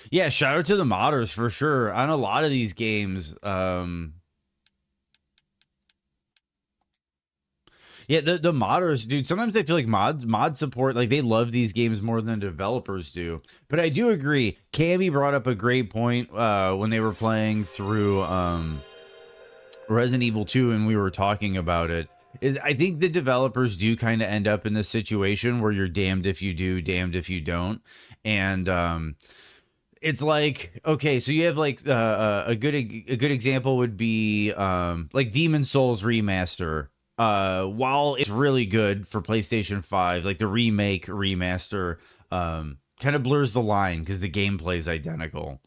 Yeah, shout out to the modders for sure on a lot of these games. Yeah, the modders, dude. Sometimes I feel like mod support, like they love these games more than developers do. But I do agree. Cammy brought up a great point when they were playing through Resident Evil 2 and we were talking about it. Is I think the developers do kind of end up in this situation where you're damned if you do, damned if you don't. And it's like, okay, so you have like a good example would be like Demon Souls remaster. While it's really good for PlayStation 5, like the remake remaster kind of blurs the line because the gameplay is identical.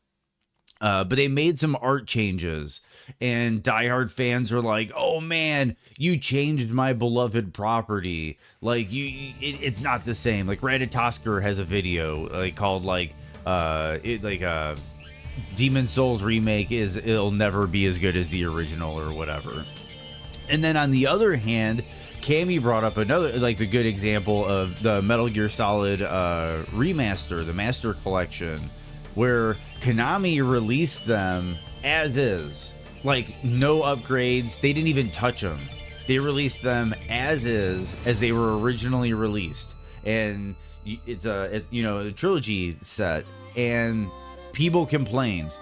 But they made some art changes, and diehard fans were like, "Oh man, you changed my beloved property. Like it's not the same." Like Ratatosker has a video like called like it like Demon Souls remake is it'll never be as good as the original or whatever. And then on the other hand, Cammy brought up another like the good example of the Metal Gear Solid remaster, the Master Collection, where Konami released them as is, like no upgrades. They didn't even touch them. They released them as is, as they were originally released, and it's a trilogy set, and people complained.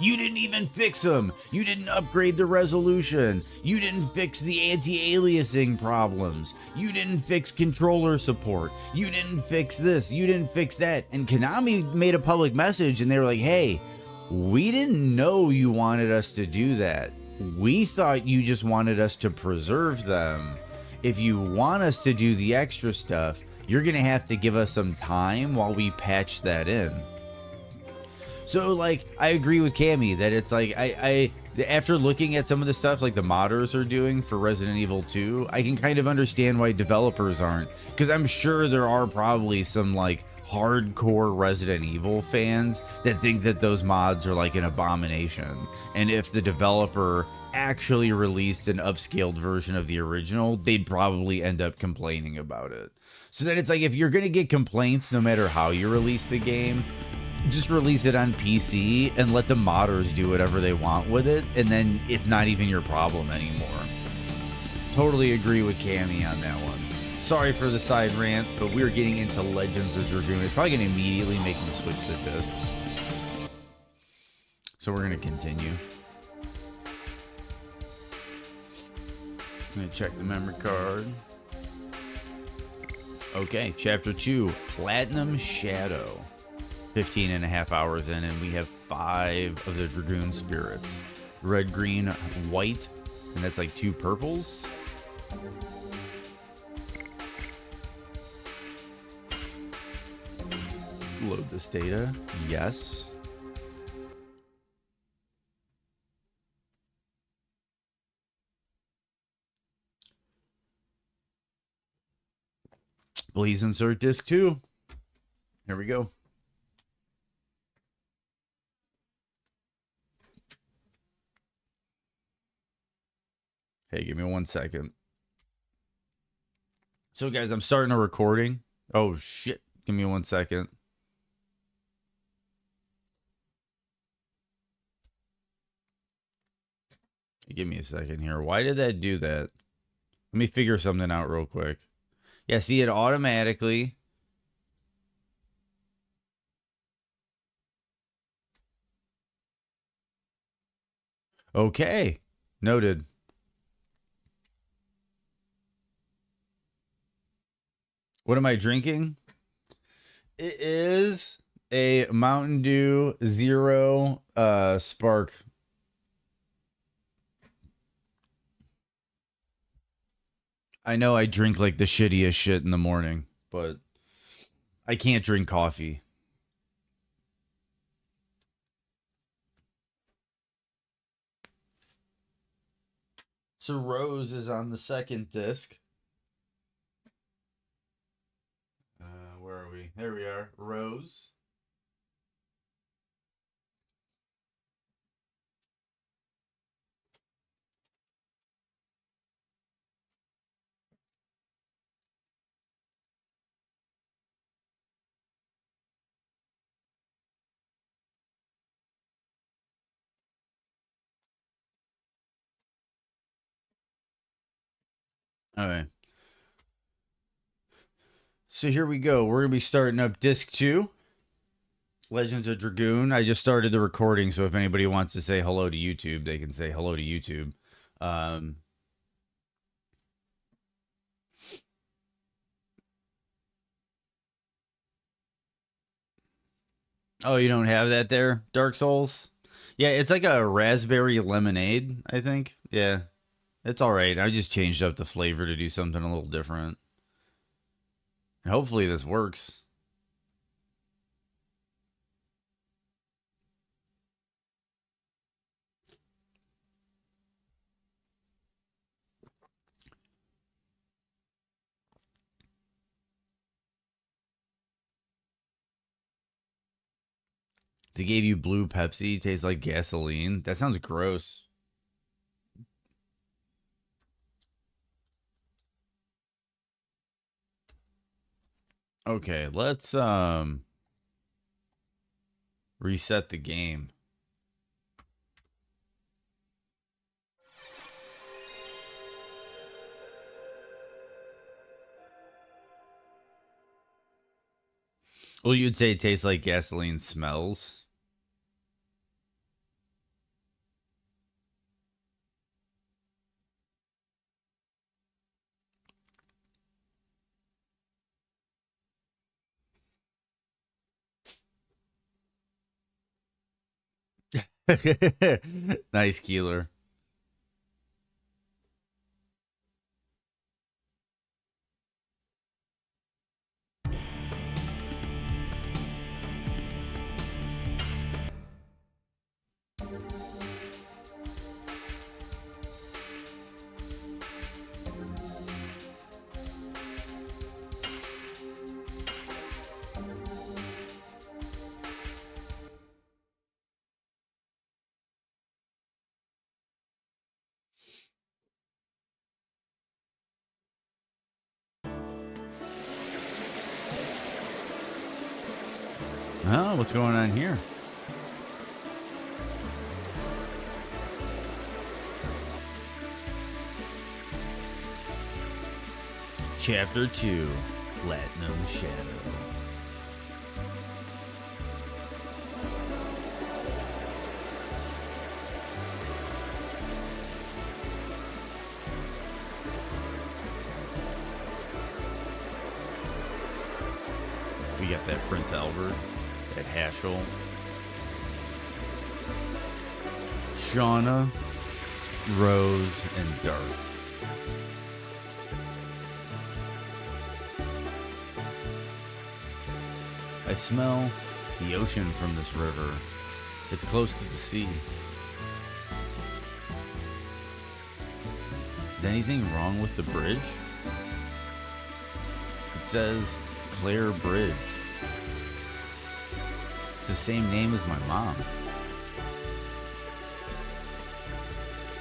You didn't even fix them. You didn't upgrade the resolution. You didn't fix the anti-aliasing problems. You didn't fix controller support. You didn't fix this. You didn't fix that. And Konami made a public message and they were like, hey, we didn't know you wanted us to do that. We thought you just wanted us to preserve them. If you want us to do the extra stuff, you're going to have to give us some time while we patch that in. So like I agree with Cammy that it's like I after looking at some of the stuff like the modders are doing for Resident Evil 2, I can kind of understand why developers aren't, because I'm sure there are probably some like hardcore Resident Evil fans that think that those mods are like an abomination. And if the developer actually released an upscaled version of the original, they'd probably end up complaining about it. So then it's like if you're going to get complaints no matter how you release the game, just release it on PC and let the modders do whatever they want with it, and then it's not even your problem anymore. Totally agree with Cammy on that one. Sorry for the side rant, but we're getting into Legends of Dragoon. It's probably going to immediately make me switch the disc. So we're going to continue. I'm going to check the memory card. Okay, Chapter 2, Platinum Shadow. 15 and a half hours in, and we have 5 of the Dragoon spirits. Red, green, white, and that's like 2 purples. Load this data. Yes. Please insert disc 2. Here we go. Hey, give me 1 second. So, guys, I'm starting a recording. Oh, shit. Give me 1 second. Give me a second here. Why did that do that? Let me figure something out real quick. Yeah, see, it automatically. Okay. Noted. What am I drinking? It is a Mountain Dew Zero Spark. I know I drink like the shittiest shit in the morning, but I can't drink coffee. So Rose is on the second disc. Where are we? There we are. Rose. All right. So here we go. We're going to be starting up disc 2, Legends of Dragoon. I just started the recording, so if anybody wants to say hello to YouTube, they can say hello to YouTube. Um, oh, you don't have that there, Dark Souls? Yeah, it's like a raspberry lemonade, I think. Yeah, it's all right. I just changed up the flavor to do something a little different. And hopefully this works. They gave you blue Pepsi, tastes like gasoline. That sounds gross. Okay, let's reset the game. Well, you'd say it tastes like gasoline smells. Nice, Keeler. Oh, what's going on here? Chapter 2, Platinum Shadow. We got that Prince Albert, that Haschel, Shauna, Rose, and Dart. I smell the ocean from this river. It's close to the sea. Is anything wrong with the bridge? It says Claire Bridge. It's the same name as my mom.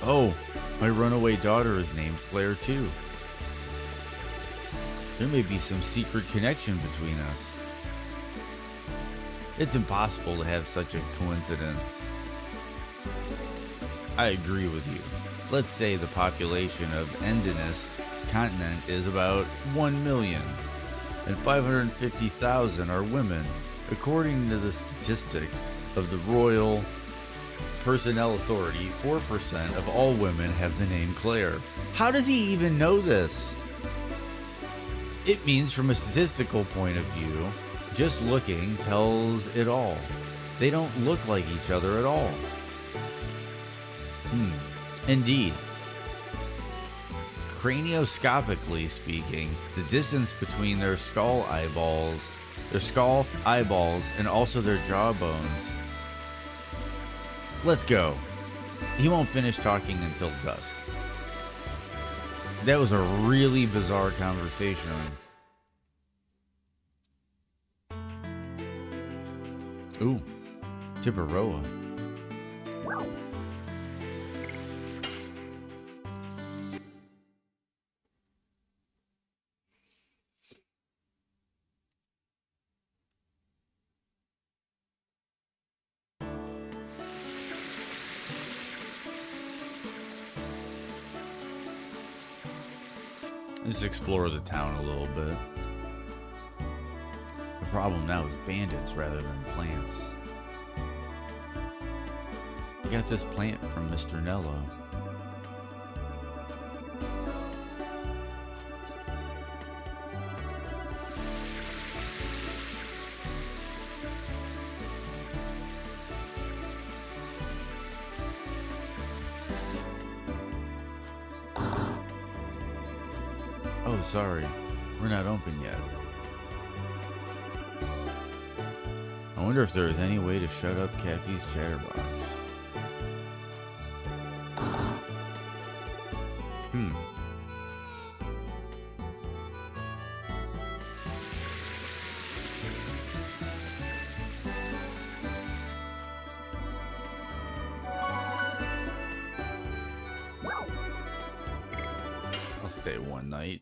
Oh, my runaway daughter is named Claire too. There may be some secret connection between us. It's impossible to have such a coincidence. I agree with you. Let's say the population of Endinus continent is about 1 million, and 550,000 are women, according to the statistics of the Royal Personnel Authority. 4% of all women have the name Claire. How does he even know this? It means from a statistical point of view, just looking tells it all. They don't look like each other at all. Indeed. Cranioscopically speaking, the distance between their skull eyeballs, and also their jawbones. Let's go. He won't finish talking until dusk. That was a really bizarre conversation. Ooh, Tibaroa. Just explore the town a little bit. The problem now is bandits rather than plants. I got this plant from Mr. Nello. Oh, sorry. We're not open yet. I wonder if there is any way to shut up Caffey's chatterbox. I'll stay one night.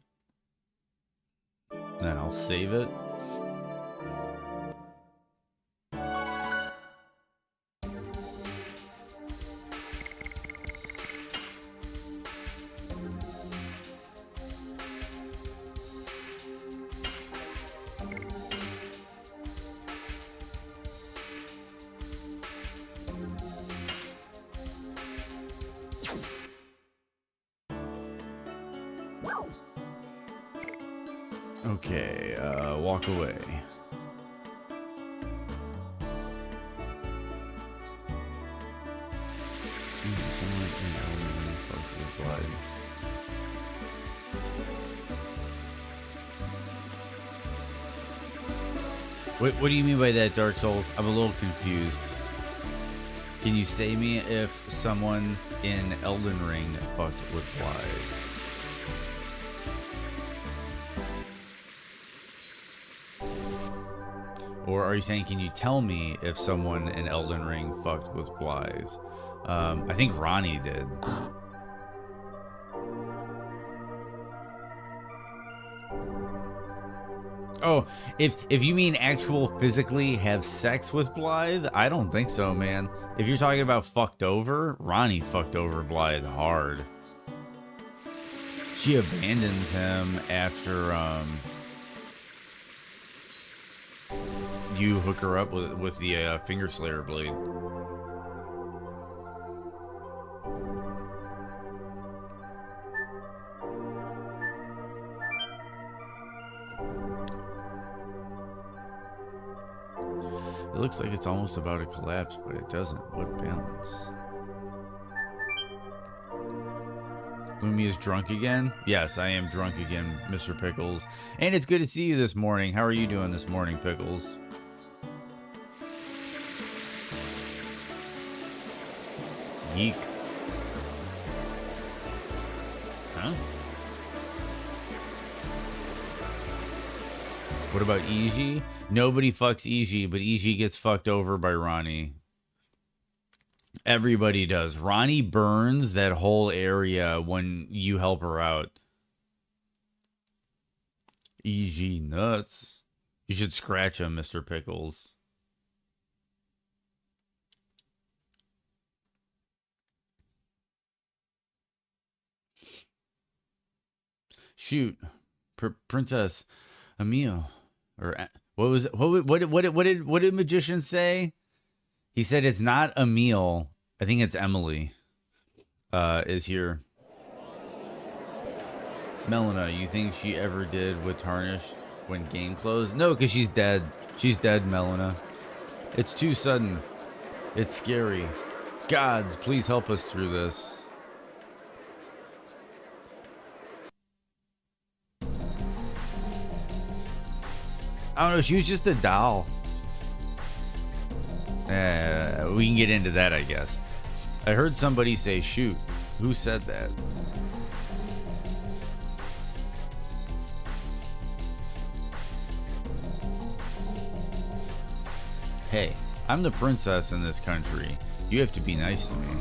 Then I'll save it. Okay, walk away. Someone in Elden fucked with blood. What do you mean by that, Dark Souls? I'm a little confused. Can you say me if someone in Elden Ring fucked with blood? Or are you saying, can you tell me if someone in Elden Ring fucked with Blythe? I think Ronnie did. Oh, if you mean actual physically have sex with Blythe, I don't think so, man. If you're talking about fucked over, Ronnie fucked over Blythe hard. She abandons him after, you hook her up with the finger slayer blade. It looks like it's almost about to collapse, but it doesn't. What balance? Lumi is drunk again? Yes, I am drunk again, Mr. Pickles. And it's good to see you this morning. How are you doing this morning, Pickles? Yeek. Huh? What about Eiji? Nobody fucks Eiji, but Eiji gets fucked over by Ronnie. Everybody does. Ronnie burns that whole area when you help her out. Eiji nuts. You should scratch him, Mr. Pickles. Shoot, Princess Emil, or what was it? What did Magician say? He said it's not Emil. I think it's Emily. Is here. Melina, you think she ever did with Tarnished when game closed? No, because she's dead. She's dead, Melina. It's too sudden. It's scary. Gods, please help us through this. I don't know, she was just a doll. We can get into that, I guess. I heard somebody say shoot. Who said that? Hey, I'm the princess in this country. You have to be nice to me.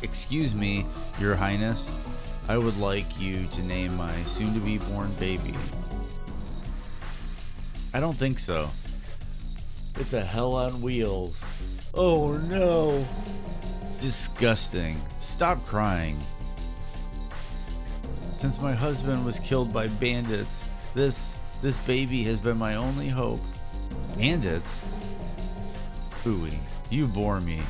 Excuse me, Your Highness. I would like you to name my soon-to-be-born baby. I don't think so. It's a hell on wheels. Oh no. Disgusting. Stop crying. Since my husband was killed by bandits, this baby has been my only hope. Bandits? Ooey, you bore me.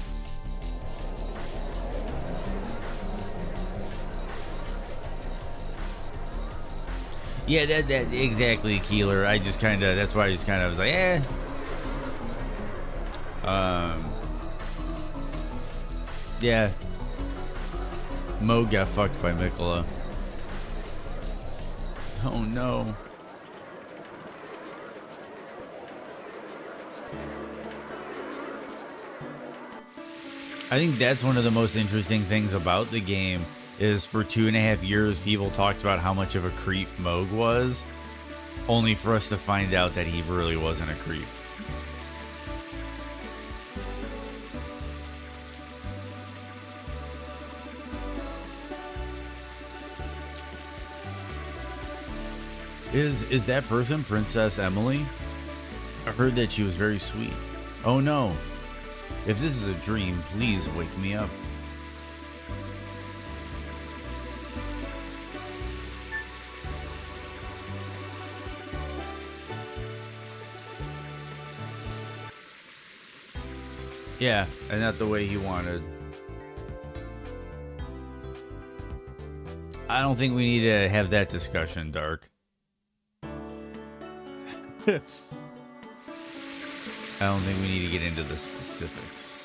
Yeah, that exactly, Keeler. I just kind of, that's why I just kind of was like, eh. Yeah. Mo got fucked by Mikola. Oh no. I think that's one of the most interesting things about the game is for 2.5 years people talked about how much of a creep Moog was, only for us to find out that he really wasn't a creep. Is that person Princess Emily? I heard that she was very sweet. Oh no. If this is a dream, please wake me up. Yeah, and not the way he wanted. I don't think we need to have that discussion, Dark. I don't think we need to get into the specifics.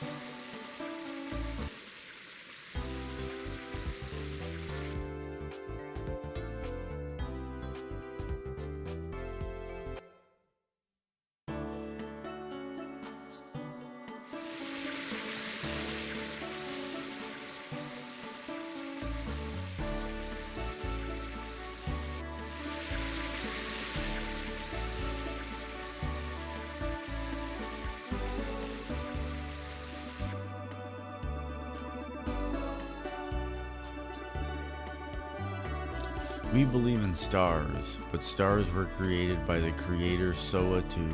We believe in stars, but stars were created by the creator Soa too.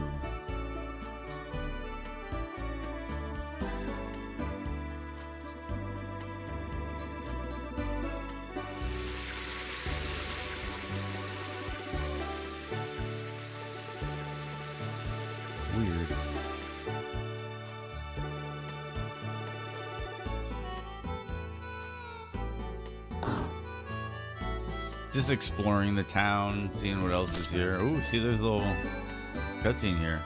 Weird. Just exploring the town, seeing what else is here. Ooh, see, there's a little cutscene here.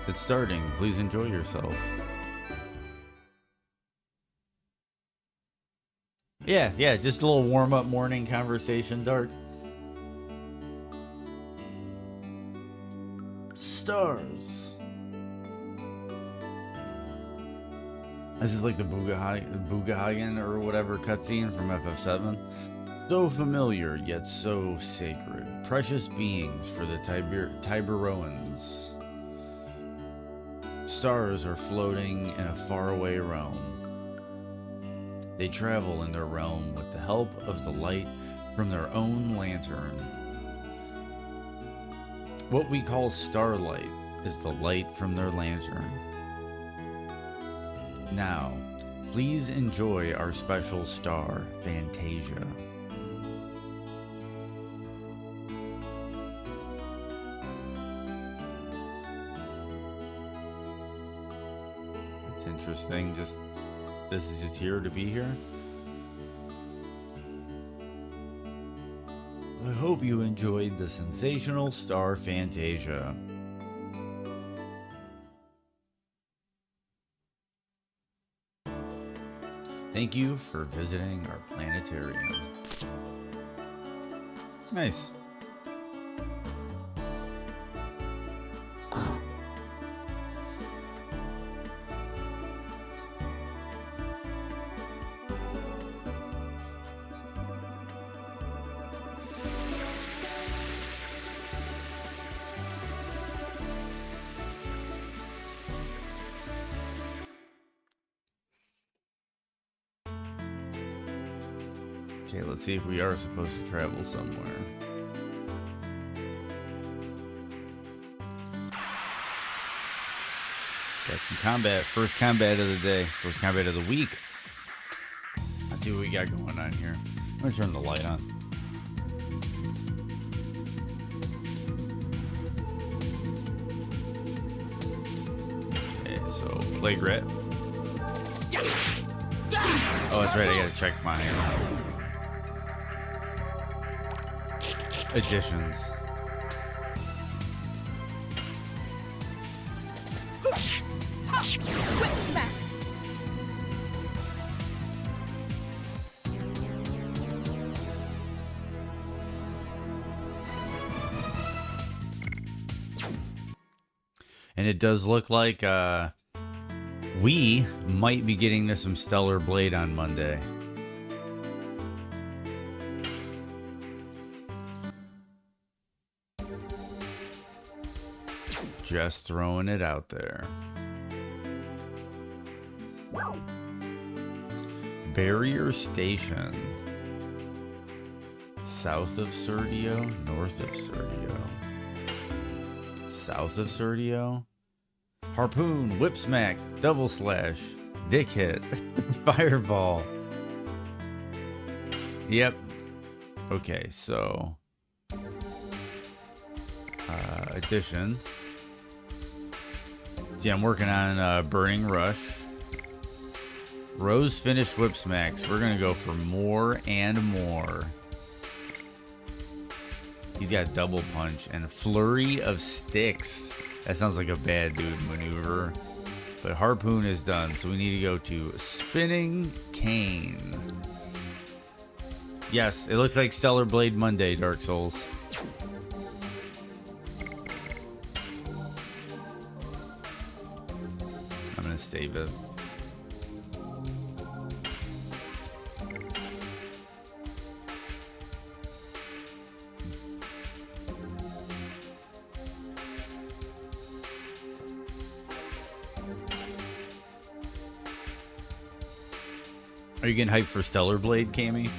It's starting. Please enjoy yourself. Yeah, just a little warm-up morning conversation, Dark. Stars. This is like the Bugahagen or whatever cutscene from FF7. So familiar, yet so sacred. Precious beings for the Tiberoans. Stars are floating in a faraway realm. They travel in their realm with the help of the light from their own lantern. What we call starlight is the light from their lantern. Now, please enjoy our special star, Fantasia. Interesting. Just this is just here to be here. I hope you enjoyed the sensational star Fantasia. Thank you for visiting our planetarium. Nice. Okay, let's see if we are supposed to travel somewhere. Got some combat. First combat of the day. First combat of the week. Let's see what we got going on here. I'm gonna turn the light on. Okay, so play grit. Oh, that's right. I gotta check my additions. Whip smack. And it does look like we might be getting to some Stellar Blade on Monday. Just throwing it out there. Barrier Station. South of Serdio, north of Serdio. South of Serdio. Harpoon, whip smack, double slash, dick hit, fireball. Yep. Okay, so addition. See, I'm working on Burning Rush. Rose finished whip smacks. We're gonna go for more and more. He's got double punch and flurry of sticks. That sounds like a bad dude maneuver. But harpoon is done, so we need to go to spinning cane. Yes, it looks like Stellar Blade Monday, Dark Souls. I'm gonna save it. Are you getting hyped for Stellar Blade, Cammy?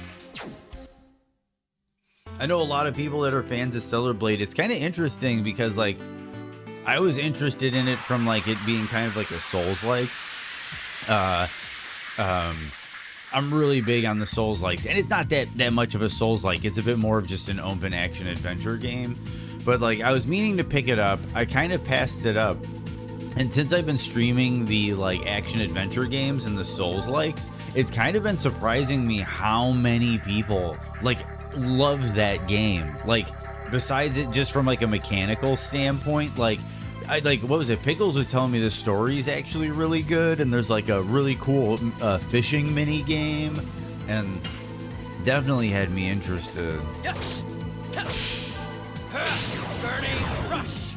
I know a lot of people that are fans of Stellar Blade. It's kind of interesting because, like, I was interested in it from, like, it being kind of like a Souls-like. I'm really big on the Souls-likes, and it's not that much of a Souls-like. It's a bit more of just an open action adventure game. But, like, I was meaning to pick it up. I kind of passed it up. And since I've been streaming the, like, action adventure games and the Souls-likes, it's kind of been surprising me how many people, like, love that game. Like, besides it just from, like, a mechanical standpoint, like, what was it? Pickles was telling me the story's actually really good, and there's, like, a really cool fishing mini game, and definitely had me interested. Yes. Burning rush.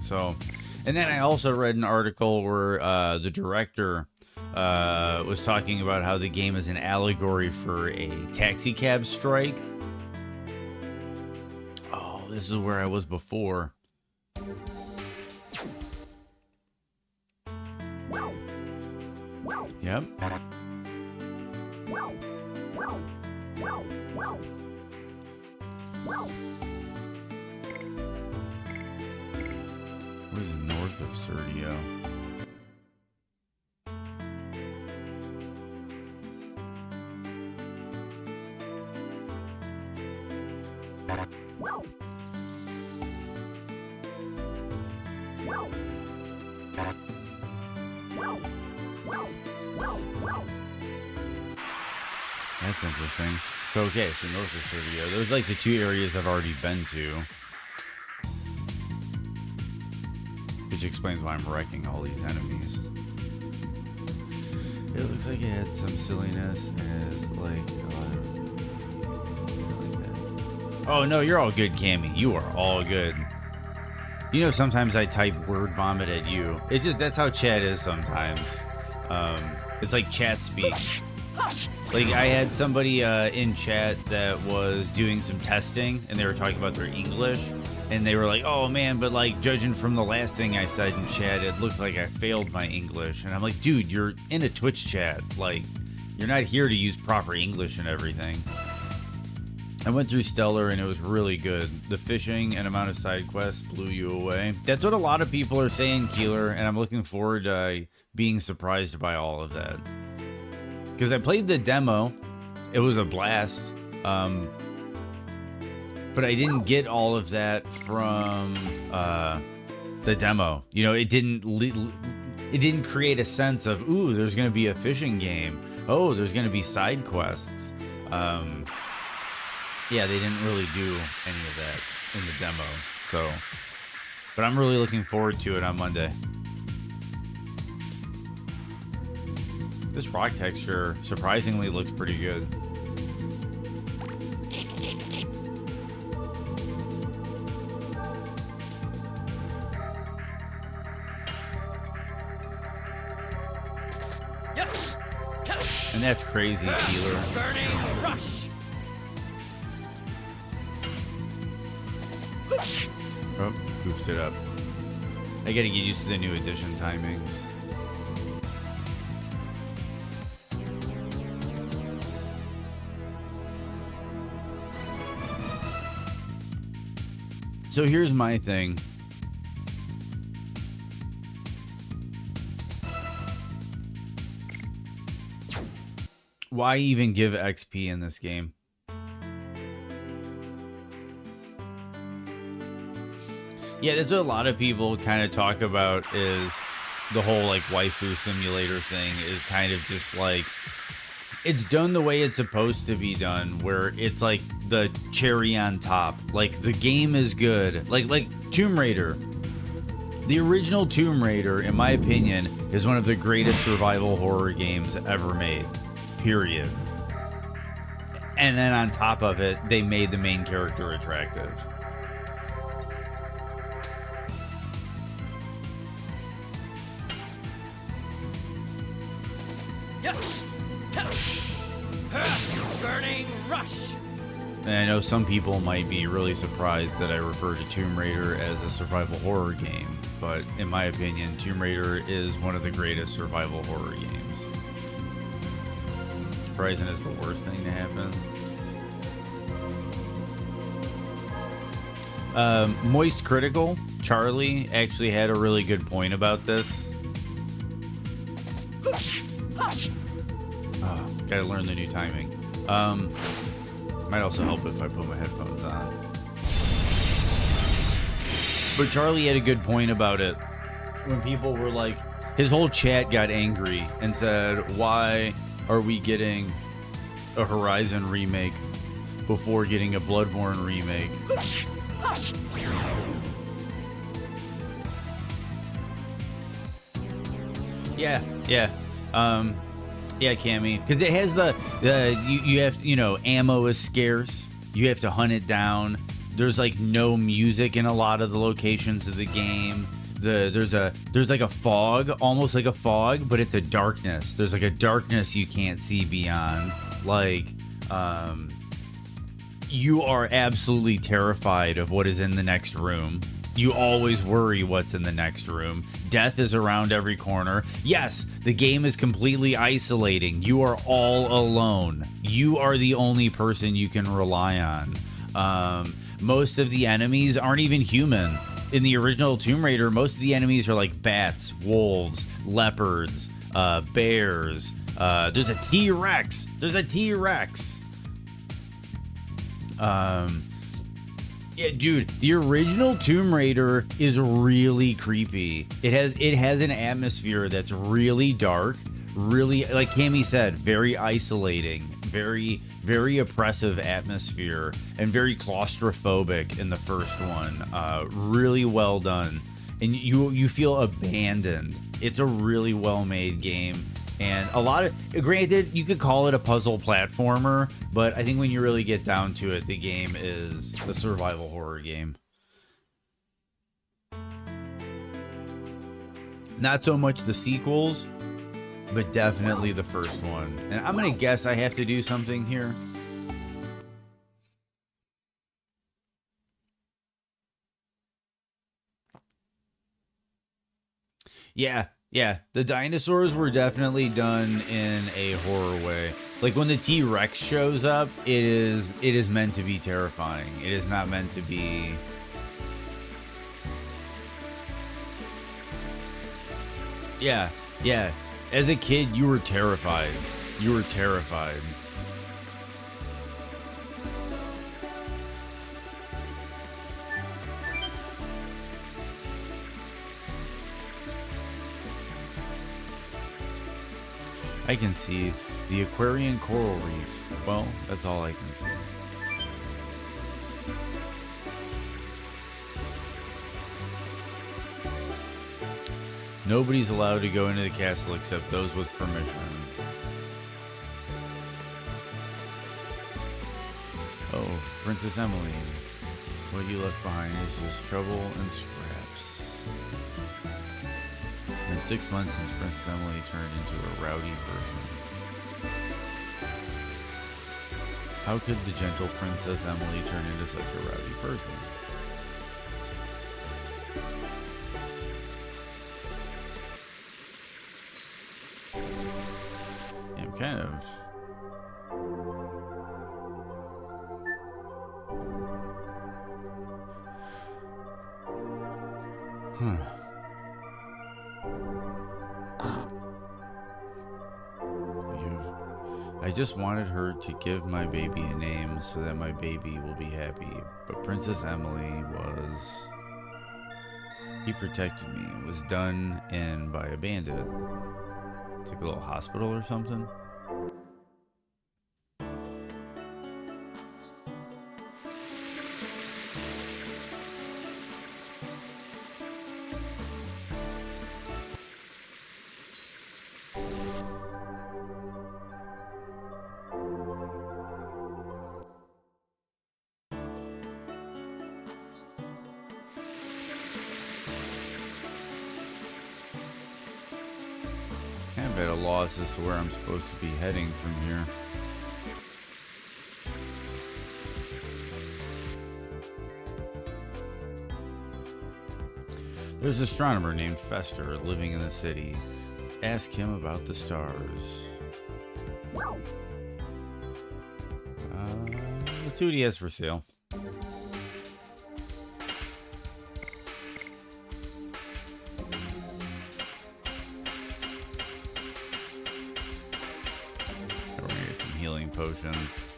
So, and then I also read an article where the director was talking about how the game is an allegory for a taxi cab strike. Oh, this is where I was before. Yep. What is north of Serdio? That's interesting. So, okay, so north of Serdio. Those are like the two areas I've already been to. Which explains why I'm wrecking all these enemies. It looks like it had some silliness as like oh no, you're all good, Cammy. You are all good. You know, sometimes I type word vomit at you. It's just that's how chat is sometimes. It's like chat speak. Like, I had somebody in chat that was doing some testing, and they were talking about their English, and they were like, oh man, but like, judging from the last thing I said in chat, it looks like I failed my English. And I'm like, dude, you're in a Twitch chat. Like, you're not here to use proper English and everything. I went through Stellar and it was really good. The fishing and amount of side quests blew you away. That's what a lot of people are saying, Keeler, and I'm looking forward to being surprised by all of that. Because I played the demo, it was a blast, but I didn't get all of that from the demo. You know, it didn't create a sense of, ooh, there's going to be a fishing game. Oh, there's going to be side quests. Yeah, they didn't really do any of that in the demo. So, but I'm really looking forward to it on Monday. This rock texture surprisingly looks pretty good. And that's crazy, Keeler. Burning rush. Oh, goofed it up. I gotta get used to the new edition timings. So here's my thing. Why even give XP in this game? Yeah, that's what a lot of people kind of talk about, is the whole like waifu simulator thing is kind of just like, it's done the way it's supposed to be done, where it's like the cherry on top. Like the game is good. Like Tomb Raider. The original Tomb Raider, in my opinion, is one of the greatest survival horror games ever made. Period. And then on top of it, they made the main character attractive. Burning rush. And I know some people might be really surprised that I refer to Tomb Raider as a survival horror game, but in my opinion, Tomb Raider is one of the greatest survival horror games. Surprising is the worst thing to happen. Moist Critical, Charlie, actually had a really good point about this. Oh, gotta learn the new timing. Might also help if I put my headphones on. But Charlie had a good point about it. When people were like, his whole chat got angry and said, why are we getting a Horizon remake before getting a Bloodborne remake? Yeah. Yeah, Cammy, because it has you have, you know, ammo is scarce. You have to hunt it down. There's like no music in a lot of the locations of the game. There's like a fog, almost like a fog, but it's a darkness. There's like a darkness you can't see beyond. Like, you are absolutely terrified of what is in the next room. You always worry what's in the next room. Death is around every corner. Yes, the game is completely isolating. You are all alone. You are the only person you can rely on. Most of the enemies aren't even human. In the original Tomb Raider, most of the enemies are like bats, wolves, leopards, bears. There's a T-Rex. Yeah, dude, the original Tomb Raider is really creepy. It has an atmosphere that's really dark, really, like Cammy said, very isolating, very, very oppressive atmosphere, and very claustrophobic in the first one. Really well done. And you feel abandoned. It's a really well-made game. And a lot of, granted, you could call it a puzzle platformer, but I think when you really get down to it, the game is a survival horror game. Not so much the sequels, but definitely the first one. And I'm going to guess I have to do something here. Yeah, Yeah, the dinosaurs were definitely done in a horror way. Like when the T-Rex shows up, it is meant to be terrifying. It is not meant to be. Yeah, yeah. As a kid, you were terrified. You were terrified. I can see the Aquarian coral reef. Well, that's all I can see. Nobody's allowed to go into the castle except those with permission. Oh, Princess Emily. What you left behind is just trouble and scraps. It's been 6 months since Princess Emily turned into a rowdy person. How could the gentle Princess Emily turn into such a rowdy person? Yeah, I'm kind of... I just wanted her to give my baby a name so that my baby will be happy. But Princess Emily was... He protected me. It was done in by a bandit. It's like a little hospital or something. I'm at a loss as to where I'm supposed to be heading from here. There's an astronomer named Fester living in the city. Ask him about the stars. Let's see what he has for sale. We're gonna get some healing potions.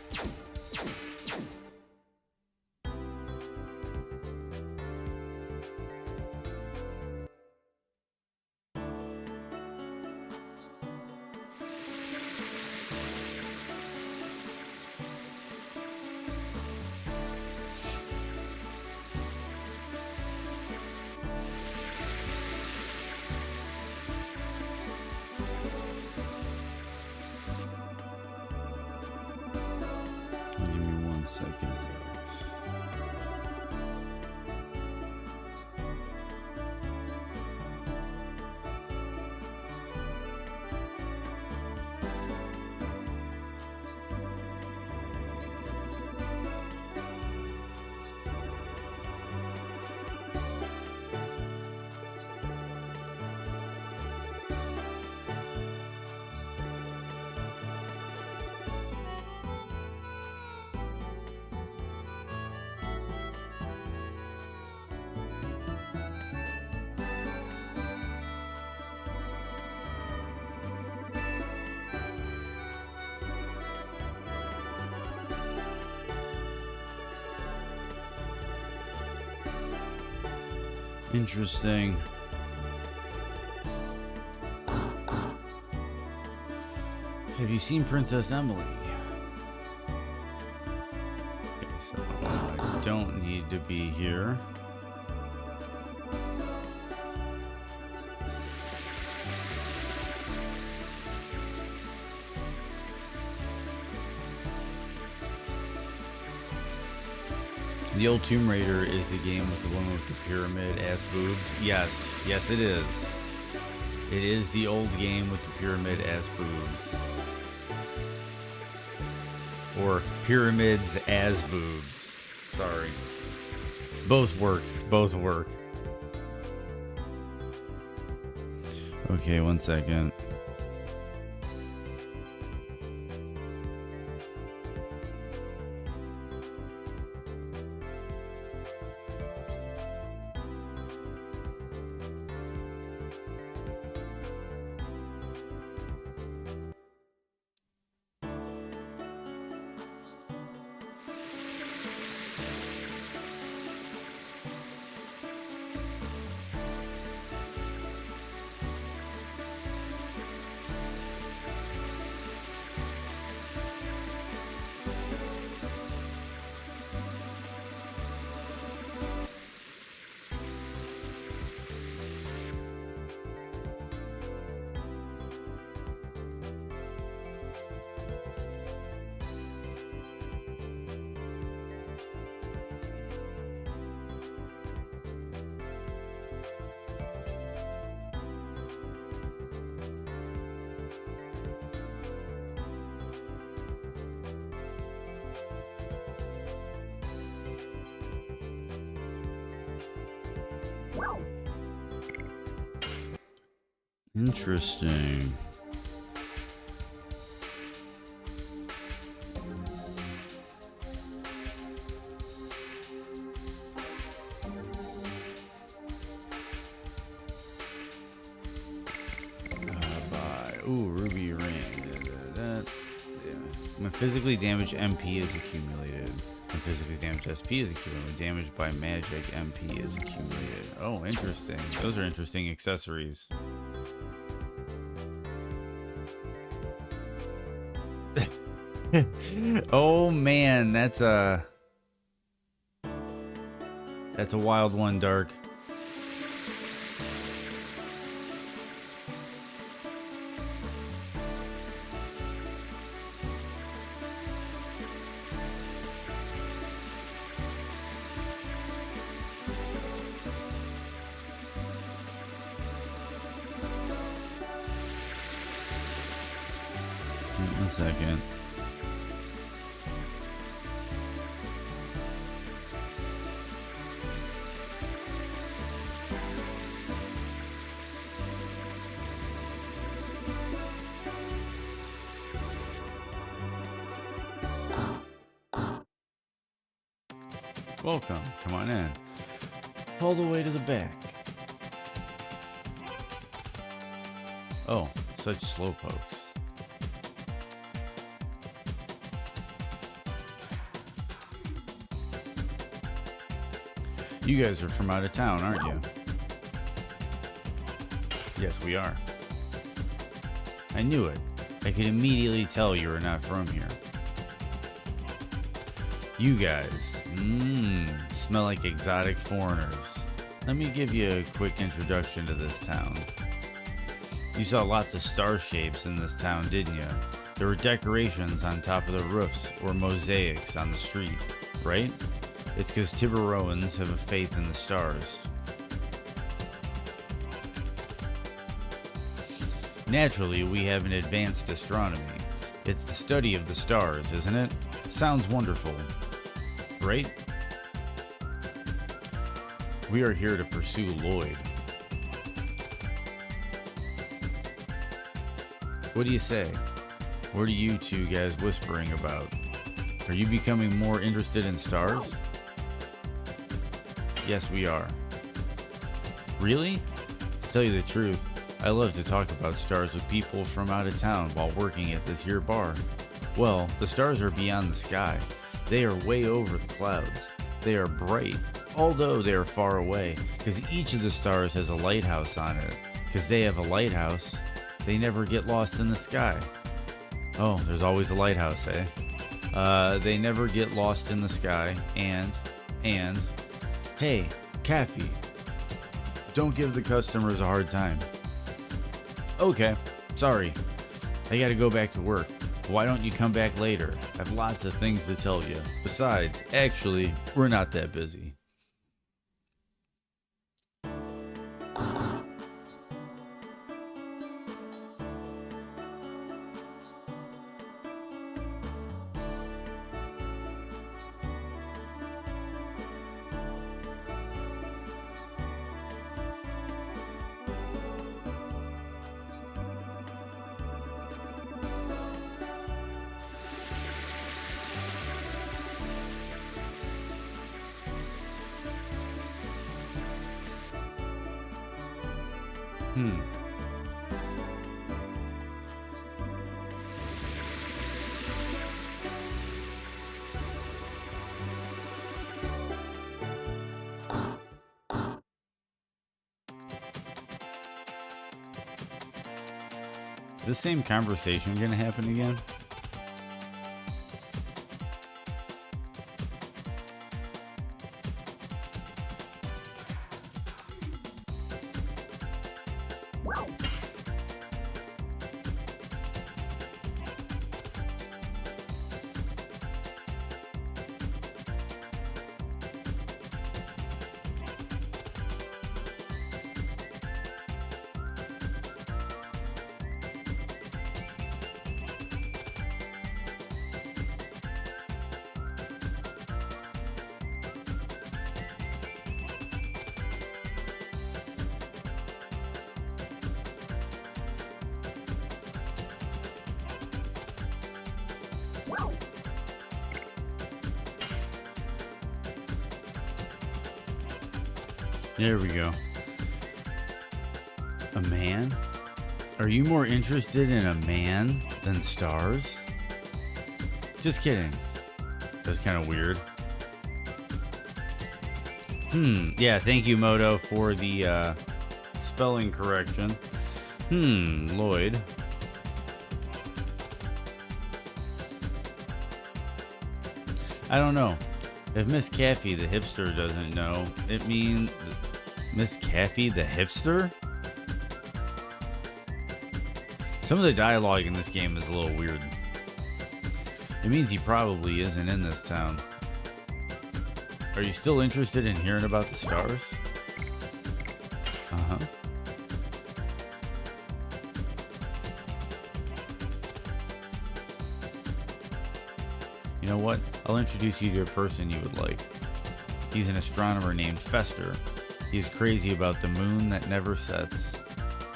Give me 1 second. Interesting. Have you seen Princess Emily? Okay, so I don't need to be here. The old Tomb Raider is the game with the one with the pyramid ass boobs. Yes, yes it is. It is the old game with the pyramid ass boobs. Or pyramids as boobs. Sorry. Both work. Both work. Okay, 1 second. Interesting. Ooh, ruby ring. When physically damaged, MP is accumulated. When physically damaged, SP is accumulated. When damaged by magic, MP is accumulated. Oh, interesting. Those are interesting accessories. Oh man, that's a wild one, Dark. One second. Welcome. Come on in. All the way to the back. Oh, such slowpokes. You guys are from out of town, aren't you? Yes, we are. I knew it. I could immediately tell you were not from here. You guys, smell like exotic foreigners. Let me give you a quick introduction to this town. You saw lots of star shapes in this town, didn't you? There were decorations on top of the roofs or mosaics on the street, right? It's because Tiburoans have a faith in the stars. Naturally, we have an advanced astronomy. It's the study of the stars, isn't it? Sounds wonderful, right? We are here to pursue Lloyd. What do you say? What are you two guys whispering about? Are you becoming more interested in stars? Yes, we are. Really? To tell you the truth, I love to talk about stars with people from out of town while working at this here bar. Well, the stars are beyond the sky. They are way over the clouds. They are bright, although they are far away, because each of the stars has a lighthouse on it. Because they have a lighthouse, they never get lost in the sky. Oh, there's always a lighthouse, eh? They never get lost in the sky, and, hey, Caffey, don't give the customers a hard time. Okay, sorry. I gotta go back to work. Why don't you come back later? I have lots of things to tell you. Besides, actually, we're not that busy. Hmm. Is the same conversation gonna happen again? There we go. A man? Are you more interested in a man than stars? Just kidding. That's kind of weird. Yeah, thank you, Moto, for the spelling correction. Lloyd. I don't know. If Miss Caffey, the hipster, doesn't know, it means... Miss Caffey, the hipster? Some of the dialogue in this game is a little weird. It means he probably isn't in this town. Are you still interested in hearing about the stars? Uh-huh. You know what? I'll introduce you to a person you would like. He's an astronomer named Fester. He's crazy about the moon that never sets.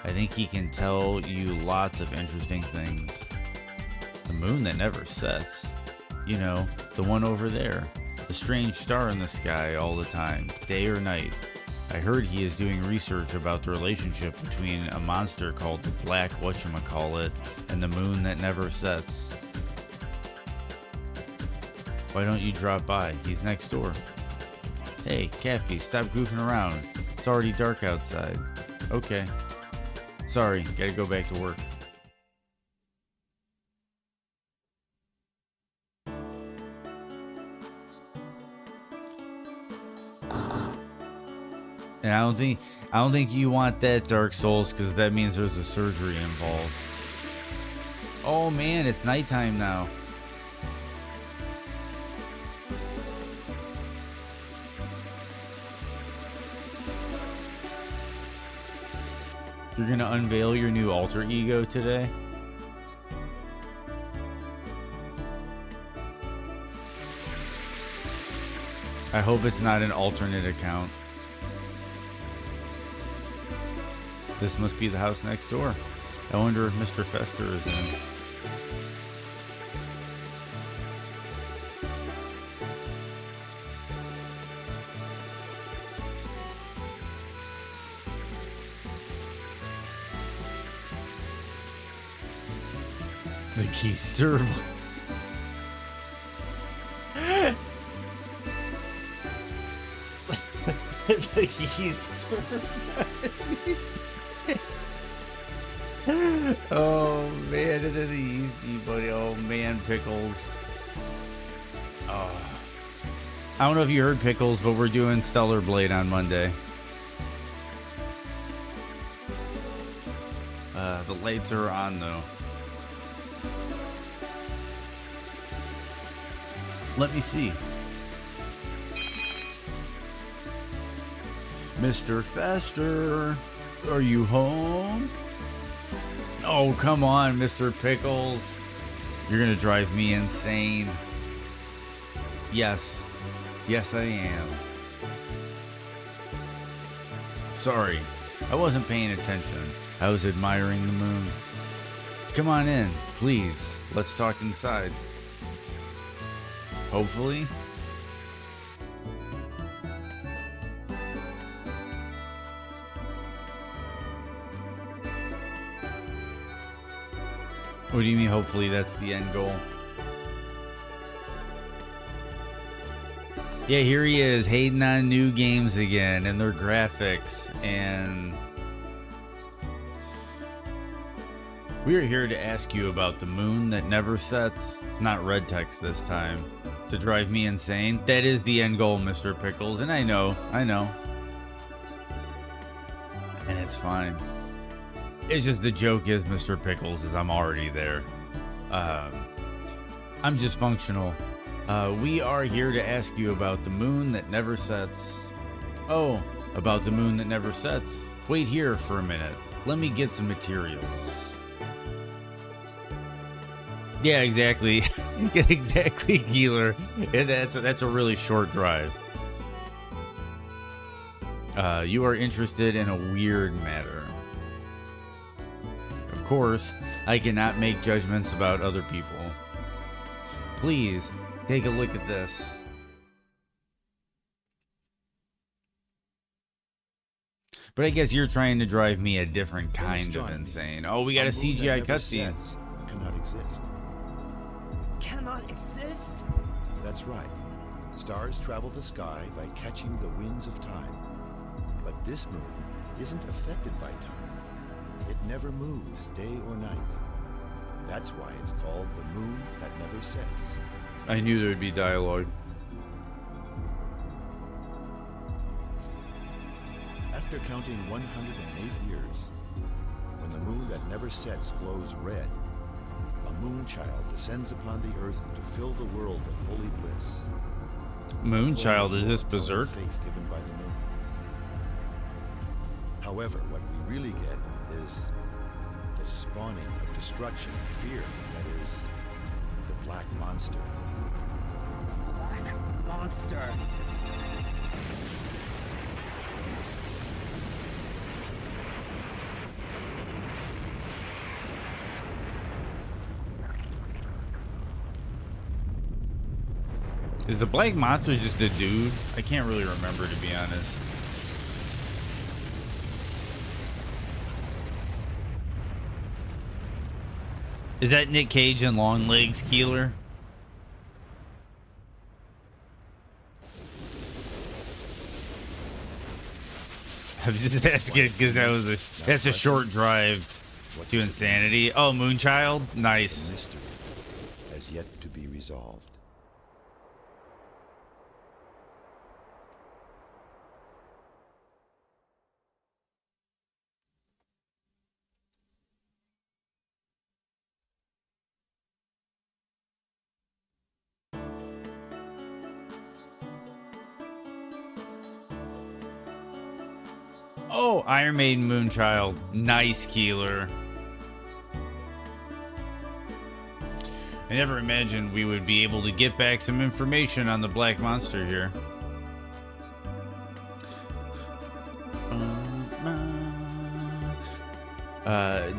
I think he can tell you lots of interesting things. The moon that never sets? You know, the one over there. The strange star in the sky all the time, day or night. I heard he is doing research about the relationship between a monster called the Black Whatchamacallit and the moon that never sets. Why don't you drop by? He's next door. Hey, Caffey, stop goofing around. It's already dark outside. Okay. Sorry, gotta go back to work. And I don't think you want that, Dark Souls, because that means there's a surgery involved. Oh man, it's nighttime now. You're gonna unveil your new alter ego today? I hope it's not an alternate account. This must be the house next door. I wonder if Mr. Fester is in. The keister. The keister. Oh man, it is easy, buddy. Oh man, Pickles. Oh. I don't know if you heard, Pickles, but we're doing Stellar Blade on Monday. The lights are on though. Let me see. Mr. Fester, are you home? Oh, come on, Mr. Pickles. You're gonna drive me insane. Yes. Yes, I am. Sorry, I wasn't paying attention. I was admiring the moon. Come on in, please. Let's talk inside. Hopefully. What do you mean, hopefully that's the end goal? Yeah, here he is, hating on new games again and their graphics. And we are here to ask you about the moon that never sets. It's not red text this time. To drive me insane. That is the end goal, Mr. Pickles. And I know. And it's fine. It's just the joke is, Mr. Pickles, is I'm already there. I'm just functional. We are here to ask you about the moon that never sets. Oh, about the moon that never sets. Wait here for a minute. Let me get some materials. Yeah, exactly. Exactly, Keeler. And that's a really short drive. You are interested in a weird matter. Of course, I cannot make judgments about other people. Please, take a look at this. But I guess you're trying to drive me a different kind of insane. Oh, we got a CGI cutscene. Cannot exist. Cannot exist? That's right. Stars travel the sky by catching the winds of time. But this moon isn't affected by time. It never moves day or night. That's why it's called the moon that never sets. I knew there would be dialogue. After counting 108 years, when the moon that never sets glows red, a moon child descends upon the earth to fill the world with holy bliss. Moon child, is this berserk? Faith given by the moon. However, what we really get is the spawning of destruction and fear. That is, the Black Monster. Black monster. Is the Black Monster just a dude? I can't really remember, to be honest. Is that Nick Cage and Long Legs, Keeler? I was just asking because that's a short drive to insanity. Oh, Moonchild, nice. Mystery has yet to be resolved. Oh, Iron Maiden Moonchild. Nice, Keeler. I never imagined we would be able to get back some information on the Black Monster here.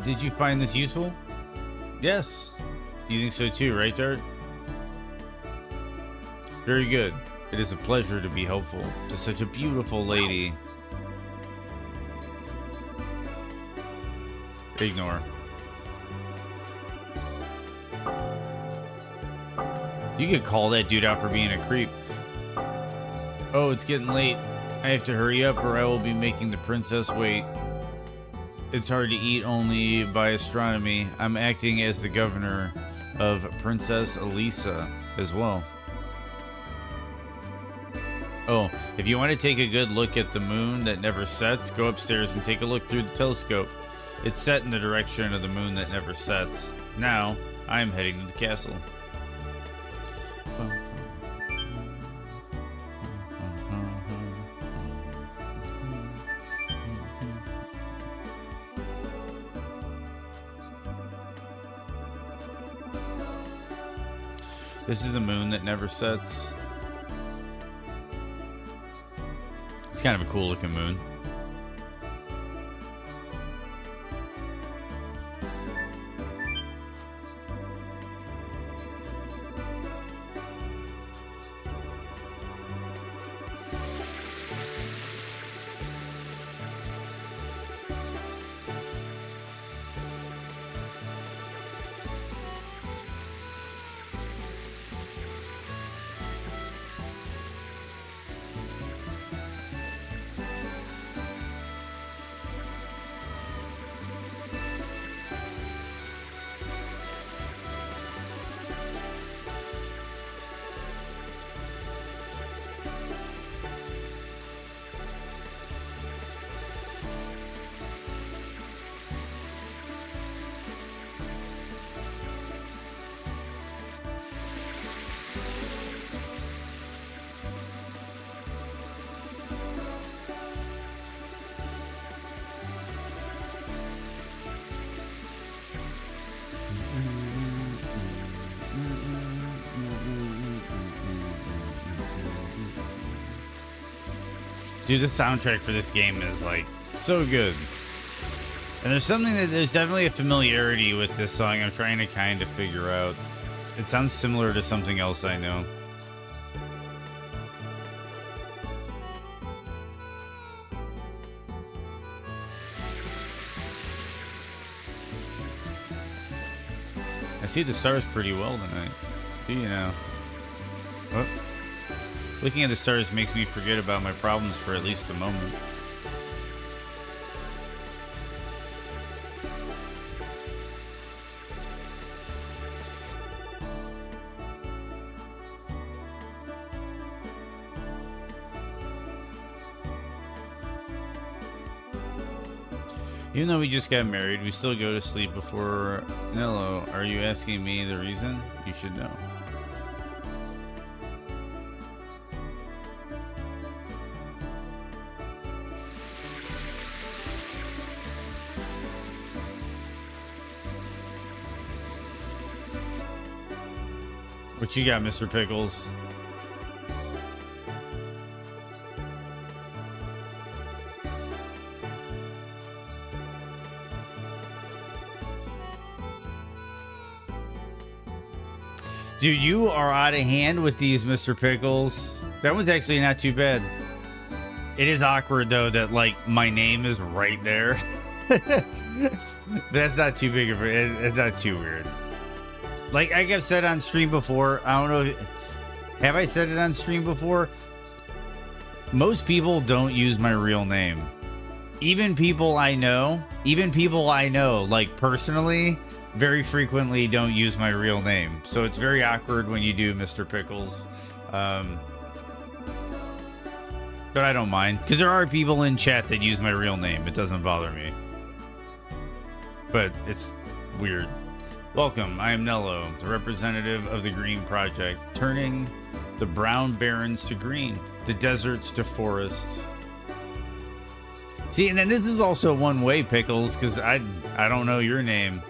Did you find this useful? Yes. You think so too, right, Dart? Very good. It is a pleasure to be helpful to such a beautiful lady. Ignore. You could call that dude out for being a creep. Oh, it's getting late. I have to hurry up or I will be making the princess wait. It's hard to eat only by astronomy. I'm acting as the governor of Princess Elisa as well. Oh, if you want to take a good look at the moon that never sets, go upstairs and take a look through the telescope. It's set in the direction of the moon that never sets. Now, I'm heading to the castle. This is the moon that never sets. It's kind of a cool looking moon. Dude, the soundtrack for this game is like so good. And there's definitely a familiarity with this song I'm trying to kind of figure out. It sounds similar to something else I know. I see the stars pretty well tonight. Do you know? Oh. Looking at the stars makes me forget about my problems for at least a moment. Even though we just got married, we still go to sleep before Nello. Are you asking me the reason? You should know. What you got, Mr. Pickles? Dude, you are out of hand with these, Mr. Pickles. That one's actually not too bad. It is awkward, though, that, like, my name is right there. That's not too big of a... It's not too weird. Like I've said on stream before, I don't know... Have I said it on stream before? Most people don't use my real name. Even people I know, like, personally... very frequently don't use my real name, so it's very awkward when you do, Mr. Pickles. But I don't mind, because there are people in chat that use my real name. It doesn't bother me, but it's weird. Welcome, I am Nello, the representative of the Green Project, turning the brown barrens to green, the deserts to forests. See, and then this is also one way, Pickles, because I don't know your name.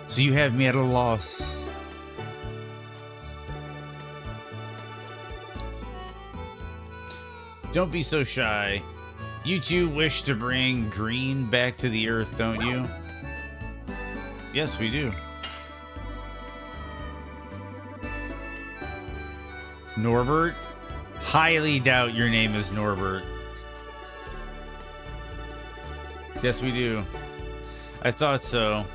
So you have me at a loss. Don't be so shy. You two wish to bring green back to the earth, don't you? Yes, we do. Norbert? Highly doubt your name is Norbert. Yes, we do. I thought so.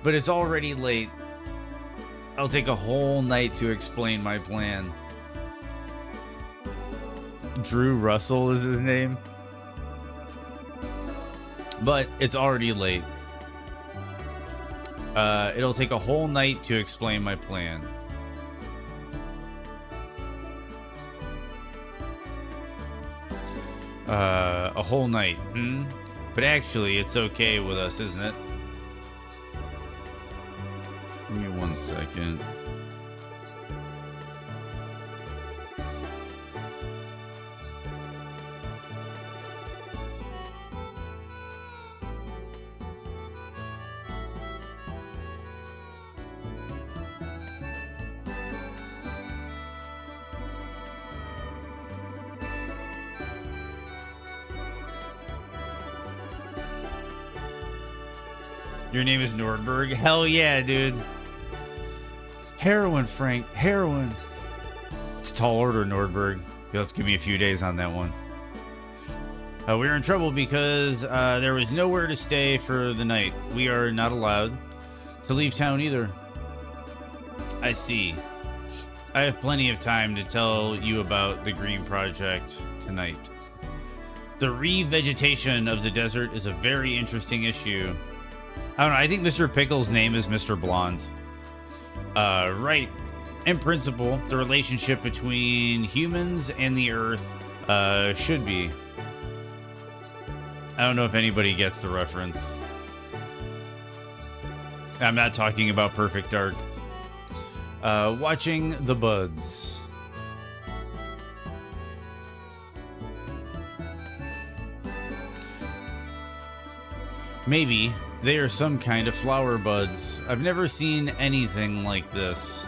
But it's already late. I'll take a whole night to explain my plan. Drew Russell is his name. But it's already late. It'll take a whole night to explain my plan. A whole night, But actually, it's okay with us, isn't it? Give me 1 second. Your name is Nordberg? Hell yeah, dude. Heroin, Frank. Heroin. It's a tall order, Nordberg. Let's give me a few days on that one. We were in trouble because there was nowhere to stay for the night. We are not allowed to leave town either. I see. I have plenty of time to tell you about the Green Project tonight. The revegetation of the desert is a very interesting issue. I don't know. I think Mr. Pickle's name is Mr. Blonde. Right. In principle, the relationship between humans and the Earth should be. I don't know if anybody gets the reference. I'm not talking about Perfect Dark. Watching the buds. Maybe they are some kind of flower buds. I've never seen anything like this.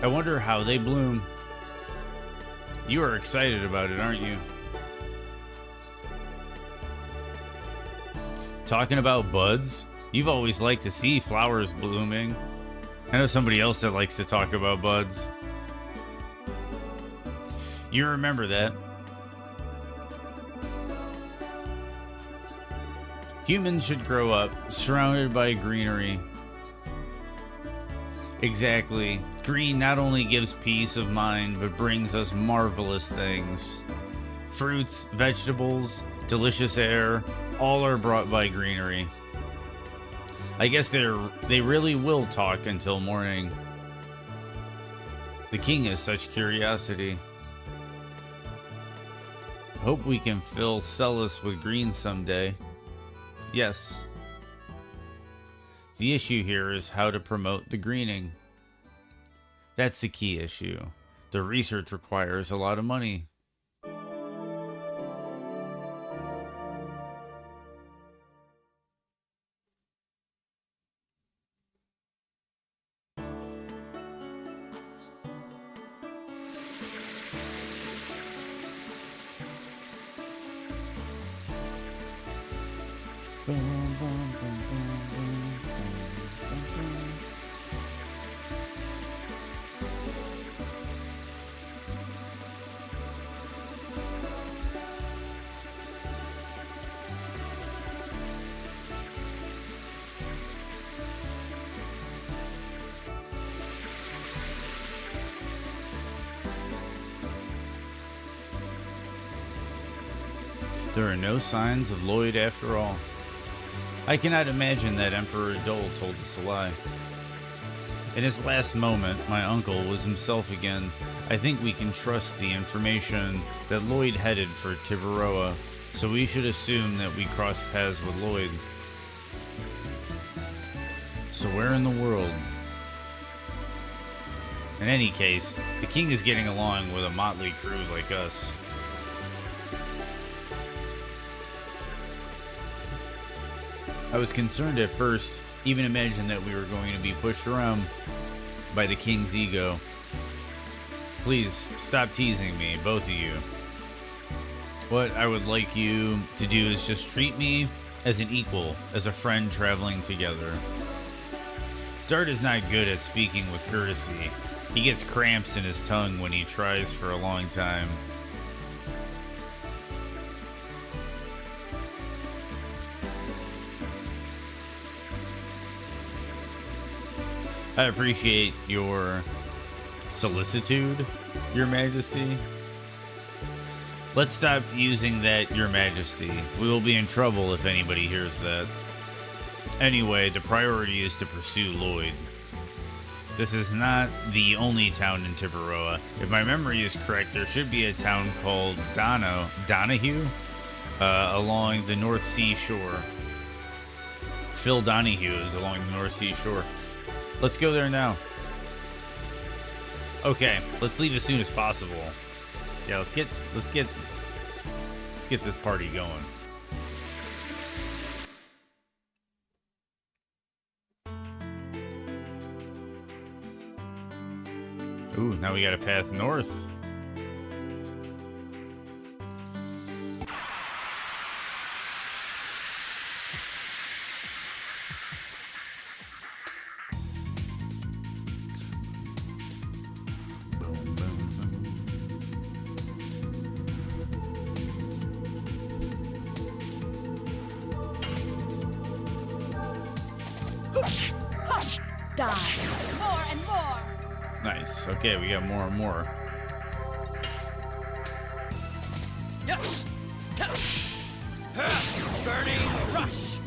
I wonder how they bloom. You are excited about it, aren't you? Talking about buds, you've always liked to see flowers blooming. I know somebody else that likes to talk about buds. You remember that. Humans should grow up surrounded by greenery. Exactly. Green not only gives peace of mind, but brings us marvelous things. Fruits, vegetables, delicious air, all are brought by greenery. I guess they really will talk until morning. The king has such curiosity. Hope we can fill Celis with green someday. Yes. The issue here is how to promote the greening. That's the key issue. The research requires a lot of money. There are no signs of Lloyd after all. I cannot imagine that Emperor Dole told us a lie. In his last moment, my uncle was himself again. I think we can trust the information that Lloyd headed for Tiburoa, so we should assume that we crossed paths with Lloyd. So where in the world? In any case, the king is getting along with a motley crew like us. I was concerned at first, even imagined that we were going to be pushed around by the king's ego. Please, stop teasing me, both of you. What I would like you to do is just treat me as an equal, as a friend traveling together. Dart is not good at speaking with courtesy. He gets cramps in his tongue when he tries for a long time. I appreciate your solicitude, Your Majesty. Let's stop using that, Your Majesty. We will be in trouble if anybody hears that. Anyway, the priority is to pursue Lloyd. This is not the only town in Tiburoa. If my memory is correct, there should be a town called Donahue along the North Sea shore. Phil Donahue is along the North Sea shore. Let's go there now. Okay, let's leave as soon as possible. Yeah, let's get this party going. Ooh, now we gotta pass north. Die. More and more. Nice. Okay, we got more and more. Yes! Burning rush!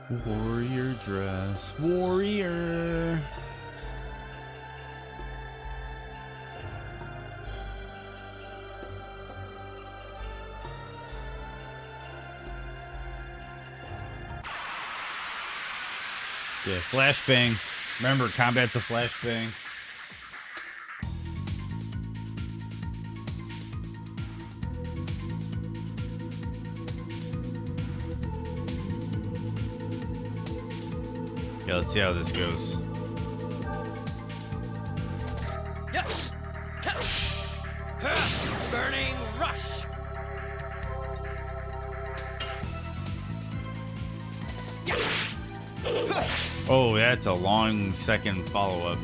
Warrior dress. Warrior. Yeah, flashbang. Remember, combat's a flashbang. Yeah, let's see how this goes. Yes. Burning rush. Oh, that's a long second follow-up.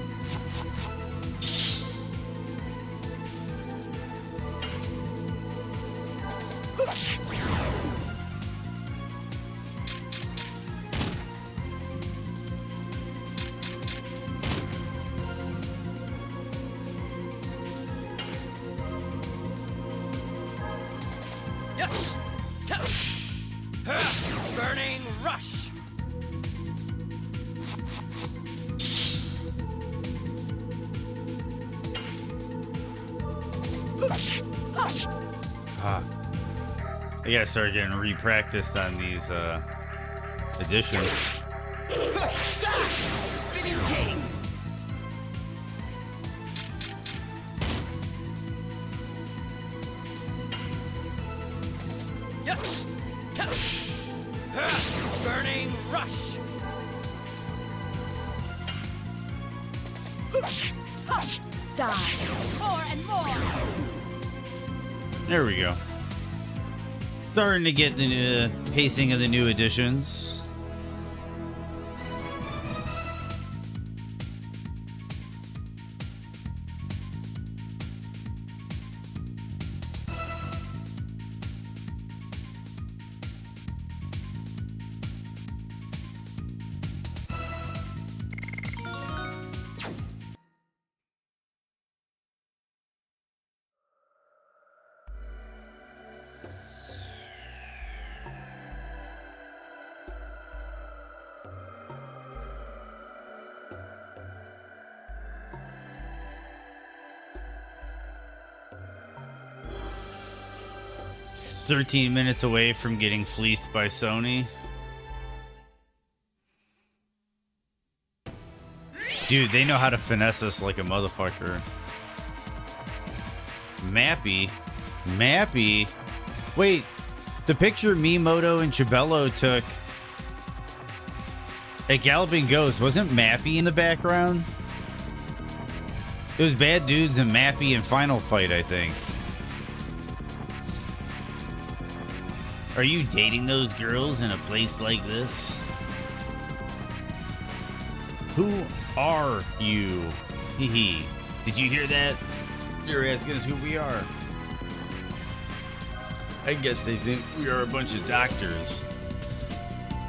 Yes. Burning rush. I gotta start getting re-practiced on these additions. Spinning king. Yes. Burning rush. Die. More and more. There we go. Starting to get the pacing of the new editions. "13 minutes away from getting fleeced by Sony." Dude, they know how to finesse us like a motherfucker. Mappy? Mappy? Wait, the picture Miyamoto and Chibello took at Galloping Ghost, wasn't Mappy in the background? It was Bad Dudes and Mappy in Final Fight, I think. Are you dating those girls in a place like this? Who are you? Hee hee. Did you hear that? They're asking us who we are. I guess they think we are a bunch of doctors.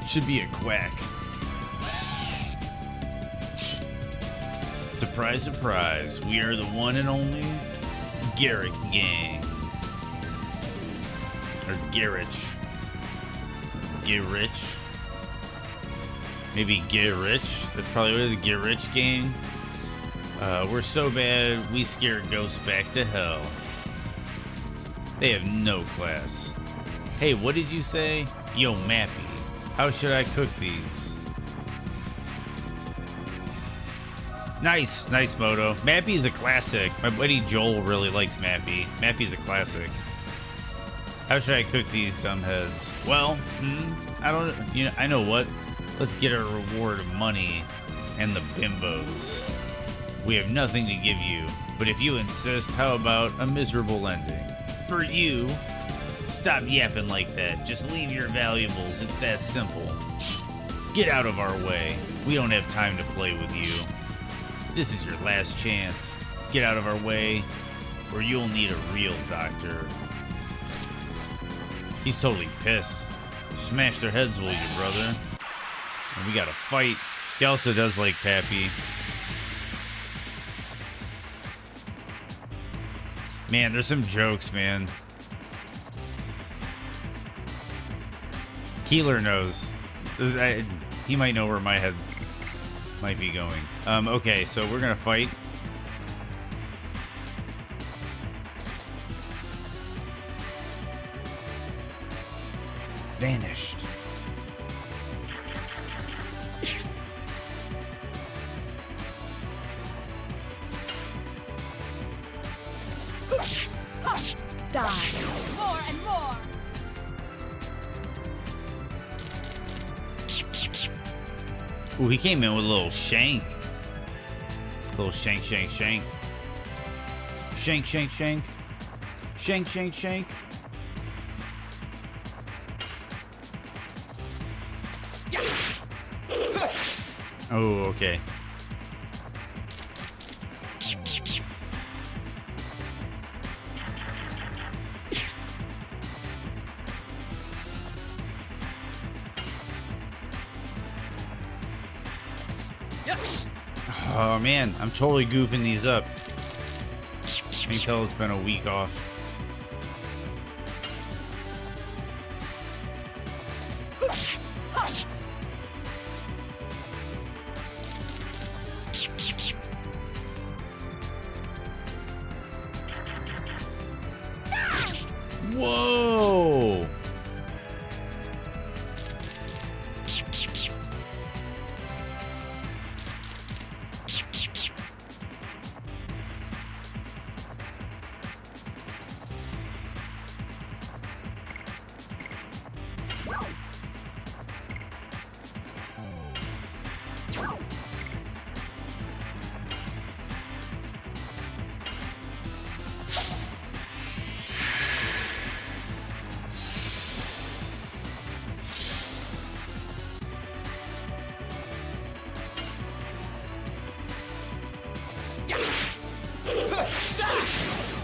Should be a quack. Surprise, surprise. We are the one and only Garrett Gang. Or Garrich. Garrich. Maybe Get Rich. That's probably what it is. Get Rich Gang. We're so bad, we scared ghosts back to hell. They have no class. Hey, what did you say? Yo, Mappy, how should I cook these? Nice, nice, Moto. Mappy's a classic. My buddy Joel really likes Mappy. Mappy's a classic. How should I cook these dumbheads? Well, I don't. You know, I know what. Let's get our reward of money and the bimbos. We have nothing to give you, but if you insist, how about a miserable ending? For you, stop yapping like that. Just leave your valuables. It's that simple. Get out of our way. We don't have time to play with you. This is your last chance. Get out of our way, or you'll need a real doctor. He's totally pissed. Smash their heads, will you, brother? And we gotta fight. He also does like Pappy. Man, there's some jokes, man. Keeler knows. He might know where my head's might be going. Okay, so we're gonna fight. Vanished. Die. More and more. Ooh, he came in with a little shank. Little shank, shank, shank. Shank, shank, shank. Shank, shank, shank. Oh, okay. Oh man, I'm totally goofing these up. I can tell it's been a week off. Whoa!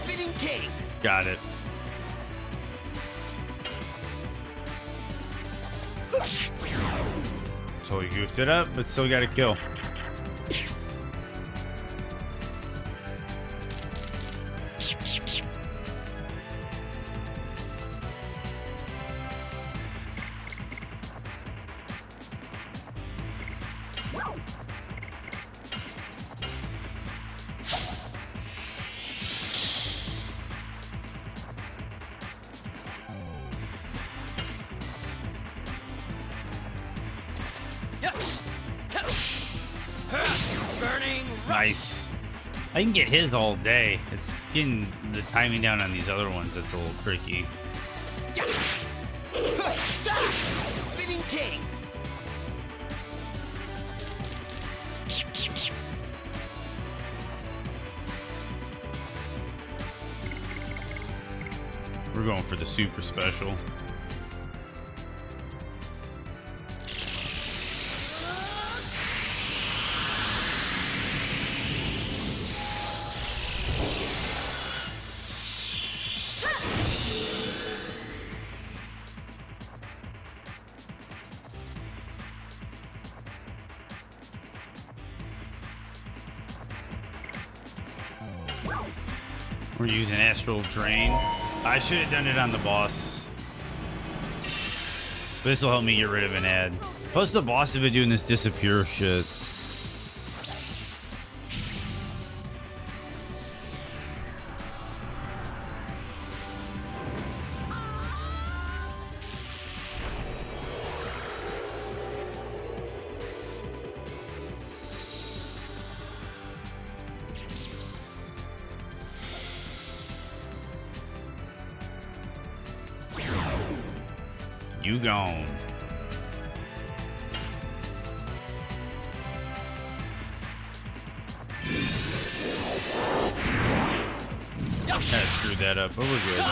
Spinning king. Got it. Totally goofed it up, but still got a kill. Burning rush. Nice. I can get his all day. It's getting the timing down on these other ones that's a little tricky. Spinning king. We're going for the super special. We're using Astral Drain. I should have done it on the boss. This will help me get rid of an ad. Plus the boss has been doing this disappear shit. You gone. Kinda screwed that up, but we're good.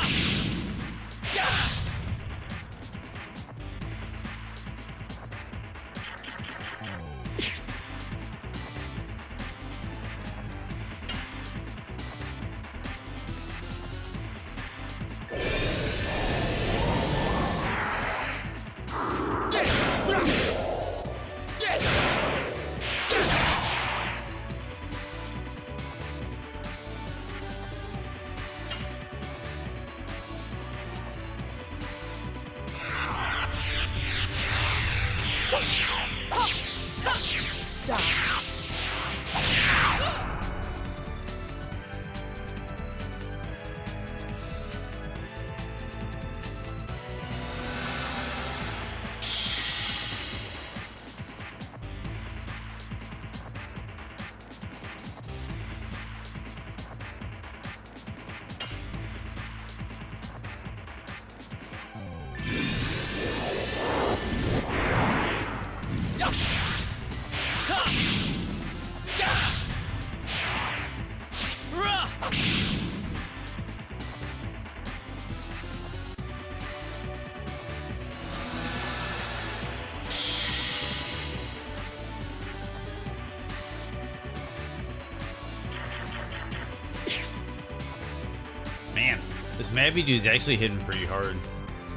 This Mabby dude's actually hitting pretty hard.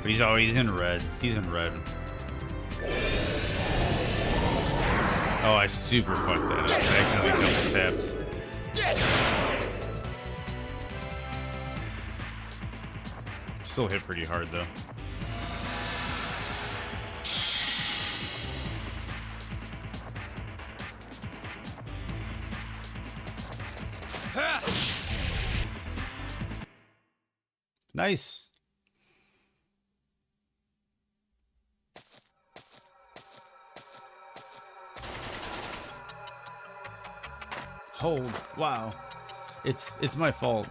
But he's in red. He's in red. Oh, I super fucked that up. I accidentally double tapped. Still hit pretty hard though. Nice. Oh, wow. It's my fault.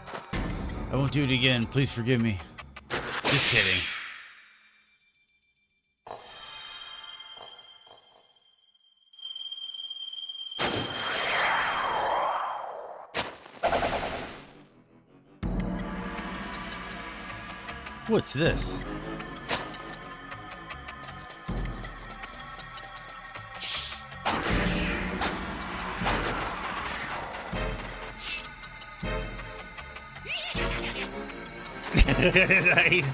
I won't do it again. Please forgive me. Just kidding. What's this? Nice.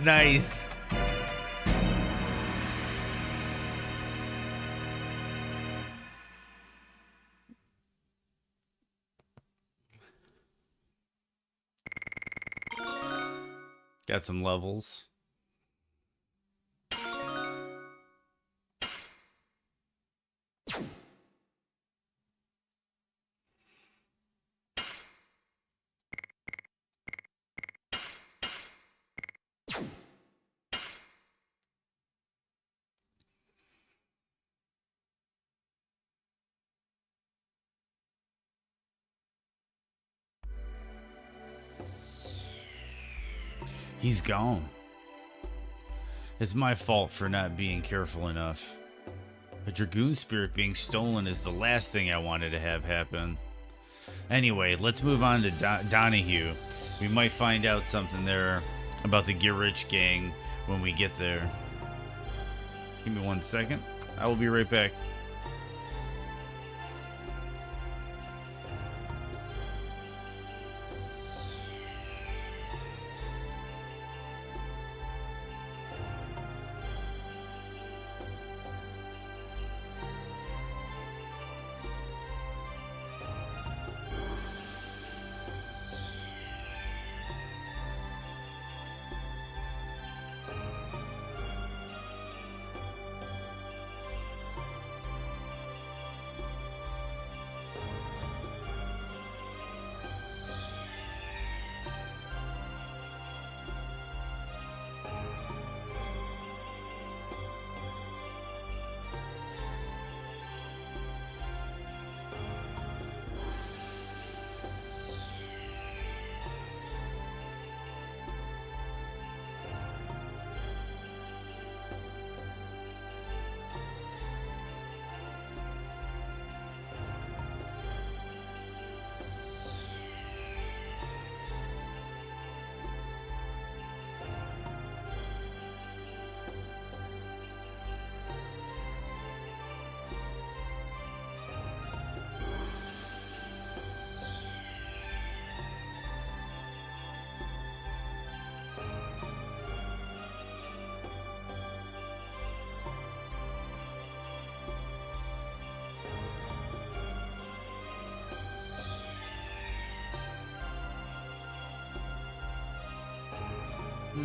Nice. Got some levels. He's gone. It's my fault for not being careful enough. A Dragoon spirit being stolen is the last thing I wanted to have happen. Anyway, let's move on to Donahue. We might find out something there about the Get Rich gang when we get there. Give me 1 second. I will be right back.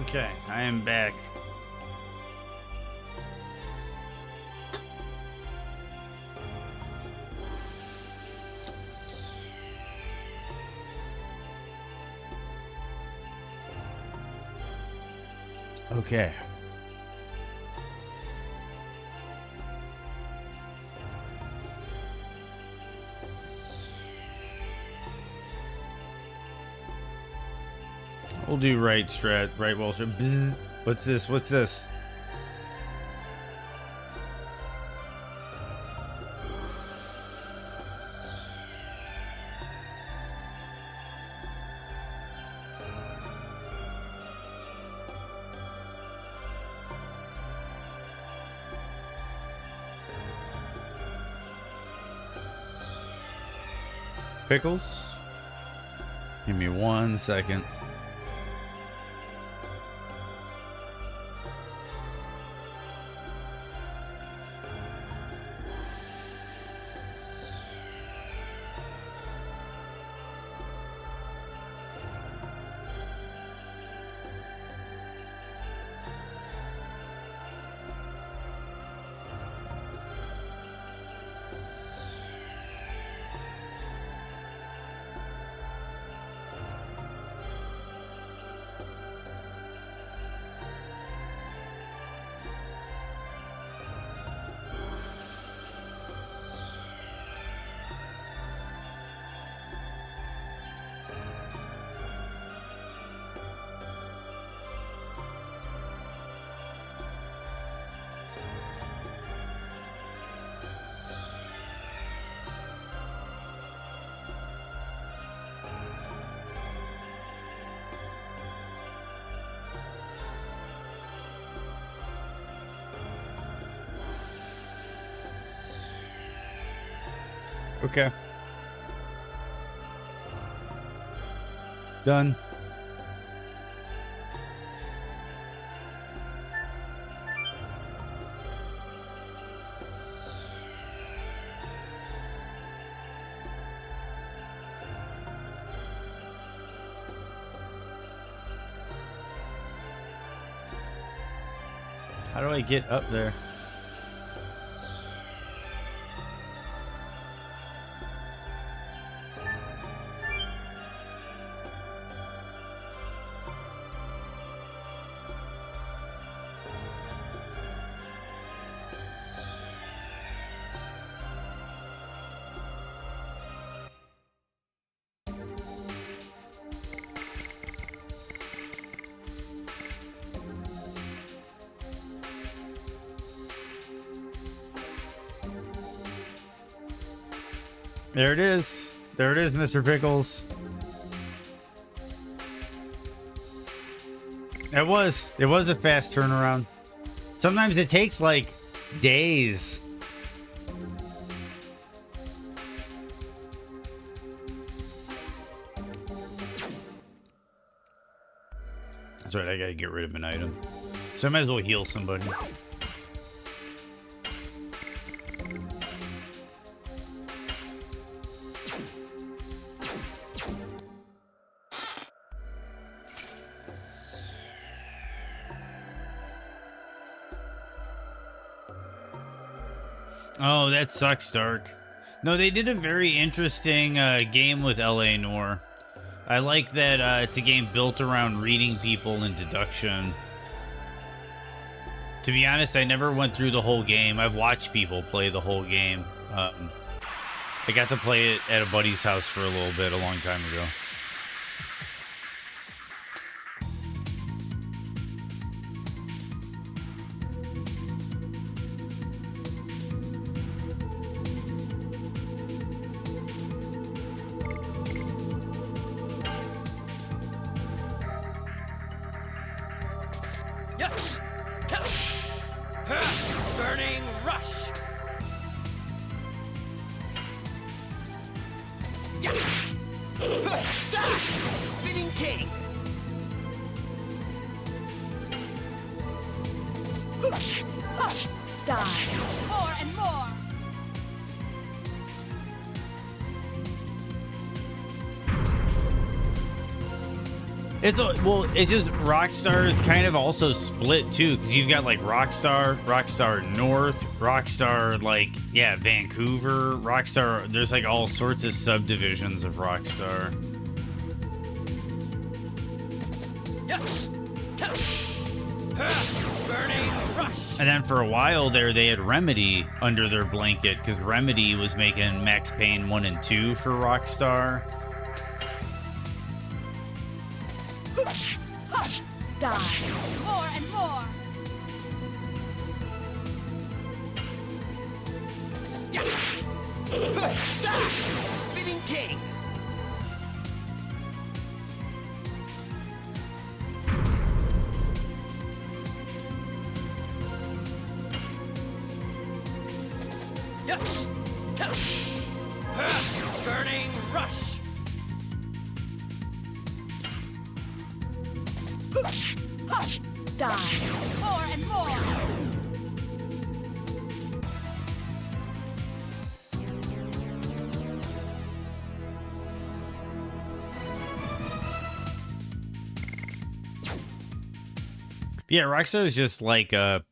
Okay, I am back. Okay. We'll do right strat, right wall strat. What's this? What's this? Pickles? Give me 1 second. Okay. Done. How do I get up there? There it is. There it is, Mr. Pickles. It was a fast turnaround. Sometimes it takes like days. That's right, I gotta get rid of an item. So I might as well heal somebody. Oh, that sucks, Dark. No, they did a very interesting game with L.A. Noire. I like that it's a game built around reading people and deduction. To be honest, I never went through the whole game. I've watched people play the whole game. I got to play it at a buddy's house for a little bit a long time ago. Burning rush. Spinning king. Die. More and more. It's just Rockstar is kind of also split too, because you've got like Rockstar North, Rockstar Vancouver, Rockstar. There's like all sorts of subdivisions of Rockstar. Burning rush. And then for a while there, they had Remedy under their blanket because Remedy was making Max Payne 1 and 2 for Rockstar. Die. More and more. Spinning king. Burning rush. Die. More and more. Yeah, Rexo is just like a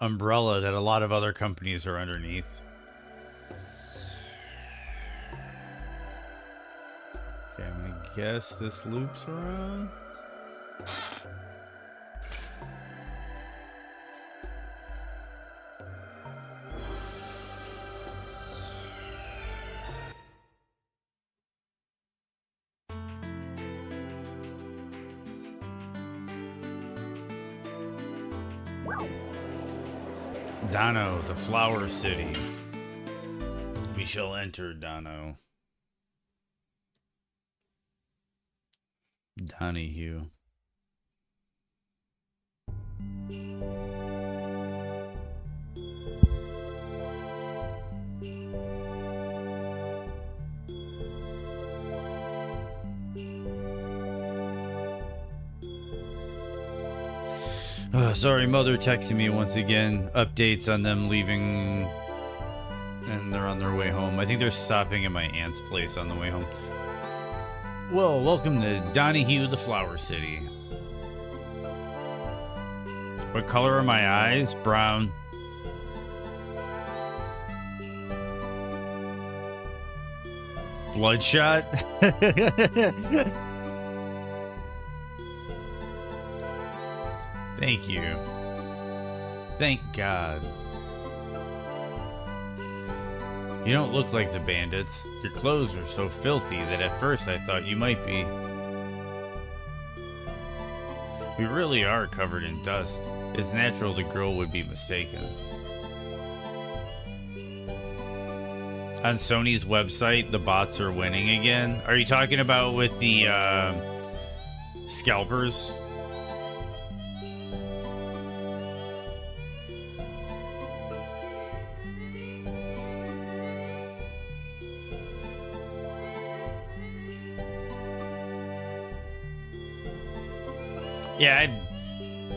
umbrella that a lot of other companies are underneath. Okay, I'm gonna guess this loops around. Dano, the Flower City. We shall enter Dano. Donahue. Sorry, mother texting me once again. Updates on them leaving, and they're on their way home. I think they're stopping at my aunt's place on the way home. Well, welcome to Donahue, the Flower City. What color are my eyes? Brown. Bloodshot? Thank you. Thank God. You don't look like the bandits. Your clothes are so filthy that at first I thought you might be. We really are covered in dust. It's natural the girl would be mistaken. On Sony's website, the bots are winning again. Are you talking about with the scalpers?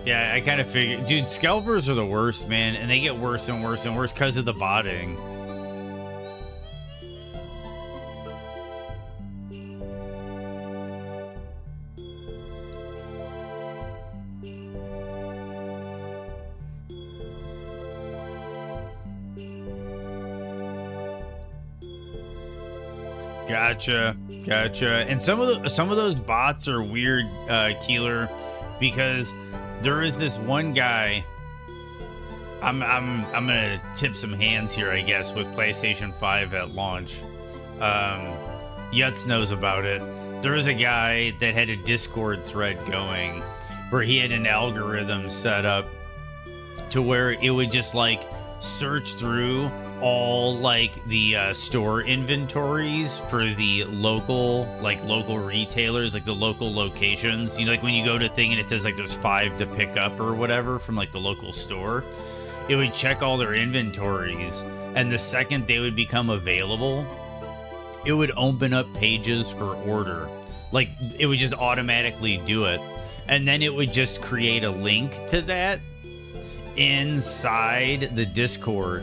Yeah, I kind of figured. Dude, scalpers are the worst, man, and they get worse and worse and worse because of the botting. Gotcha. And some of those bots are weird, Keeler, because there is this one guy. I'm gonna tip some hands here, I guess, with PlayStation 5 at launch. Yutz knows about it. There was a guy that had a Discord thread going where he had an algorithm set up to where it would just like search through all like the store inventories for the local retailers, like the local locations. You know, like when you go to thing and it says like there's 5 to pick up or whatever from like the local store, it would check all their inventories, and the second they would become available, it would open up pages for order. Like it would just automatically do it, and then it would just create a link to that inside the Discord,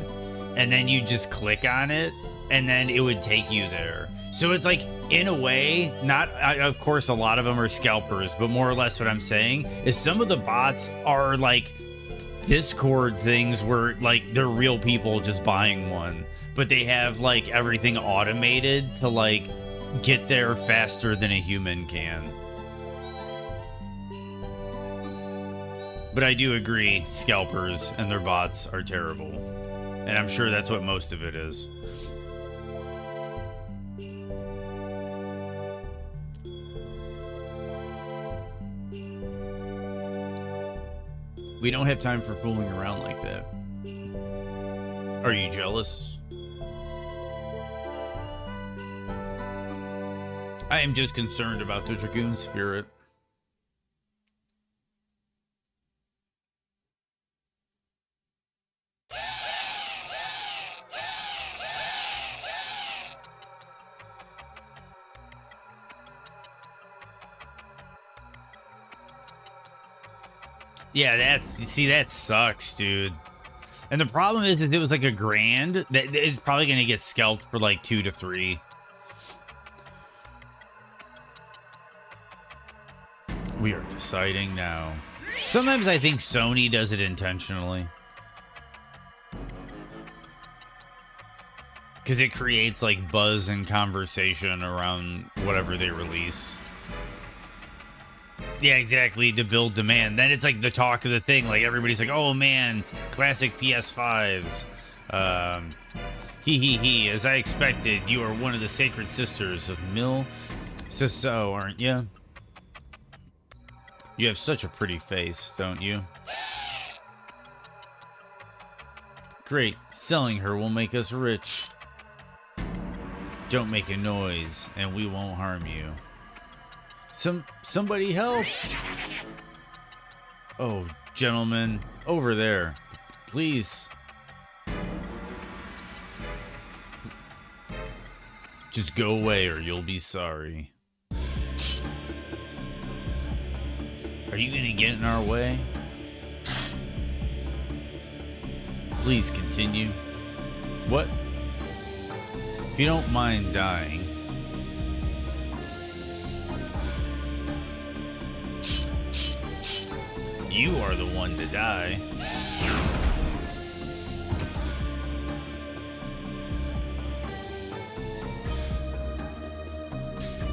and then you just click on it and then it would take you there. So it's like, in a way, not, of course a lot of them are scalpers, but more or less what I'm saying is some of the bots are like Discord things where like they're real people just buying one, but they have like everything automated to like get there faster than a human can. But I do agree, scalpers and their bots are terrible. And I'm sure that's what most of it is. We don't have time for fooling around like that. Are you jealous? I am just concerned about the Dragoon spirit. Yeah, see, that sucks, dude. And the problem is it was like $1,000. That it's probably gonna get scalped for like 2 to 3. We are deciding now. Sometimes I think Sony does it intentionally. Because it creates like buzz and conversation around whatever they release. Yeah, exactly, to build demand. Then it's like the talk of the thing. Like everybody's like, oh man, classic PS5s. He. As I expected, you are one of the sacred sisters of Mil Siso, aren't you? You have such a pretty face, don't you? Great. Selling her will make us rich. Don't make a noise, and we won't harm you. Somebody help! Oh, gentlemen, over there. Please. Just go away or you'll be sorry. Are you gonna get in our way? Please continue. What? If you don't mind dying. You are the one to die.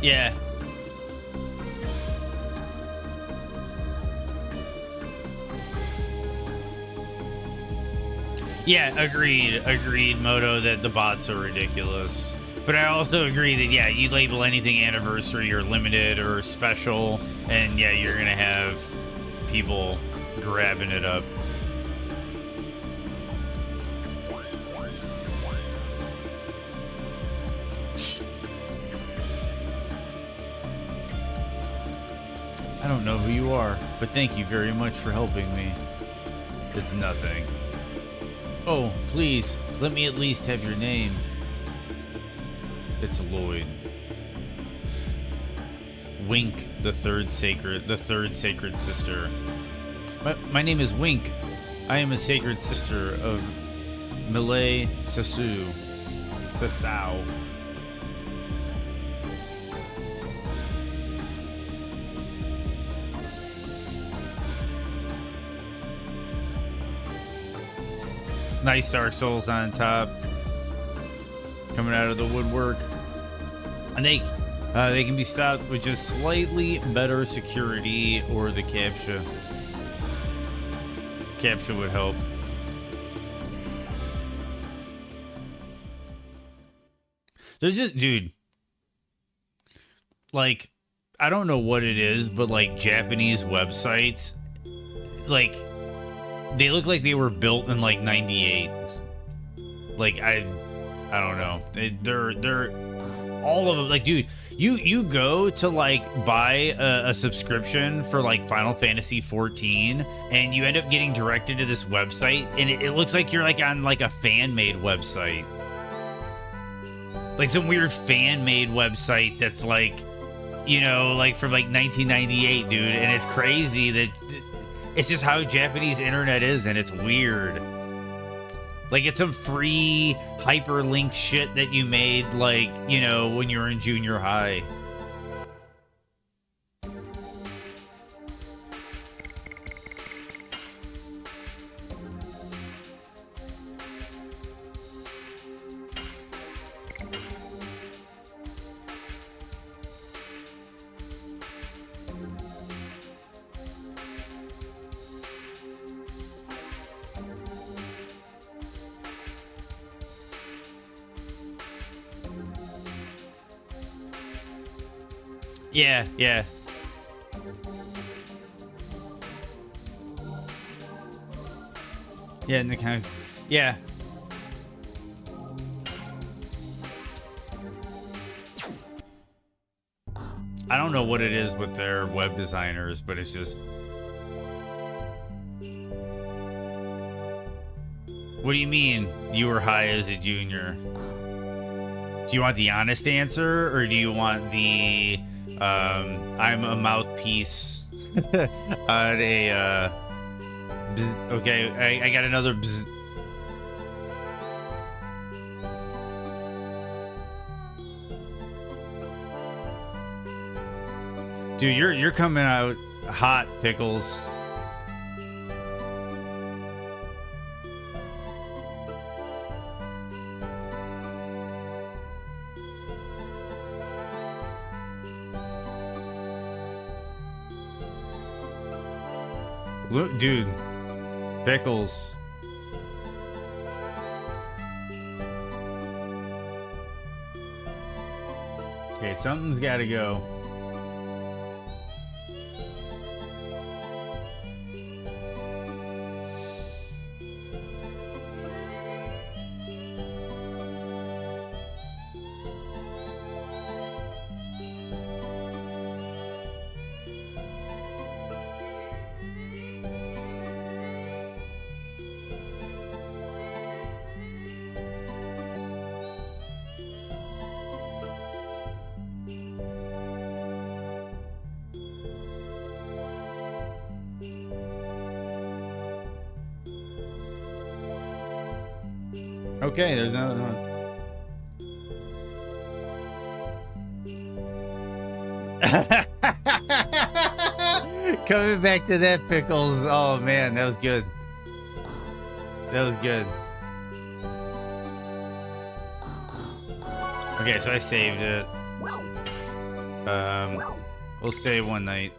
Yeah. Yeah, agreed, Moto, that the bots are ridiculous. But I also agree that, yeah, you label anything anniversary or limited or special, and yeah, you're gonna have people grabbing it up. I don't know who you are, but thank you very much for helping me. It's nothing. Oh, please, let me at least have your name. It's Lloyd. Wink, the third sacred sister. My name is Wink. I am a sacred sister of Millet Sasau. Nice Dark Souls on top. Coming out of the woodwork. And they can be stopped with just slightly better security or the captcha. Captcha would help. There's just, dude, like, I don't know what it is, but like Japanese websites, like, they look like they were built in like 98. Like, I don't know. They're all of them. Like, dude, you go to like buy a subscription for like Final Fantasy 14, and you end up getting directed to this website, and it looks like you're like on like a fan-made website, like some weird fan-made website that's like, you know, like from like 1998, dude. And it's crazy that it's just how Japanese internet is, and it's weird. Like, it's some free hyperlinked shit that you made, like, you know, when you were in junior high. Yeah, yeah. Yeah, and the kind of, yeah. I don't know what it is with their web designers, but it's just... What do you mean you were high as a junior? Do you want the honest answer, or do you want the I'm a mouthpiece on a Bzz. Okay, I got another bzz. Dude, you're coming out hot, Pickles. Dude, Pickles. Okay, something's got to go. Okay, there's another one. Coming back to that, Pickles. Oh man, that was good. That was good. Okay, so I saved it. We'll stay one night.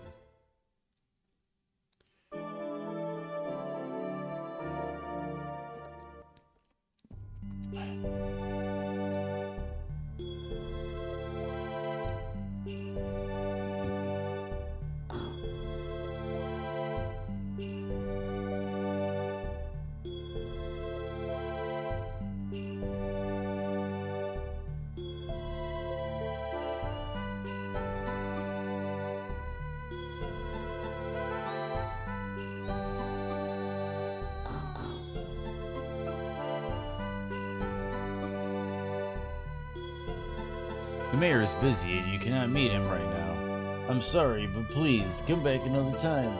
The mayor is busy and you cannot meet him right now. I'm sorry, but please come back another time.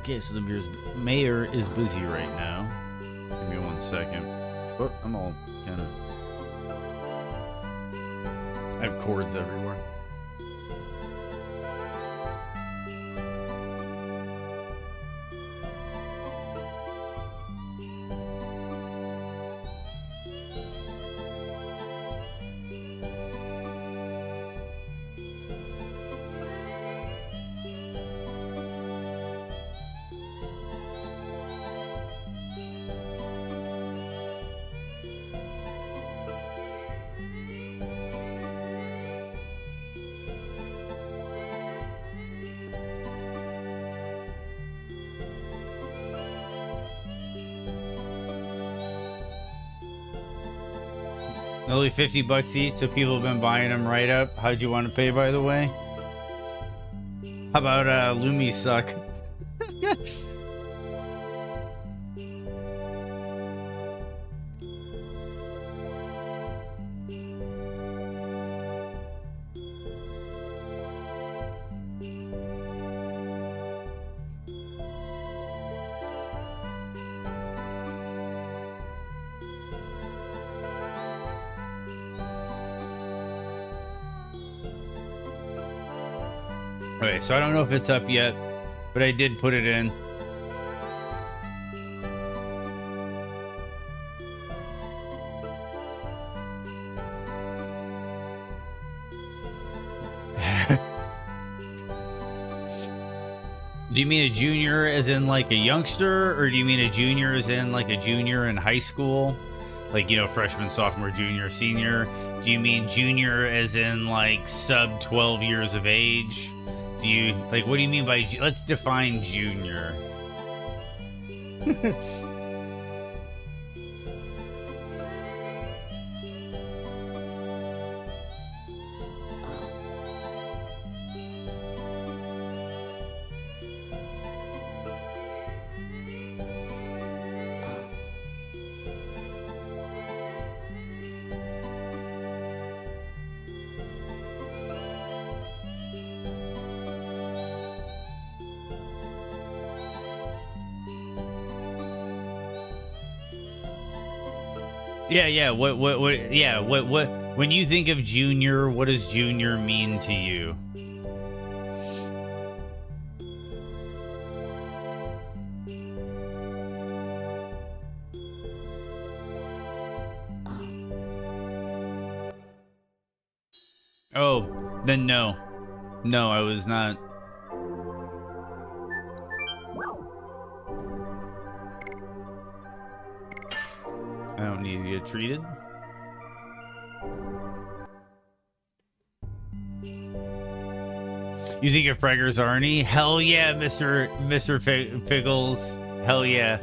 Okay, so the mayor is busy right now. Give me 1 second. Oh, I'm all kind of... I have cords everywhere. Only 50 bucks each, so people have been buying them right up. How'd you want to pay, by the way? How about Lumi suck? Okay, so I don't know if it's up yet, but I did put it in. Do you mean a junior as in like a youngster, or do you mean a junior as in like a junior in high school? Like, you know, freshman, sophomore, junior, senior? Do you mean junior as in like sub 12 years of age? Do you, like, what do you mean by, let's define junior. Yeah. What? When you think of Junior, what does Junior mean to you? Oh, then no. No, I was not. I don't need to get treated. You think of Preggers Arnie? Hell yeah, Mr. Figgles. Hell yeah.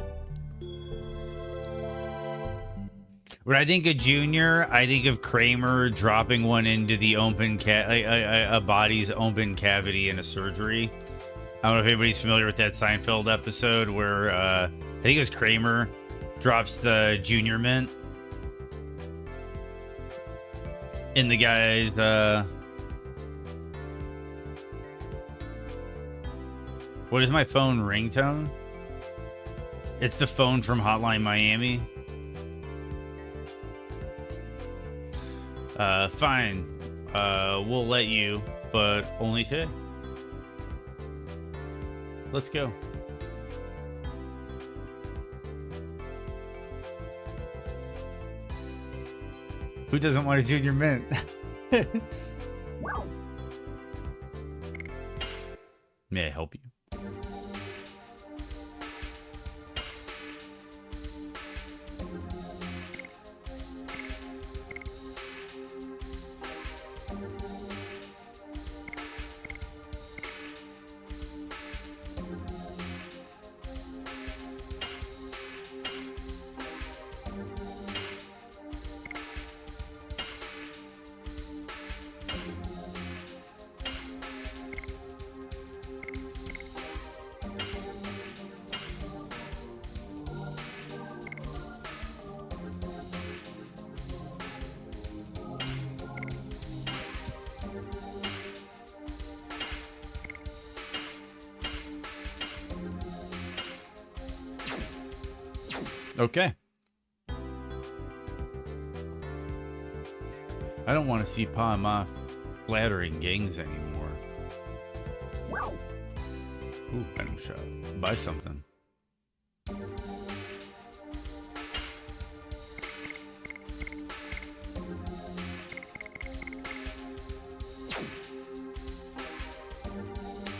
When I think of Junior, I think of Kramer dropping one into the open a body's open cavity in a surgery. I don't know if anybody's familiar with that Seinfeld episode where I think it was Kramer drops the Junior mint in the guy's what is my phone ringtone? It's the phone from Hotline Miami. Fine. We'll let you, but only today. Let's go. Who doesn't want a Junior mint? May I help you? Okay. I don't want to see Pa and Ma flattering gangs anymore. Ooh, item shop. Buy something.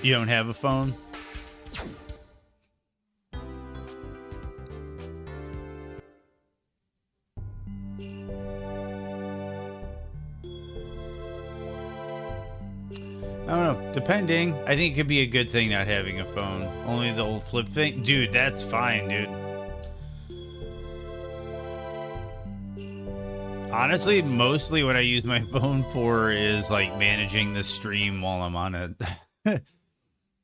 You don't have a phone? I don't know. Depending. I think it could be a good thing not having a phone. Only the old flip thing. Dude, that's fine, dude. Honestly, mostly what I use my phone for is like managing the stream while I'm on it.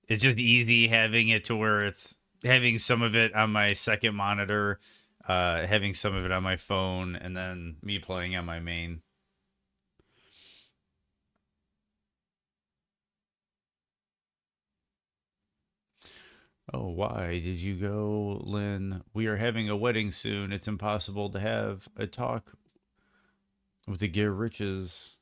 It's just easy having it to where it's having some of it on my second monitor, having some of it on my phone, and then me playing on my main. Oh, why did you go, Lynn? We are having a wedding soon. It's impossible to have a talk with the Gear Riches.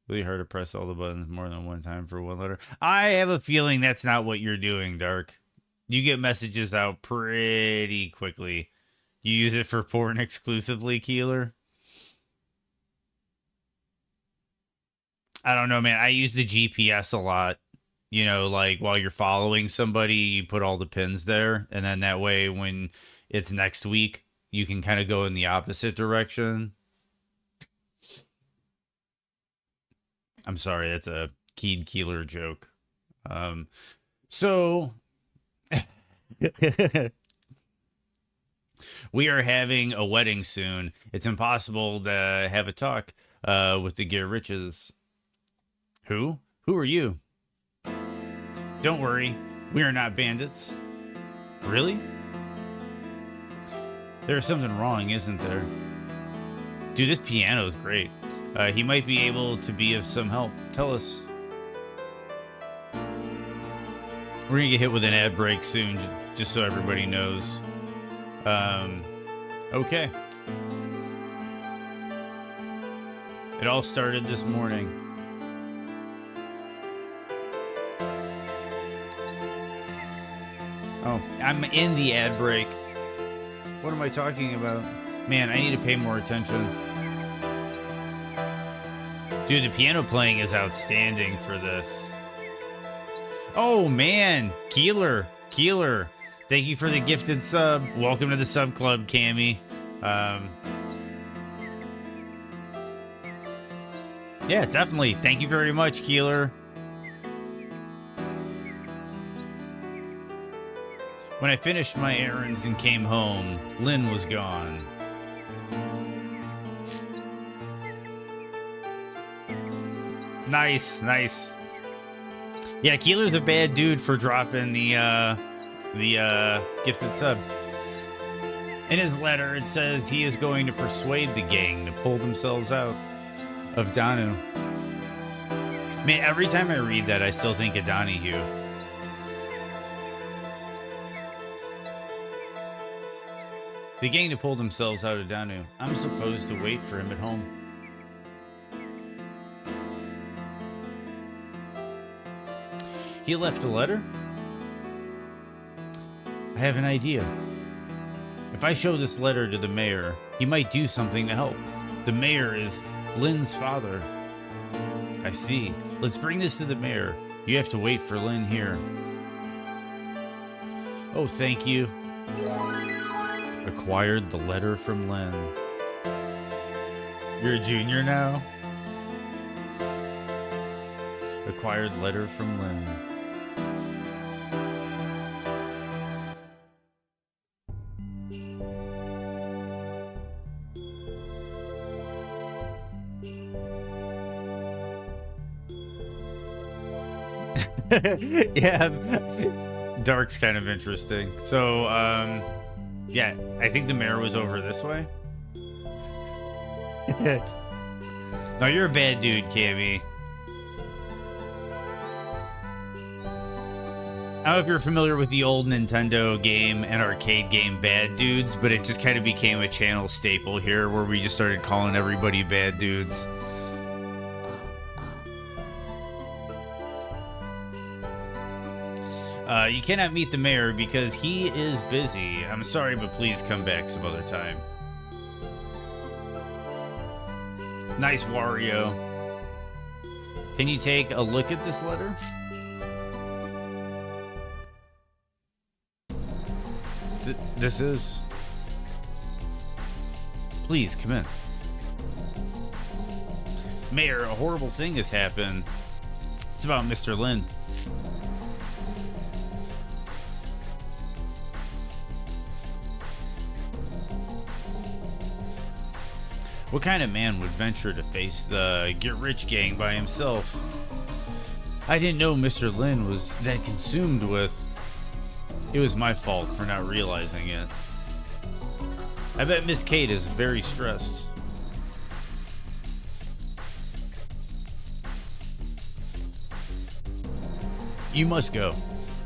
Really hard to press all the buttons more than one time for one letter. I have a feeling that's not what you're doing, Dark. You get messages out pretty quickly. You use it for porn exclusively, Keeler? I don't know, man. I use the GPS a lot. You know, like while you're following somebody, you put all the pins there. And then that way, when it's next week, you can kind of go in the opposite direction. I'm sorry, that's a Keed Keeler joke. So we are having a wedding soon. It's impossible to have a talk with the Gear Riches. Who? Who are you? Don't worry, we are not bandits. Really? There's something wrong, isn't there? Dude, this piano is great. He might be able to be of some help. Tell us. We're gonna get hit with an ad break soon, just so everybody knows. Okay. It all started this morning. Oh, I'm in the ad break. What am I talking about? Man, I need to pay more attention. Dude, the piano playing is outstanding for this. Oh, man. Keeler. Thank you for the gifted sub. Welcome to the sub club, Cammy. Yeah, definitely. Thank you very much, Keeler. When I finished my errands and came home, Lynn was gone. Nice. Yeah, Keeler's a bad dude for dropping the gifted sub. In his letter, it says he is going to persuade the gang to pull themselves out of Danu. Man, every time I read that, I still think of Donahue. The gang to pull themselves out of Danu. I'm supposed to wait for him at home. He left a letter? I have an idea. If I show this letter to the mayor, he might do something to help. The mayor is Lynn's father. I see. Let's bring this to the mayor. You have to wait for Lynn here. Oh, thank you. Acquired the letter from Lynn. You're a junior now? Acquired letter from Lynn. Yeah, Dark's kind of interesting. So, yeah, I think the mayor was over this way. No, you're a bad dude, Cammy. I don't know if you're familiar with the old Nintendo game and arcade game Bad Dudes, but it just kind of became a channel staple here where we just started calling everybody bad dudes. You cannot meet the mayor because he is busy. I'm sorry, but please come back some other time. Nice, Wario. Can you take a look at this letter? This is... Please, come in. Mayor, a horrible thing has happened. It's about Mr. Lin. What kind of man would venture to face the get-rich gang by himself? I didn't know Mr. Lin was that consumed with... It was my fault for not realizing it. I bet Miss Kate is very stressed. You must go.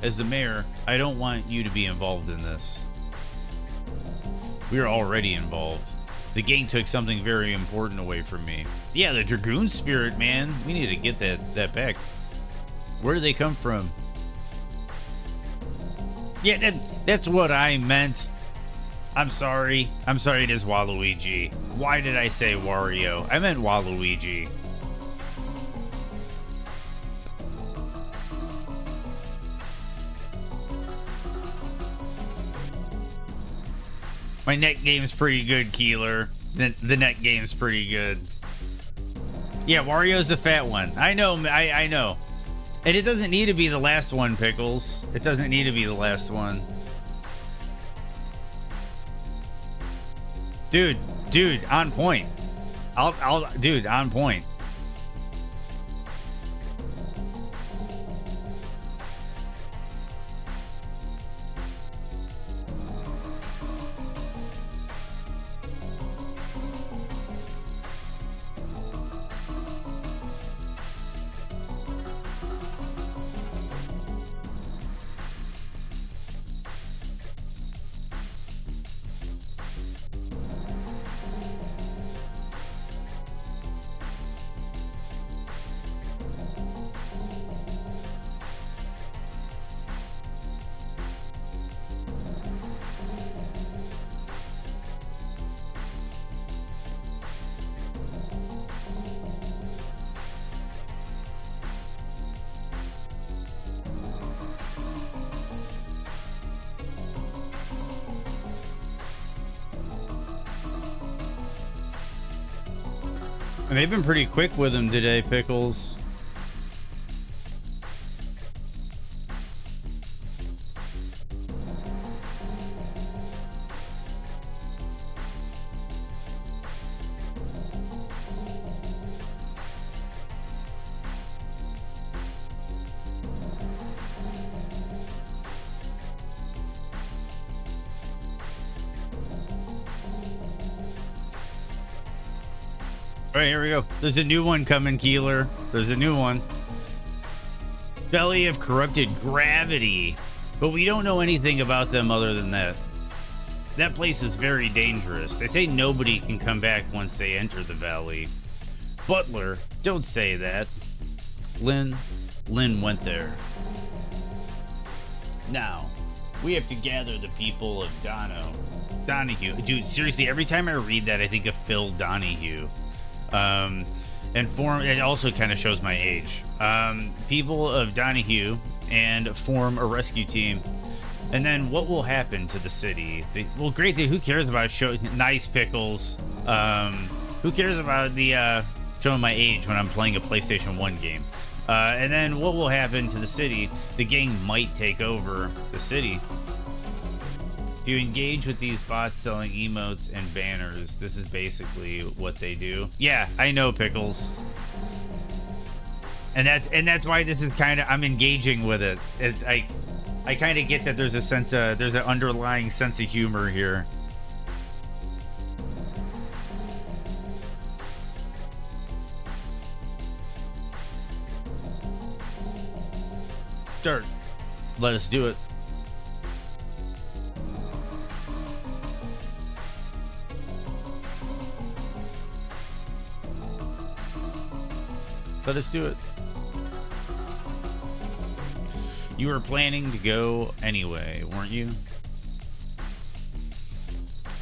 As the mayor, I don't want you to be involved in this. We are already involved. The gang took something very important away from me. Yeah, the Dragoon spirit, man. We need to get that back. Where do they come from? Yeah, that's what I meant. I'm sorry. I'm sorry, it is Waluigi. Why did I say Wario? I meant Waluigi. My net game's pretty good, Keeler. The net game's pretty good. Yeah, Wario's the fat one. I know, I know. And it doesn't need to be the last one, Pickles. It doesn't need to be the last one. Dude, on point. Dude, on point. And they've been pretty quick with him today, Pickles. All right, here we go. There's a new one coming, Keeler. There's a new one. Belly of Corrupted Gravity. But we don't know anything about them other than that. That place is very dangerous. They say nobody can come back once they enter the valley. Butler, don't say that. Lynn went there. Now, we have to gather the people of Donahue. Dude, seriously, every time I read that, I think of Phil Donahue. It also kind of shows my age. People of Donahue and form a rescue team. And then what will happen to the city? Well, great. Who cares about nice Pickles? Who cares about the showing my age when I'm playing a PlayStation 1 game? And then what will happen to the city? The gang might take over the city. If you engage with these bots selling emotes and banners, this is basically what they do. Yeah, I know, Pickles. And that's why this is kind of, I'm engaging with it. I kind of get that there's an underlying sense of humor here. Sure, let us do it. Let us do it. You were planning to go anyway, weren't you?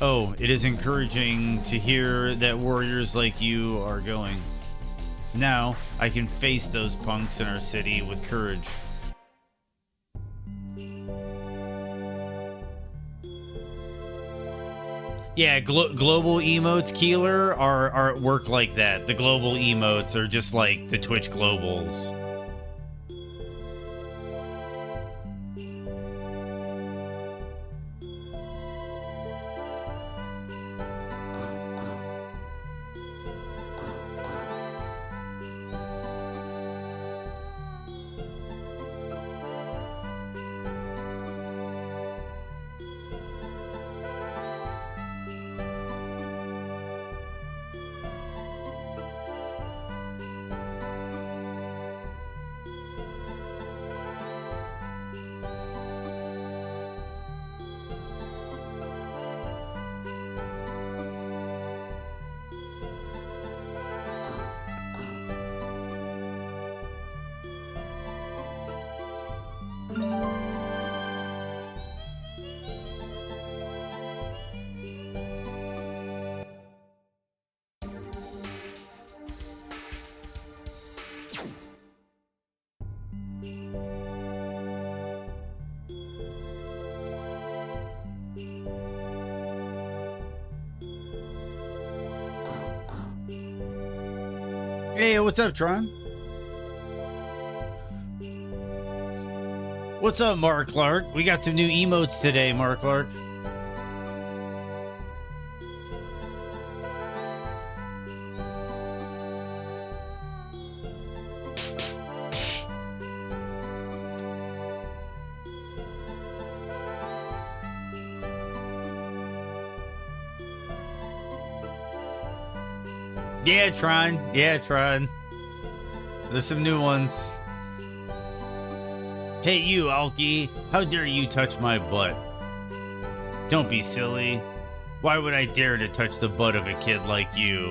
Oh, it is encouraging to hear that warriors like you are going. Now, I can face those punks in our city with courage. Yeah, global emotes, Keeler, are work like that. The global emotes are just like the Twitch globals. Hey, what's up, Tron? What's up, Mark Clark? We got some new emotes today, Mark Clark. Yeah, Tron. Yeah, Tron. There's some new ones. Hey, you, Alki. How dare you touch my butt? Don't be silly. Why would I dare to touch the butt of a kid like you?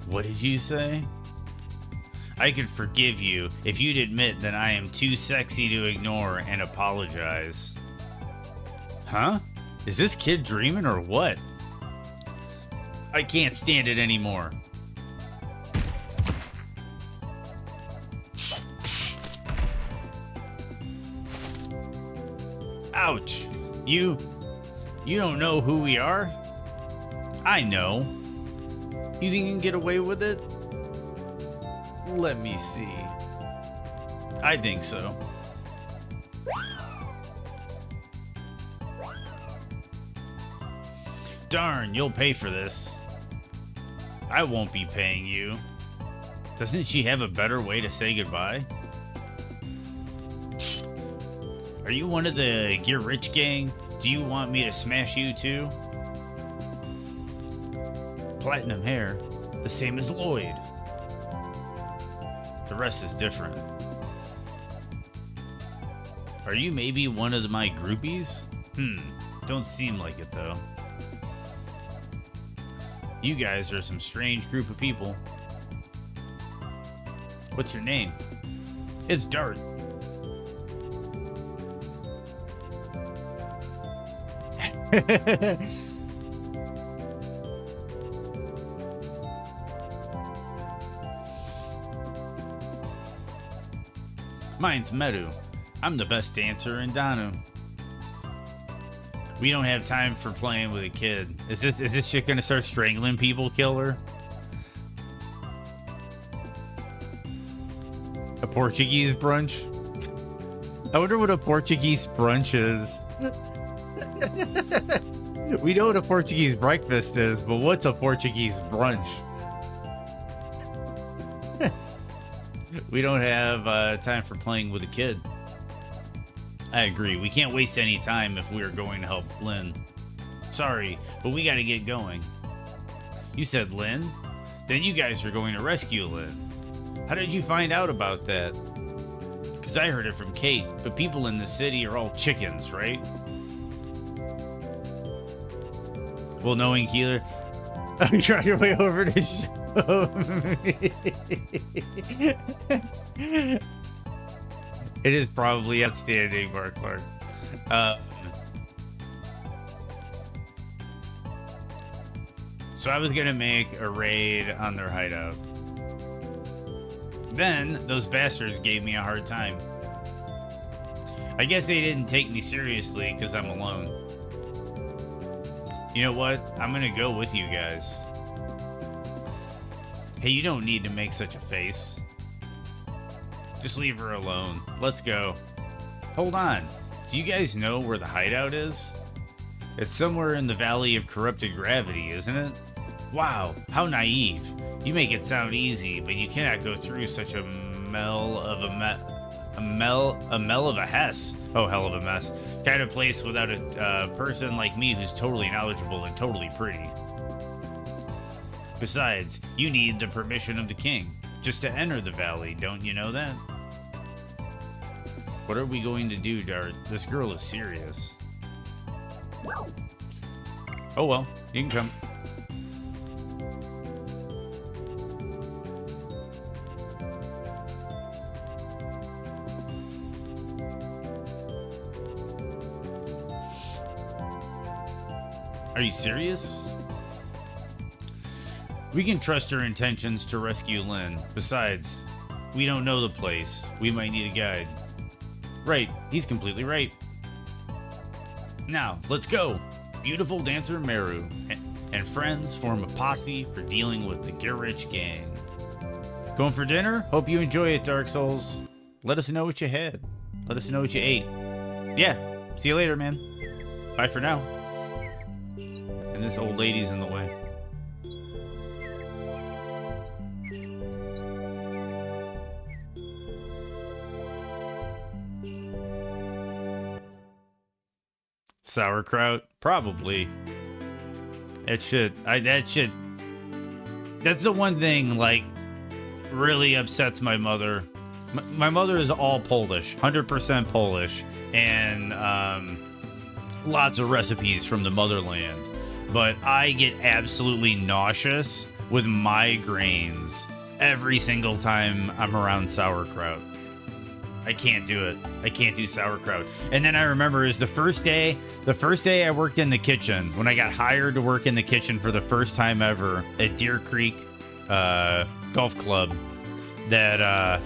What did you say? I could forgive you if you'd admit that I am too sexy to ignore and apologize. Huh? Is this kid dreaming or what? I can't stand it anymore. Ouch. You don't know who we are? I know. You think you can get away with it? Let me see. I think so. Darn, you'll pay for this. I won't be paying you. Doesn't she have a better way to say goodbye? Are you one of the Get Rich gang? Do you want me to smash you too? Platinum hair, the same as Lloyd. The rest is different. Are you maybe one of my groupies? Don't seem like it though. You guys are some strange group of people. What's your name? It's Dart. Mine's Meru. I'm the best dancer in Danu. We don't have time for playing with a kid. Is this shit gonna start strangling people, killer? A Portuguese brunch? I wonder what a Portuguese brunch is. We know what a Portuguese breakfast is, but what's a Portuguese brunch? We don't have time for playing with a kid. I agree. We can't waste any time if we are going to help Lynn. Sorry, but we gotta get going. You said Lynn? Then you guys are going to rescue Lynn. How did you find out about that? Because I heard it from Kate, but people in the city are all chickens, right? Well, knowing Keeler, I'm trying your way over to show me. It is probably outstanding, Mark Clark. So I was gonna make a raid on their hideout. Then those bastards gave me a hard time. I guess they didn't take me seriously because I'm alone. You know what? I'm gonna go with you guys. Hey, you don't need to make such a face. Just leave her alone. Let's go. Hold on. Do you guys know where the hideout is? It's somewhere in the Valley of Corrupted Gravity, isn't it? Wow, how naive. You make it sound easy, but you cannot go through such a mell of a hess. Oh, hell of a mess. Kind of place without a person like me who's totally knowledgeable and totally pretty. Besides, you need the permission of the king just to enter the valley, don't you know that? What are we going to do, Dart? This girl is serious. Oh well, you can come. Are you serious? We can trust her intentions to rescue Lynn. Besides, we don't know the place. We might need a guide. Right, he's completely right. Now, let's go. Beautiful dancer Meru and friends form a posse for dealing with the Get Rich gang. Going for dinner? Hope you enjoy it, Dark Souls. Let us know what you had. Let us know what you ate. Yeah, see you later, man. Bye for now. And this old lady's in the way. Sauerkraut? Probably. That's the one thing, like, really upsets my mother. My mother is all Polish, 100% Polish, and lots of recipes from the motherland. But I get absolutely nauseous with migraines every single time I'm around sauerkraut. I can't do it. I can't do sauerkraut. And then I remember it was the first day I worked in the kitchen, when I got hired to work in the kitchen for the first time ever at Deer Creek Golf Club, that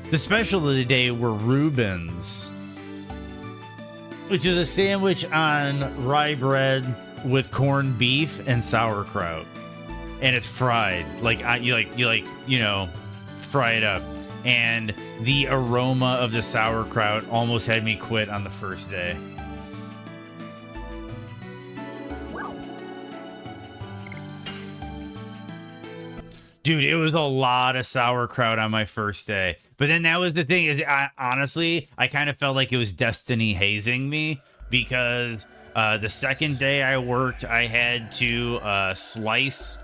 the special of the day were Reubens. which is a sandwich on rye bread with corned beef and sauerkraut, and it's fried. Like you know, fry it up, and the aroma of the sauerkraut almost had me quit on the first day. Dude, it was a lot of sauerkraut on my first day. But then that was the thing is, honestly, I kind of felt like it was destiny hazing me because the second day I worked, I had to slice,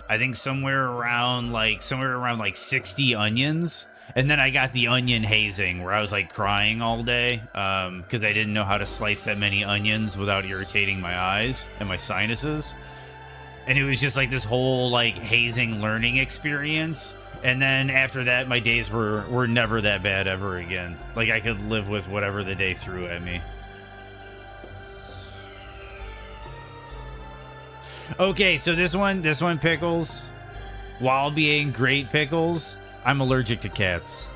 I think somewhere around like 60 onions. And then I got the onion hazing where I was like crying all day because I didn't know how to slice that many onions without irritating my eyes and my sinuses. And it was just like this whole like hazing learning experience. And then after that, my days were never that bad ever again. Like I could live with whatever the day threw at me. Okay, so this one pickles, while being great pickles, I'm allergic to cats.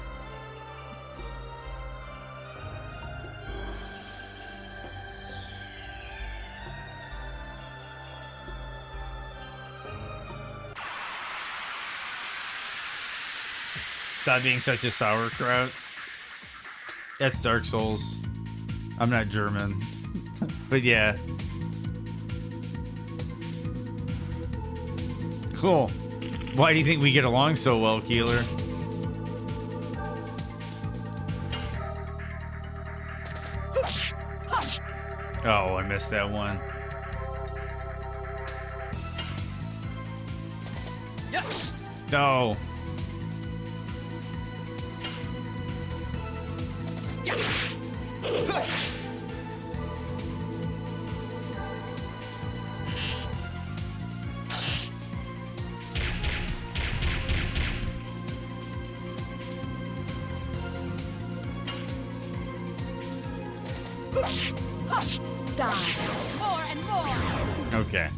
Stop being such a sauerkraut. That's Dark Souls. I'm not German. But yeah. Cool. Why do you think we get along so well, Keeler? Oh, I missed that one. Yes. No. Die. More and more. Okay.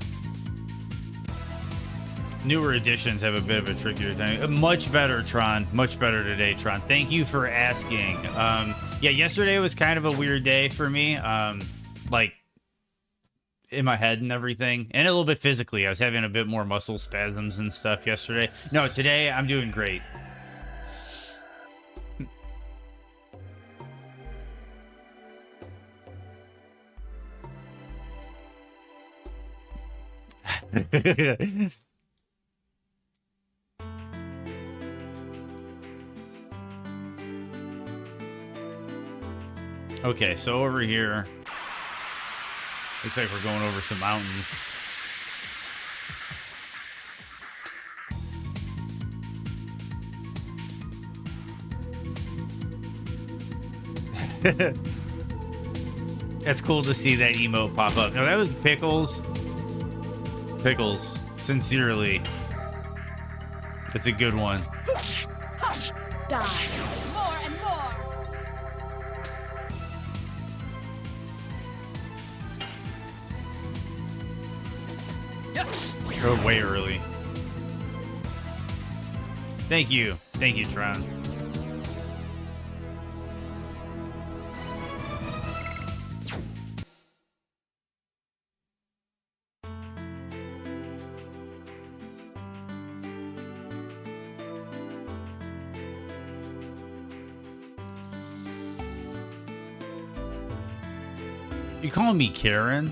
Newer editions have a bit of a trickier time. Much better, Tron. Much better today, Tron. Thank you for asking. Yeah, yesterday was kind of a weird day for me. Like in my head and everything, and a little bit physically. I was having a bit more muscle spasms and stuff yesterday. No, today I'm doing great. Okay, so over here, looks like we're going over some mountains. That's cool to see that emote pop up. No, that was Pickles. Pickles, sincerely. That's a good one. Die. More and more. Yes. Oh, way early. Thank you. Thank you, Tron. You calling me Karen?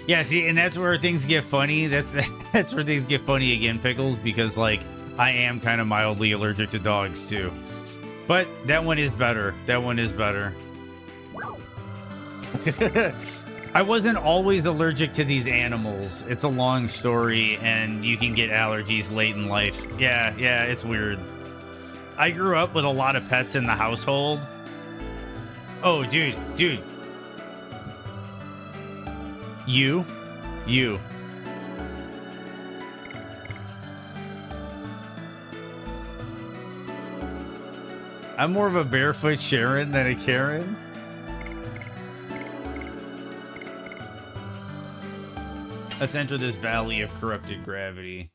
Yeah, see, and that's where things get funny. That's where things get funny again, Pickles, because like I am kind of mildly allergic to dogs too. But that one is better. That one is better. I wasn't always allergic to these animals. It's a long story, and you can get allergies late in life. Yeah, it's weird. I grew up with a lot of pets in the household. Oh, dude. You. I'm more of a barefoot Sharon than a Karen. Let's enter this valley of corrupted gravity.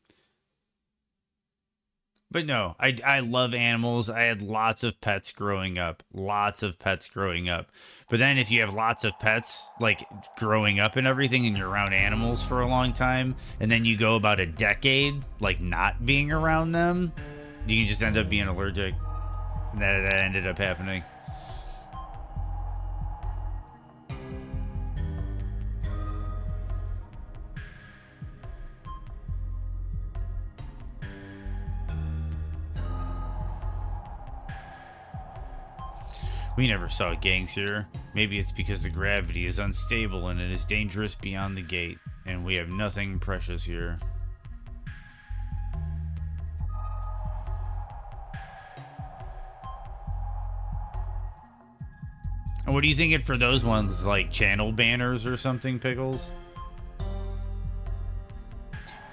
But no, I love animals. I had lots of pets growing up. Lots of pets growing up. But then if you have lots of pets, like growing up and everything, and you're around animals for a long time, and then you go about a decade, like not being around them, you can just end up being allergic. And that ended up happening. We never saw gangs here. Maybe it's because the gravity is unstable and it is dangerous beyond the gate, and we have nothing precious here. And what do you think it for those ones, like channel banners or something, Pickles?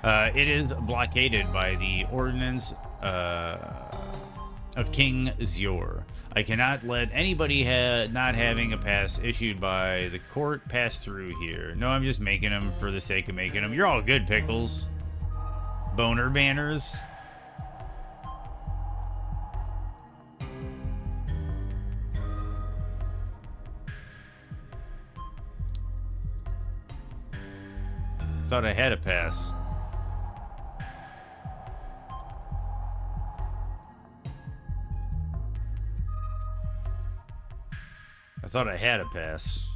It is blockaded by the ordinance of King Zior. I cannot let anybody not having a pass issued by the court pass through here. No, I'm just making them for the sake of making them. You're all good, Pickles. Boner banners. I thought I had a pass. I thought I had a pass.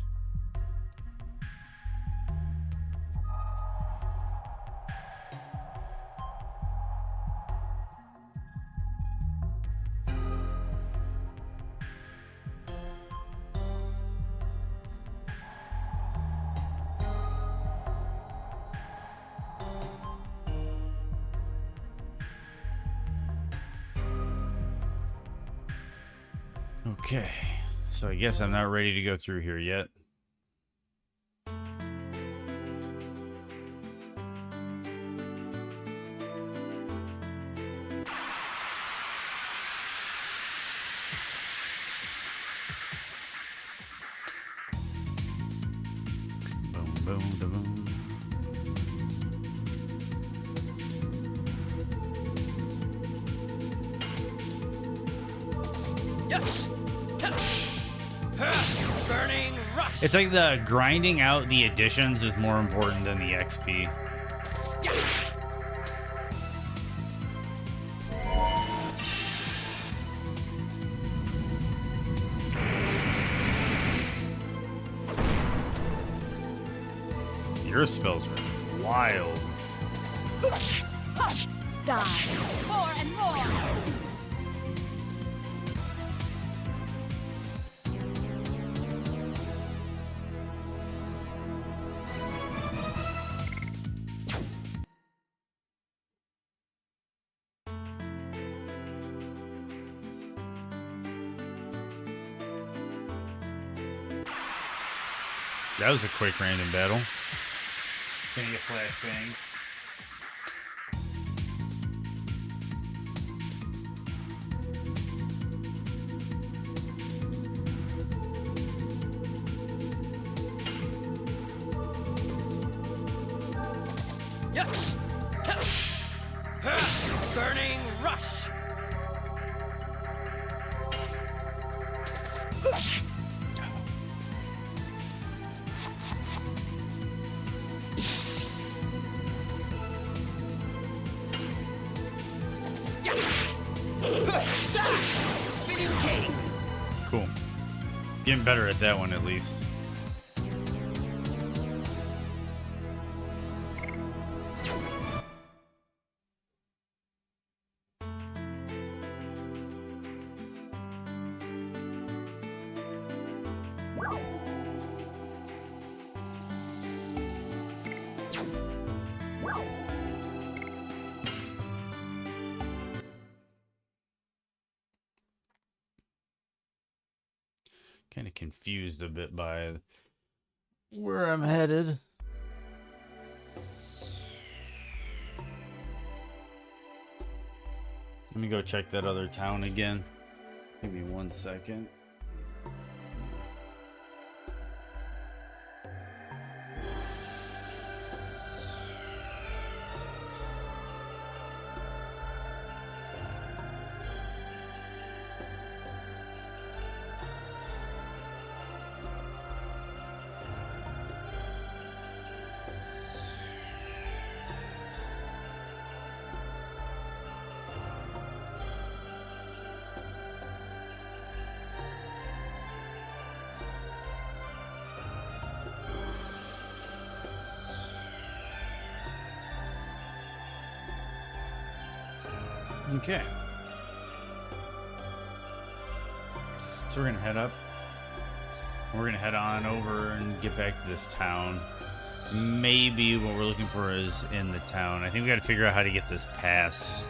Okay. So I guess I'm not ready to go through here yet. Boom, boom, da, boom. Yes. Burning rush. It's like the grinding out the additions is more important than the XP. Your spells are wild. Die. More and more. That was a quick random battle. Can you get flashbang? Yes. Burning rush. Cool. Getting better at that one at least. Kind of confused a bit by where I'm headed. Let me go check that other town again. Give me 1 second. Okay. So we're gonna head up. We're gonna head on over and get back to this town. Maybe what we're looking for is in the town. I think we gotta figure out how to get this pass.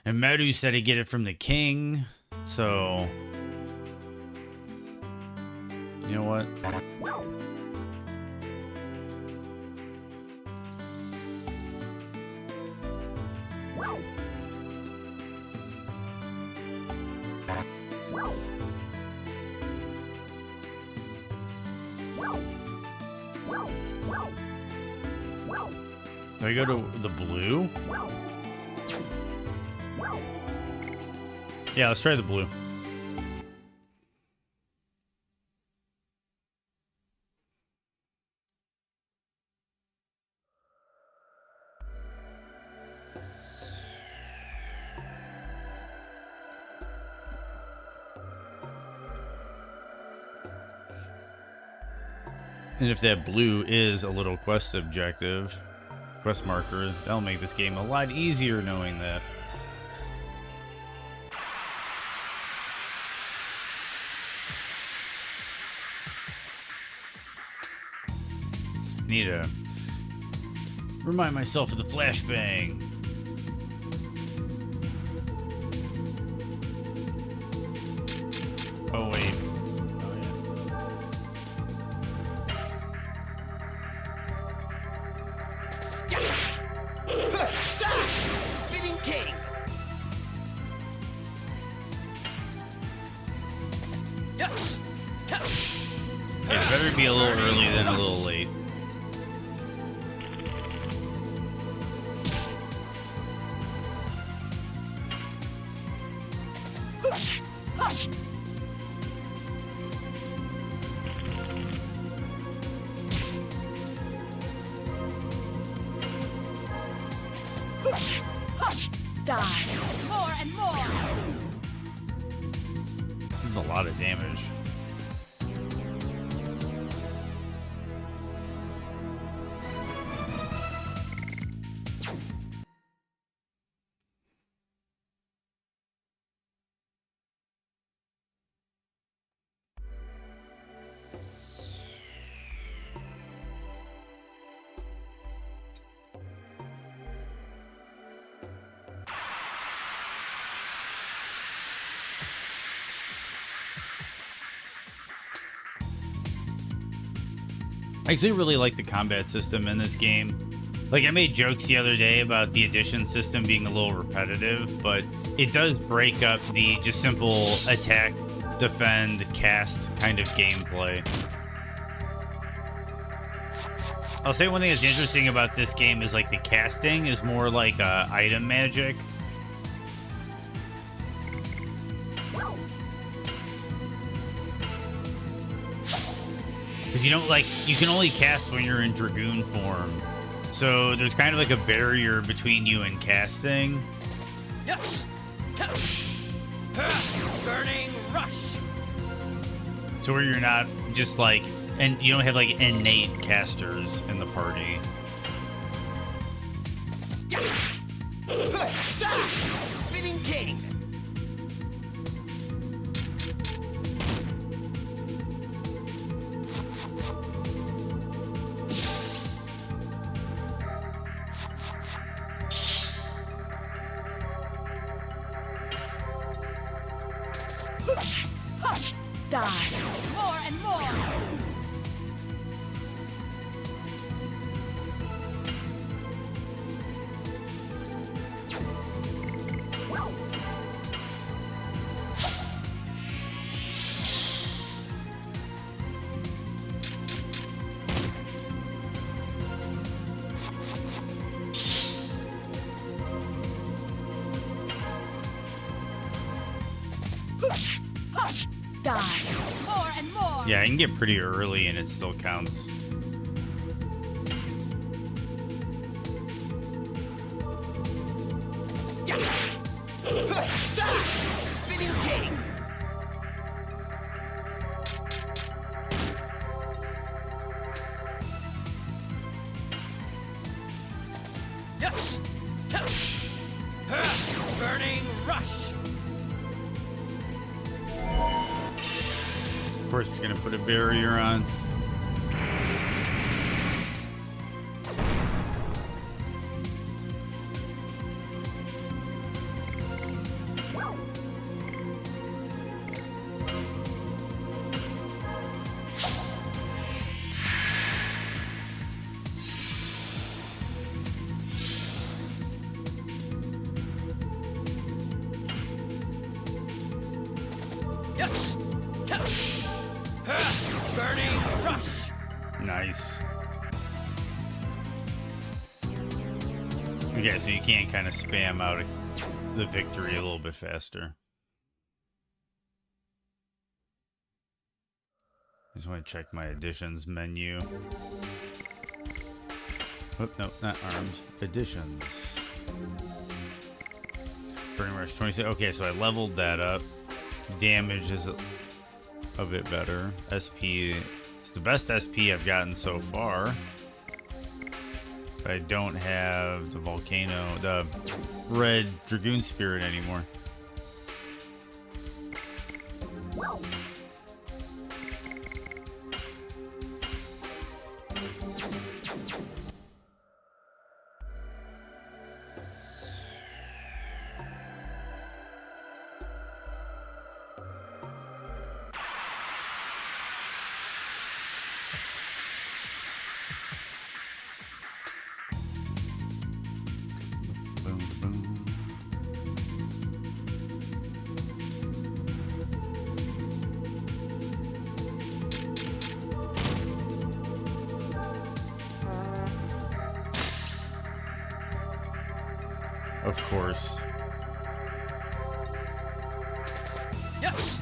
And Meru said he'd get it from the king, so... You know what? Do I go to the blue? Yeah, let's try the blue. And if that blue is a little quest objective, quest marker, that'll make this game a lot easier knowing that. Need to remind myself of the flashbang. Oh wait. Spinning king. Yes. It better be a little early than a little late. Die. More and more. This is a lot of damage. I actually really like the combat system in this game. Like, I made jokes the other day about the addition system being a little repetitive, but it does break up the just simple attack, defend, cast kind of gameplay. I'll say one thing that's interesting about this game is like the casting is more like item magic. Because you don't like, you can only cast when you're in Dragoon form. So there's kind of like a barrier between you and casting. Yes. Burning rush. To where you're not just like, and you don't have like innate casters in the party. Spinning king. Die. More and more. Die. More and more. Yeah, I can get pretty early and it still counts. Spinning king. Yes. rush. Of course, it's gonna put a barrier on. Yes. Burning rush. Nice. Okay, so you can kind of spam out the victory a little bit faster. I just want to check my additions menu. Oh, no, not armed. Additions. Burning Rush 26. Okay, so I leveled that up. Damage is a bit better. SP is the best SP I've gotten so far. But I don't have the the red Dragoon Spirit anymore. Boom, boom. Of course. Yes.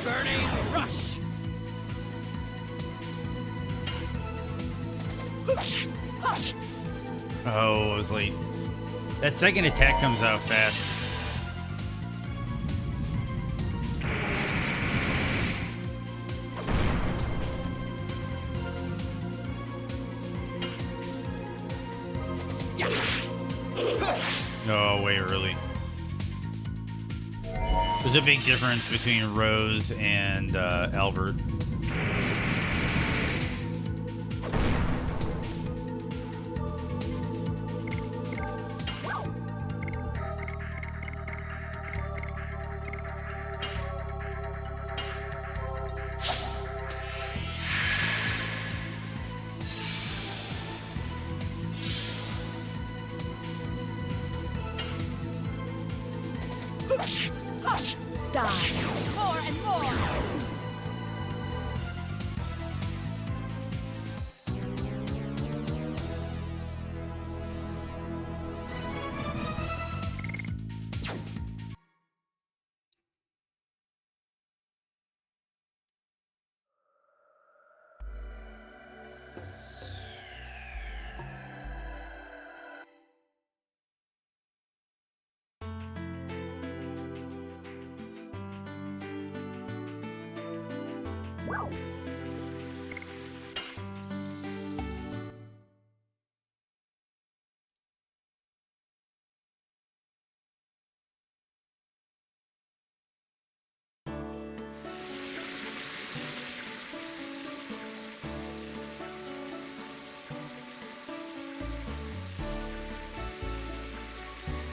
Burning rush. Oh, I was late. That second attack comes out fast. Oh, way early. There's a big difference between Rose and Albert. Die. More and more.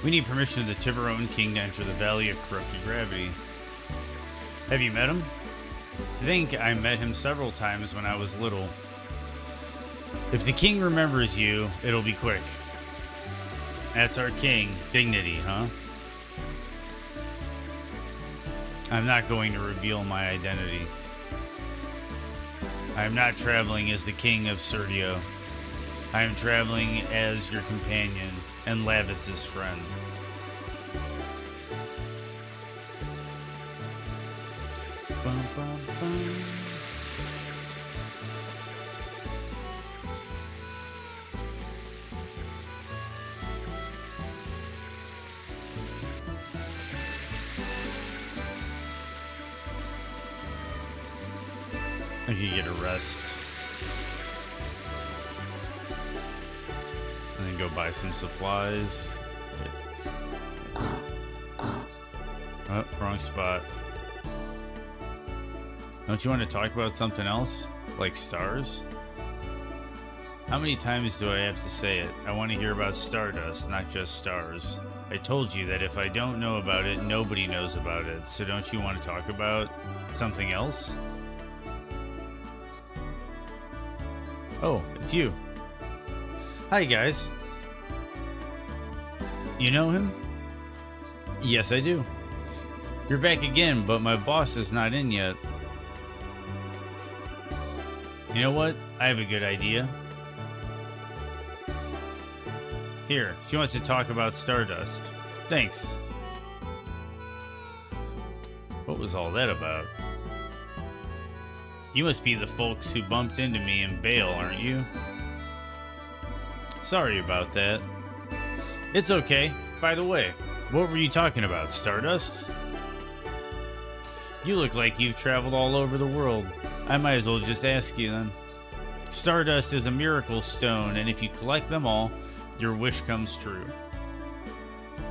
We need permission of the Tiburon King to enter the Valley of Corrupted Gravity. Have you met him? I think I met him several times when I was little. If the king remembers you, it'll be quick. That's our king. Dignity, huh? I'm not going to reveal my identity. I am not traveling as the king of Serdio. I am traveling as your companion and Lavitz's friend. Bum, bum, bum. I could get a rest. And then go buy some supplies. Oh, wrong spot. Don't you want to talk about something else? Like stars? How many times do I have to say it? I want to hear about stardust, not just stars. I told you that if I don't know about it, nobody knows about it. So don't you want to talk about something else? Oh, it's you. Hi, guys. You know him? Yes, I do. You're back again, but my boss is not in yet. You know what? I have a good idea. Here, she wants to talk about Stardust. Thanks. What was all that about? You must be the folks who bumped into me in Bale, aren't you? Sorry about that. It's okay. By the way, what were you talking about, Stardust? You look like you've traveled all over the world. I might as well just ask you then. Stardust is a miracle stone, and if you collect them all, your wish comes true.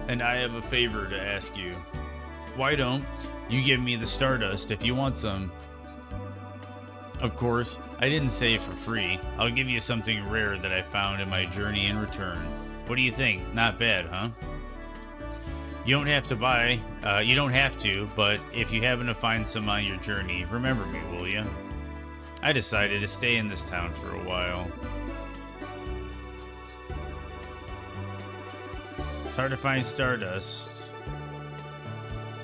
And I have a favor to ask you. Why don't you give me the Stardust if you want some? Of course, I didn't say for free. I'll give you something rare that I found in my journey in return. What do you think? Not bad, huh? You don't have to buy, you don't have to, but if you happen to find some on your journey, remember me, will you? I decided to stay in this town for a while. It's hard to find Stardust.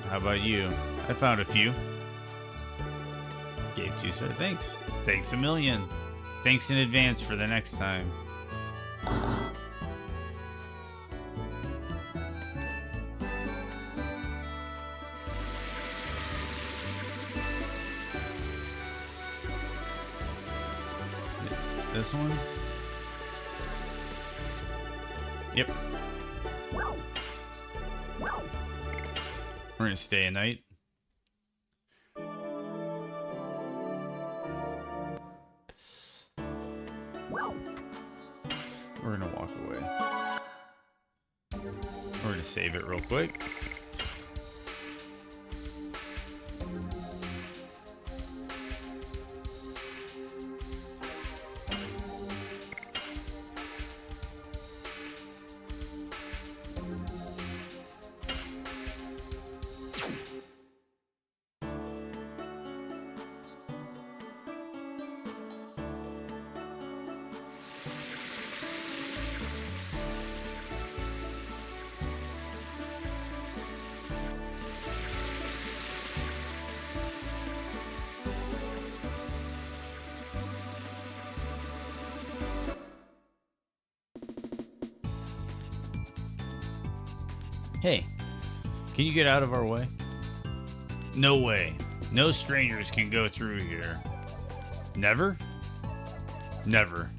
How about you? I found a few. Gave 2 stars. Thanks. Thanks a million. Thanks in advance for the next time. This one? Yep. We're gonna stay a night. We're gonna walk away. We're gonna save it real quick. Hey, can you get out of our way? No way. No strangers can go through here. Never? Never.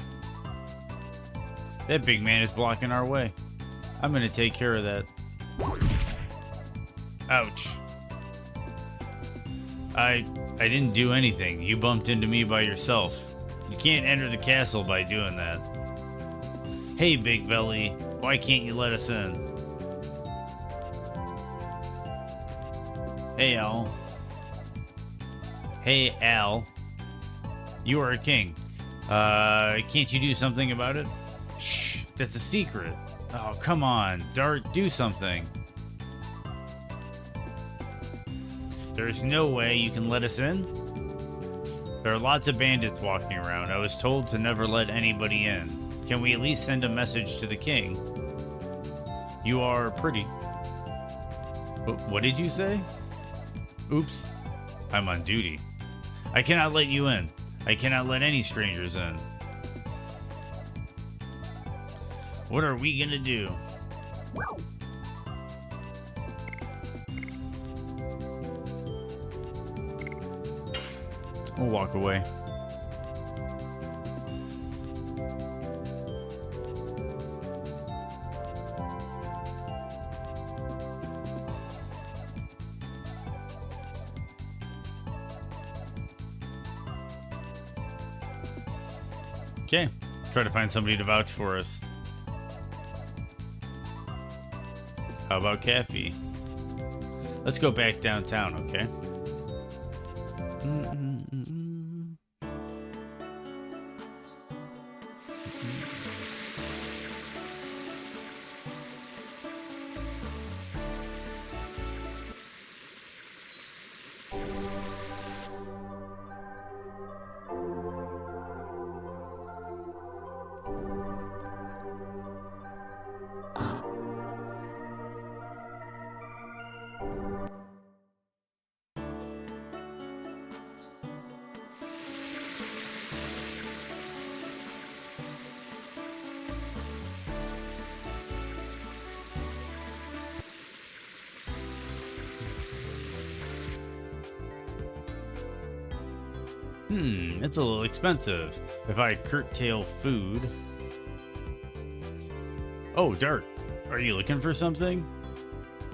That big man is blocking our way. I'm gonna take care of that. Ouch. I didn't do anything. You bumped into me by yourself. You can't enter the castle by doing that. Hey, Big Belly, why can't you let us in? Hey, Al. Hey, Al. You are a king. Can't you do something about it? Shh, that's a secret. Oh, come on, Dart, do something. There's no way you can let us in? There are lots of bandits walking around. I was told to never let anybody in. Can we at least send a message to the king? You are pretty. What did you say? Oops, I'm on duty. I cannot let you in. I cannot let any strangers in. What are we gonna do? We'll walk away. Okay, try to find somebody to vouch for us. How about Caffey? Let's go back downtown, okay? It's a little expensive. If I curtail food... Oh, Dart. Are you looking for something?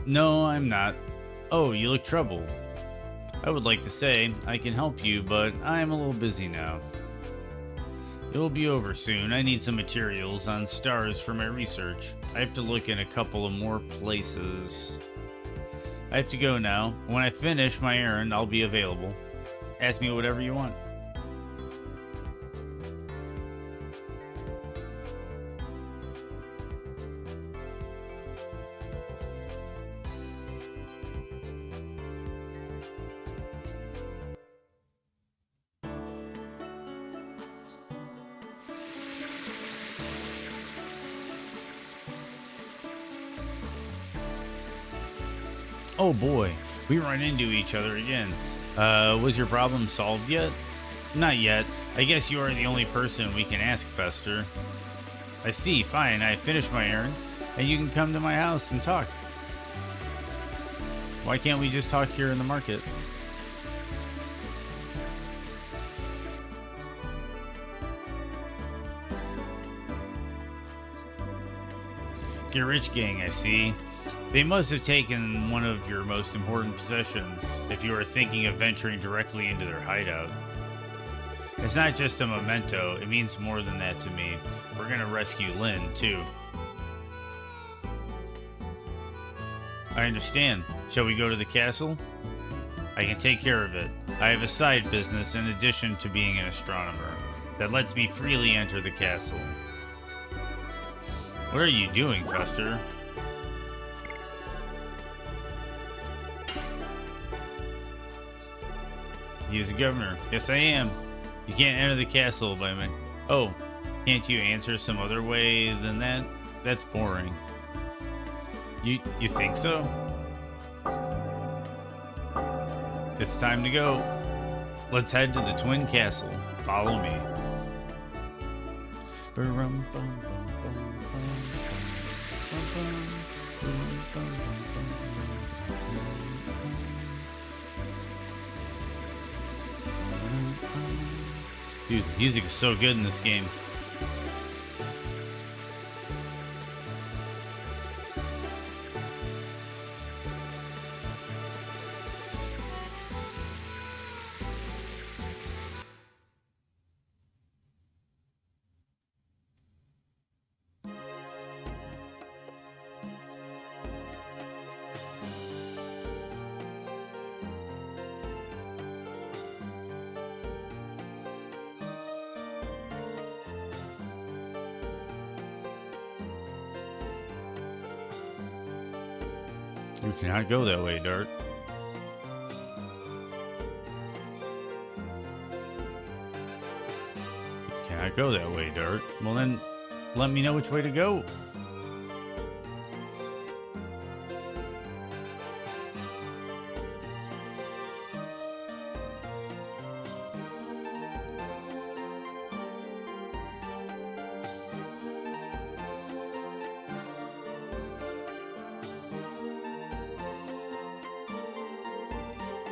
No, I'm not. Oh, you look troubled. I would like to say I can help you, but I'm a little busy now. It will be over soon. I need some materials on stars for my research. I have to look in a couple of more places. I have to go now. When I finish my errand, I'll be available. Ask me whatever you want. Oh boy, we run into each other again. Was your problem solved yet? Not yet. I guess you are the only person we can ask, Fester. I see, fine, I finished my errand, and you can come to my house and talk. Why can't we just talk here in the market? Get rich gang, I see. They must have taken one of your most important possessions if you are thinking of venturing directly into their hideout. It's not just a memento, it means more than that to me. We're gonna rescue Lynn, too. I understand. Shall we go to the castle? I can take care of it. I have a side business in addition to being an astronomer that lets me freely enter the castle. What are you doing, Fester? He is the governor. Yes, I am. You can't enter the castle by my... Oh, can't you answer some other way than that? That's boring. You think so? It's time to go. Let's head to the Twin Castle. Follow me. Dude, the music is so good in this game. You cannot go that way, Dart. You cannot go that way, Dart. Well then, let me know which way to go.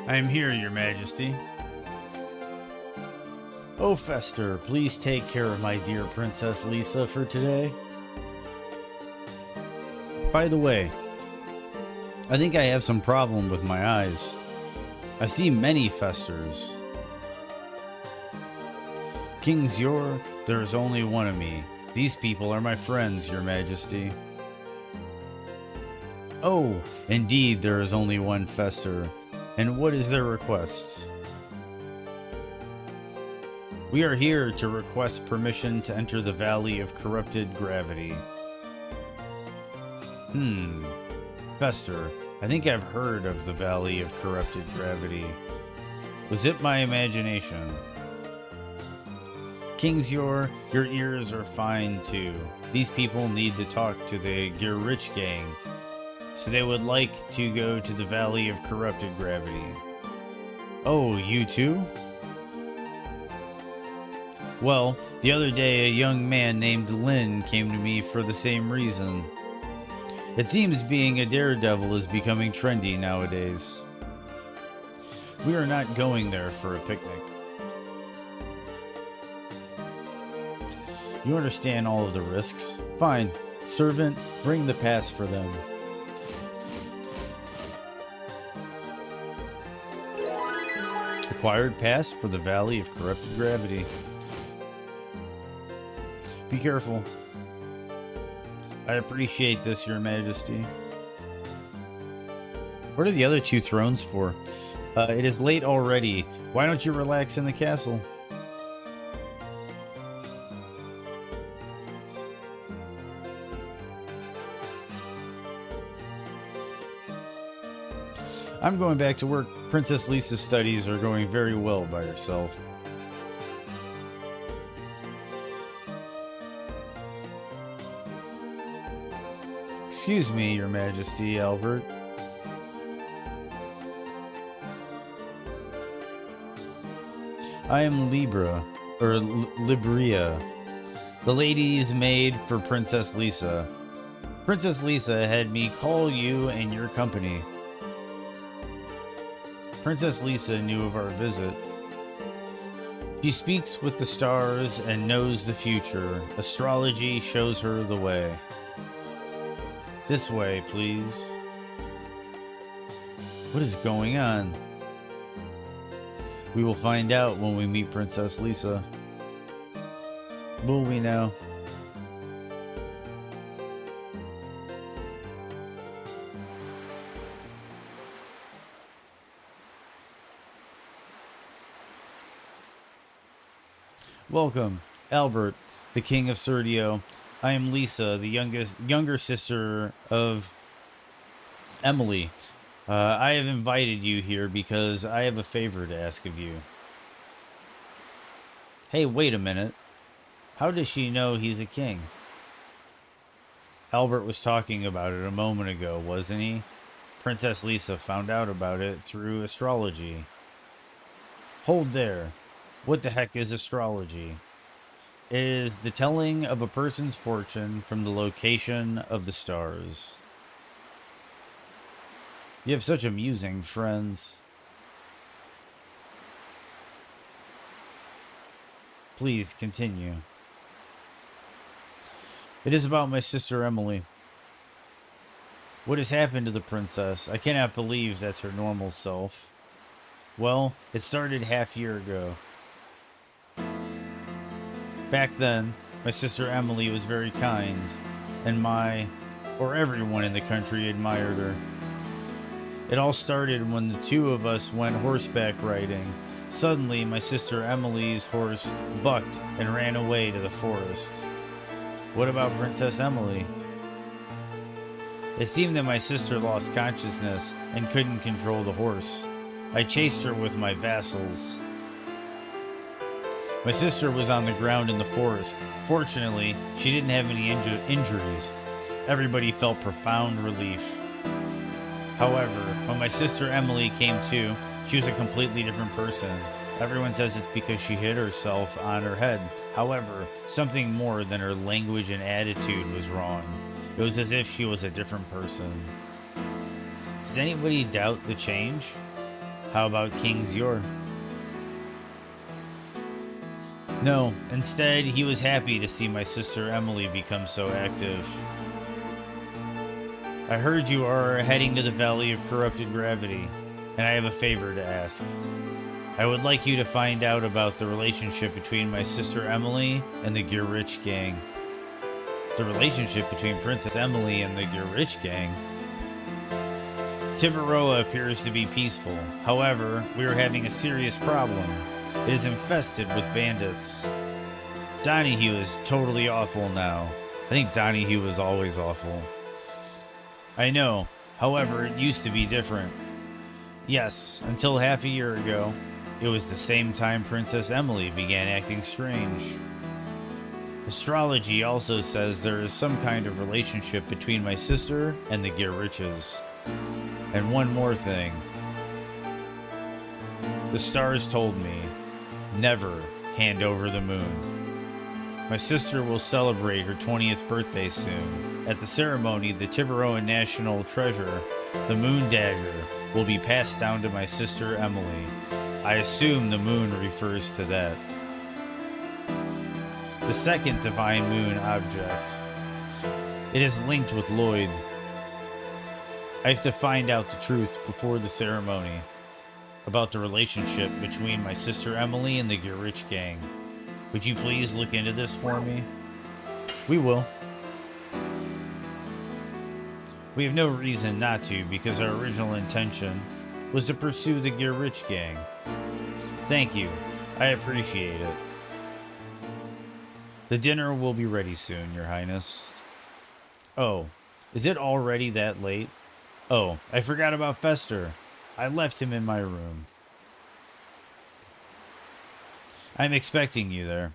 I am here, Your Majesty. Oh, Fester, please take care of my dear Princess Lisa for today. By the way, I think I have some problem with my eyes. I see many Festers. King Zyor, there is only one of me. These people are my friends, Your Majesty. Oh, indeed, there is only one Fester. And what is their request? We are here to request permission to enter the Valley of Corrupted Gravity. Fester, I think I've heard of the Valley of Corrupted Gravity. Was it my imagination? Kingsyor, your ears are fine too. These people need to talk to the Gear-Rich gang, so they would like to go to the Valley of Corrupted Gravity. Oh, you too? Well, the other day a young man named Lin came to me for the same reason. It seems being a daredevil is becoming trendy nowadays. We are not going there for a picnic. You understand all of the risks? Fine. Servant, bring the pass for them. Acquired pass for the Valley of Corrupted Gravity. Be careful. I appreciate this, Your Majesty. What are the other two thrones for? It is late already. Why don't you relax in the castle? I'm going back to work. Princess Lisa's studies are going very well by herself. Excuse me, Your Majesty, Albert. I am Libra, or Libria, the lady's maid for Princess Lisa. Princess Lisa had me call you and your company. Princess Lisa knew of our visit. She speaks with the stars and knows the future. Astrology shows her the way. This way, please. What is going on? We will find out when we meet Princess Lisa. Will we now? Welcome, Albert, the King of Serdio. I am Lisa, the younger sister of Emily. I have invited you here because I have a favor to ask of you. Hey, wait a minute. How does she know he's a king? Albert was talking about it a moment ago, wasn't he? Princess Lisa found out about it through astrology. Hold there. What the heck is astrology? It is the telling of a person's fortune from the location of the stars. You have such amusing friends. Please continue. It is about my sister Emily. What has happened to the princess? I cannot believe that's her normal self. Well, it started half a year ago. Back then, my sister Emily was very kind, and everyone in the country admired her. It all started when the two of us went horseback riding. Suddenly, my sister Emily's horse bucked and ran away to the forest. What about Princess Emily? It seemed that my sister lost consciousness and couldn't control the horse. I chased her with my vassals. My sister was on the ground in the forest. Fortunately, she didn't have any injuries. Everybody felt profound relief. However, when my sister Emily came to, she was a completely different person. Everyone says it's because she hit herself on her head. However, something more than her language and attitude was wrong. It was as if she was a different person. Does anybody doubt the change? How about Kingsyor? No, instead, he was happy to see my sister Emily become so active. I heard you are heading to the Valley of Corrupted Gravity, and I have a favor to ask. I would like you to find out about the relationship between my sister Emily and the Gear-Rich gang. The relationship between Princess Emily and the Gear-Rich gang? Tiburoa appears to be peaceful. However, we are having a serious problem. It is infested with bandits. Donahue is totally awful now. I think Donahue was always awful. I know. However, it used to be different. Yes, until half a year ago. It was the same time Princess Emily began acting strange. Astrology also says there is some kind of relationship between my sister and the Giriches. And one more thing. The stars told me, never hand over the moon. My sister will celebrate her 20th birthday soon. At the ceremony, the Tiburoan national treasure, the moon dagger, will be passed down to my sister Emily. I assume the moon refers to that. The second divine moon object. It is linked with Lloyd. I have to find out the truth before the ceremony about the relationship between my sister Emily and the Girich gang. Would you please look into this for me? We will. We have no reason not to because our original intention was to pursue the Girich gang. Thank you. I appreciate it. The dinner will be ready soon, Your Highness. Oh, is it already that late? Oh, I forgot about Fester. I left him in my room. I'm expecting you there.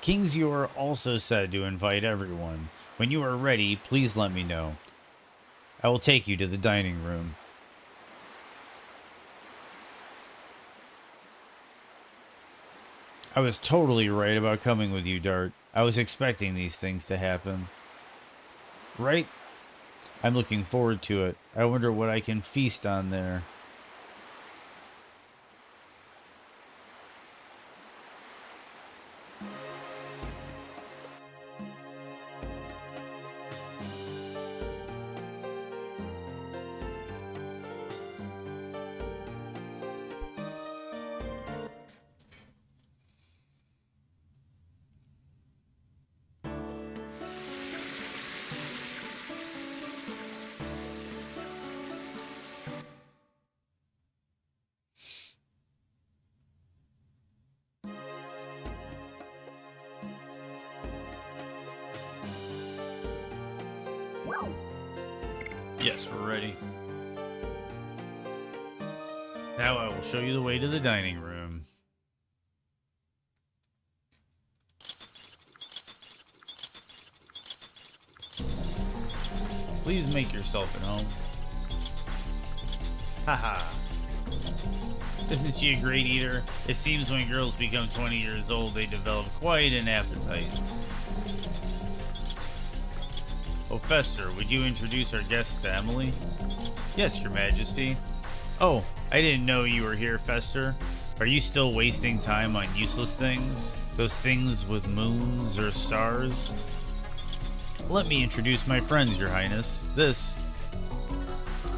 Kingsyor also said to invite everyone. When you are ready, please let me know. I will take you to the dining room. I was totally right about coming with you, Dart. I was expecting these things to happen. Right? I'm looking forward to it. I wonder what I can feast on there. Yes, we're ready. Now I will show you the way to the dining room. Please make yourself at home. Haha. Isn't she a great eater? It seems when girls become 20 years old, they develop quite an appetite. Oh, Fester, would you introduce our guests to Emily? Yes, Your Majesty. Oh, I didn't know you were here, Fester. Are you still wasting time on useless things? Those things with moons or stars? Let me introduce my friends, Your Highness. This.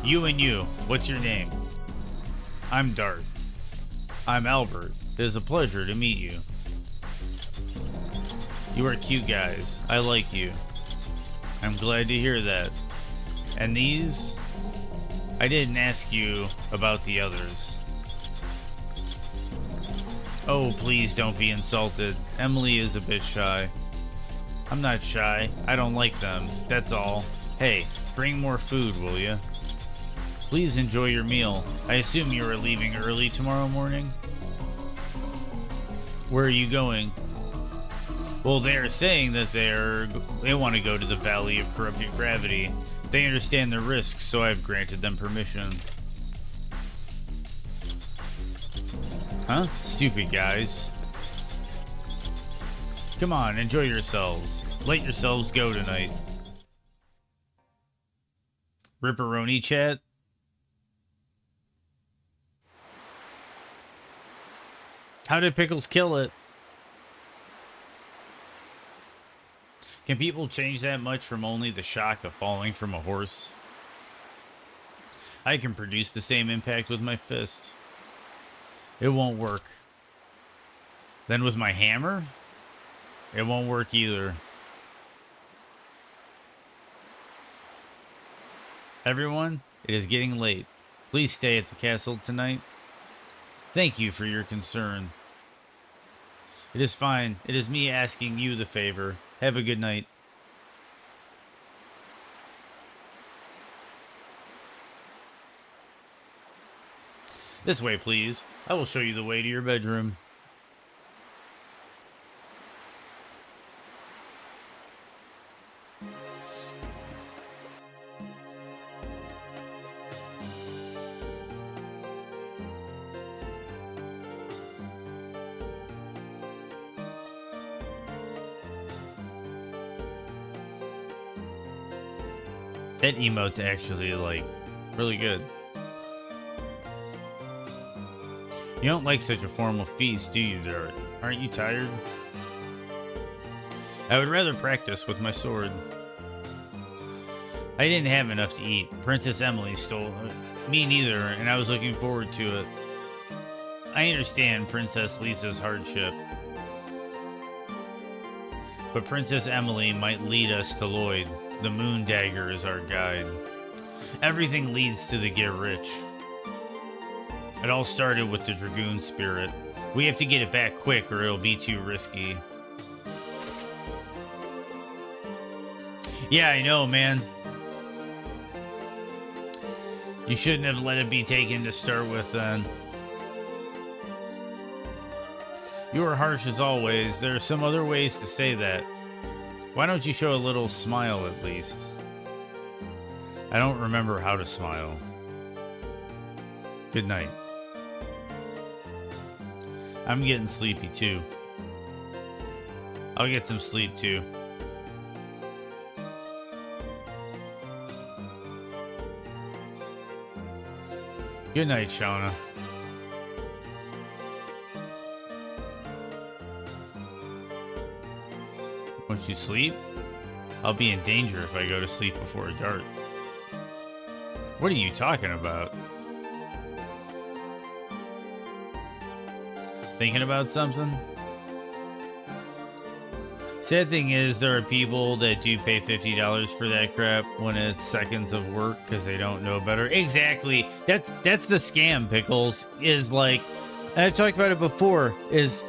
You and you. What's your name? I'm Dart. I'm Albert. It is a pleasure to meet you. You are cute guys. I like you. I'm glad to hear that. And these? I didn't ask you about the others. Oh, please don't be insulted. Emily is a bit shy. I'm not shy. I don't like them. That's all. Hey, bring more food, will you? Please enjoy your meal. I assume you are leaving early tomorrow morning? Where are you going? Well, they are saying that they want to go to the Valley of Corrupted Gravity. They understand the risks, so I've granted them permission. Huh? Stupid guys. Come on, enjoy yourselves. Let yourselves go tonight. Ripperoni chat? How did Pickles kill it? Can people change that much from only the shock of falling from a horse? I can produce the same impact with my fist. It won't work. Then with my hammer? It won't work either. Everyone, it is getting late. Please stay at the castle tonight. Thank you for your concern. It is fine. It is me asking you the favor. Have a good night. This way, please. I will show you the way to your bedroom. That emote's actually, like, really good. You don't like such a formal feast, do you, Dart? Aren't you tired? I would rather practice with my sword. I didn't have enough to eat. Princess Emily stole it. Me neither, and I was looking forward to it. I understand Princess Lisa's hardship. But Princess Emily might lead us to Lloyd. The moon dagger is our guide. Everything leads to the get rich. It all started with the Dragoon spirit. We have to get it back quick or it'll be too risky. Yeah, I know, man. You shouldn't have let it be taken to start with then. You are harsh as always. There are some other ways to say that. Why don't you show a little smile at least? I don't remember how to smile. Good night. I'm getting sleepy too. I'll get some sleep too. Good night, Shauna. Won't you sleep? I'll be in danger if I go to sleep before dark. What are you talking about? Thinking about something? Sad thing is, there are people that do pay $50 for that crap when it's seconds of work because they don't know better. Exactly. That's the scam, Pickles. Is like, and I've talked about it before, is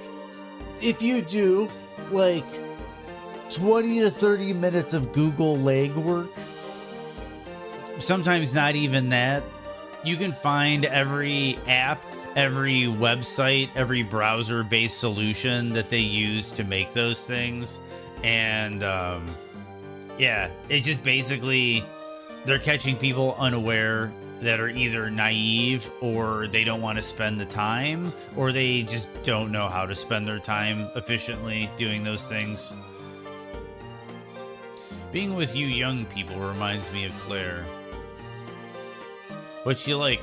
if you do like 20 to 30 minutes of Google legwork, sometimes not even that, you can find every app, every website, every browser-based solution that they use to make those things. And yeah, it's just basically they're catching people unaware that are either naive or they don't want to spend the time or they just don't know how to spend their time efficiently doing those things. Being with you young people reminds me of Claire. What's she like?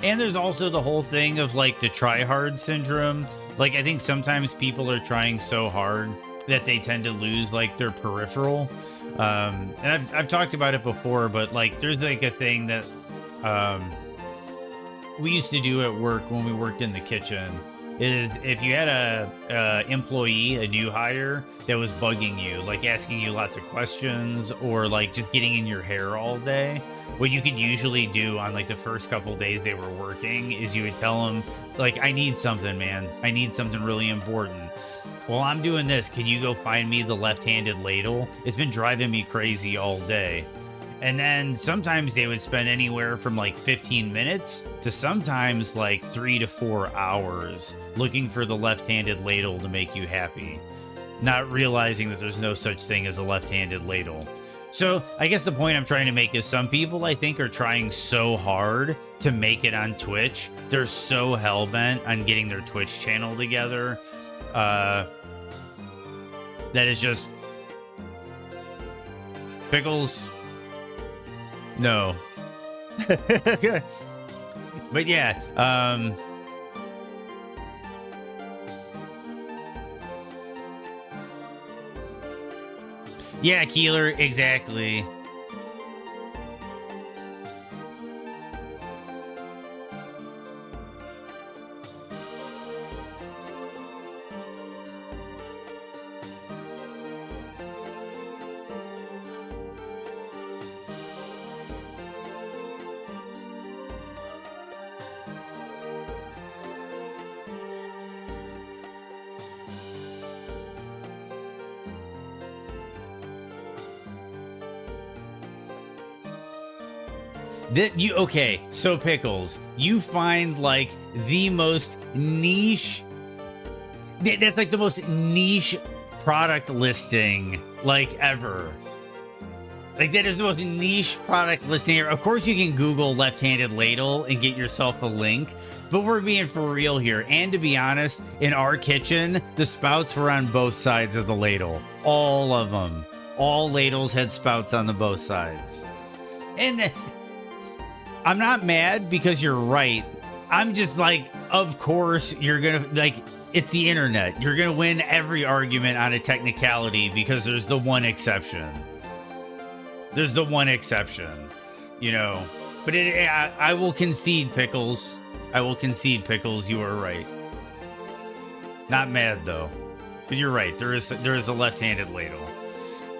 And there's also the whole thing of like the try-hard syndrome. Like, I think sometimes people are trying so hard that they tend to lose like their peripheral. And I've talked about it before, but like there's like a thing that we used to do at work when we worked in the kitchen. Is if you had a employee, a new hire that was bugging you, like asking you lots of questions or like just getting in your hair all day, what you could usually do on like the first couple days they were working is you would tell them like, I need something, man. I need something really important. Well, I'm doing this. Can you go find me the left-handed ladle? It's been driving me crazy all day. And then sometimes they would spend anywhere from like 15 minutes to sometimes like 3 to 4 hours looking for the left-handed ladle to make you happy, not realizing that there's no such thing as a left-handed ladle. So I guess the point I'm trying to make is some people, I think, are trying so hard to make it on Twitch. They're so hell-bent on getting their Twitch channel together that it's just... Pickles... No. But yeah, yeah, Keeler, exactly. That you okay, so Pickles, you find like the most niche that's like the most niche product listing like ever. Like that is the most niche product listing ever. Of course you can Google left-handed ladle and get yourself a link, but we're being for real here. And to be honest, in our kitchen, the spouts were on both sides of the ladle. All of them. All ladles had spouts on the both sides. And I'm not mad because you're right. I'm just like, of course you're gonna, like, it's the internet. You're gonna win every argument on a technicality because there's the one exception. There's the one exception, you know. But I will concede, Pickles. I will concede, Pickles. You are right. Not mad though, but you're right. There is a left-handed ladle.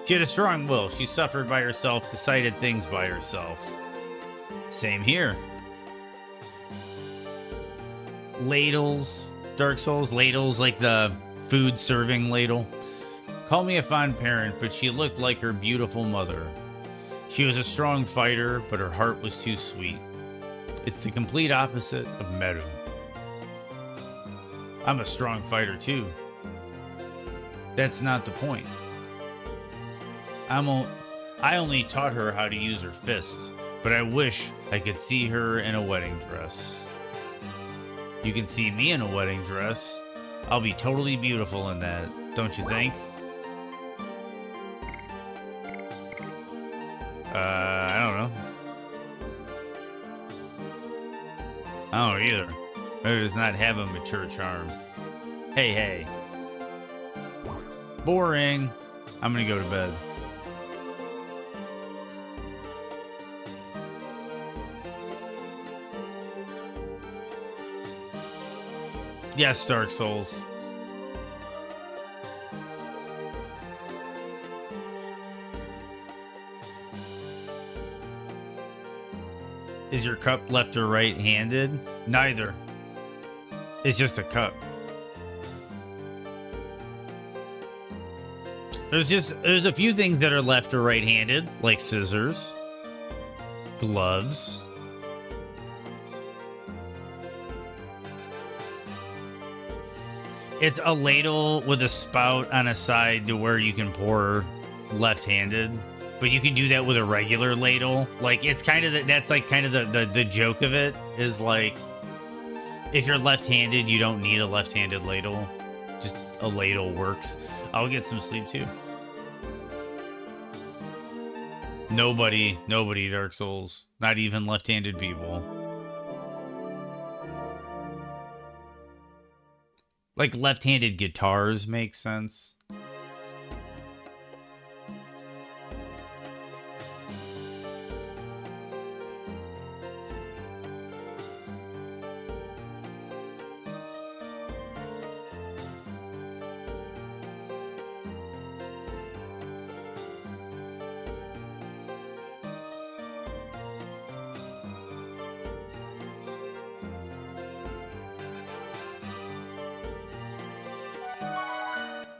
She had a strong will. She suffered by herself, decided things by herself. Same here. Ladles, Dark Souls, ladles like the food serving ladle. Call me a fond parent, but she looked like her beautiful mother. She was a strong fighter, but her heart was too sweet. It's the complete opposite of Meru. I'm a strong fighter too. That's not the point. I only taught her how to use her fists, but I wish I could see her in a wedding dress. You can see me in a wedding dress. I'll be totally beautiful in that, don't you think? I don't know. I don't know either. Maybe it does not have a mature charm. Hey. Boring. I'm gonna go to bed. Yes, Dark Souls. Is your cup left or right-handed? Neither. It's just a cup. There's a few things that are left or right-handed, like scissors, gloves. It's a ladle with a spout on a side to where you can pour left-handed, but you can do that with a regular ladle. Like it's kind of that's like kind of the joke of it is like if you're left-handed, you don't need a left-handed ladle. Just a ladle works. I'll get some sleep too. Nobody, Dark Souls, not even left-handed people. Like left-handed guitars make sense.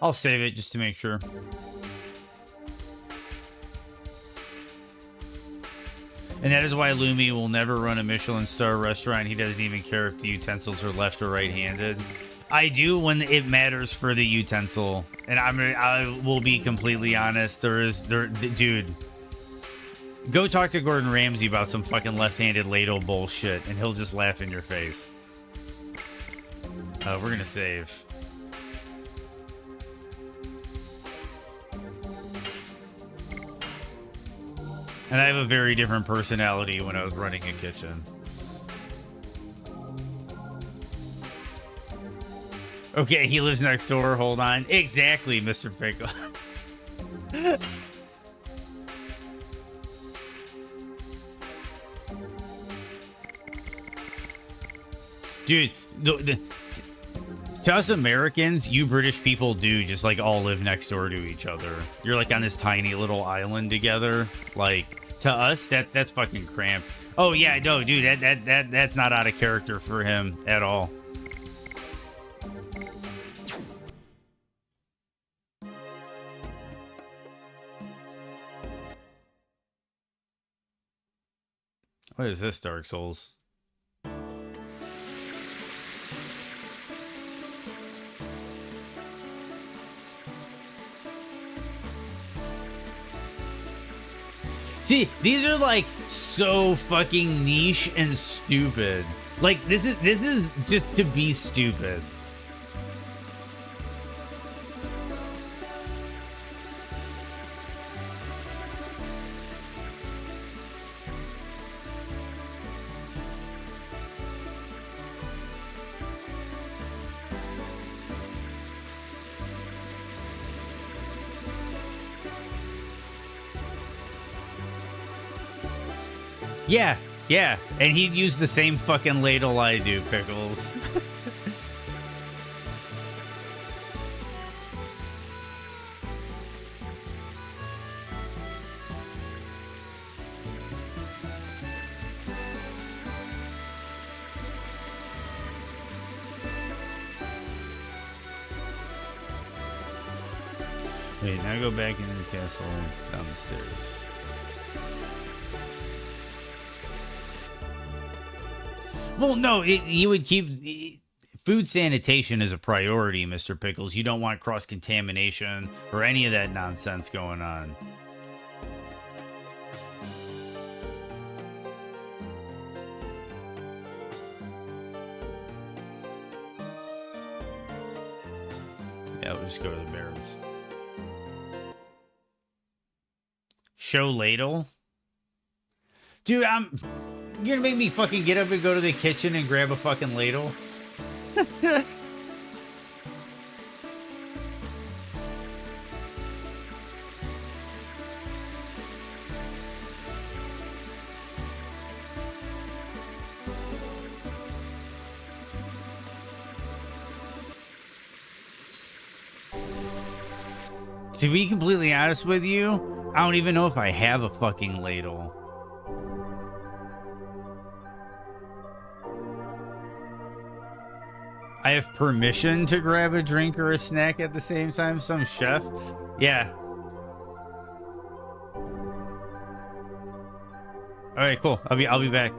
I'll save it just to make sure. And that is why Lumi will never run a Michelin star restaurant. He doesn't even care if the utensils are left or right-handed. I do when it matters for the utensil. And I will be completely honest. Dude, go talk to Gordon Ramsay about some fucking left-handed ladle bullshit, and he'll just laugh in your face. We're gonna save. And I have a very different personality when I was running a kitchen. Okay, he lives next door. Hold on. Exactly, Mr. Pickle. Dude, to us Americans, you British people do just like all live next door to each other. You're like on this tiny little island together. Like to us, that's fucking cramped. Oh yeah, no, dude, that's not out of character for him at all. What is this, Dark Souls? See, these are like so fucking niche and stupid. Like this is just to be stupid. Yeah, yeah, and he'd use the same fucking ladle I do, Pickles. Wait, now go back into the castle down the stairs. Well, no, you would keep food sanitation is a priority, Mr. Pickles. You don't want cross contamination or any of that nonsense going on. Yeah, we'll just go to the barrels. Show ladle? Dude, you're gonna make me fucking get up and go to the kitchen and grab a fucking ladle? To be completely honest with you, I don't even know if I have a fucking ladle. I have permission to grab a drink or a snack at the same time. Some chef. Yeah. All right, cool. I'll be back.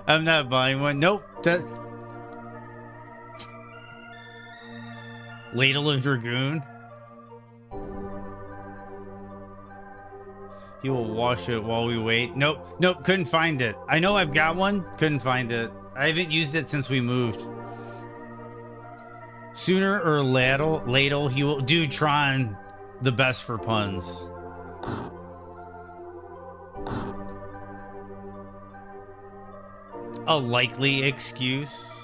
I'm not buying one. Nope. Ladle of Dragoon. He will wash it while we wait. Nope. Nope. Couldn't find it. I know I've got one. Couldn't find it. I haven't used it since we moved. Sooner or ladle, he will do Tron the best for puns. A likely excuse.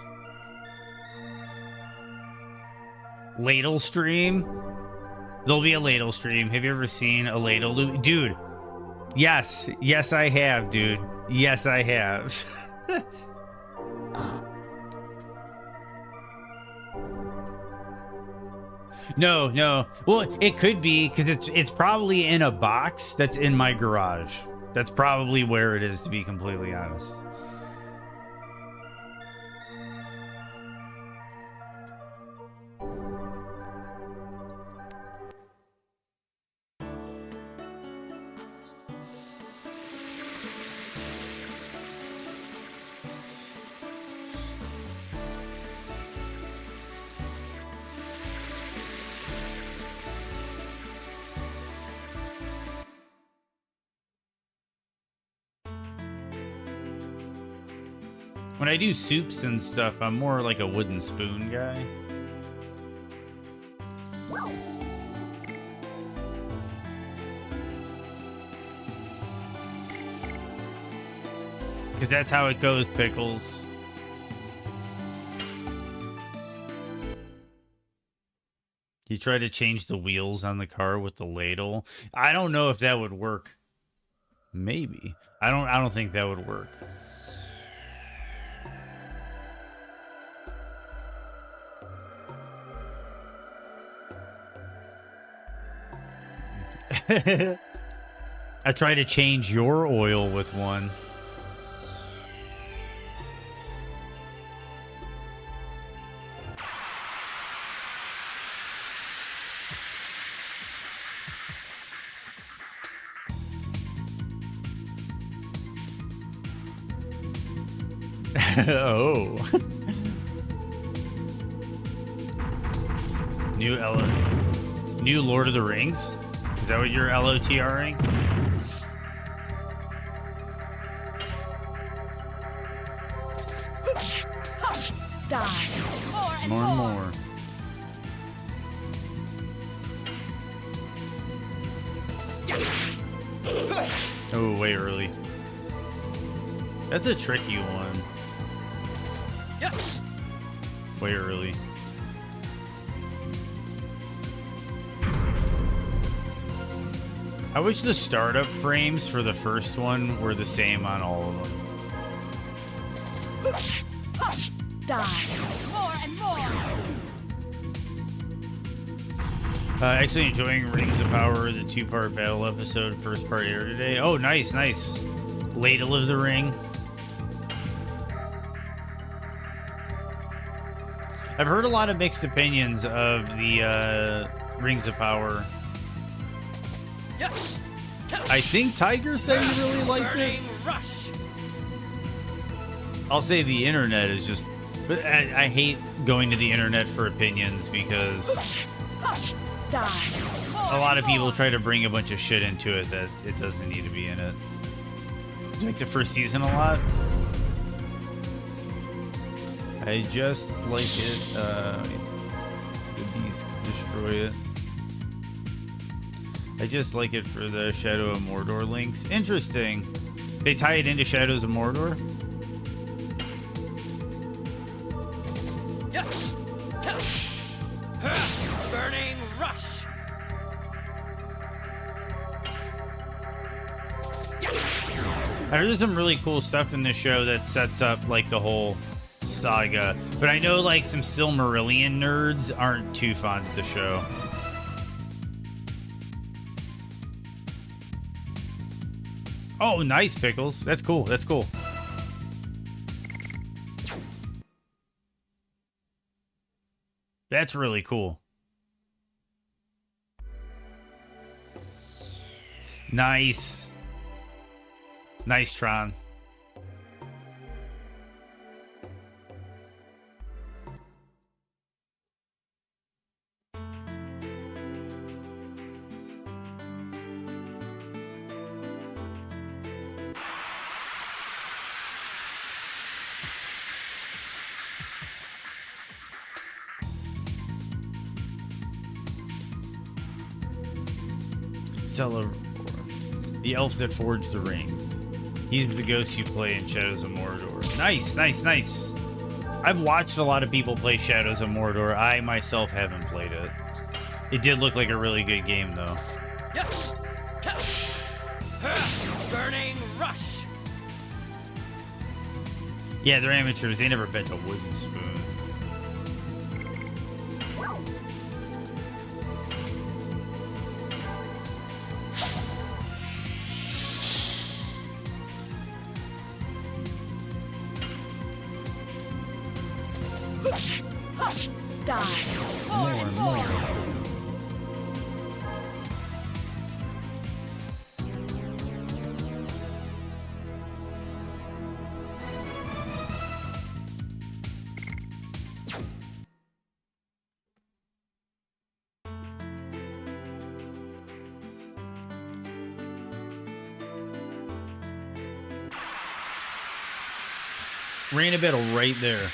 Ladle stream. There'll be a ladle stream. Have you ever seen a ladle loot? Dude, yes. Yes, I have, dude. Yes, I have. No, no. Well, it could be because it's probably in a box that's in my garage. That's probably where it is, to be completely honest. When I do soups and stuff, I'm more like a wooden spoon guy. Because that's how it goes, Pickles. You try to change the wheels on the car with the ladle. I don't know if that would work. Maybe. I don't think that would work. I try to change your oil with one. Oh. New Lord of the Rings? Is that what you're LOTRing? Die. More and more. Oh, way early. That's a tricky one. Yes. Way early. I wish the startup frames for the first one were the same on all of them. Die. More and more. Actually enjoying Rings of Power, the 2-part battle episode, first part aired today. Oh, nice, nice. Ladle of the Ring. I've heard a lot of mixed opinions of the Rings of Power. Yes. I think Tiger said he really liked it. Burning rush. I'll say the internet is just... But I hate going to the internet for opinions because Die. a lot of people try to bring a bunch of shit into it that it doesn't need to be in it. You like the first season a lot? I just like it. The beast destroy it. I just like it for the Shadow of Mordor links. Interesting. They tie it into Shadows of Mordor? Yes. Burning rush. I heard there's some really cool stuff in this show that sets up like the whole saga, but I know like some Silmarillion nerds aren't too fond of the show. Oh, nice, Pickles. That's cool. That's cool. That's really cool. Nice. Nice, Tron. Celeborn, the elf that forged the ring. He's the ghost you play in Shadows of Mordor. Nice, nice, nice. I've watched a lot of people play Shadows of Mordor. I myself haven't played it. It did look like a really good game, though. Yes. Burning rush. Yeah, they're amateurs. They never bent a wooden spoon. Die. More and more. Rain battle right there.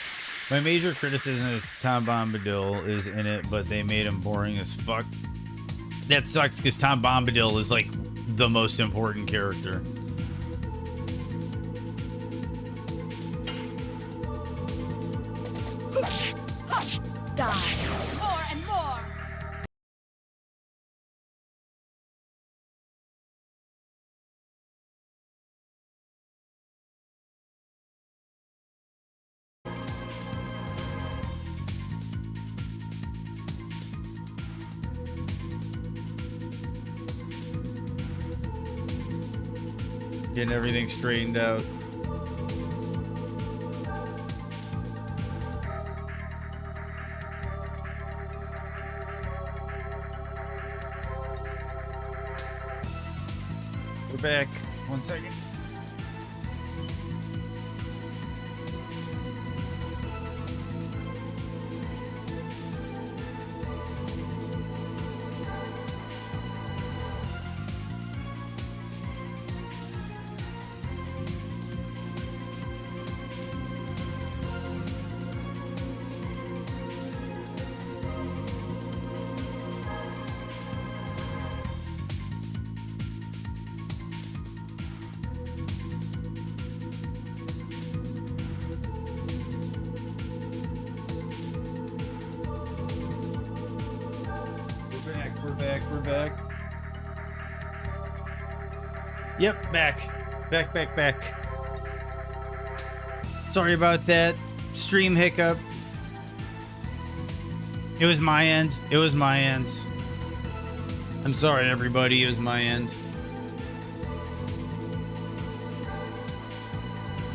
My major criticism is Tom Bombadil is in it, but they made him boring as fuck. That sucks because Tom Bombadil is like the most important character. Die. More and more. Getting everything straightened out. We're back. 1 second. We're back. Yep, back. Sorry about that. Stream hiccup. It was my end. I'm sorry, everybody. It was my end.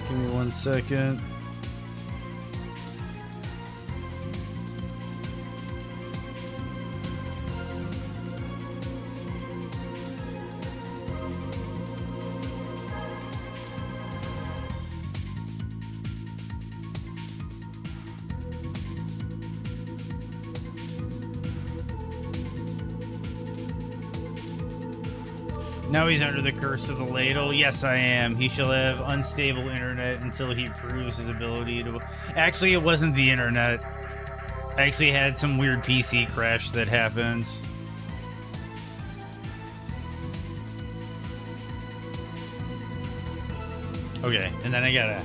Give me 1 second. Now he's under the curse of the ladle. Yes, I am. He shall have unstable internet until he proves his ability to... Actually, it wasn't the internet. I actually had some weird PC crash that happened. Okay, and then I gotta...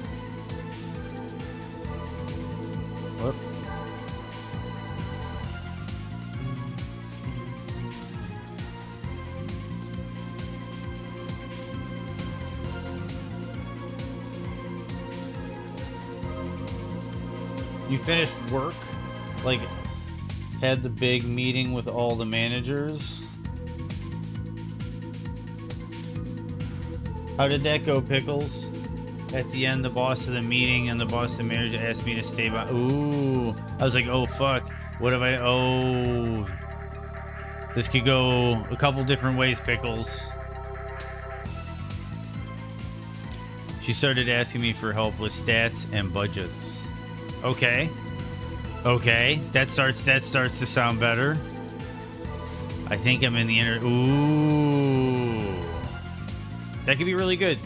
Whoop. You finished work? Like, had the big meeting with all the managers? How did that go, Pickles? At the end, the boss of the meeting and the boss of the manager asked me to stay by. Ooh. I was like, oh, fuck. What have I... Oh. This could go a couple different ways, Pickles. She started asking me for help with stats and budgets. Okay. Okay. That starts to sound better. I think I'm in the inner... Ooh. That could be really good.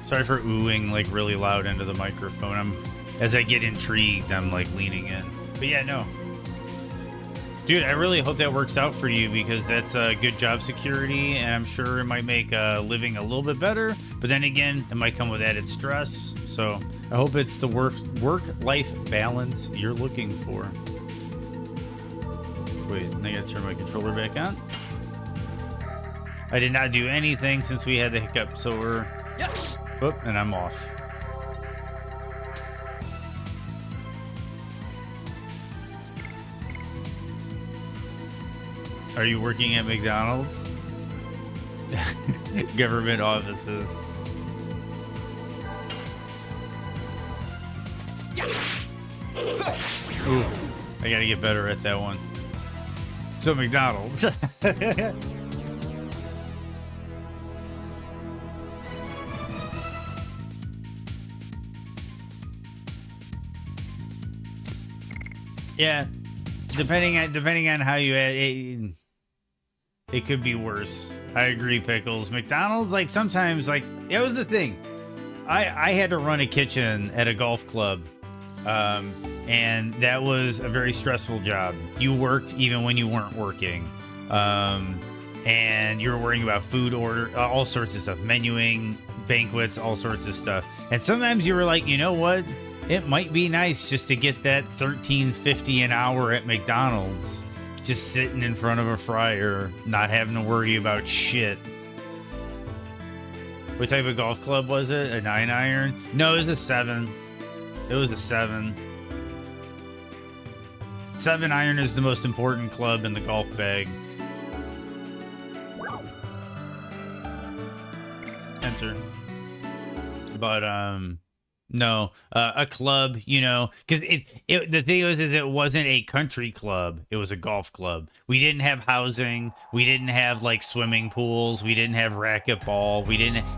Sorry for oohing like really loud into the microphone. As I get intrigued, I'm like leaning in. But yeah, no. Dude, I really hope that works out for you because that's a good job security and I'm sure it might make living a little bit better. But then again, it might come with added stress. So I hope it's the work-life balance you're looking for. Wait, I gotta turn my controller back on. I did not do anything since we had the hiccup, so we're... Yes. Whoop, and I'm off. Are you working at McDonald's? Government offices. Ooh, I gotta get better at that one. So McDonald's. Yeah, depending on how you it could be worse. I agree, Pickles. McDonald's, like, sometimes, like, it was the thing. I had to run a kitchen at a golf club, and that was a very stressful job. You worked even when you weren't working, and you were worrying about food order, all sorts of stuff, menuing, banquets, all sorts of stuff. And sometimes you were like, you know what? It might be nice just to get that $13.50 an hour at McDonald's, just sitting in front of a fryer, not having to worry about shit. What type of golf club was it? A 9-iron? No, it was a 7. It was a 7. 7-iron is the most important club in the golf bag. Enter. But, no, a club, you know, because the thing was is it wasn't a country club. It was a golf club. We didn't have housing. We didn't have, like, swimming pools. We didn't have racquetball.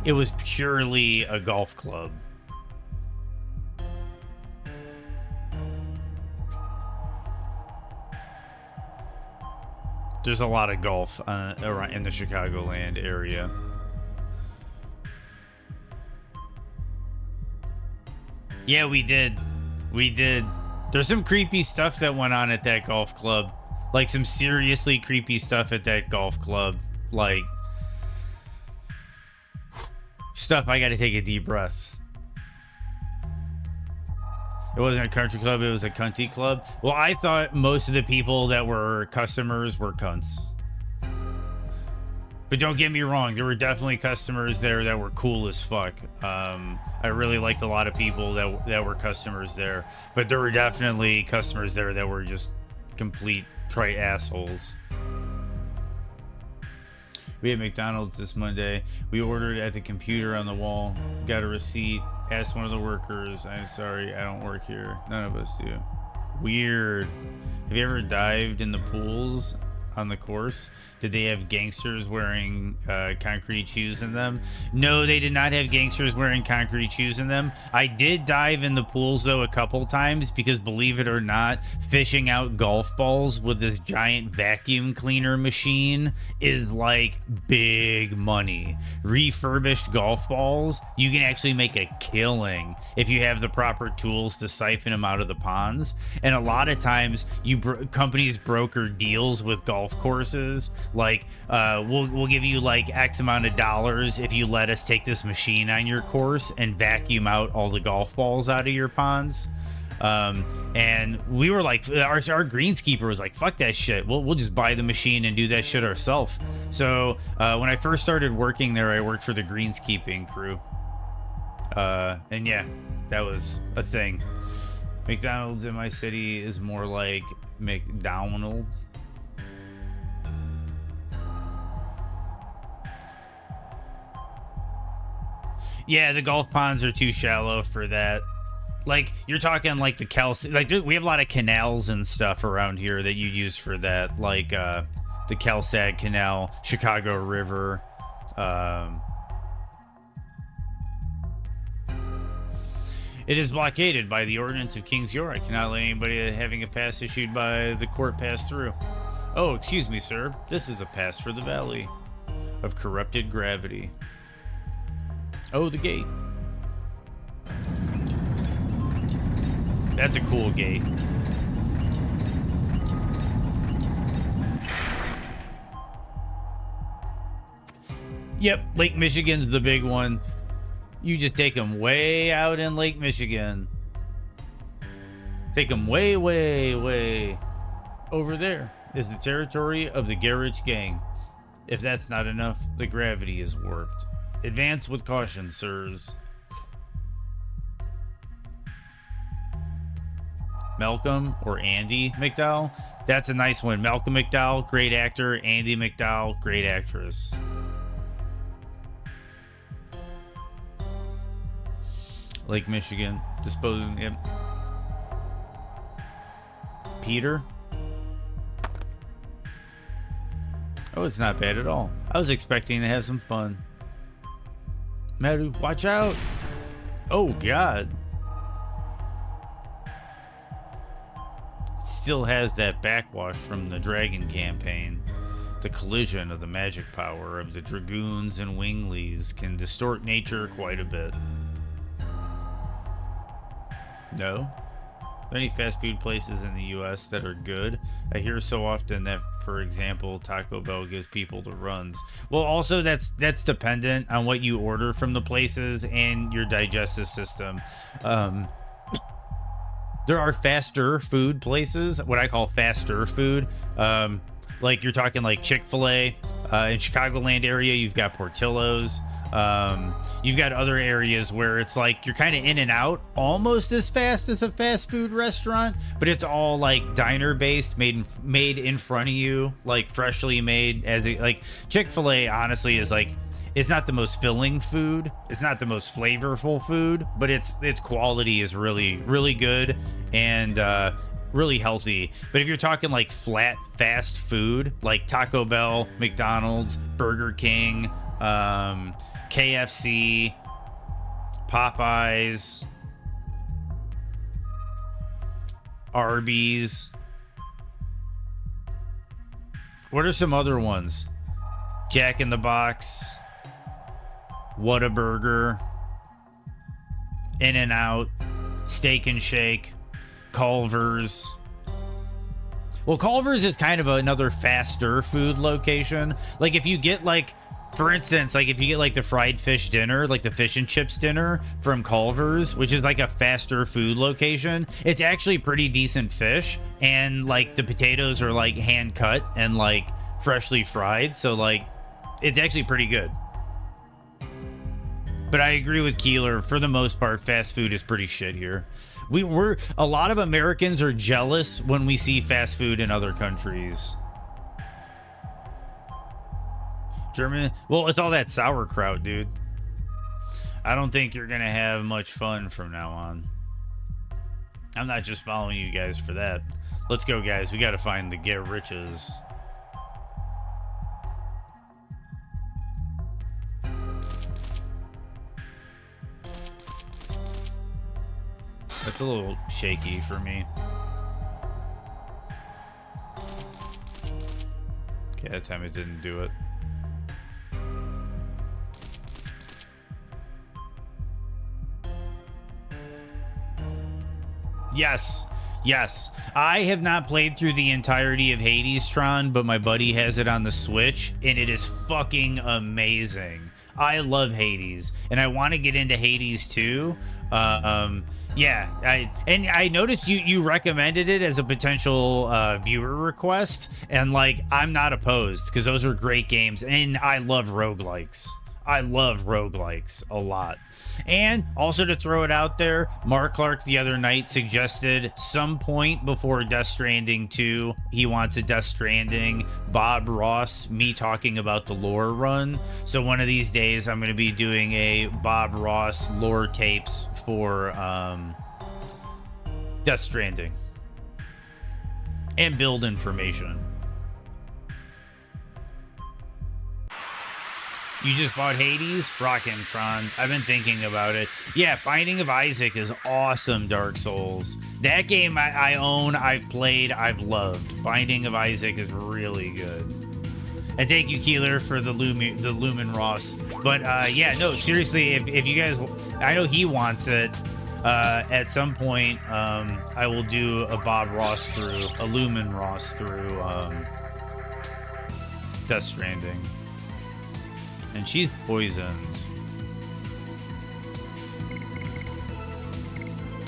It was purely a golf club. There's a lot of golf around in the Chicagoland area. Yeah, we did. We did. There's some creepy stuff that went on at that golf club. Like, some seriously creepy stuff at that golf club. Like, stuff I gotta take a deep breath. It wasn't a country club, it was a cunty club. Well, I thought most of the people that were customers were cunts. But don't get me wrong, there were definitely customers there that were cool as fuck. I really liked a lot of people that were customers there. But there were definitely customers there that were just complete trite assholes. We had McDonald's this Monday. We ordered at the computer on the wall. Got a receipt. Asked one of the workers, I'm sorry, I don't work here. None of us do. Weird. Have you ever dived in the pools on the course? Did they have gangsters wearing concrete shoes in them? No, they did not have gangsters wearing concrete shoes in them. I did dive in the pools, though, a couple times because, believe it or not, fishing out golf balls with this giant vacuum cleaner machine is like big money. Refurbished golf balls, you can actually make a killing if you have the proper tools to siphon them out of the ponds. And a lot of times, companies broker deals with golf courses. Like, we'll give you like X amount of dollars if you let us take this machine on your course and vacuum out all the golf balls out of your ponds. And we were like, our greenskeeper was like, fuck that shit. We'll just buy the machine and do that shit ourselves. So when I first started working there, I worked for the greenskeeping crew. And yeah, that was a thing. McDonald's in my city is more like McDonald's. Yeah, the golf ponds are too shallow for that. Like, you're talking like the like, we have a lot of canals and stuff around here that you use for that, like the Kelsag Canal, Chicago River. It is blockaded by the ordinance of King's York. I cannot let anybody having a pass issued by the court pass through. Oh, excuse me, sir. This is a pass for the Valley of Corrupted Gravity. Oh, the gate. That's a cool gate. Yep, Lake Michigan's the big one. You just take them way out in Lake Michigan. Take them way, way, way over there. is the territory of the Garage Gang. If that's not enough, the gravity is warped. Advance with caution, sirs. Malcolm or Andy McDowell? That's a nice one. Malcolm McDowell, great actor. Andy McDowell, great actress. Lake Michigan, disposing. Yep. Peter? Oh, it's not bad at all. I was expecting to have some fun. Maru, watch out! Oh, God. Still has that backwash from the Dragon campaign. The collision of the magic power of the Dragoons and Winglies can distort nature quite a bit. No? Are there any fast food places in the US that are good? I hear so often that, for example, Taco Bell gives people the runs. Well, also that's dependent on what you order from the places and your digestive system. There are faster food places, what I call faster food. Like you're talking like Chick-fil-A. In Chicagoland area, you've got Portillo's. You've got other areas where it's like you're kind of in and out almost as fast as a fast food restaurant, but it's all like diner based, made in front of you, like freshly made. As like Chick-fil-A honestly is like, it's not the most filling food, it's not the most flavorful food, but its quality is really, really good and really healthy. But if you're talking like flat fast food, like Taco Bell, McDonald's, Burger King, KFC, Popeyes, Arby's. What are some other ones? Jack in the Box, Whataburger, In-N-Out, Steak and Shake, Culver's. Well, Culver's is kind of another faster food location. Like if you get like, for instance, like if you get like the fried fish dinner, like the fish and chips dinner from Culver's, which is like a faster food location, it's actually pretty decent fish, and like the potatoes are like hand cut and like freshly fried, so like it's actually pretty good. But I agree with Keeler, for the most part fast food is pretty shit here. We're a lot of Americans are jealous when we see fast food in other countries. German, well, it's all that sauerkraut, dude. I don't think you're gonna have much fun from now on. I'm not just following you guys for that. Let's go, guys. We gotta find the get riches. That's a little shaky for me. Okay, that time it didn't do it. Yes, yes. I have not played through the entirety of Hades, Tron, but my buddy has it on the Switch, and it is fucking amazing. I love Hades, and I want to get into Hades too. Yeah, I noticed you recommended it as a potential viewer request, and like I'm not opposed because those are great games, and I love roguelikes. I love roguelikes a lot. And also to throw it out there, Mark Clark the other night suggested some point before Death Stranding 2, he wants a Death Stranding, Bob Ross, me talking about the lore run. So one of these days I'm going to be doing a Bob Ross lore tapes for Death Stranding. And build information. You just bought Hades? Rockin', Tron. I've been thinking about it. Yeah, Binding of Isaac is awesome, Dark Souls. That game I own, I've played, I've loved. Binding of Isaac is really good. And thank you, Keeler, for the Lumen Ross. But yeah, no, seriously, if you guys, I know he wants it. At some point, I will do a Bob Ross through, a Lumen Ross through Death Stranding. And she's poisoned.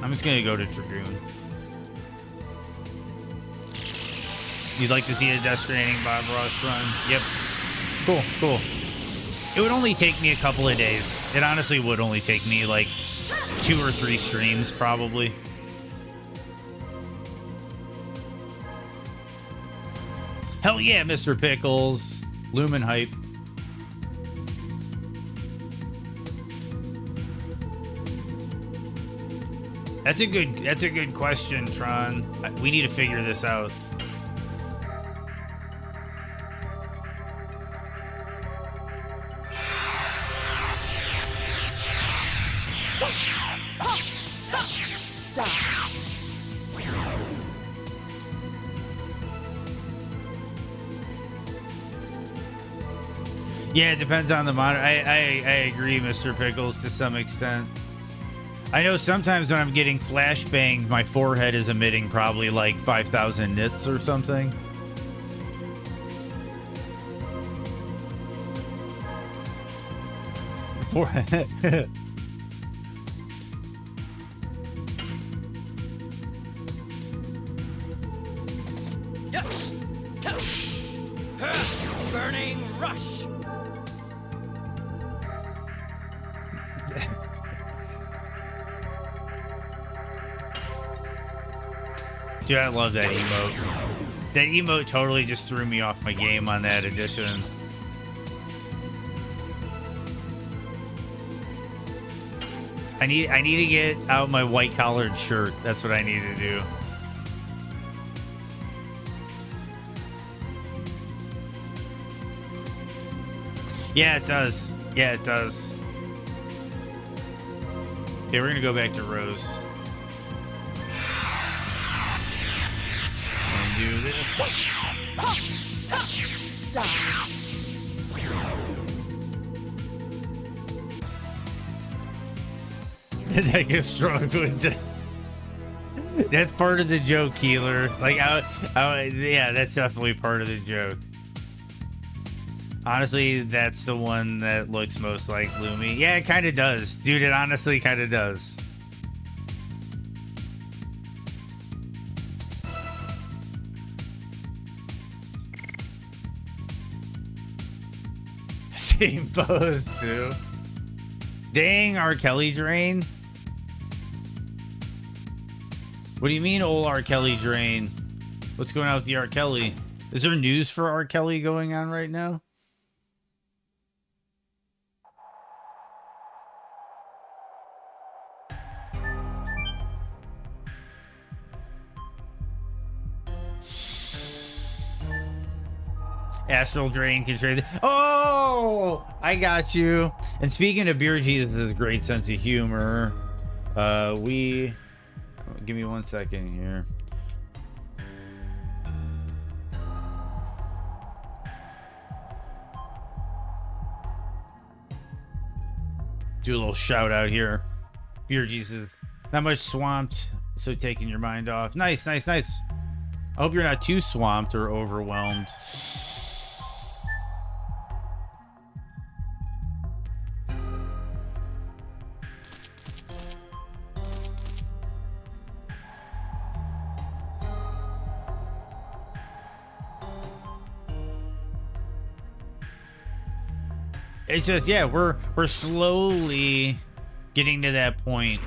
I'm just gonna go to Dragoon. You'd like to see a Death Stranding Bob Ross run? Yep. Cool, cool. It would only take me a couple of days. It honestly would only take me like 2 or 3 streams, probably. Hell yeah, Mr. Pickles. Lumen hype. That's a good question, Tron. We need to figure this out. Yeah, it depends on the monitor. I agree, Mr. Pickles, to some extent. I know sometimes when I'm getting flashbanged, my forehead is emitting probably like 5,000 nits or something. Forehead. Yes. Burning rush. Dude, I love that emote. That emote totally just threw me off my game on that edition. I need to get out my white collared shirt. That's what I need to do. Yeah, it does. Yeah, it does. Okay, we're gonna go back to Rose. And do this. I get strong with that. That's part of the joke, Keeler. Like, yeah, that's definitely part of the joke. Honestly, that's the one that looks most like Lumi. Yeah, it kind of does. Dude, it honestly kind of does. Same pose, too. Dang, R. Kelly drain. What do you mean, old R. Kelly drain? What's going on with the R. Kelly? Is there news for R. Kelly going on right now? Astral Drain can trade. Oh, I got you. And speaking of Beer Jesus' great sense of humor, give me 1 second here. Do a little shout out here. Beer Jesus. Not much swamped, so taking your mind off. Nice, nice, nice. I hope you're not too swamped or overwhelmed. It's just, yeah, we're slowly getting to that point.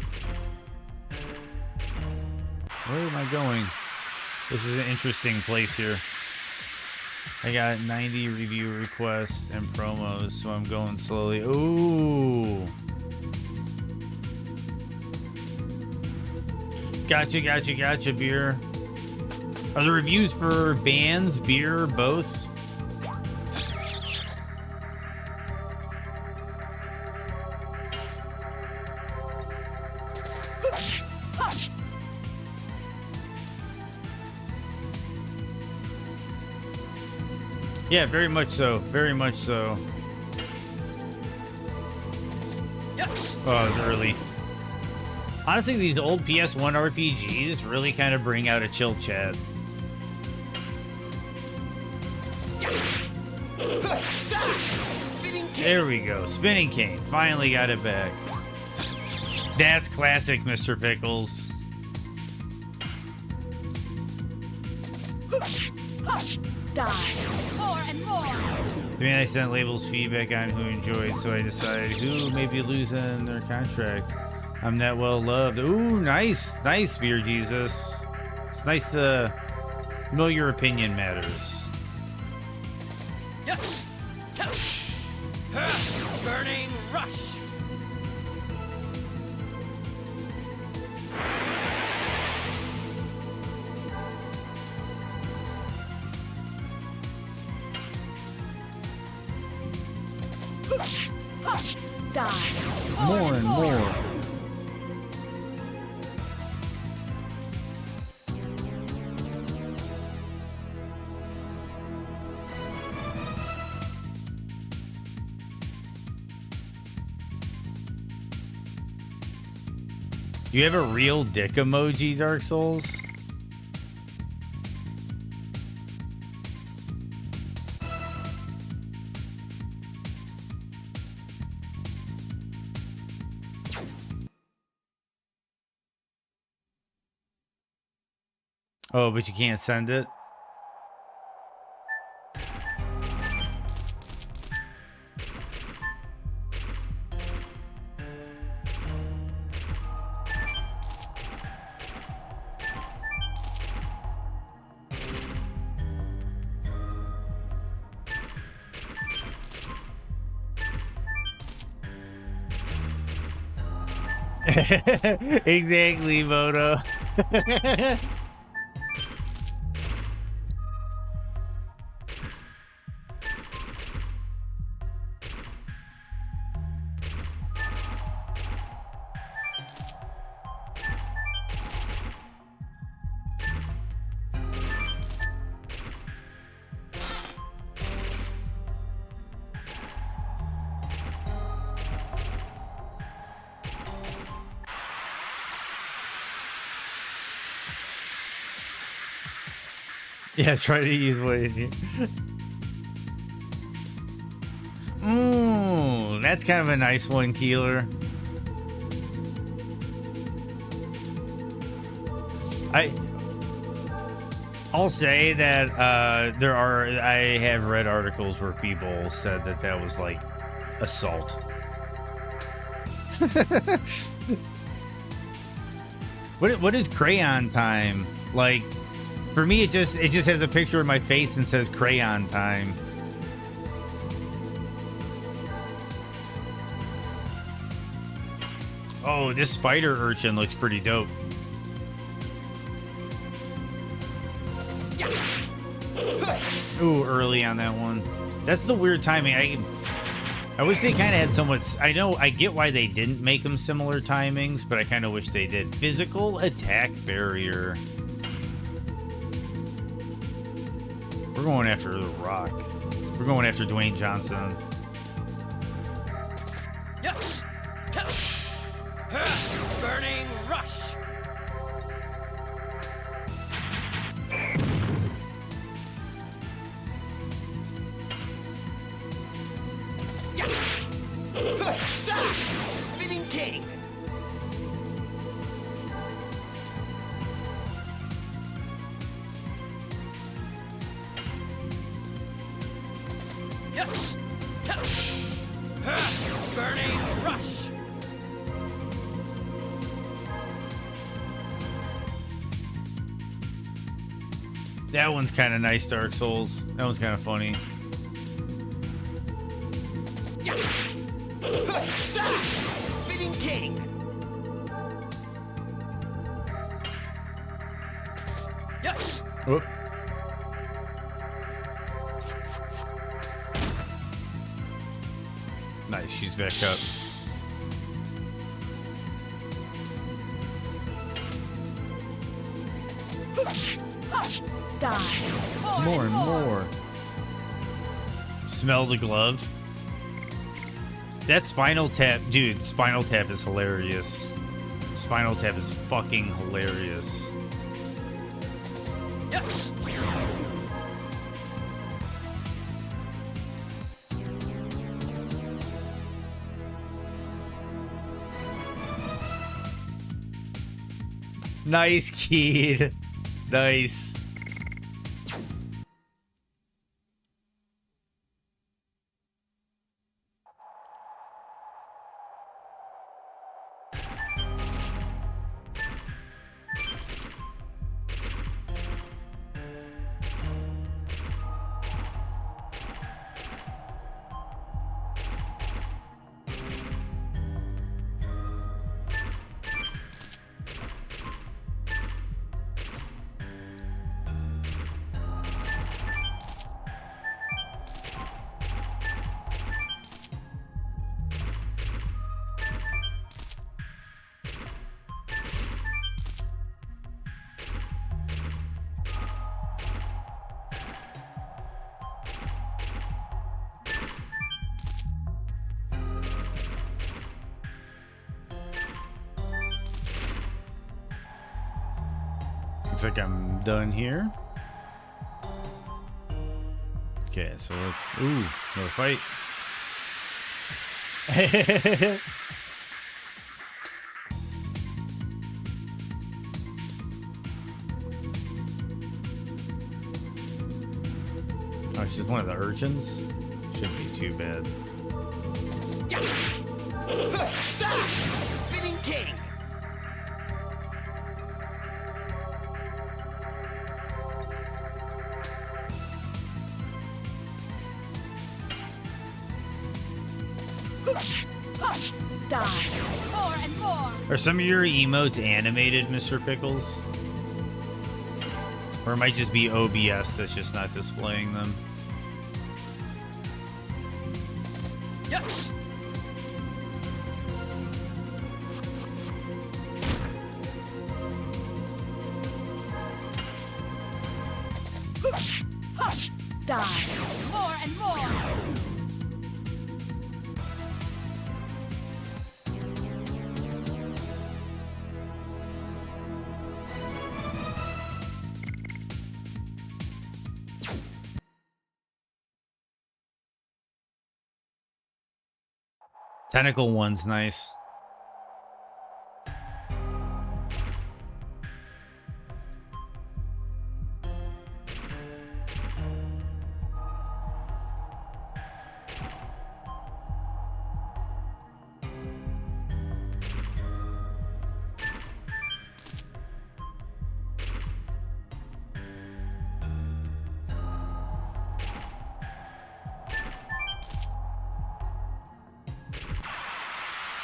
Where am I going? This is an interesting place here. I got 90 review requests and promos, so I'm going slowly. Ooh. Gotcha, beer. Are the reviews for bands, beer, both? Yeah, very much so. Very much so. Yes. Oh, it's early. Honestly, these old PS1 RPGs really kind of bring out a chill chat. There we go. Spinning cane. Finally got it back. That's classic, Mr. Pickles. Hush! Die. More and more. I mean, I sent labels feedback on who enjoyed, so I decided who may be losing their contract. I'm that well loved. Ooh, nice. Nice, Beer Jesus. It's nice to know your opinion matters. Yes. Burning rush. Hush! Die. More and more. You have a real dick emoji, Dark Souls? Oh, but you can't send it? Exactly, Moto. Yeah, try to use what in here. Ooh, that's kind of a nice one, Keeler. I'll say that I have read articles where people said that that was like assault. What is crayon time? Like, for me, it just has a picture of my face and says crayon time. Oh, this spider urchin looks pretty dope. Ooh, early on that one. That's the weird timing. I wish they kind of had somewhat. I know I get why they didn't make them similar timings, but I kind of wish they did. Physical attack barrier. We're going after The Rock. We're going after Dwayne Johnson. Yes. Burning rush. Spinning king. Yes. Burning rush. That one's kind of nice, Dark Souls. That one's kind of funny. Spinning king. Yes. Whoop. Nice, she's back up. Hush! Die. More and more. Smell the glove. That Spinal Tap, dude, Spinal Tap is hilarious. Spinal Tap is fucking hilarious. Yes. Nice, kid. Nice. Looks like I'm done here. Okay, so let's... Ooh, another fight. Oh, it's just one of the urchins? Shouldn't be too bad. Spinning king. Die. More and more. Are some of your emotes animated, Mr. Pickles? Or it might just be OBS that's just not displaying them. Yes. Die. More and more. Tentacle one's nice.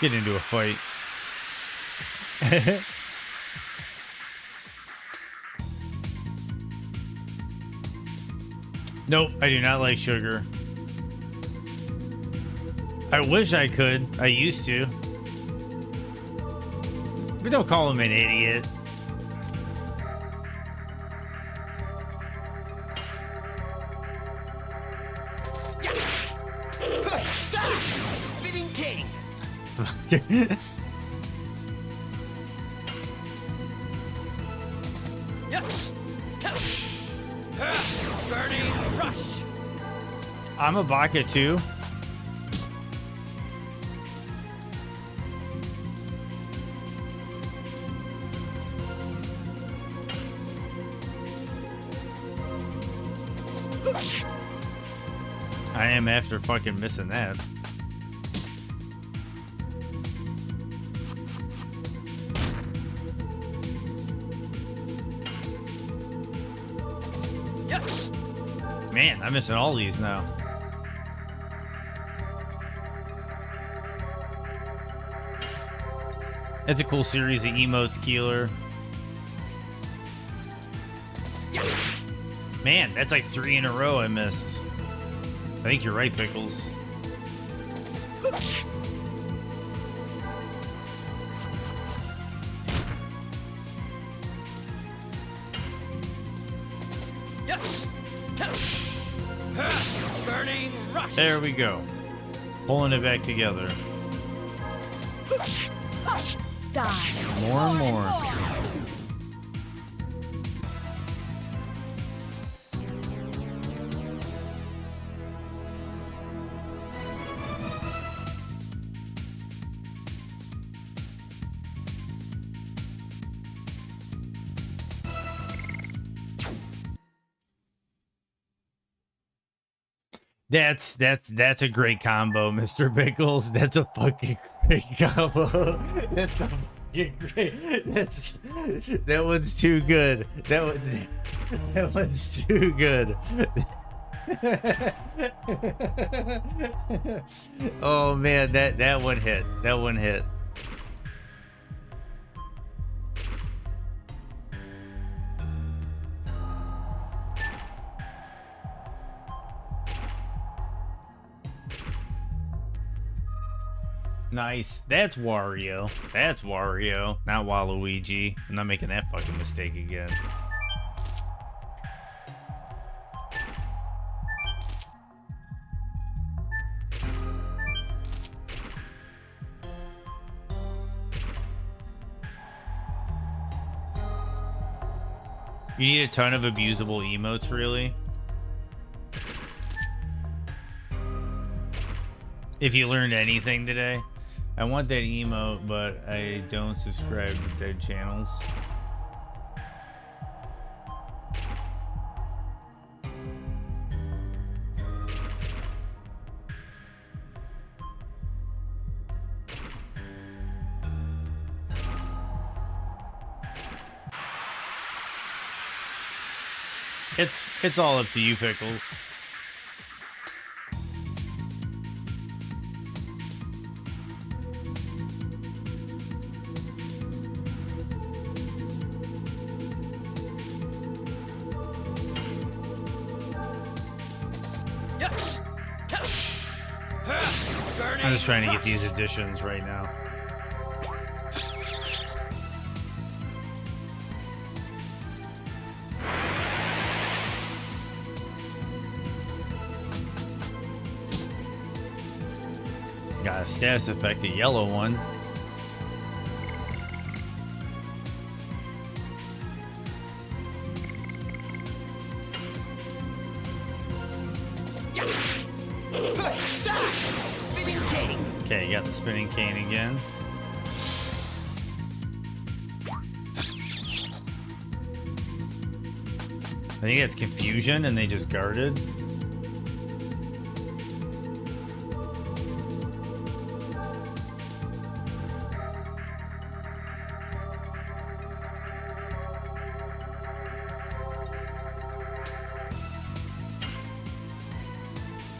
Get into a fight. Nope, I do not like sugar. I wish I could. I used to. But don't call him an idiot. Spinning king. Yes. Burning rush. I'm a baka too. I am after fucking missing that. Yes. Man, I'm missing all these now. That's a cool series of emotes, Keeler. Man, that's like 3 in a row I missed. I think you're right, Pickles. Yes. Burning rush. There we go. Pulling it back together. Die. More and more. That's a great combo, Mr. Pickles. That's a fucking great combo. That's a fucking great. That one's too good. That one's too good. Oh man, that one hit. That one hit. Nice. That's Wario. That's Wario, not Waluigi. I'm not making that fucking mistake again. You need a ton of abusable emotes, really? If you learned anything today, I want that emote, but I don't subscribe to dead channels. It's all up to you, Pickles. Yes. Burning I'm just trying to get rush. these additions right now. Got a status effect, a yellow one. Spinning king. Okay, you got the spinning cane again. I think that's confusion and they just guarded.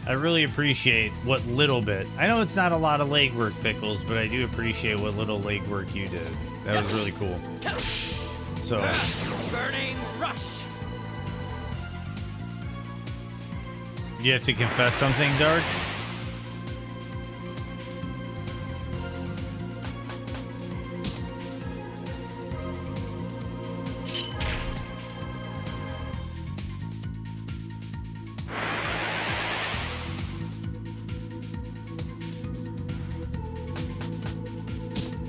I really appreciate what little bit. I know it's not a lot of legwork, Pickles, but I do appreciate what little legwork you did. That was really cool. So, Burning rush. you have to confess something, Dark?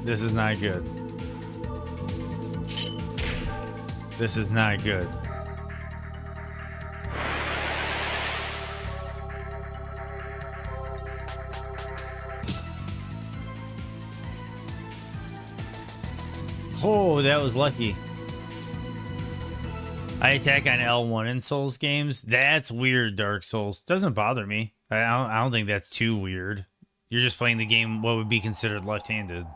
This is not good. This is not good. Oh, that was lucky. I attack on L1 in Souls games. That's weird, Dark Souls. Doesn't bother me. I don't think that's too weird. You're just playing the game what would be considered left-handed.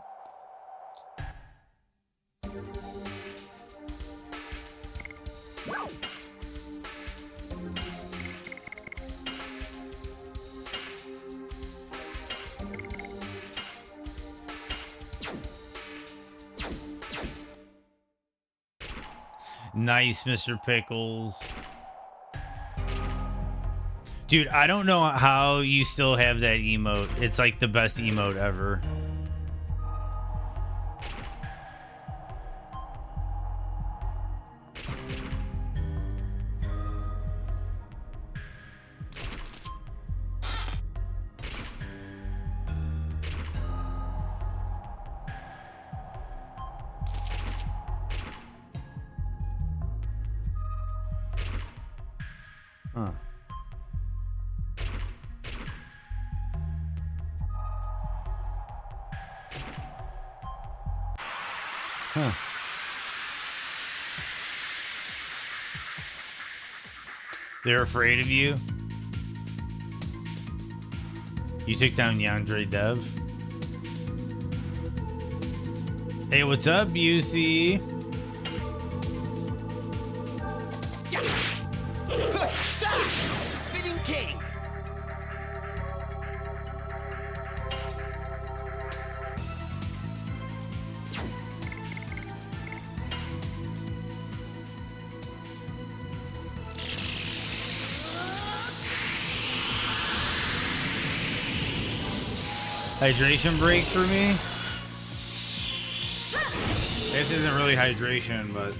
Nice, Mr. Pickles. Dude, I don't know how you still have that emote. It's like the best emote ever. Huh. Huh. They're afraid of you? You took down Yandere Dev? Hey, what's up, UC? Spinning king. Hydration break for me? This isn't really hydration, but...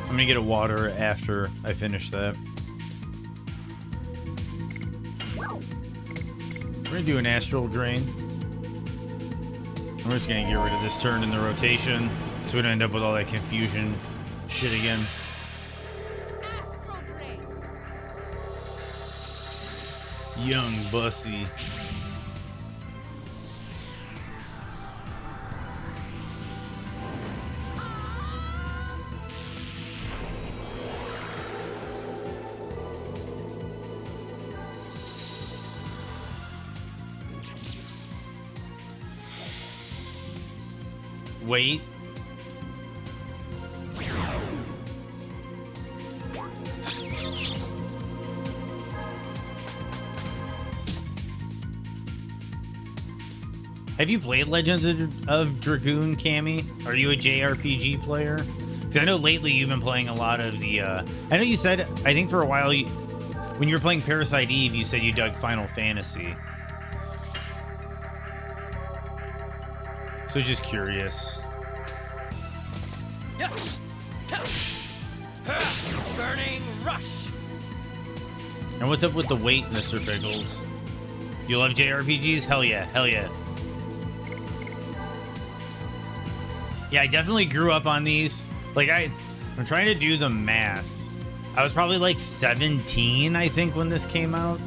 I'm gonna get a water after I finish that. We're gonna do an astral drain. We're just gonna get rid of this turn in the rotation so we don't end up with all that confusion shit again. Astral Drain. Young Bussy. Wait. Have you played Legends of Dragoon, Cammy? Are you a JRPG player? Because I know lately you've been playing a lot of the... I know you said, I think for a while, when you were playing Parasite Eve, you said you dug Final Fantasy. So just curious. Yes. Burning rush. And what's up with the weight, Mr. Pickles? You love JRPGs? Hell yeah, hell yeah. Yeah, I definitely grew up on these. Like, I'm trying to do the math. I was probably like 17, I think, when this came out.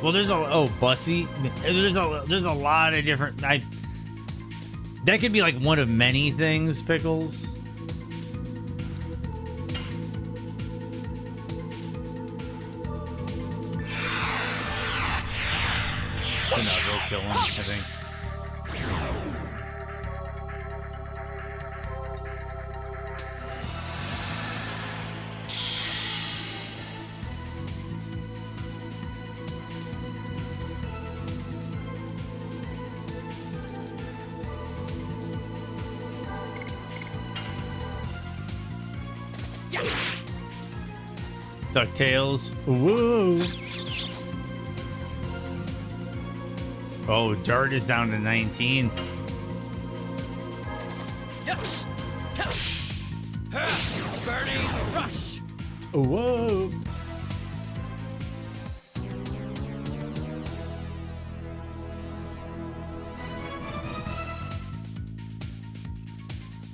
Well, there's a Bussy. There's a lot of different. That could be like one of many things, Pickles. So no, they'll kill him, I think. DuckTales. Whoa. Oh, Dart is down to 19. Yes. Burning rush. Whoa.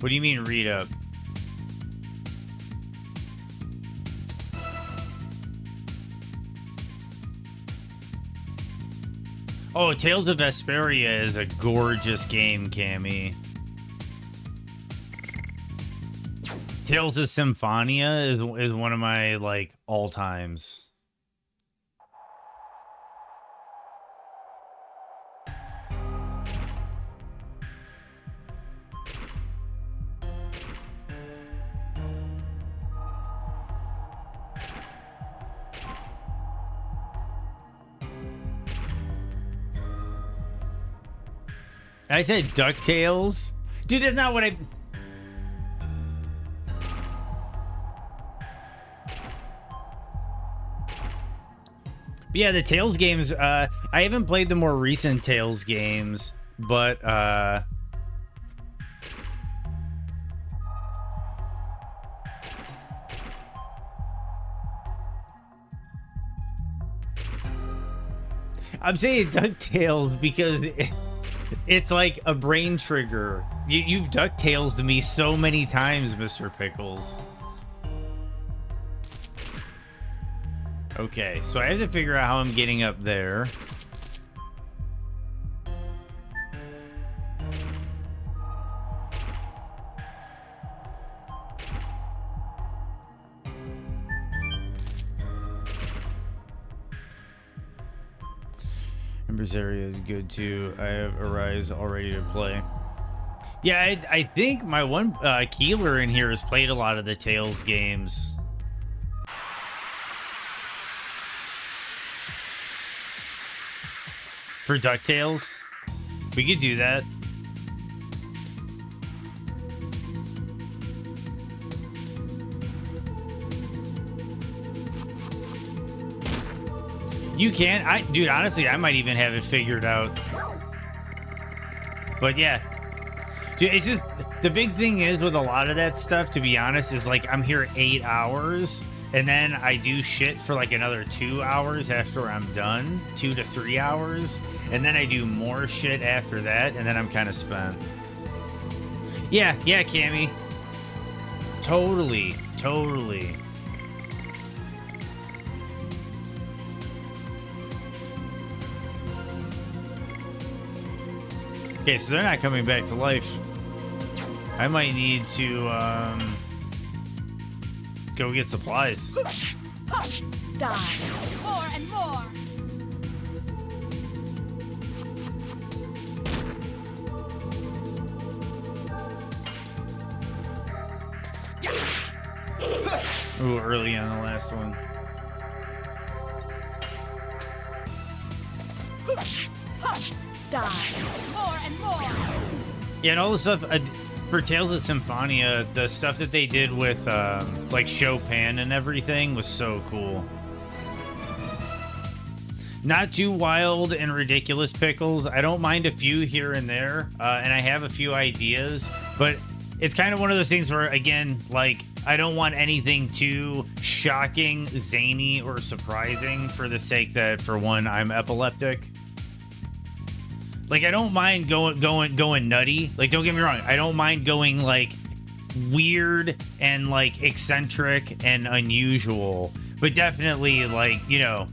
What do you mean read up? Oh, Tales of Vesperia is a gorgeous game, Cammy. Tales of Symphonia is one of my, like, all-times. I said DuckTales? Dude, that's not what I... But yeah, the Tales games, I haven't played the more recent Tales games, but, I'm saying DuckTales because it's like a brain trigger. You've DuckTales to me so many times, Mr. Pickles. Okay, so I have to figure out how I'm getting up there. Ember's area is good too. I have Arise all ready to play. Yeah, I think my one Keeler in here has played a lot of the Tales games. For DuckTales, we could do that. You can. Dude, honestly, I might even have it figured out. But yeah. Dude, it's just, the big thing is with a lot of that stuff, to be honest, is like I'm here 8 hours and then I do shit for like another 2 hours after I'm done, 2 to 3 hours, and then I do more shit after that, and then I'm kind of spent. Yeah, Cammy. Totally. Okay, so they're not coming back to life. I might need to go get supplies. Die. More and more. Ooh, early on the last one. Die. More and more. Yeah, and all the stuff for Tales of Symphonia, the stuff that they did with like Chopin and everything was so cool. Not too wild and ridiculous, Pickles. I don't mind a few here and there, and I have a few ideas, but it's kind of one of those things where, again, like, I don't want anything too shocking, zany, or surprising for the sake that, for one, I'm epileptic. Like, I don't mind going nutty. Like, don't get me wrong. I don't mind going, like, weird and, like, eccentric and unusual. But definitely, like, you know,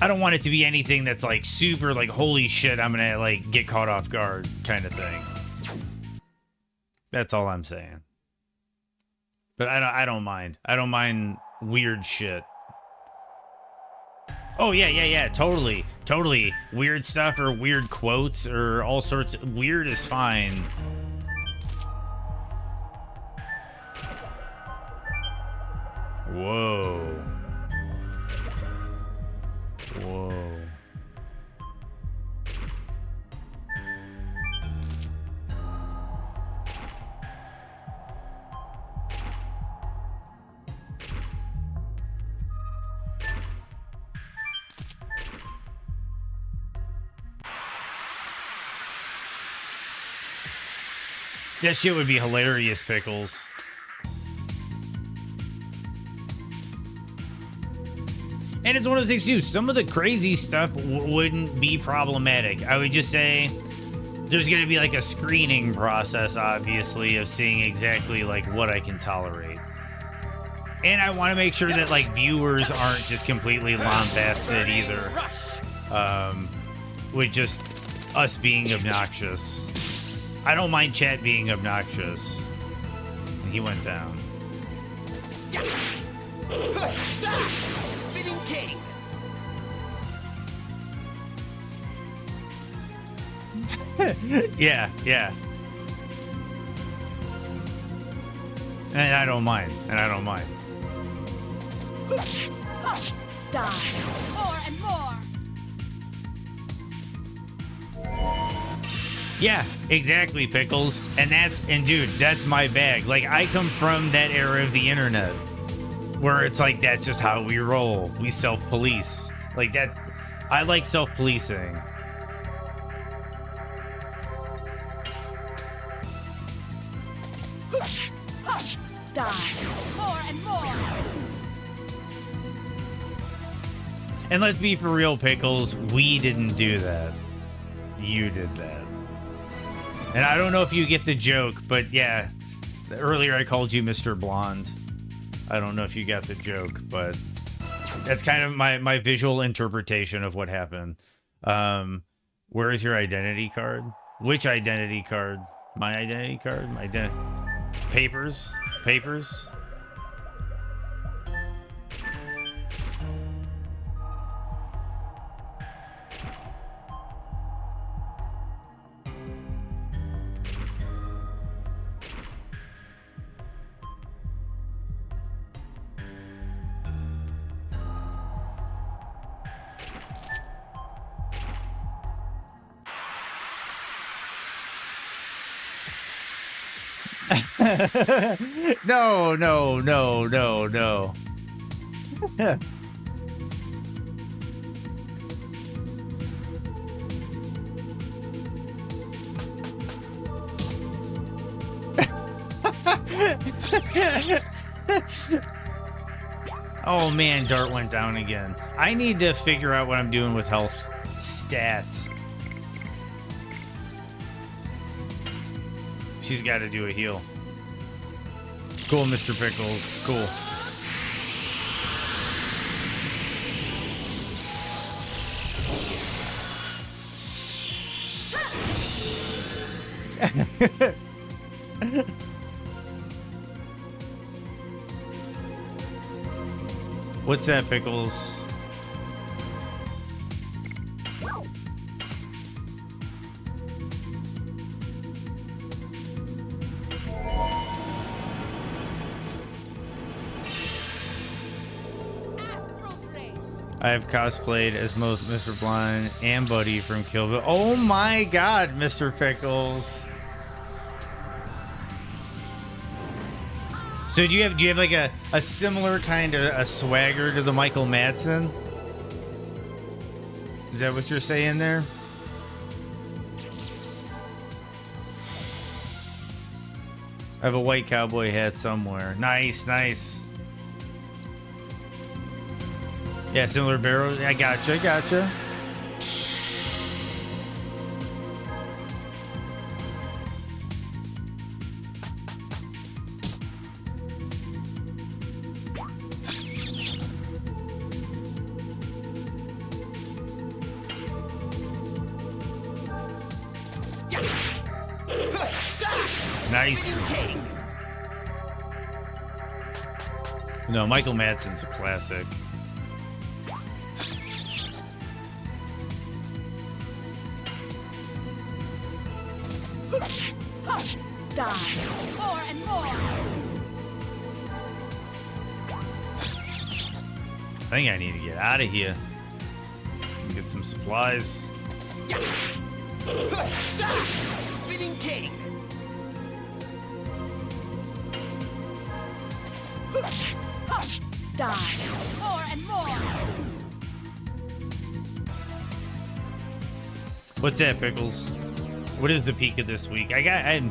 I don't want it to be anything that's, like, super, like, holy shit, I'm gonna, like, get caught off guard kind of thing. That's all I'm saying. But I don't mind. I don't mind weird shit. Oh, yeah. Totally. Weird stuff or weird quotes or all sorts. Weird is fine. Whoa. That shit would be hilarious, Pickles. And it's one of those things too. Some of the crazy stuff wouldn't be problematic. I would just say there's going to be like a screening process, obviously, of seeing exactly like what I can tolerate. And I want to make sure that like viewers aren't just completely lambasted either. With just us being obnoxious. I don't mind chat being obnoxious. And he went down. Spinning king. Yeah. And I don't mind. Die. More and more. Yeah, exactly, Pickles. And dude, that's my bag. Like, I come from that era of the internet where it's like, that's just how we roll. We self-police. Like that, I like self-policing. Die. More and more. And let's be for real, Pickles, we didn't do that. You did that. And I don't know if you get the joke, but yeah, earlier I called you Mr. Blonde. I don't know if you got the joke, but that's kind of my visual interpretation of what happened. Where is your identity card? Which identity card? My identity card? Papers? No. Oh man, Dart went down again. I need to figure out what I'm doing with health stats. She's got to do a heal. Cool, Mr. Pickles. Cool. What's that, Pickles? I have cosplayed as both Mr. Blind and Buddy from Kill Bill. Oh my god, Mr. Pickles. So do you have like a similar kind of a swagger to the Michael Madsen? Is that what you're saying there? I have a white cowboy hat somewhere. Nice, nice. Yeah, similar barrel. I gotcha, gotcha. Nice. No, Michael Madsen's a classic. Die. More and more. I think I need to get out of here. Get some supplies. Spinning king. Die. More and more. What's that, Pickles? What is the peak of this week? I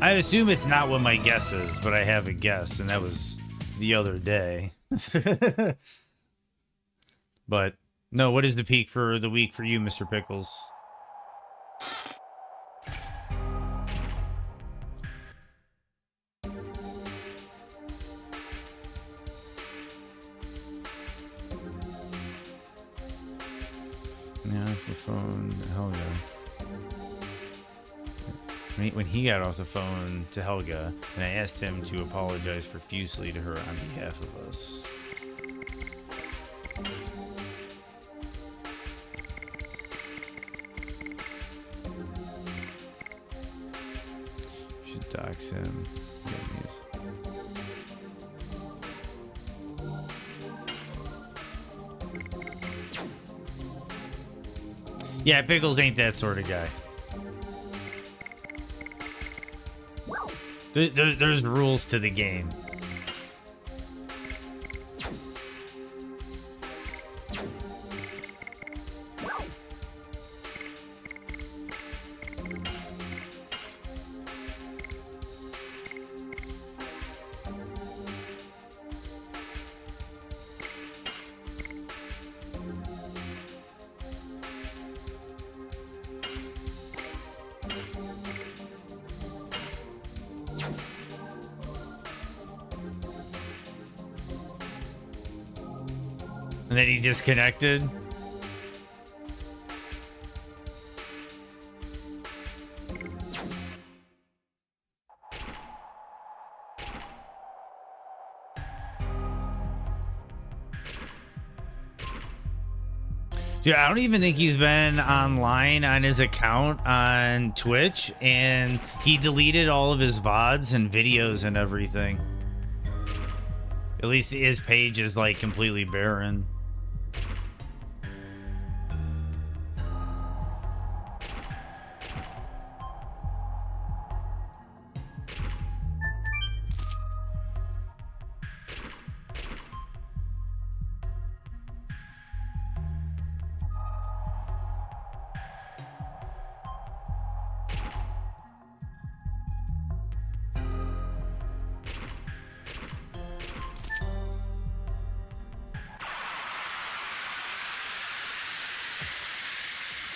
assume it's not what my guess is, but I have a guess, and that was the other day. But no, what is the peak for the week for you, Mr. Pickles? Yeah, off the phone. Helga. When he got off the phone to Helga, and I asked him to apologize profusely to her on behalf of us. Should dox him. Yeah, Pickles ain't that sort of guy. There's rules to the game. And then he disconnected. Dude, I don't even think he's been online on his account on Twitch, and he deleted all of his VODs and videos and everything. At least his page is like completely barren.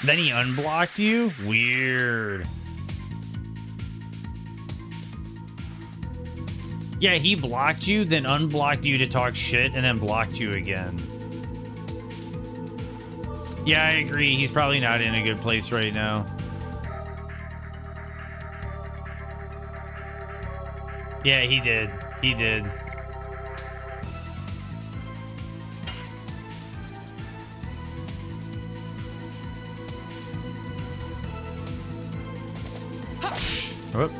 Then he unblocked you? Weird. Yeah, he blocked you, then unblocked you to talk shit, and then blocked you again. Yeah, I agree. He's probably not in a good place right now. Yeah, he did. He did. Whoop.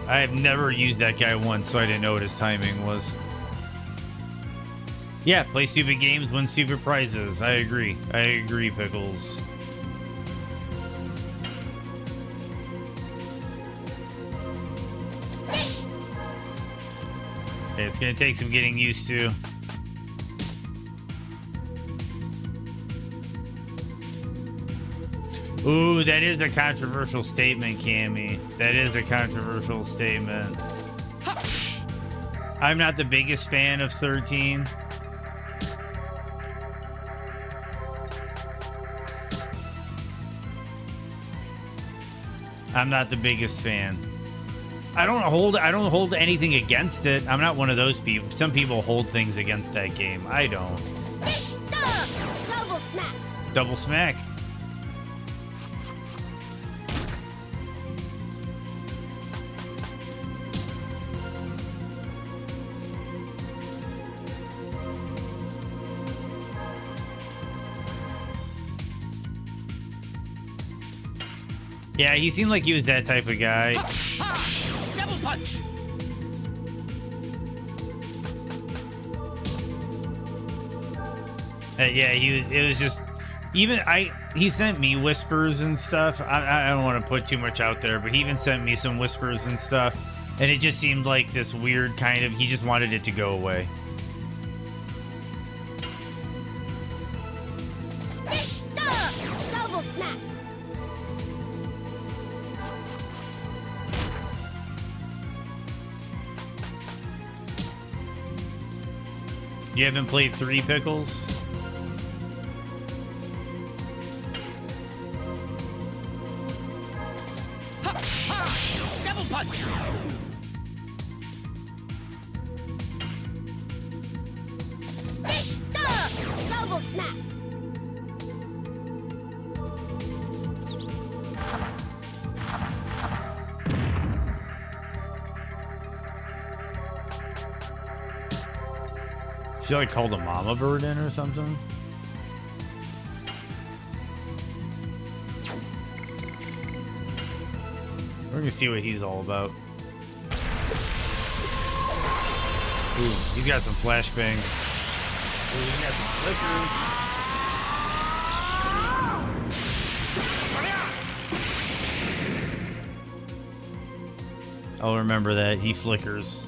I have never used that guy once, so I didn't know what his timing was. Yeah, play stupid games, win stupid prizes. I agree. I agree, Pickles. It's gonna take some getting used to. Ooh, that is a controversial statement, Cammy. That is a controversial statement. I'm not the biggest fan of 13. I'm not the biggest fan. I don't hold anything against it. I'm not one of those people. Some people hold things against that game. I don't. Double smack. Double smack. Yeah, he seemed like he was that type of guy. Double punch. Yeah, it was just even he sent me whispers and stuff. I don't want to put too much out there, but he even sent me some whispers and stuff, and it just seemed like this weird kind of, he just wanted it to go away. Double smack. You haven't played 3 Pickles? Double punch. Double smack. She like called a mama bird in or something? We're gonna see what he's all about. Ooh, he's got some flashbangs. Ooh, he got some flickers. I'll remember that. He flickers.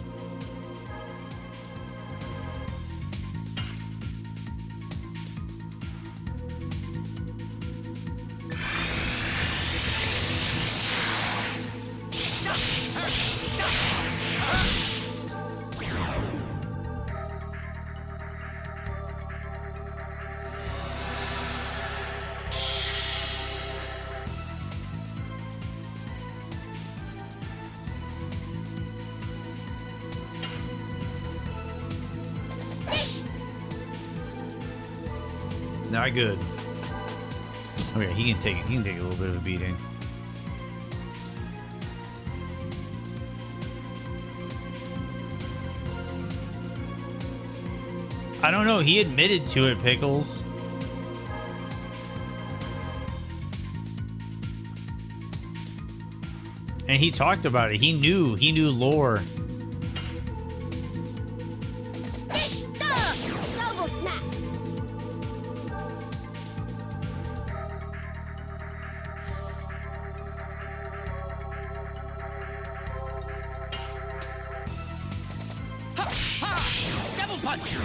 Not good. Okay, he can take it. He can take a little bit of a beating. I don't know. He admitted to it, Pickles. And he talked about it. He knew lore. Double smack. Double punch.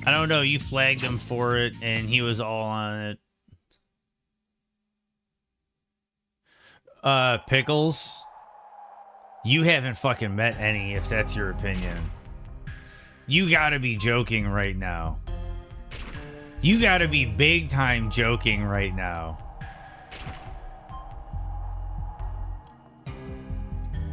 I don't know. You flagged him for it, and he was all on it. Pickles. You haven't fucking met any, if that's your opinion. You gotta be joking right now. You gotta be big time joking right now.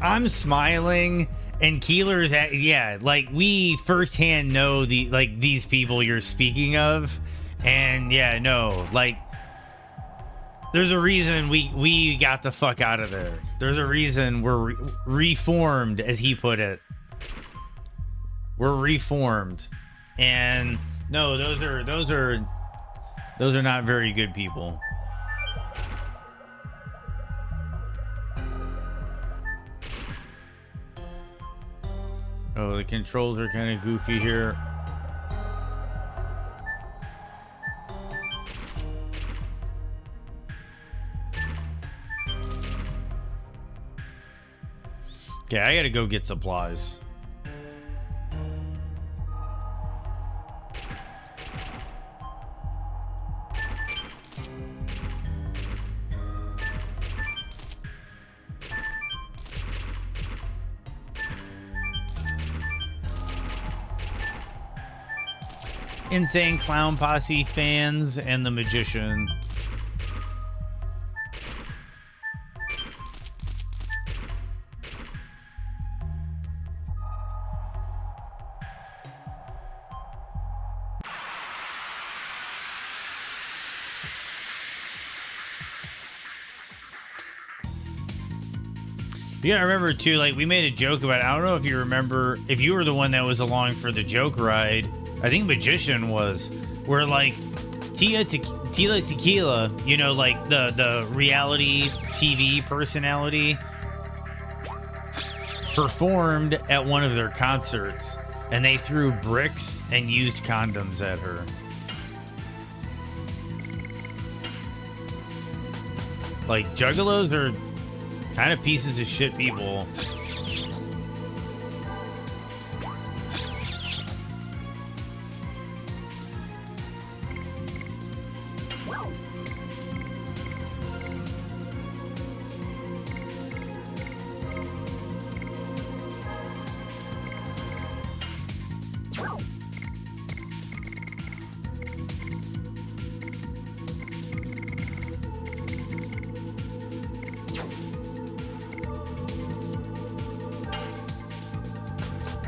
I'm smiling and Keeler's at, yeah, like we firsthand know these people you're speaking of. And yeah, no, like there's a reason we got the fuck out of there. There's a reason we're reformed, as he put it. We're reformed. And no, those are not very good people. Oh, the controls are kind of goofy here. Okay, I gotta go get supplies. Insane Clown Posse fans and the Magician. You gotta remember too, like we made a joke about it. I don't know if you remember, if you were the one that was along for the joke ride. I think Magician was, where like Tila Tequila, you know, like the reality TV personality, performed at one of their concerts, and they threw bricks and used condoms at her. Like juggalos are kind of pieces of shit people.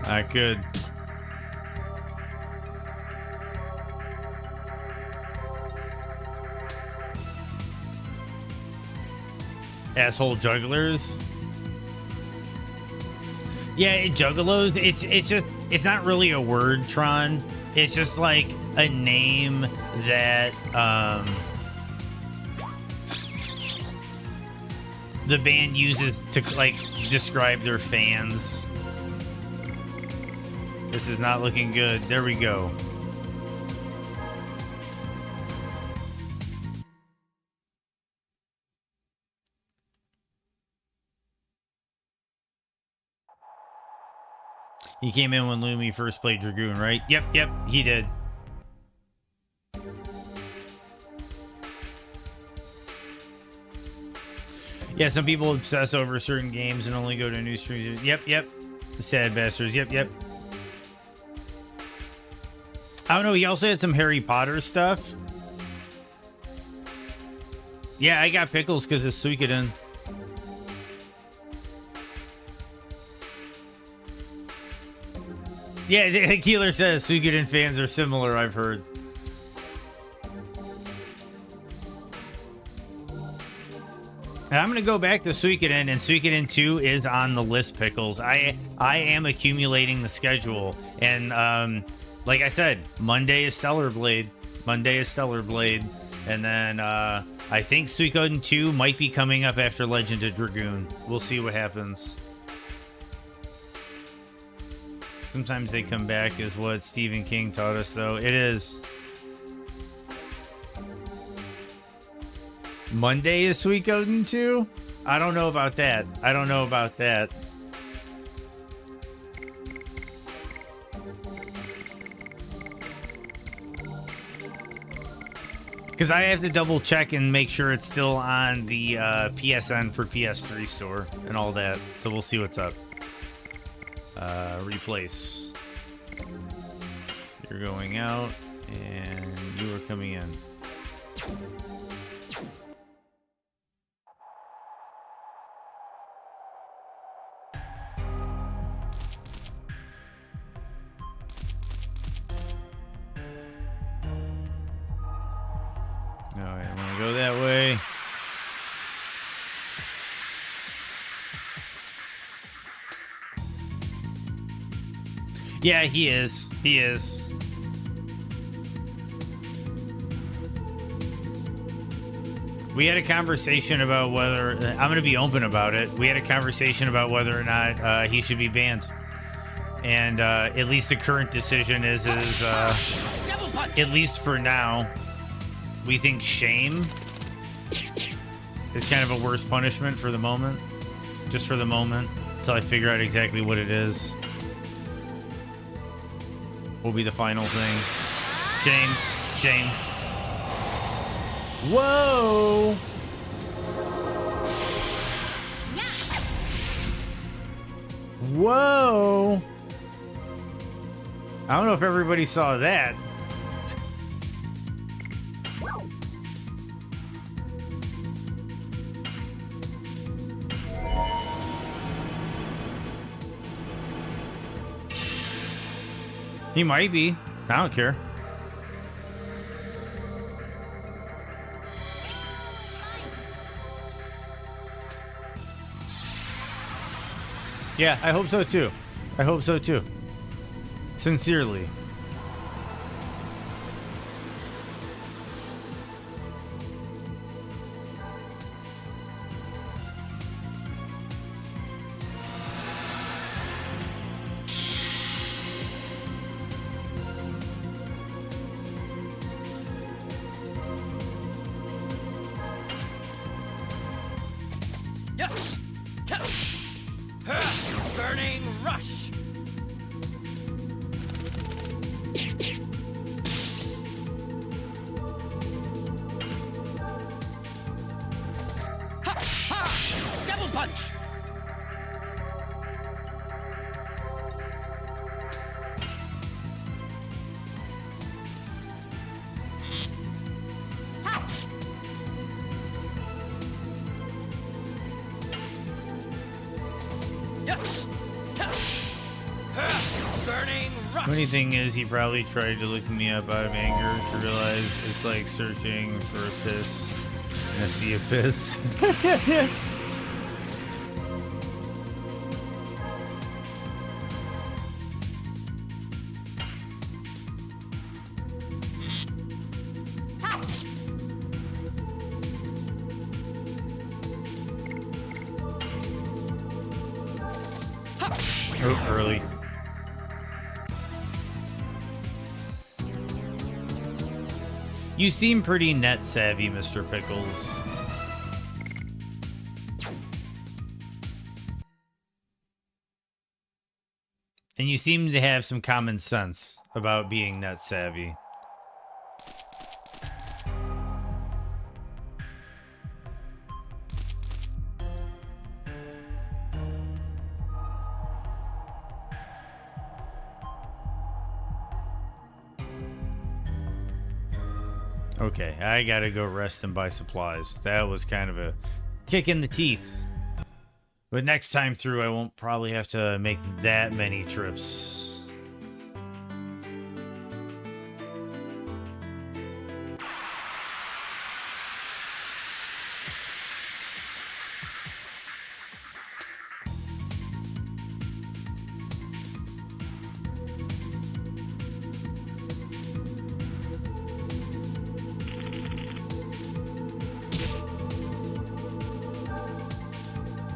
Not good. Asshole jugglers. Yeah, juggalos. It's not really a word, Tron. It's just like a name that the band uses to like describe their fans. This is not looking good. There we go. He came in when Lumi first played Dragoon, right? Yep, he did. Yeah, some people obsess over certain games and only go to new streams. Yep. Sad bastards. Yep. I don't know, he also had some Harry Potter stuff. Yeah, I got pickles because of Suikoden. Yeah, the Keeler says Suikoden fans are similar, I've heard. And I'm going to go back to Suikoden, and Suikoden 2 is on the list, Pickles. I am accumulating the schedule, and like I said, Monday is Stellar Blade. And then I think Suikoden 2 might be coming up after Legend of Dragoon. We'll see what happens. Sometimes they come back is what Stephen King taught us, though. It is. Monday is Suikoden 2? I don't know about that. Because I have to double check and make sure it's still on the PSN for PS3 store and all that. So we'll see what's up. Replace. You're going out and you are coming in. All right, I'm gonna go that way. Yeah, he is. He is. We had a conversation about whether I'm going to be open about it. We had a conversation about whether or not he should be banned, and at least the current decision is Double punch. at least for now, we think shame is kind of a worse punishment for the moment, just for the moment, until I figure out exactly what it is. Will be the final thing. Shame, shame. Whoa! Yeah. Whoa! I don't know if everybody saw that. He might be. I don't care. Yeah, I hope so too. I hope so too. Sincerely. Yes. Burning rush. Ha ha! Double punch. Yes. Burning rush. Funny thing is, he probably tried to look me up out of anger to realize it's like searching for a piss in a sea of piss. Oh, early. You seem pretty net savvy, Mr. Pickles. And you seem to have some common sense about being net savvy. Okay, I gotta go rest and buy supplies. That was kind of a kick in the teeth. But next time through, I won't probably have to make that many trips.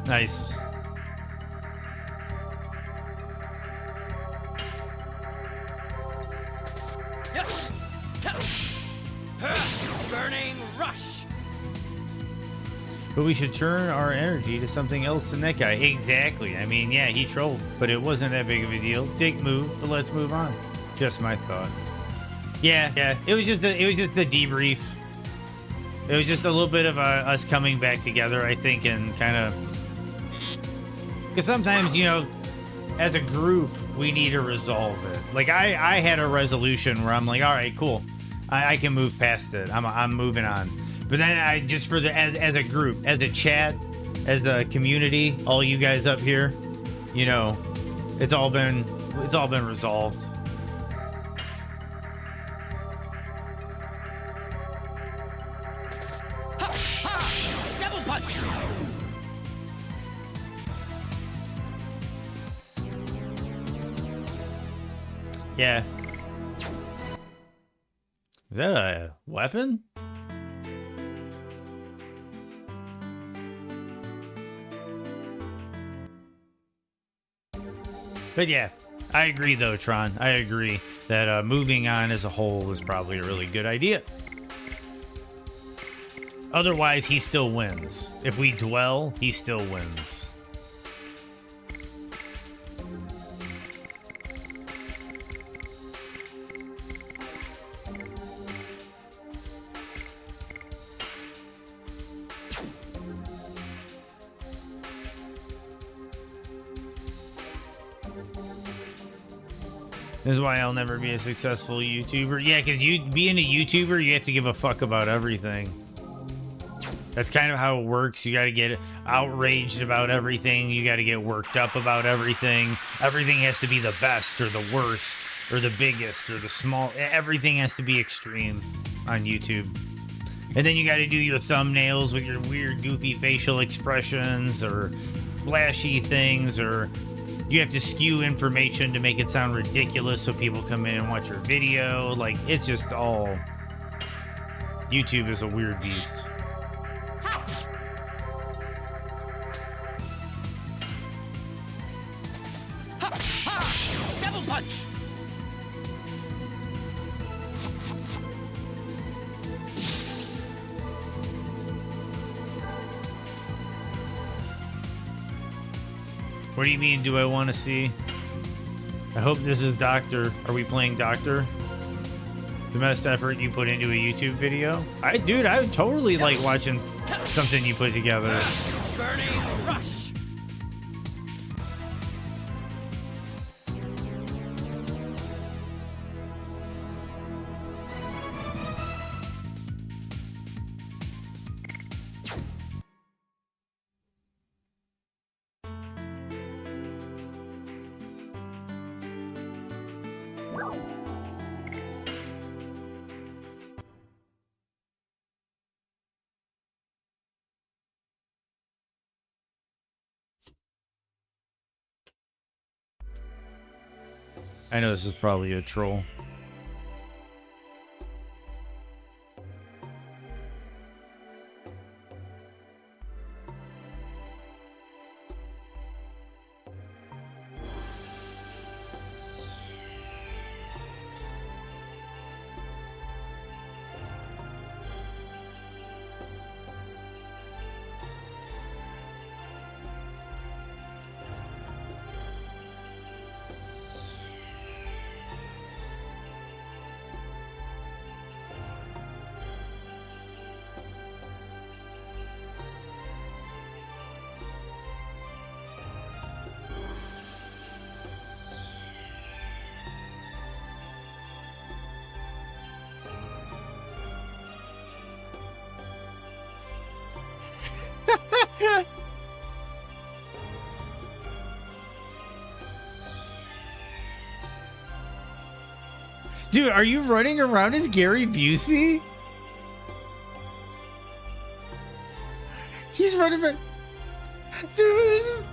Nice. Yes. Burning rush. But we should turn our energy to something else than that guy. Exactly. I mean, yeah, he trolled, but it wasn't that big of a deal. Dick move, but let's move on. Just my thought. Yeah. It was just the debrief. It was just a little bit of us coming back together, I think, and kind of, because sometimes, you know, as a group, we need to resolve it. Like I had a resolution where I'm like, all right, cool, I can move past it. I'm moving on. But then I just for the as a group, as a chat, as the community, all you guys up here, you know, it's all been resolved. Double punch. Yeah. Is that a weapon? But yeah, I agree though, Tron. I agree that moving on as a whole is probably a really good idea. Otherwise, he still wins. If we dwell, he still wins. This is why I'll never be a successful YouTuber. Yeah, because being a YouTuber, you have to give a fuck about everything. That's kind of how it works. You got to get outraged about everything. You got to get worked up about everything. Everything has to be the best or the worst or the biggest or the small. Everything has to be extreme on YouTube. And then you got to do your thumbnails with your weird, goofy facial expressions or flashy things, or you have to skew information to make it sound ridiculous so people come in and watch your video. Like, it's just all... YouTube is a weird beast. Double punch. What do you mean, do I want to see? I hope this is Doctor. Are we playing Doctor? The best effort you put into a YouTube video? Dude, I would totally like watching something you put together. Burning rush. I know this is probably a troll. Dude, are you running around as Gary Busey? He's running around. Dude, this is...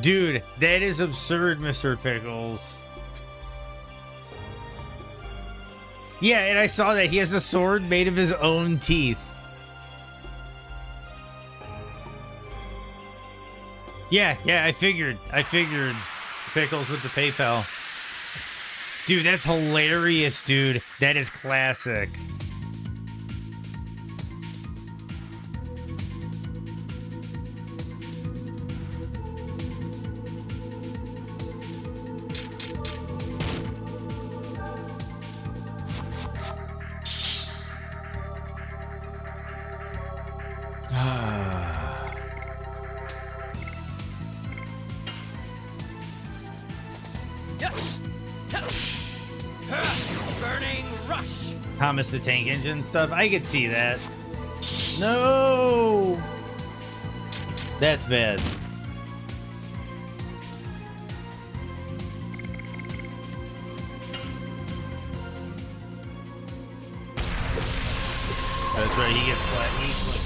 Dude, that is absurd, Mr. Pickles. Yeah, and I saw that he has a sword made of his own teeth. Yeah, I figured. Pickles with the PayPal. Dude, that's hilarious, dude. That is classic. Burning rush. Thomas the Tank Engine stuff. I could see that. No! That's bad. That's right, he gets flat knee flippers.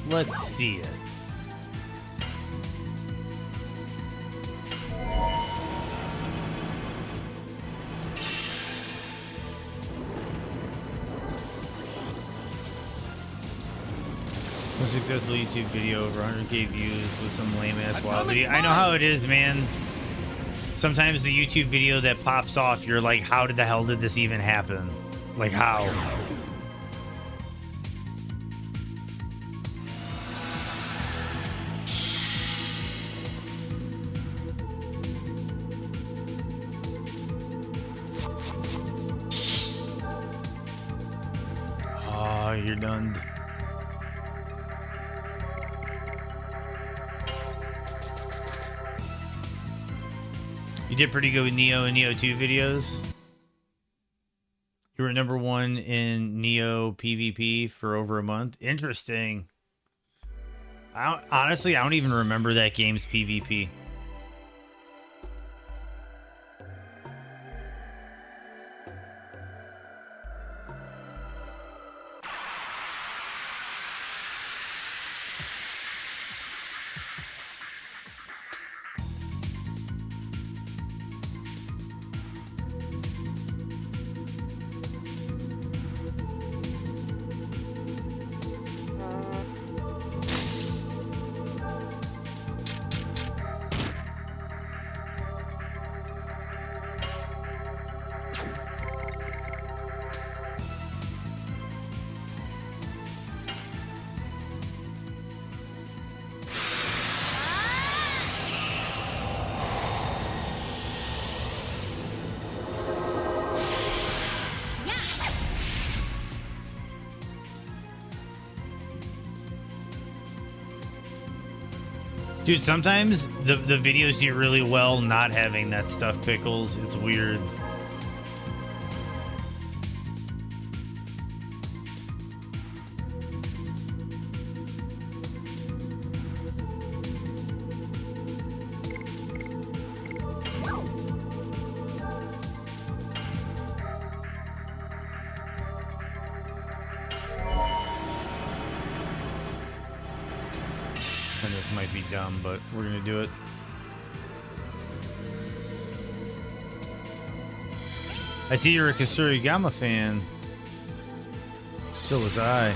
Let's see it. Most successful YouTube video, over 100K views with some lame ass wild video. I know how it is, man. Sometimes the YouTube video that pops off, you're like, how the hell did this even happen? Like, how? Oh, you're done. You did pretty good with Neo and Neo 2 videos. You were #1 in Neo PvP for over a month. Interesting. Honestly, I don't even remember that game's PvP. Dude, sometimes the videos do really well not having that stuff, Pickles. It's weird. And this might be dumb, but we're gonna do it. I see you're a Kasurigama fan. So was I.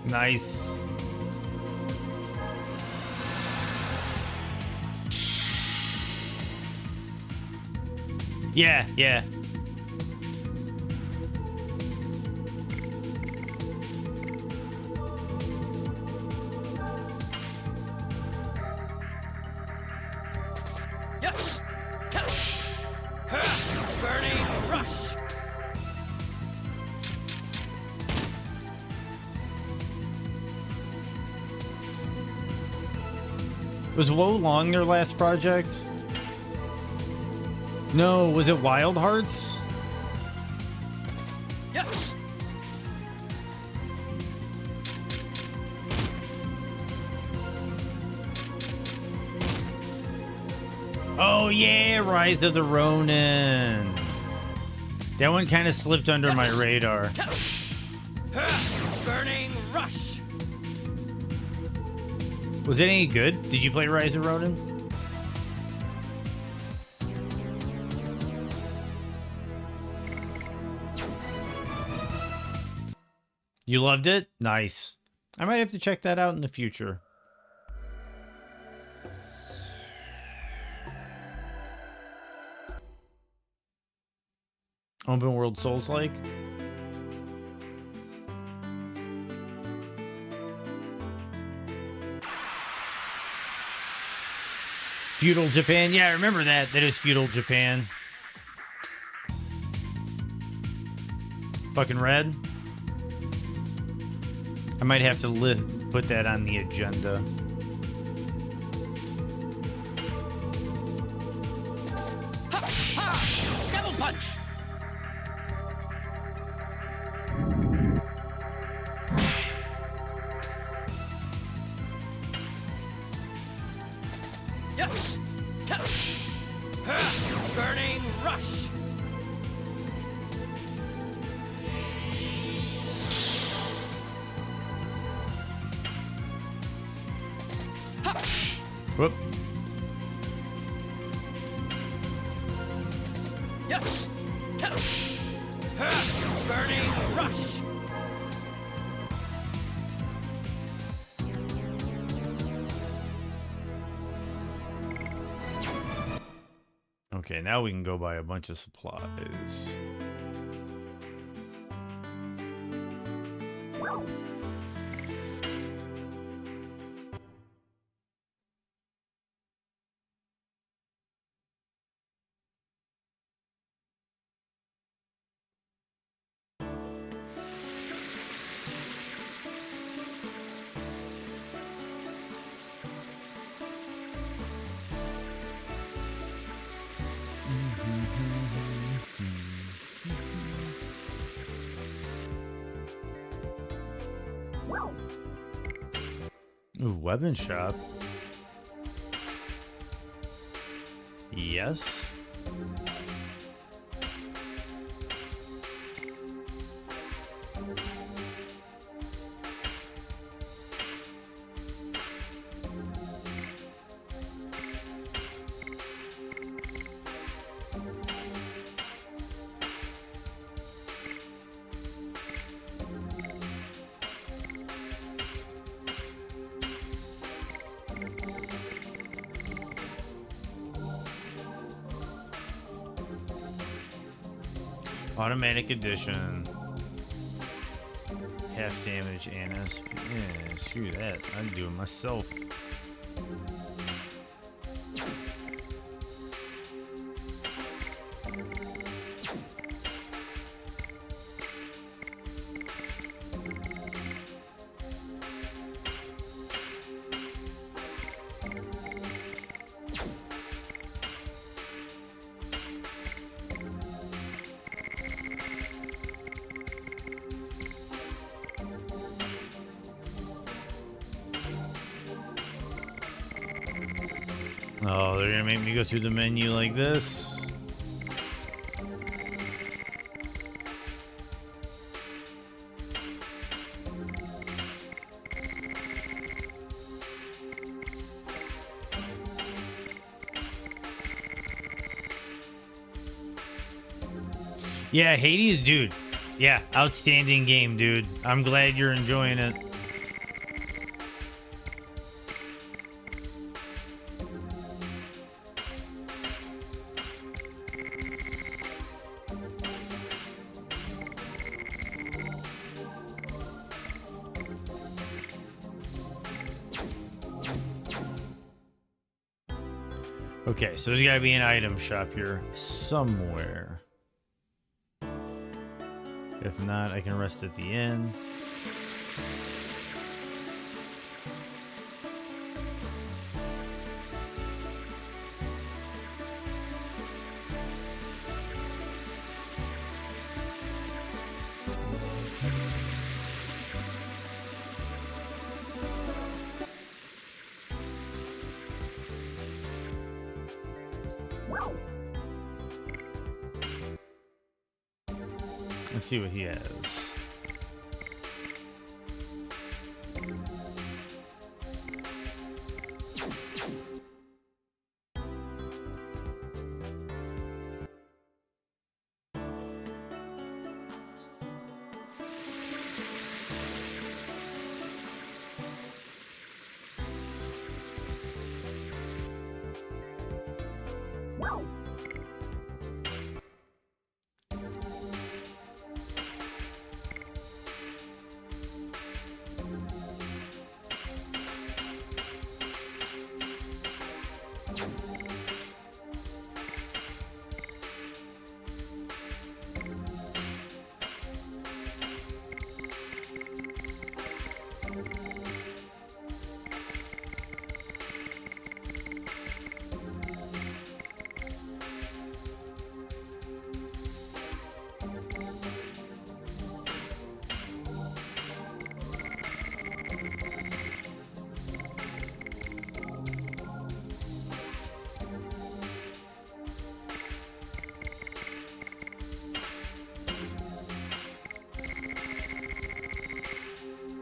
Nice. Yeah, yeah. Yes. Burning rush. Was Wo Long their last project? No, was it Wild Hearts? Yes. Oh yeah, Rise of the Ronin. That one kind of slipped under my radar. Burning rush. Was it any good? Did you play Rise of Ronin? You loved it? Nice. I might have to check that out in the future. Open world Souls-like? Feudal Japan. Yeah, I remember that. That is Feudal Japan. Fucking red. I might have to put that on the agenda. Double punch. Yes. Burning rush. Whoop. Yes. Burning rush. Okay, now we can go buy a bunch of supplies. Ooh, weapon shop. Yes. Automatic addition. Half damage and SP. Yeah, screw that. I'd do it myself. Oh, they're gonna make me go through the menu like this. Yeah, Hades, dude. Yeah, outstanding game, dude. I'm glad you're enjoying it. Okay, so there's gotta be an item shop here somewhere. If not, I can rest at the inn. Let's see what he has.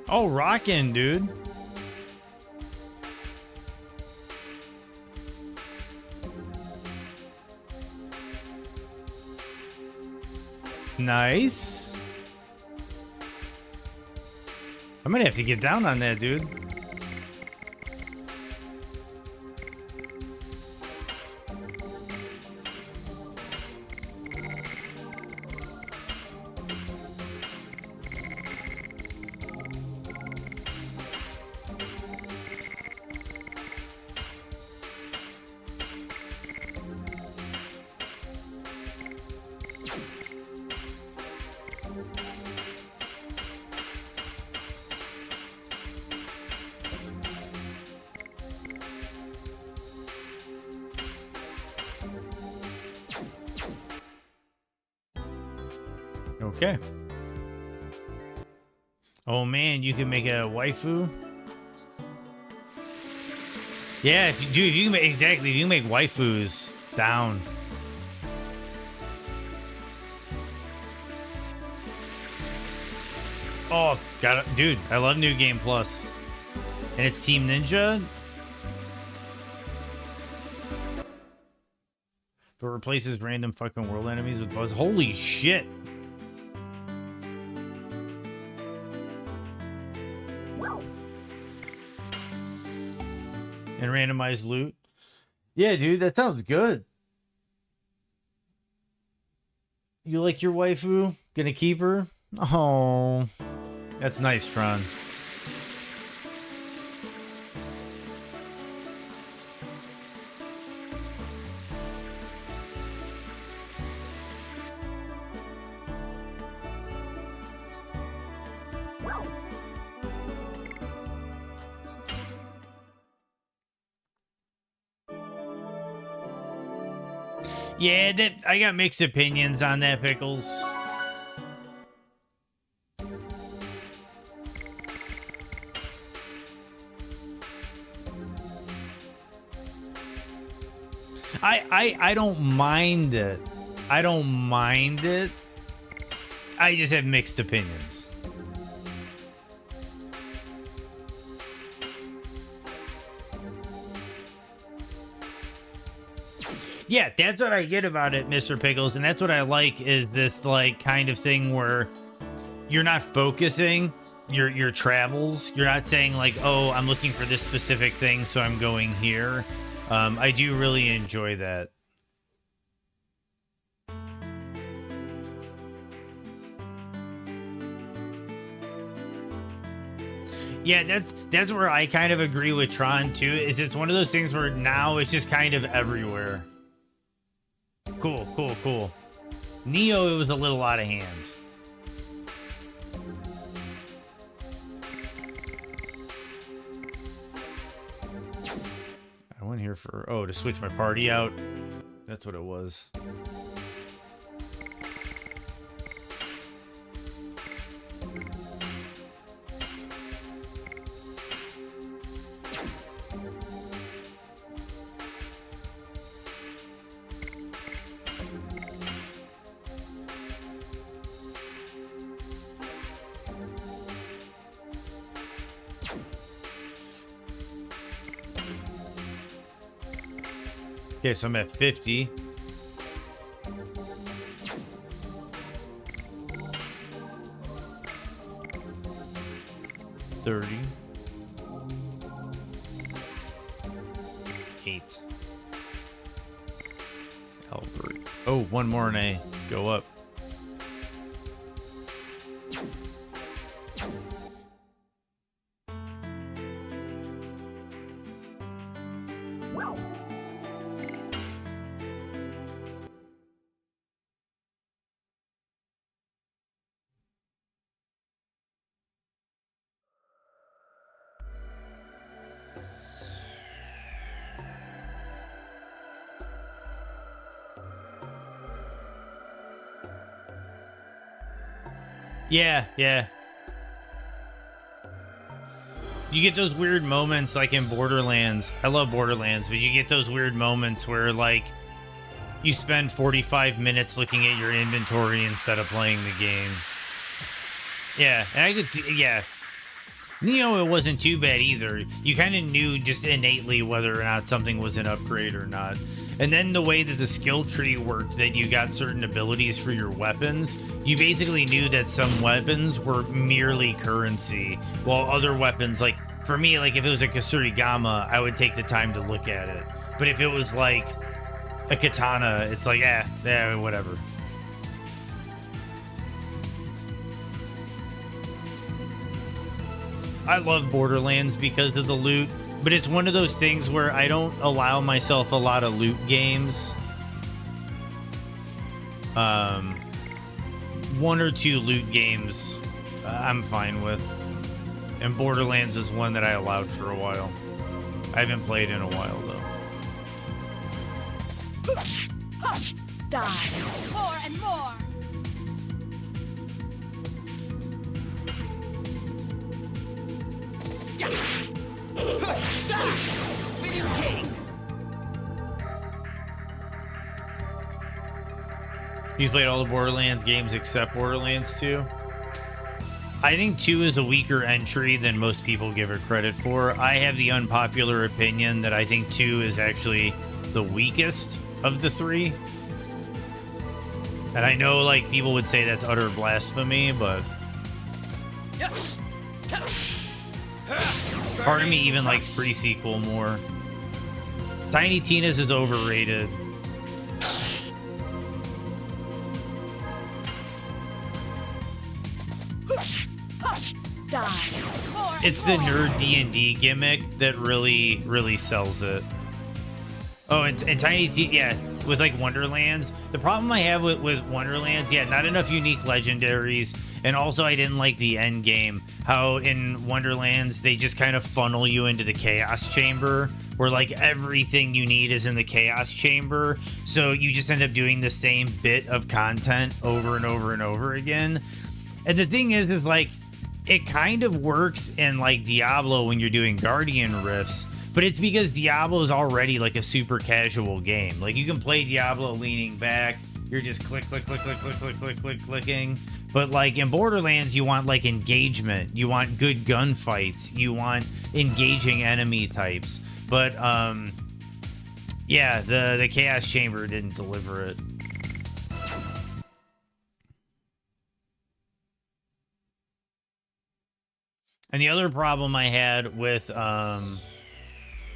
Oh, rockin', dude. Nice. I'm gonna have to get down on that, dude. Okay. Oh man, you can make a waifu. Yeah, if you can make, exactly, if you can make waifus, down. Oh, got it, dude. I love New Game Plus, and it's Team Ninja. But replaces random fucking world enemies with buzz. Holy shit. And randomized loot. Yeah, dude, that sounds good. You like your waifu? Gonna keep her? Oh, That's nice, Tron. Yeah, that I got mixed opinions on that, Pickles. I don't mind it. I don't mind it. I just have mixed opinions. Yeah, that's what I get about it, Mr. Pickles, and that's what I like is this like kind of thing where you're not focusing your travels. You're not saying like, oh, I'm looking for this specific thing, so I'm going here. I do really enjoy that. Yeah, that's where I kind of agree with Tron too, is it's one of those things where now it's just kind of everywhere. Cool, cool, cool. Neo, it was a little out of hand. I went here for, oh, to switch my party out. That's what it was. Okay, so I'm at 50. $30. 8. Albert. Oh, one more and I go up. Yeah, yeah. You get those weird moments like in Borderlands. I love Borderlands, but you get those weird moments where like you spend 45 minutes looking at your inventory instead of playing the game. Yeah, and I could see, yeah. Neo, it wasn't too bad either. You kind of knew just innately whether or not something was an upgrade or not. And then the way that the skill tree worked, that you got certain abilities for your weapons, you basically knew that some weapons were merely currency, while other weapons, like, for me, like, if it was a Kasurigama, I would take the time to look at it. But if it was, like, a katana, it's like, whatever. I love Borderlands because of the loot, but it's one of those things where I don't allow myself a lot of loot games. One or two loot games I'm fine with. And Borderlands is one that I allowed for a while. I haven't played in a while, though. Die. More and more. Spinning King. You've played all the Borderlands games except Borderlands 2? I think 2 is a weaker entry than most people give it credit for. I have the unpopular opinion that I think 2 is actually the weakest of the 3. And I know, like, people would say that's utter blasphemy, but Yes. part of me even likes pre-sequel more. Tiny Tina's is overrated. Die. More and It's the more. nerd D&D gimmick that really sells it. Oh, and Tiny Tina, yeah, with like Wonderlands. The problem I have with Wonderlands, yeah, not enough unique legendaries, and also I didn't like the end game. How in Wonderlands they just kind of funnel you into the Chaos Chamber, where like everything you need is in the Chaos Chamber, so you just end up doing the same bit of content over and over and over again. And the thing is like, it kind of works in like Diablo when you're doing Guardian Rifts, but it's because Diablo is already like a super casual game. Like you can play Diablo leaning back, you're just clicking. But like in Borderlands, you want like engagement, you want good gunfights, you want engaging enemy types. But yeah, the Chaos Chamber didn't deliver it. And the other problem I had with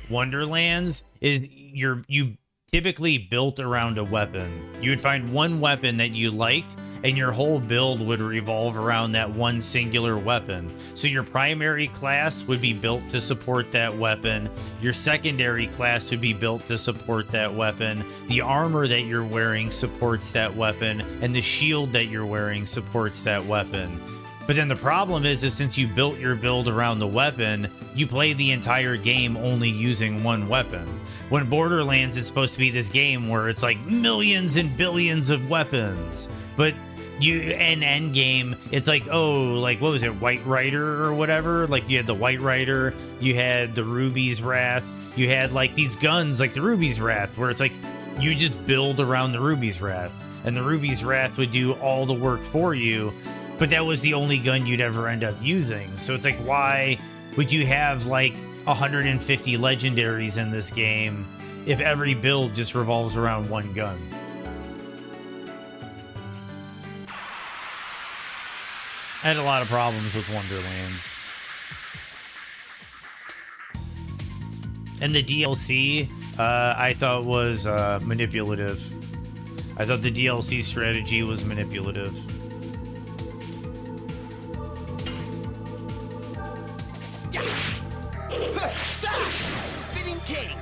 Wonderlands is you typically built around a weapon. You would find one weapon that you liked, and your whole build would revolve around that one singular weapon. So your primary class would be built to support that weapon. Your secondary class would be built to support that weapon. The armor that you're wearing supports that weapon, and the shield that you're wearing supports that weapon. But then the problem is since you built your build around the weapon, you play the entire game only using one weapon. When Borderlands is supposed to be this game where it's like millions and billions of weapons, but in Endgame, it's like, oh, like, what was it, White Rider or whatever? Like, you had the White Rider, you had the Ruby's Wrath, you had, like, these guns, like the Ruby's Wrath, where it's like, you just build around the Ruby's Wrath, and the Ruby's Wrath would do all the work for you, but that was the only gun you'd ever end up using. So it's like, why would you have, like, 150 legendaries in this game if every build just revolves around one gun. I had a lot of problems with Wonderlands. And the DLC, I thought was manipulative. I thought the DLC strategy was manipulative. Spinning King.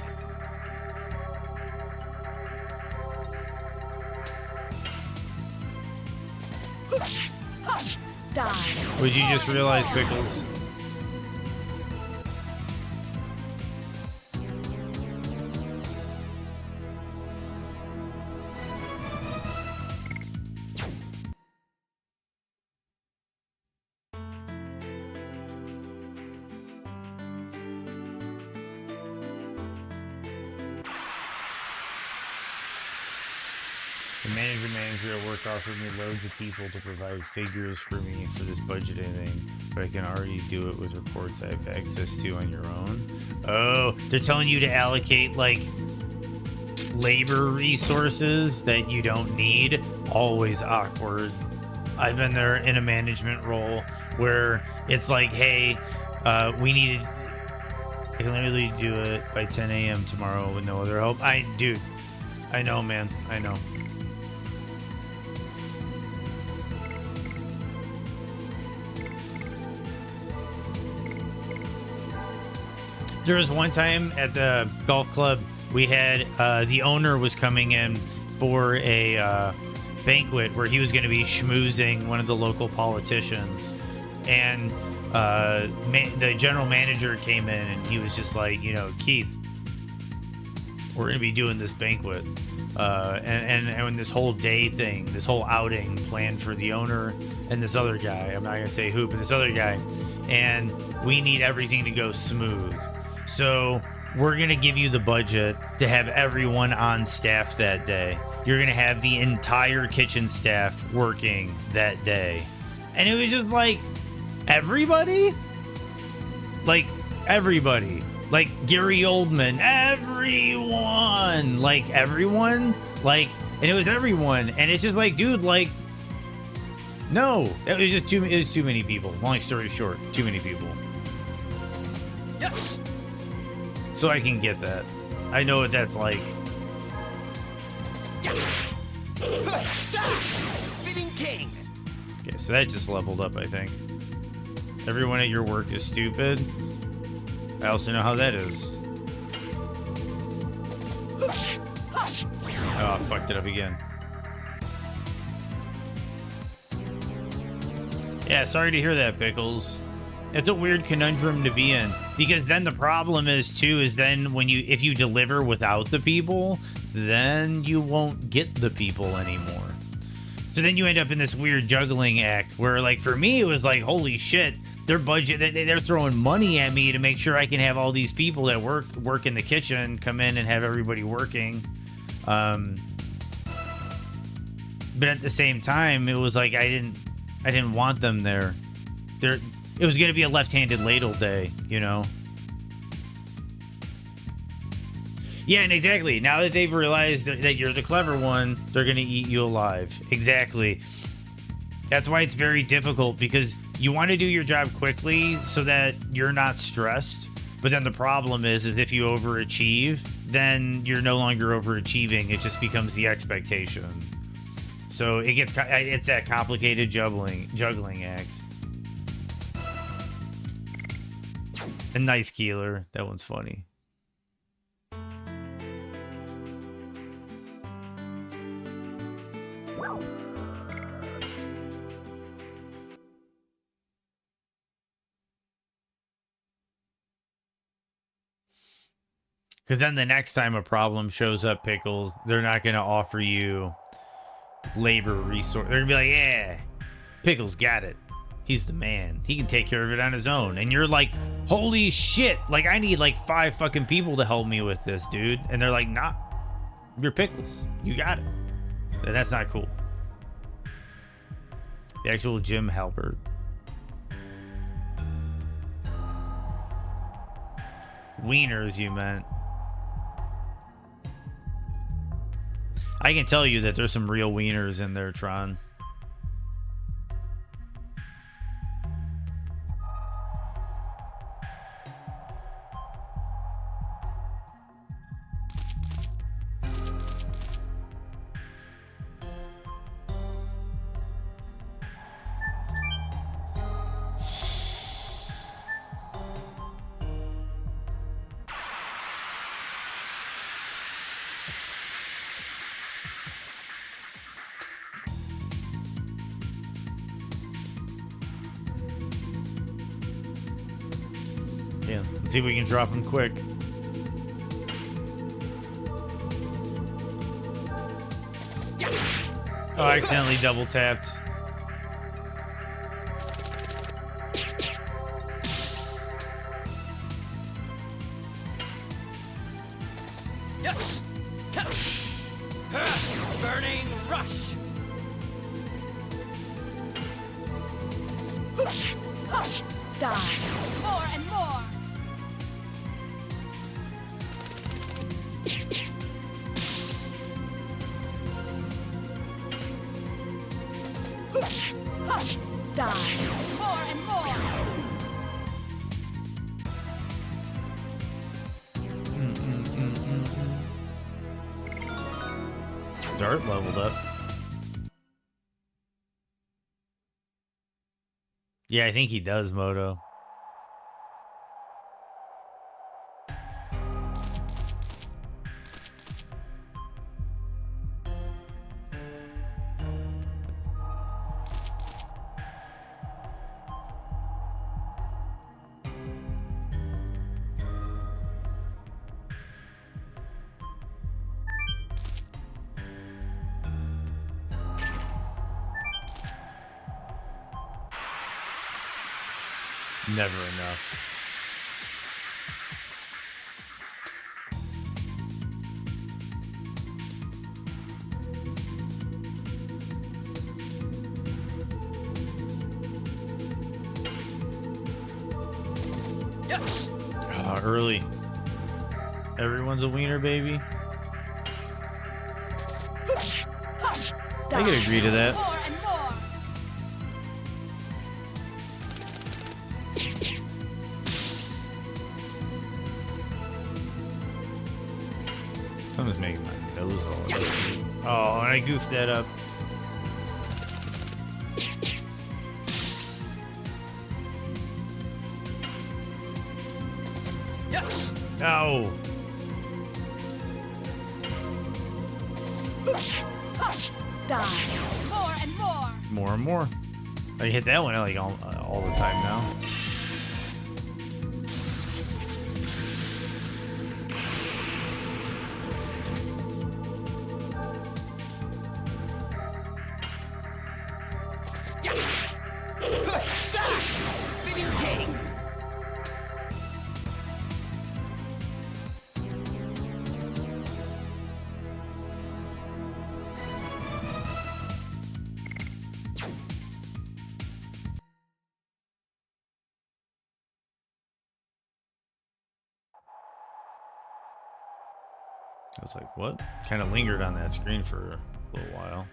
Die. Would you just realize, Pickles? The manager at work offered me loads of people to provide figures for me for this budgeting, but I can already do it with reports I have access to on your own. Oh, they're telling you to allocate like labor resources that you don't need. Always awkward. I've been there in a management role where it's like, hey, we need. I can literally do it by 10 a.m. tomorrow with no other help. Dude, I know, man. I know. There was one time at the golf club, we had the owner was coming in for a banquet where he was going to be schmoozing one of the local politicians, and the general manager came in and he was just like, you know, Keith, we're going to be doing this banquet and this whole day thing, this whole outing planned for the owner and this other guy. I'm not going to say who, but this other guy, and we need everything to go smooth. So we're going to give you the budget to have everyone on staff that day. You're going to have the entire kitchen staff working that day. And it was just like, everybody? Like, everybody. Like, Gary Oldman. Everyone. Like, everyone? Like, and it was everyone. And it's just like, dude, like, no. It was just too many people. Long story short, too many people. Yes. So I can get that. I know what that's like. Spinning King. Okay, so that just leveled up, I think. Everyone at your work is stupid. I also know how that is. Oh, I fucked it up again. Yeah, sorry to hear that, Pickles. It's a weird conundrum to be in, because then the problem is too is then if you deliver without the people, then you won't get the people anymore. So then you end up in this weird juggling act where, like, for me it was like, holy shit, their budget, they're throwing money at me to make sure I can have all these people that work in the kitchen come in and have everybody working. But at the same time, it was like I didn't want them there. It was going to be a left-handed ladle day, you know? Yeah, and exactly. Now that they've realized that you're the clever one, they're going to eat you alive. Exactly. That's why it's very difficult, because you want to do your job quickly so that you're not stressed. But then the problem is if you overachieve, then you're no longer overachieving. It just becomes the expectation. So it's that complicated juggling act. A nice Keeler. That one's funny. Because then the next time a problem shows up, Pickles, they're not going to offer you labor resource. They're going to be like, yeah, Pickles got it. He's the man. He can take care of it on his own. And you're like, holy shit. Like, I need like 5 fucking people to help me with this, dude. And they're like, nah, you're Pickles. You got it. And that's not cool. The actual Jim Halpert. Wieners, you meant. I can tell you that there's some real wieners in there, Tron. Yeah, let's see if we can drop him quick. Oh, I accidentally double tapped. Yes. Burning rush. Die. More and more. Die. More and more. Dart leveled up. Yeah, I think he does, Moto. Never enough. Yes. Early. Everyone's a wiener, baby. I can agree to that. More and more. Someone's making my nose all itchy. Oh, and I goofed that up. Yes. Ow. Die. More and more. More and more. I hit that one like all the time now. Spinning king. I was like, what? Kind of lingered on that screen for a little while.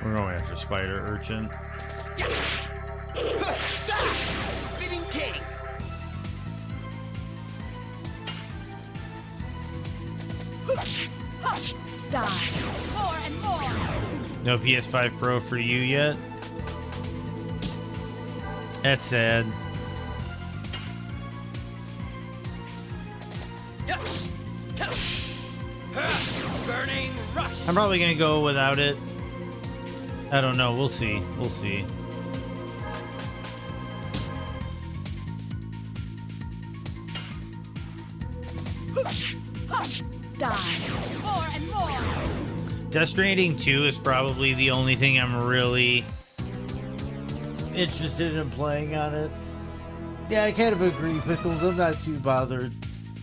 We're going after Spider Urchin. Spinning king. Hush! Die! More and more! No PS5 Pro for you yet? That's sad. Yes. Burning rush. I'm probably gonna go without it. I don't know. We'll see. We'll see. Hush! Die! More and more! Death Stranding 2 is probably the only thing I'm really Interested in playing on it. Yeah, I kind of agree, Pickles. I'm not too bothered.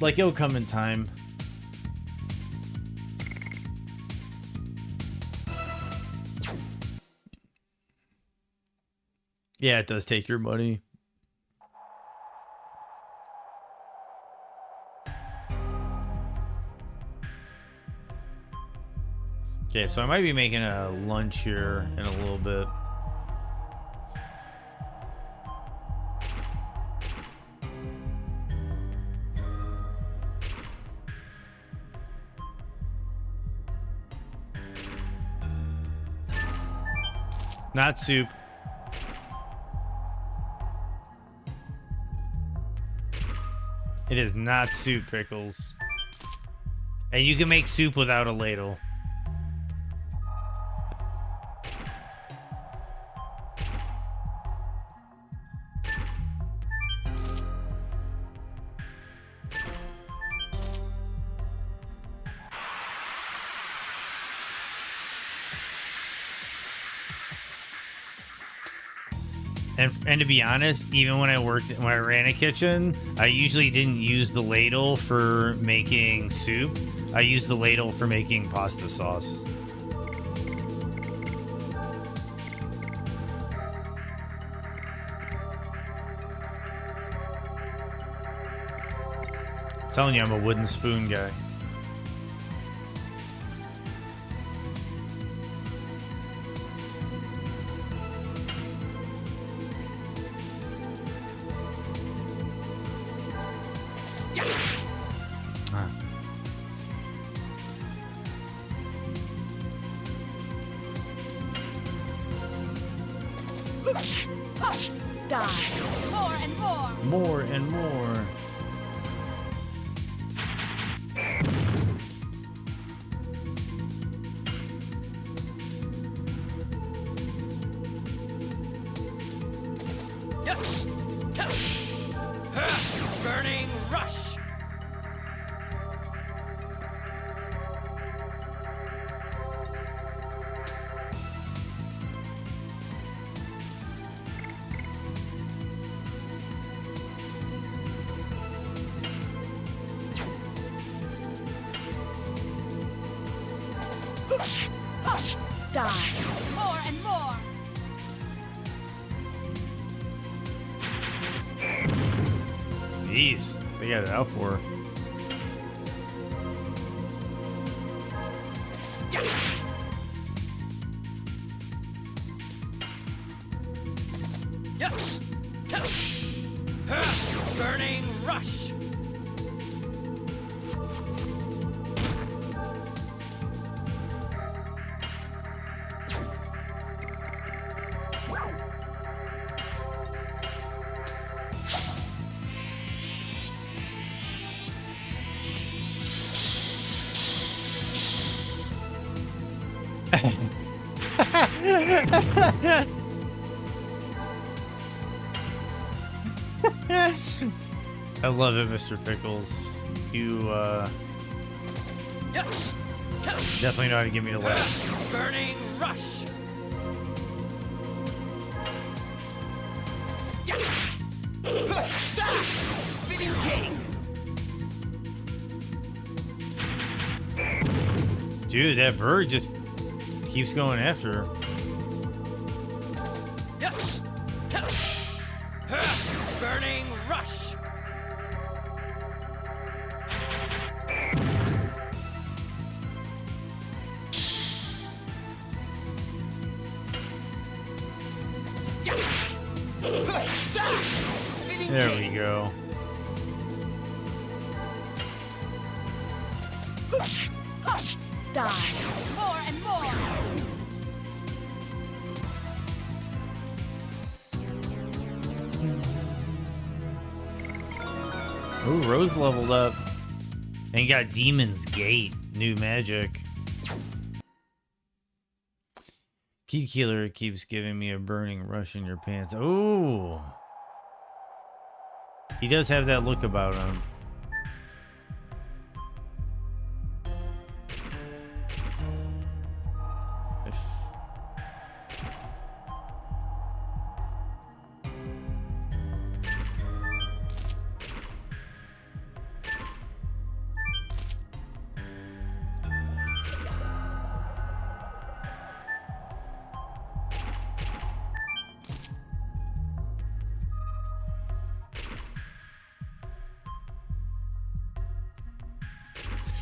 like. It'll come in time. Yeah, it does take your money. Okay, so I might be making a lunch here in a little bit. Not soup. It is not soup, Pickles. And you can make soup without a ladle. And to be honest, even when I ran a kitchen, I usually didn't use the ladle for making soup. I used the ladle for making pasta sauce. I'm telling you, I'm a wooden spoon guy. Hush! Die! More and more! More and more. Yes. Burning rush. Hush! Die! More and more! Jeez, they got it out for her. Yes. Burning rush. I love it, Mr. Pickles. You Yes. definitely know how to get me to laugh. Burning rush. Spinning king. Dude, that bird just keeps going after her. Yes. Burning rush. There we go. Die. More and more. Ooh, Rose leveled up. And got Demon's Gate. New magic. Key Killer keeps giving me a burning rush in your pants. Ooh. He does have that look about him.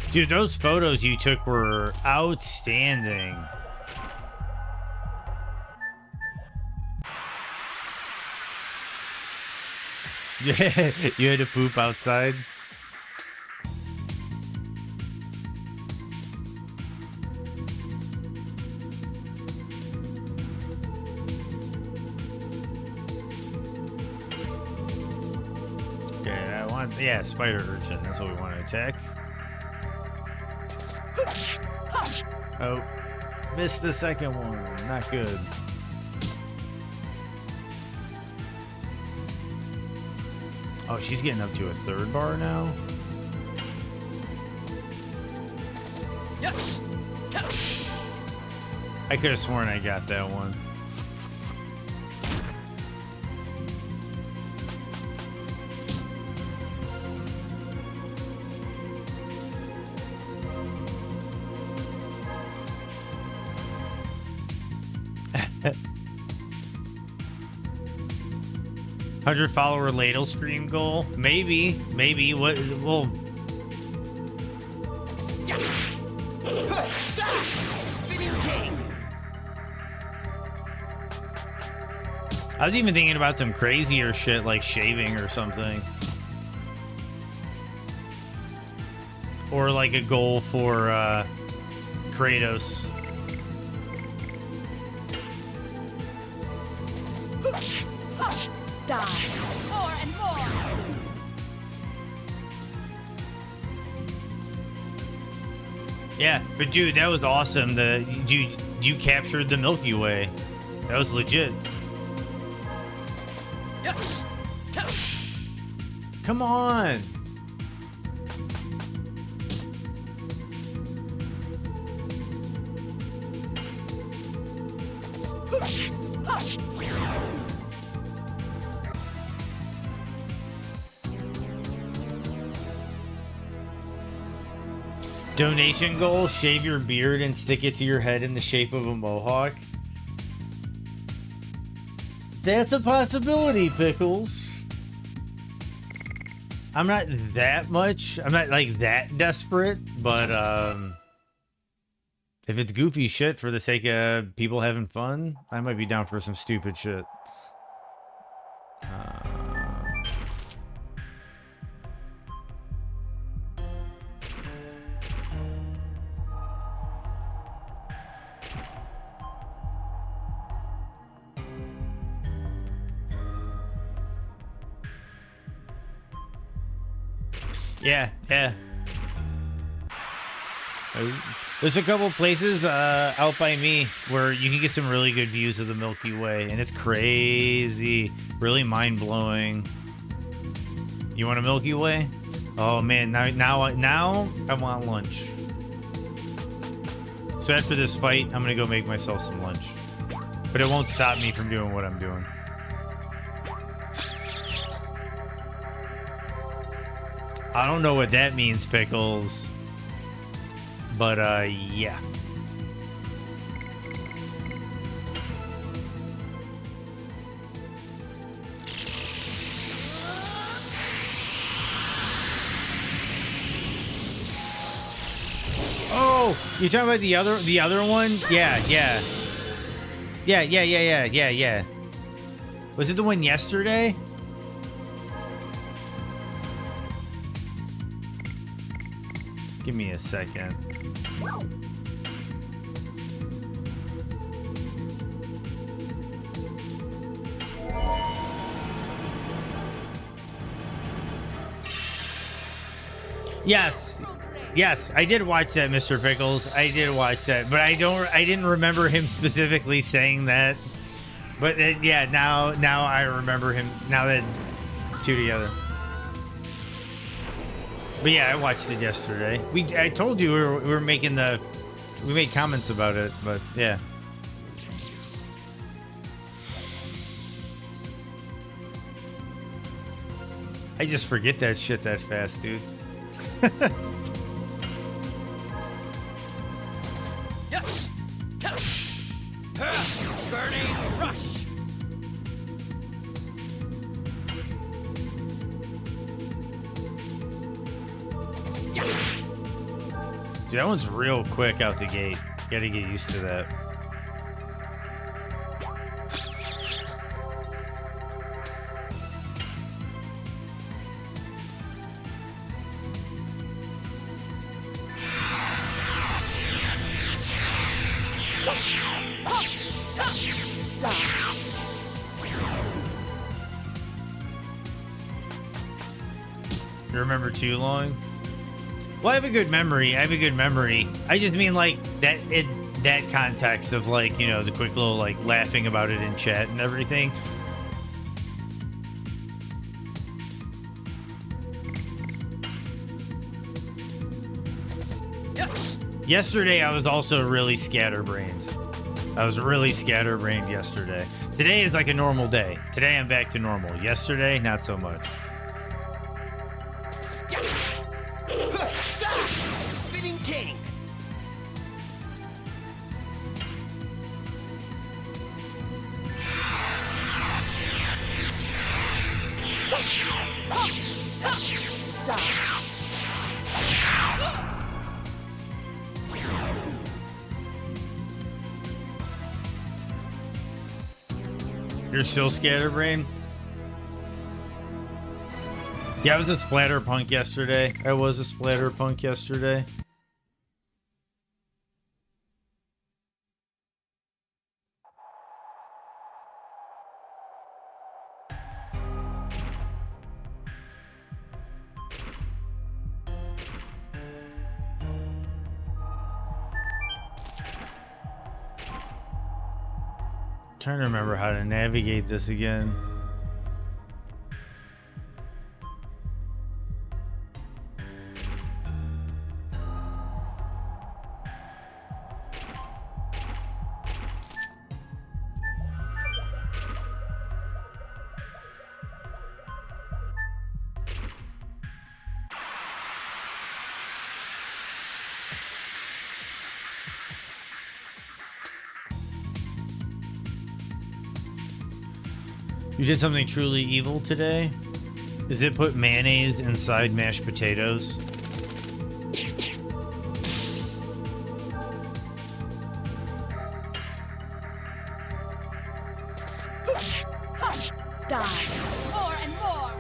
Dude, those photos you took were outstanding. Yeah, you had to poop outside. Okay, yeah, spider urchin. That's what we want to attack. Oh, missed the second one. Not good. Oh, she's getting up to a third bar now. Yes. I could have sworn I got that one. $100 ladle stream goal? Maybe. What? Well, Spinning king. I was even thinking about some crazier shit like shaving or something. Or like a goal for Kratos. Die. More and more. Yeah, but dude, that was awesome. You captured the Milky Way. That was legit. Yes. Come on. Donation goal, shave your beard and stick it to your head in the shape of a mohawk. That's a possibility, Pickles. I'm not like that desperate, but if it's goofy shit for the sake of people having fun, I might be down for some stupid shit. Yeah. There's a couple places out by me where you can get some really good views of the Milky Way, and it's crazy, really mind-blowing. You want a Milky Way? Oh man, now I want lunch. So after this fight, I'm gonna go make myself some lunch, but it won't stop me from doing what I'm doing. I don't know what that means, Pickles. But, yeah. Oh, you're talking about the other one? Yeah. Was it the one yesterday? Give me a second. Yes. Yes, I did watch that, Mr. Pickles. I did watch that, but I didn't remember him specifically saying that. But yeah, now I remember him. Now that two together. But yeah, I watched it yesterday. I told you we were making we made comments about it, but yeah. I just forget that shit that fast, dude. Yes. Burning rush. Dude, that one's real quick out the gate. Gotta get used to that. You remember too long? Well, I have a good memory. I just mean like that context of like, you know, the quick little like laughing about it in chat and everything. Yes. Yesterday, I was also really scatterbrained. I was really scatterbrained yesterday. Today is like a normal day. Today, I'm back to normal. Yesterday, not so much. Spinning king. You're still scatterbrained? Yeah, I was a splatterpunk yesterday. Trying to remember how to navigate this again. You did something truly evil today? Is it put mayonnaise inside mashed potatoes? Die. More and more.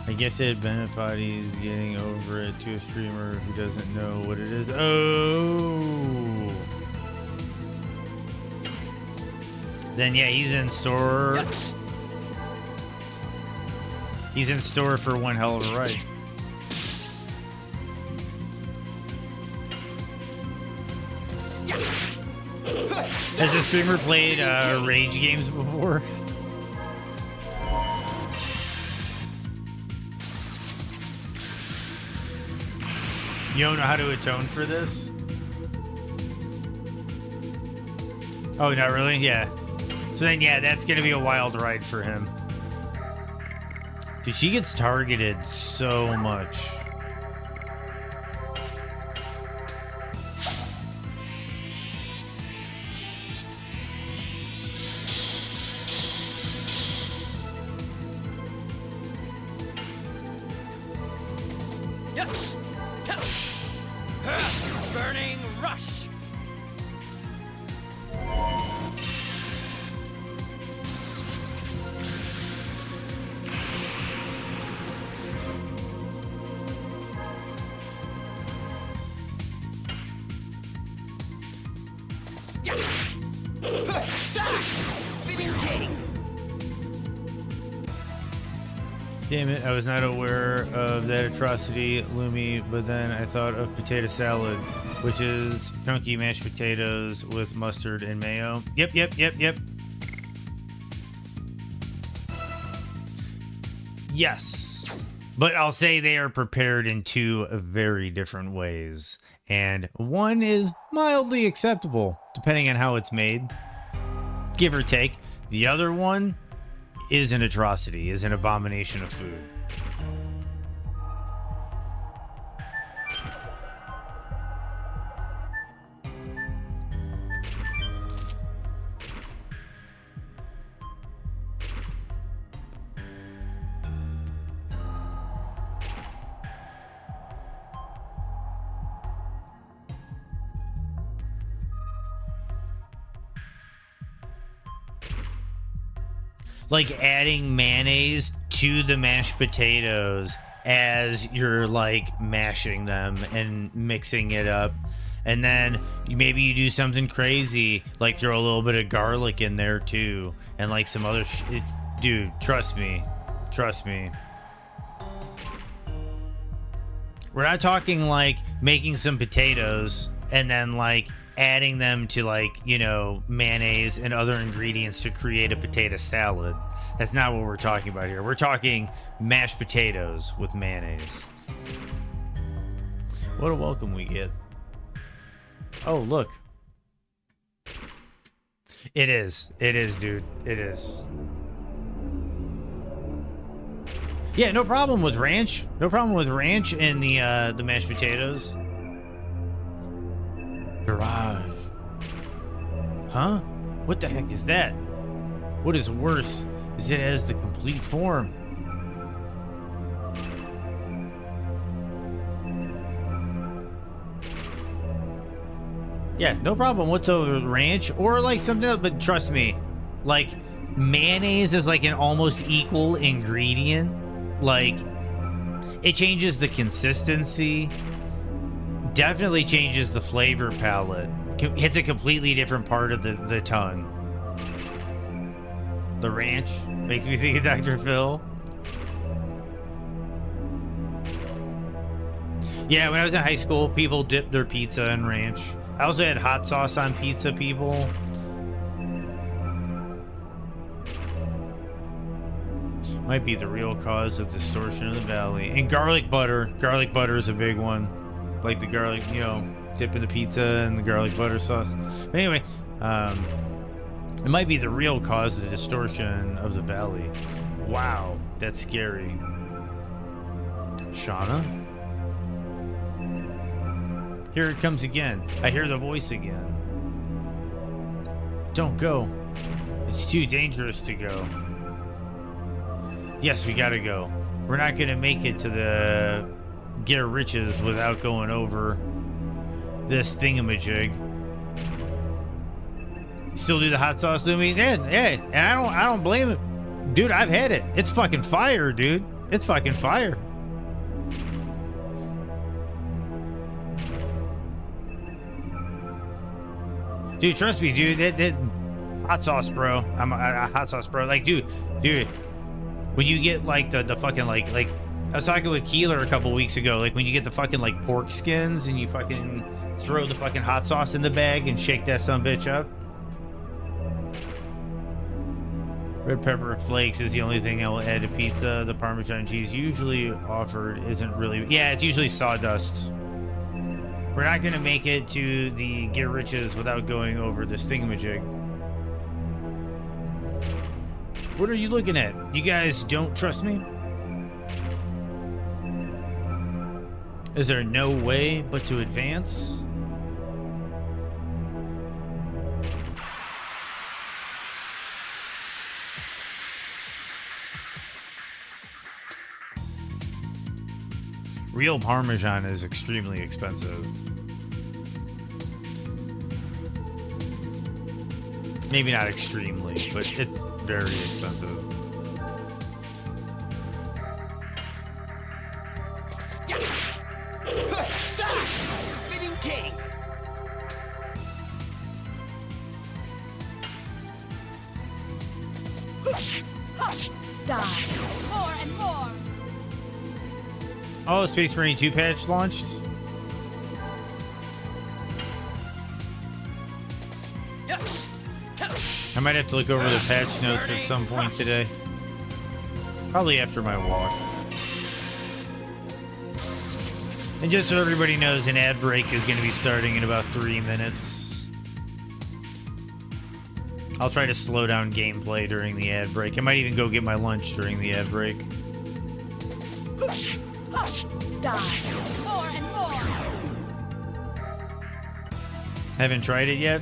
A gifted Benefati's getting over it to a streamer who doesn't know what it is. Oh. Then yeah, he's in store. Yes. He's in store for one hell of a ride. Has a streamer played rage games before? You don't know how to atone for this? Oh, not really? Yeah. So then, yeah, that's going to be a wild ride for him. Dude, she gets targeted so much. Yes. Burning rush. Damn it, I was not aware of that atrocity, Lumi, but then I thought of potato salad, which is chunky mashed potatoes with mustard and mayo. Yep. Yes, but I'll say they are prepared in two very different ways, and one is mildly acceptable, depending on how it's made, give or take. The other one is an atrocity, is an abomination of food. Like adding mayonnaise to the mashed potatoes as you're like mashing them and mixing it up. And then maybe you do something crazy, like throw a little bit of garlic in there too. And like some other dude, trust me. We're not talking like making some potatoes and then like adding them to like, you know, mayonnaise and other ingredients to create a potato salad. That's not what we're talking about here. We're talking mashed potatoes with mayonnaise. What a welcome we get. Oh, look. It is, dude. It is. Yeah, no problem with ranch. No problem with ranch in the mashed potatoes. Garage. Huh? What the heck is that? What is worse is it has the complete form. Yeah, no problem whatsoever with ranch or like something else, but trust me, like mayonnaise is like an almost equal ingredient. Like it changes the consistency. Definitely changes the flavor palette. Hits a completely different part of the tongue. The ranch makes me think of Dr. Phil. Yeah, when I was in high school, people dipped their pizza in ranch. I also had hot sauce on pizza, people. Might be the real cause of distortion of the valley. And garlic butter. Garlic butter is a big one. Like the garlic, you know, dipping the pizza and the garlic butter sauce. But anyway, it might be the real cause of the distortion of the valley. Wow, that's scary. Shauna? Here it comes again. I hear the voice again. Don't go. It's too dangerous to go. Yes, we gotta go. We're not gonna make it to the get riches without going over this thingamajig. Still do the hot sauce, Lumi? Yeah, and I don't blame it. Dude, I've had it. It's fucking fire, dude. It's fucking fire. Dude, trust me, dude. That hot sauce, bro. I'm a hot sauce, bro. Like, dude. When you get like the fucking like I was talking with Keeler a couple weeks ago, like when you get the fucking like pork skins and you fucking throw the fucking hot sauce in the bag and shake that sumbitch up. Red pepper flakes is the only thing I will add to pizza. The Parmesan cheese usually offered isn't really, yeah, it's usually sawdust. We're not gonna make it to the get riches without going over this thingamajig. What are you looking at? You guys don't trust me? Is there no way but to advance? Real Parmesan is extremely expensive. Maybe not extremely, but it's very expensive. Spinning king. Die. More and more. Oh, Space Marine 2 patch launched. I might have to look over the patch notes at some point today. Probably after my walk. And just so everybody knows, an ad break is going to be starting in about 3 minutes. I'll try to slow down gameplay during the ad break. I might even go get my lunch during the ad break. Die. More and more. Haven't tried it yet.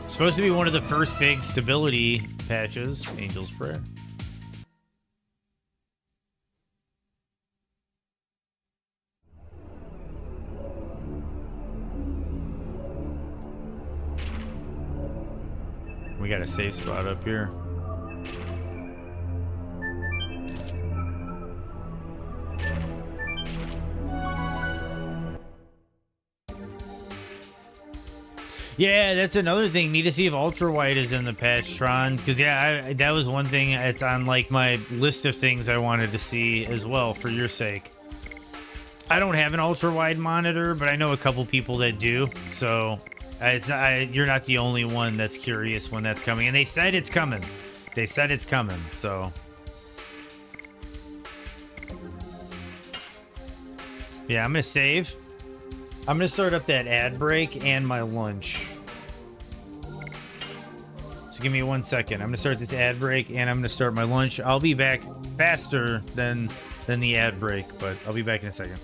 Supposed to be one of the first big stability patches. Angel's Prayer. We got a safe spot up here. Yeah, that's another thing. Need to see if ultra wide is in the patch, Tron. Because yeah, that was one thing. It's on like my list of things I wanted to see as well for your sake. I don't have an ultra wide monitor, but I know a couple people that do. So it's not, you're not the only one that's curious when that's coming. And they said it's coming. They said it's coming. So yeah, I'm gonna save. I'm gonna start up that ad break and my lunch. So give me 1 second. I'm gonna start this ad break and I'm gonna start my lunch. I'll be back faster than the ad break, but I'll be back in a second.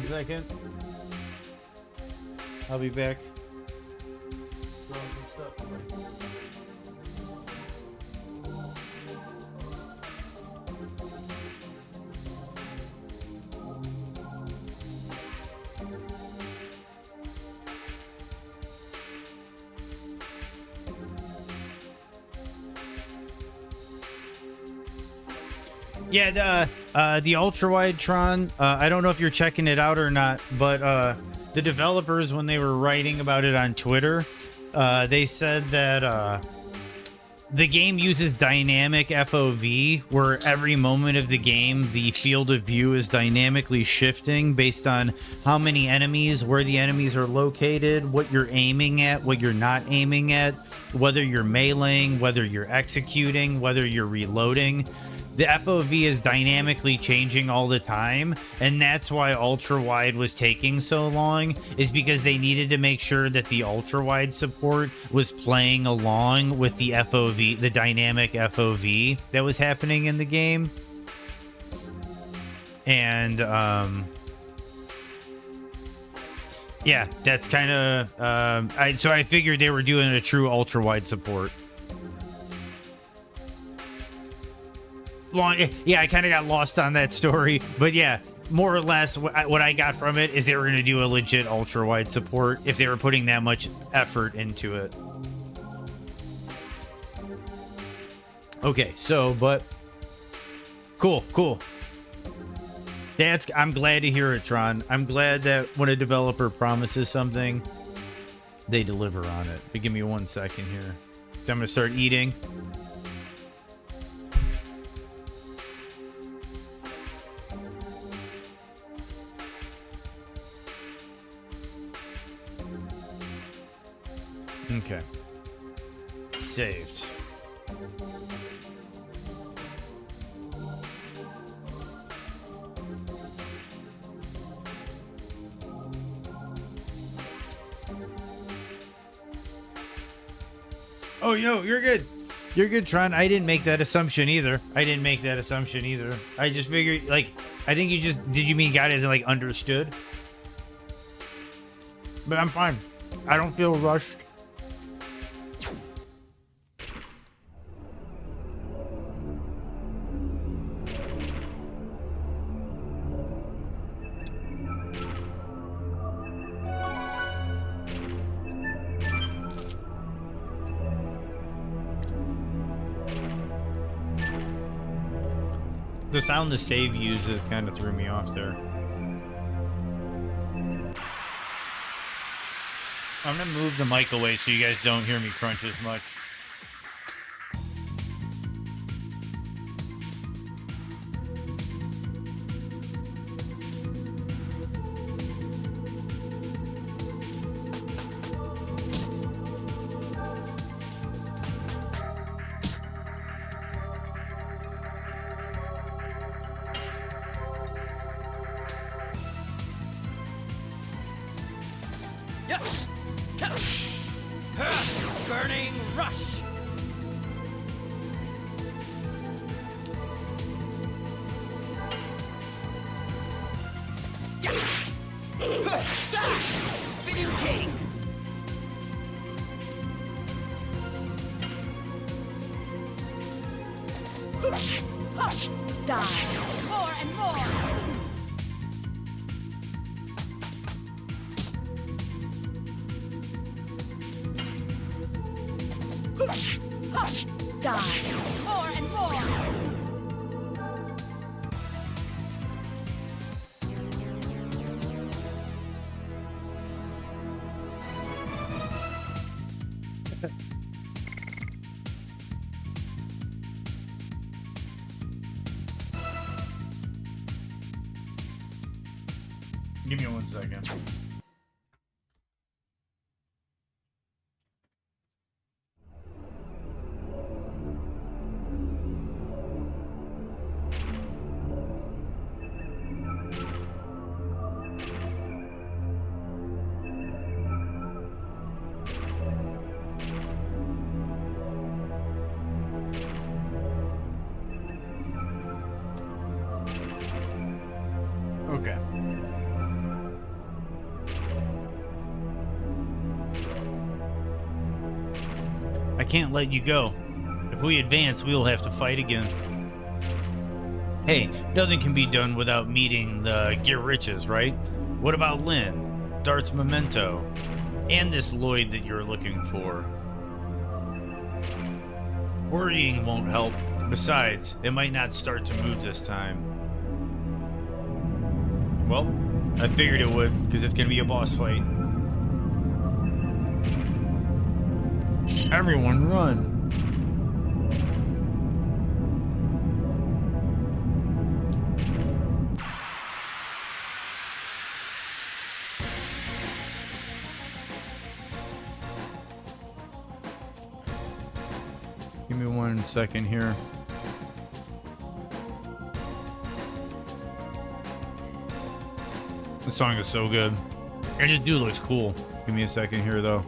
Second. I'll be back. Yeah, the ultra wide Tron. I don't know if you're checking it out or not, but the developers, when they were writing about it on Twitter, they said that the game uses dynamic FOV, where every moment of the game, the field of view is dynamically shifting based on how many enemies, where the enemies are located, what you're aiming at, what you're not aiming at, whether you're meleeing, whether you're executing, whether you're reloading. The FOV is dynamically changing all the time, and that's why ultra wide was taking so long, is because they needed to make sure that the ultra wide support was playing along with the FOV, the dynamic FOV that was happening in the game. And yeah, that's kind of so I figured they were doing a true ultra wide support. Yeah, I kind of got lost on that story, but yeah, more or less what I got from it is they were going to do a legit ultra wide support if they were putting that much effort into it. Okay, so but cool. I'm glad to hear it, Tron. I'm glad that when a developer promises something, they deliver on it. But give me 1 second here. So I'm going to start eating. Okay. Saved. Oh, no, you're good. You're good, Tron. I didn't make that assumption either. I just figured, like, I think you just, did you mean got it as in, like, understood? But I'm fine. I don't feel rushed. The sound the save uses kind of threw me off there. I'm gonna move the mic away so you guys don't hear me crunch as much. Yes! Burning rush! Spinning king! Die. More and more. Die. More and more. Give me 1 second. Okay. I can't let you go. If we advance, we will have to fight again. Hey, nothing can be done without meeting the Gear Riches, right? What about Lynn, Dart's memento, and this Lloyd that you're looking for? Worrying won't help. Besides, it might not start to move this time. Well, I figured it would, because it's going to be a boss fight. Everyone run! Give me 1 second here. The song is so good. And this dude looks cool. Give me a second here, though.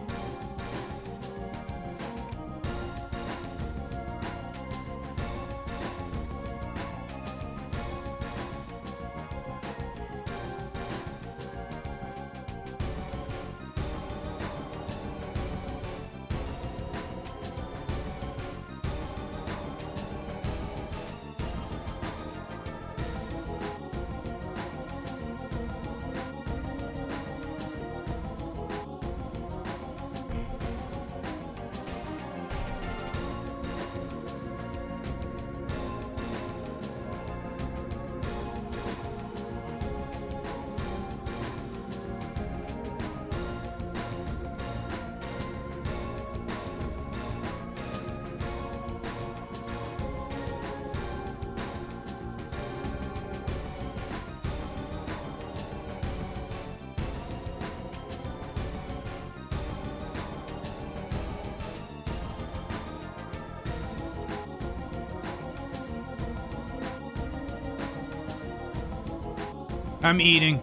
I'm eating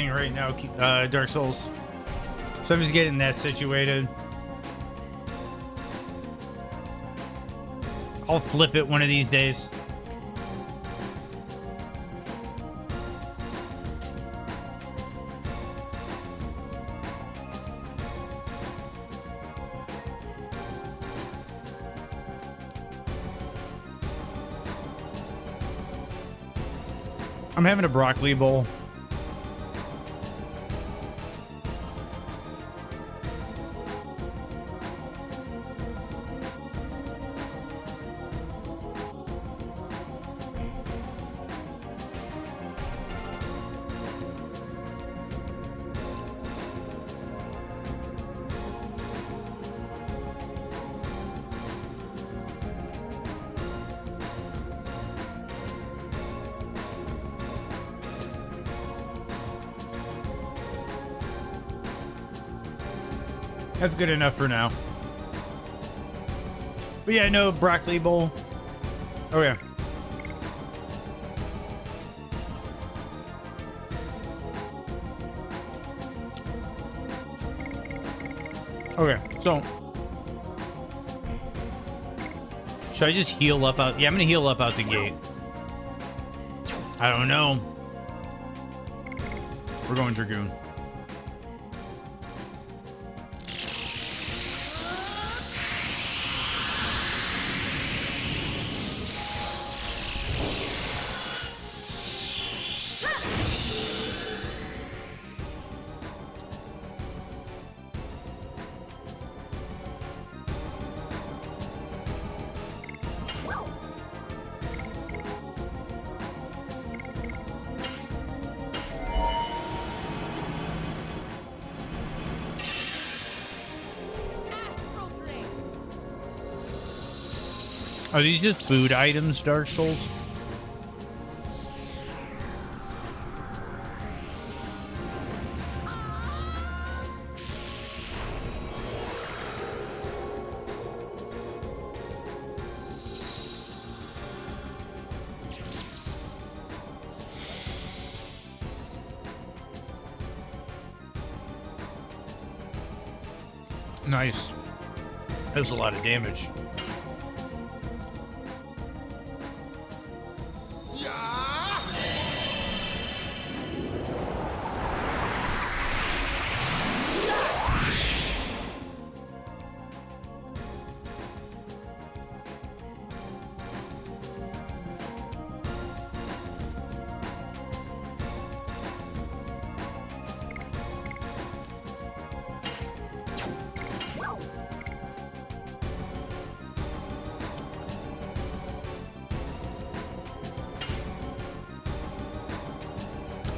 right now, Dark Souls. So I'm just getting that situated. I'll flip it one of these days. I'm having a broccoli bowl. That's good enough for now. But yeah, no broccoli bowl. Okay. Okay, so should I just heal up out? Yeah, I'm gonna heal up out the gate. I don't know. We're going Dragoon. Are these just food items, Dark Souls? Nice. That was a lot of damage.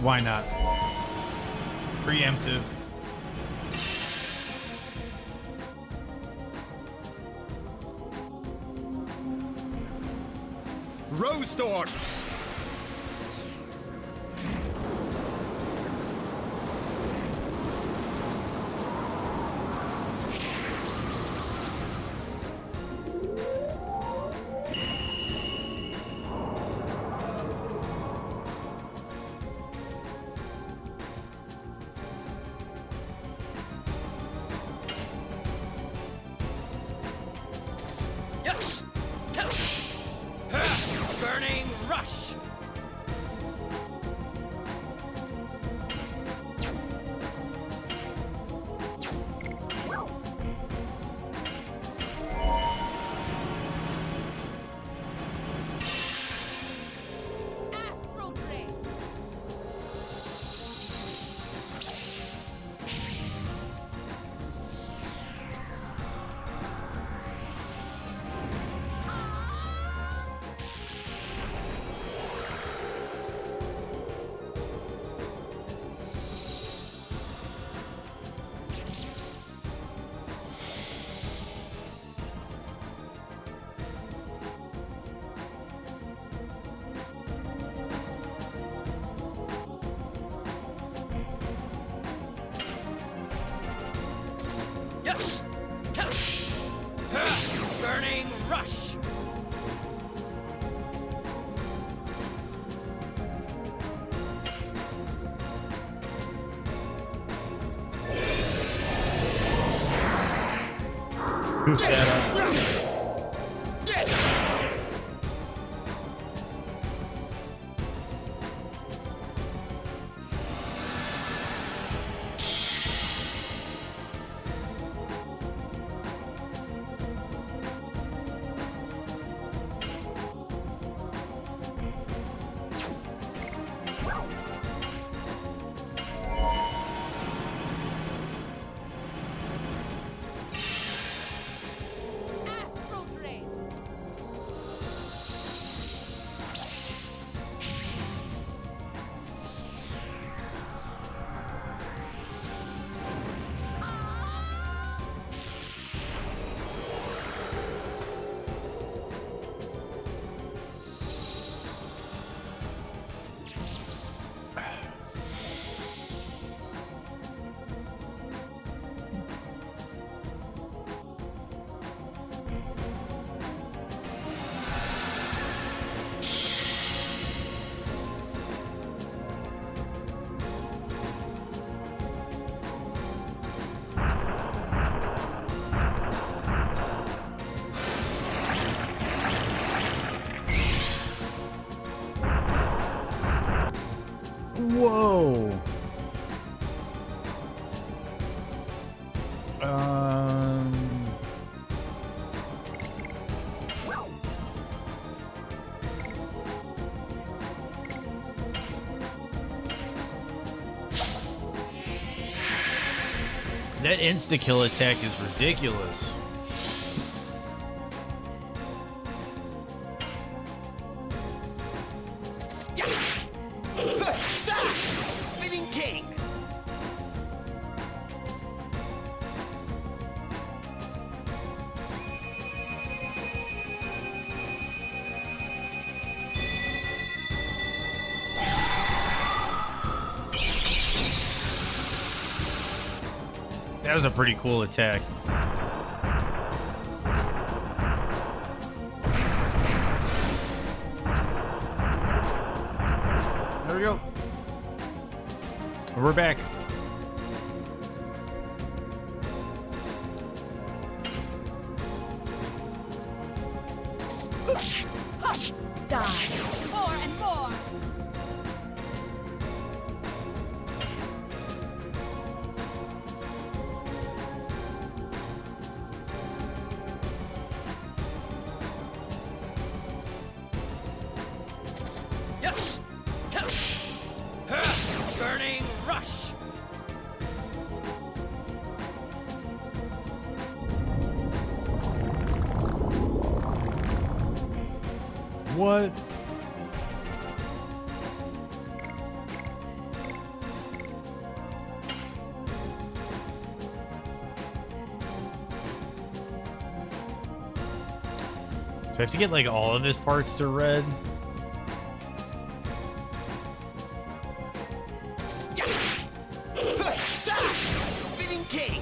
Why not? Preemptive. Rose-Storm! Yes! Burning rush! Astral Drain. Yes! Burning rush! Astral Drain. Whoa. That insta-kill attack is ridiculous. Spinning King! That was a pretty cool attack. There we go. We're back. Die. More and more. Yes! Burning rush! What? I have to get like all of his parts to red? Spinning king.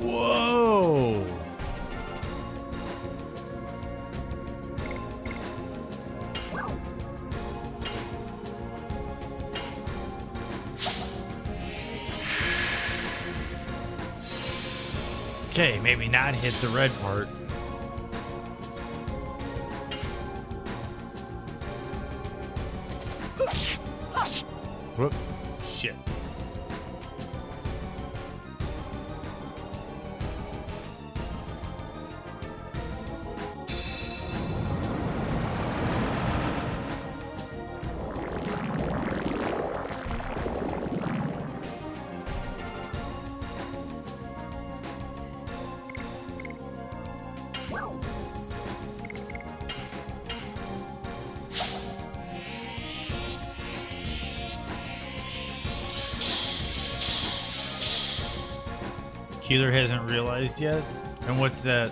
Whoa! Okay, maybe not hit the red part. Whoop. Shit. Keeler hasn't realized yet? And what's that?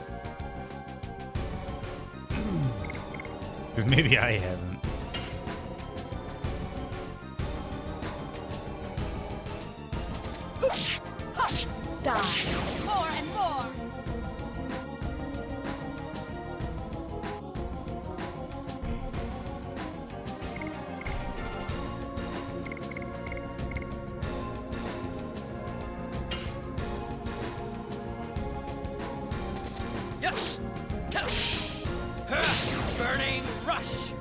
Because maybe I haven't. Die. More and more. Yes. Burning rush.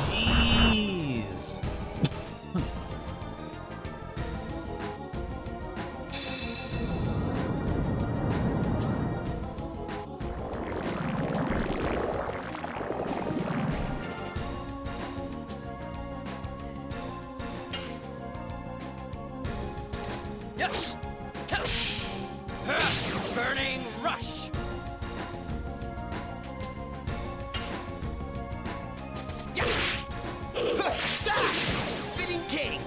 Jeez. Yes. Burning rush. Spinning king.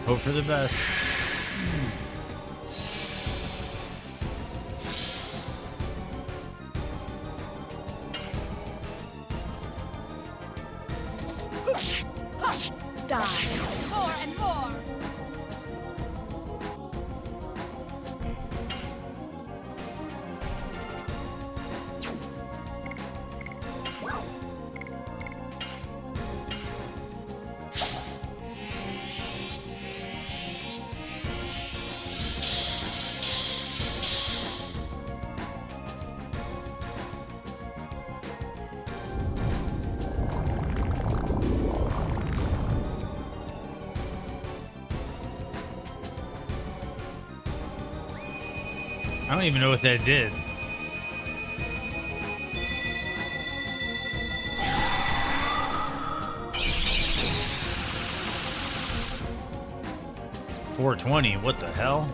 Hope for the best. Die. More and more. I don't even know what that did. $420, what the hell?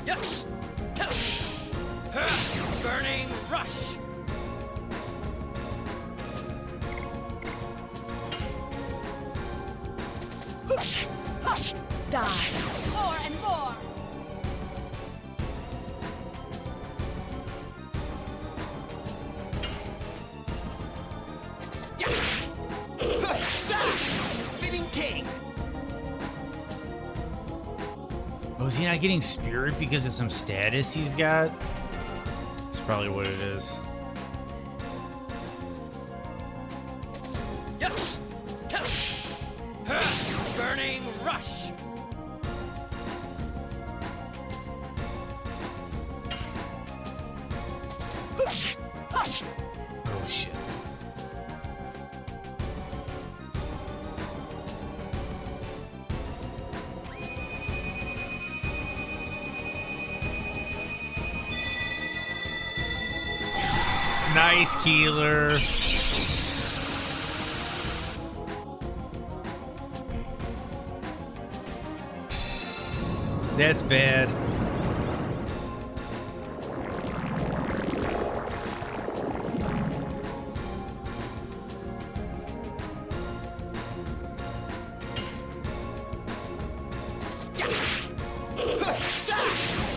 Yes. Burning rush. Die. More and more. is he not getting spirit because of some status he's got? That's probably what it is. Yes. Burning rush. Oh shit. Nice, Keeler. That's bad.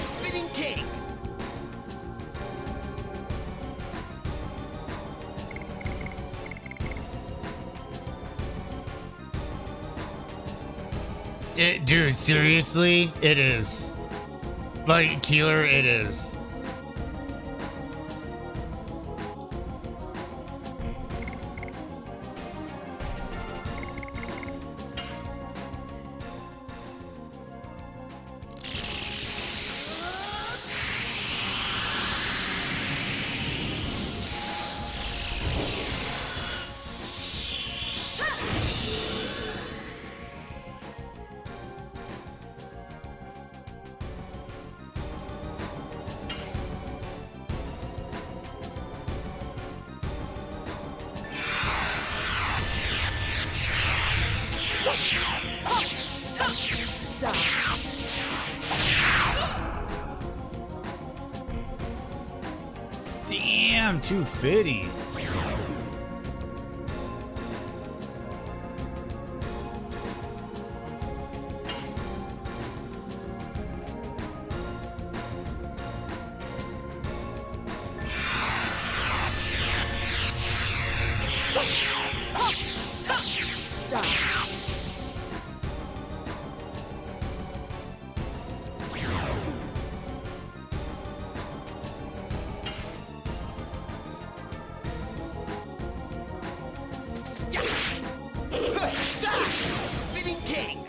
Spinning king. Dude, seriously? It is. Like, Keeler, it is. Damn, 250. Spinning king.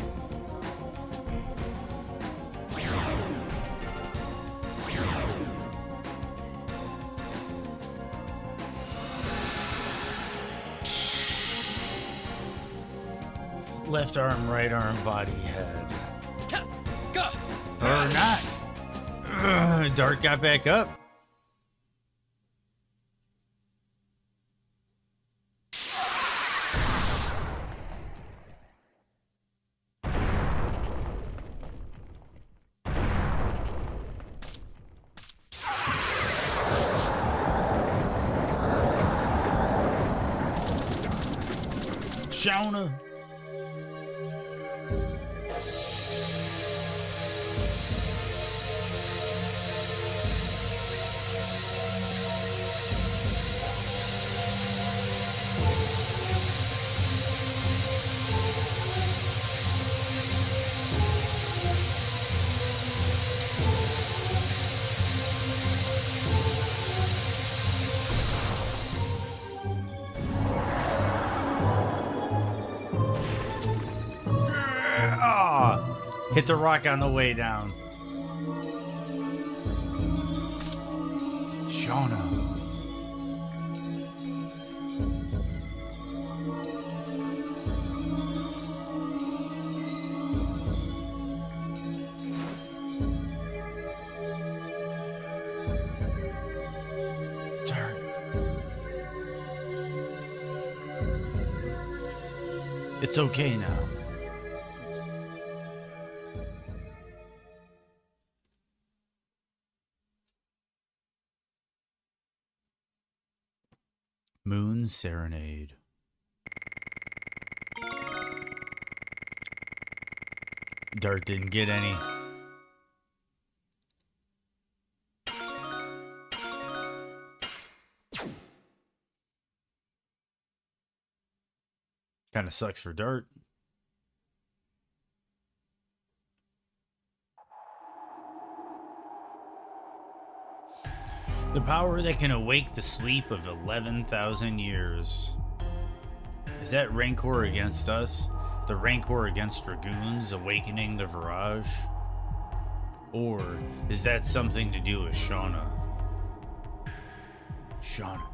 Left arm, right arm, body, head. Go. Or not. Dart got back up. Shauna. Hit the rock on the way down. Shauna. Darn. It's okay now. Moon Serenade. Dart didn't get any. Kind of sucks for Dart. The power that can awake the sleep of 11,000 years. Is that Rancor against us? The Rancor against Dragoons awakening the Virage? Or is that something to do with Shauna? Shauna.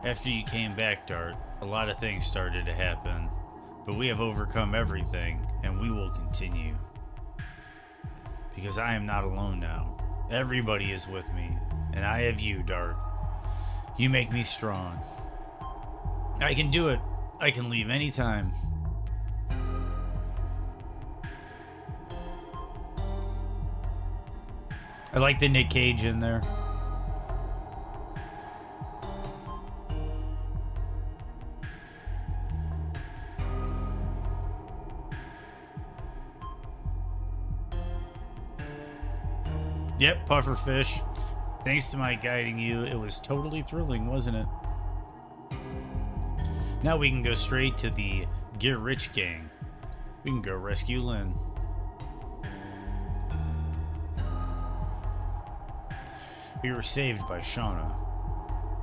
After you came back, Dart, a lot of things started to happen. But we have overcome everything, and we will continue. Because I am not alone now. Everybody is with me, and I have you, Dart. You make me strong. I can do it. I can leave anytime. I like the Nick Cage in there. Yep, pufferfish. Thanks to my guiding you, it was totally thrilling, wasn't it? Now we can go straight to the Get Rich gang. We can go rescue Lynn. We were saved by Shauna,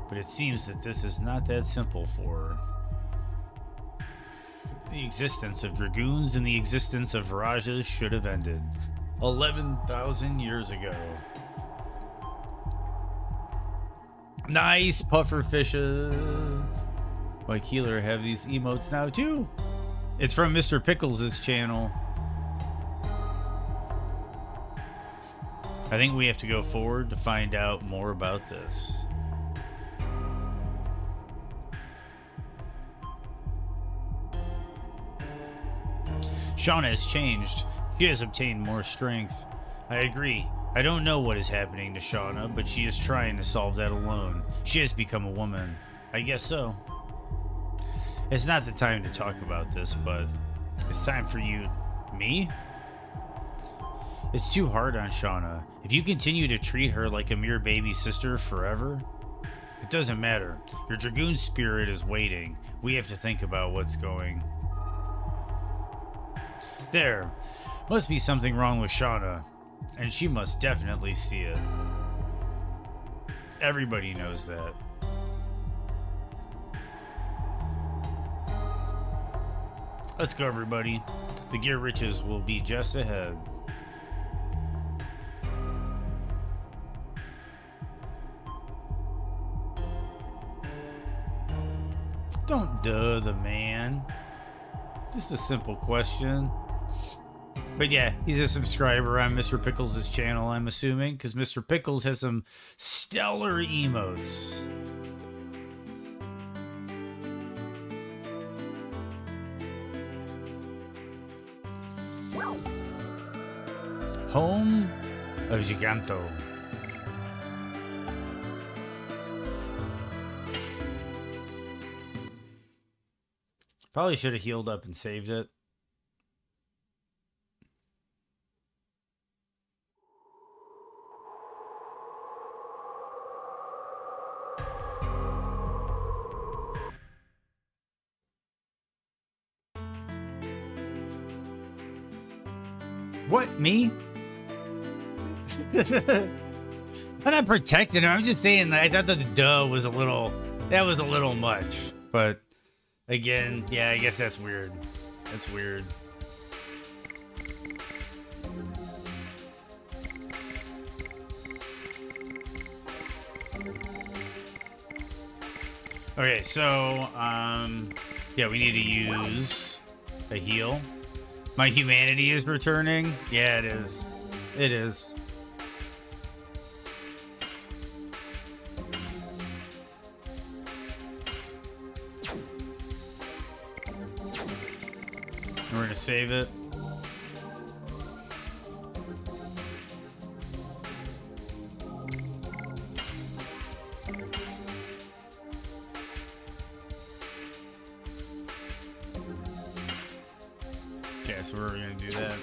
but it seems that this is not that simple for her. The existence of Dragoons and the existence of Virages should have ended 11,000 years ago. Nice puffer fishes. Why Keeler have these emotes now too? It's from Mr. Pickles' channel. I think we have to go forward to find out more about this. Shauna has changed. She has obtained more strength. I agree. I don't know what is happening to Shauna, but she is trying to solve that alone. She has become a woman. I guess so. It's not the time to talk about this, but it's time for you... Me? It's too hard on Shauna. If you continue to treat her like a mere baby sister forever, it doesn't matter. Your Dragoon spirit is waiting. We have to think about what's going. There. Must be something wrong with Shauna, and she must definitely see it. Everybody knows that. Let's go, everybody. The Gear Riches will be just ahead. Don't duh the man. Just a simple question. But yeah, he's a subscriber on Mr. Pickles' channel, I'm assuming, because Mr. Pickles has some stellar emotes. Home of Giganto. Probably should have healed up and saved it. What, me? I'm not protecting him. I'm just saying that I thought that the duh was a little... That was a little much. But, again, yeah, I guess that's weird. That's weird. Okay, so, yeah, we need to use a heal. My humanity is returning? Yeah, it is. It is. We're gonna save it. Okay, so we're gonna do that.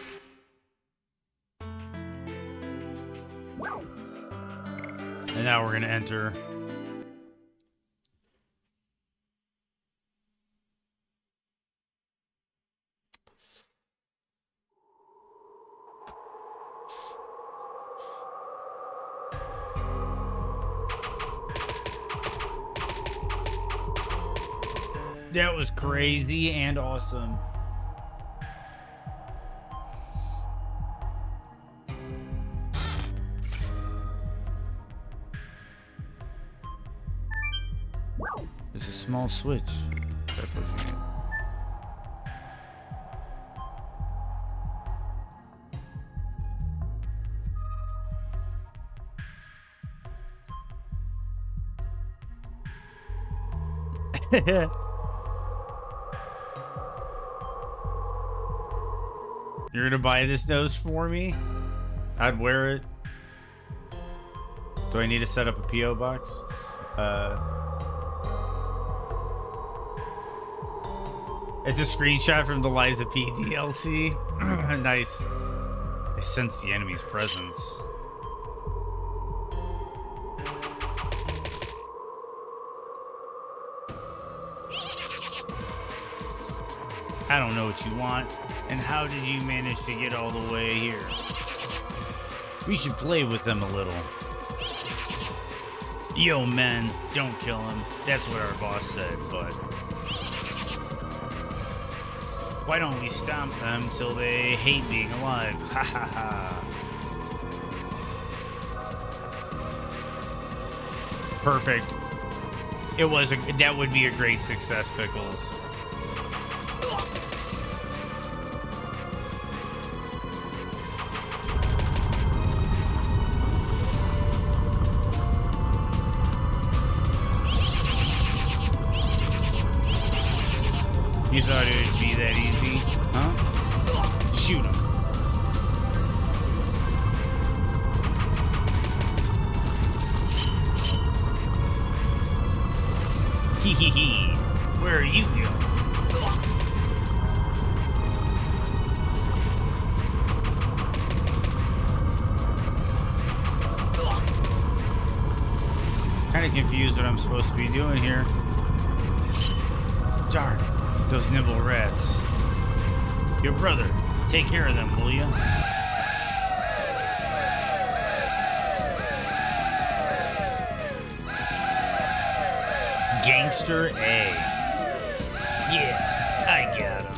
And now we're gonna enter. That was crazy and awesome. There's a small switch. Try pushing it. You're gonna buy this nose for me? I'd wear it. Do I need to set up a PO box? It's a screenshot from the Liza P DLC. Nice. I sense the enemy's presence. I don't know what you want, and how did you manage to get all the way here? We should play with them a little. Yo, men, don't kill him. That's what our boss said, but... why don't we stomp them till they hate being alive? Ha ha ha. Perfect. That would be a great success, Pickles. You thought it would be that easy, huh? Shoot him. Hee hee hee. Where are you going? Kind of confused what I'm supposed to be doing here. Darn. Those nimble rats. Your brother, take care of them, will you? Gangster A. Yeah, I got him.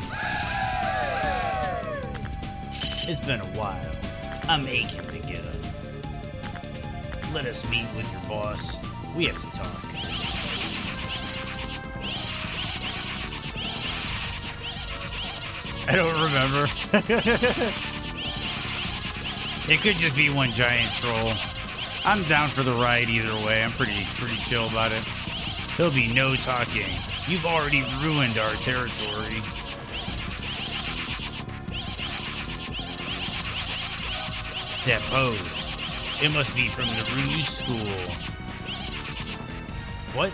It's been a while. I'm aching to get him. Let us meet with your boss. We have to talk. I don't remember. It could just be one giant troll. I'm down for the ride either way. I'm pretty chill about it. There'll be no talking. You've already ruined our territory. That pose. It must be from the Rouge School. What?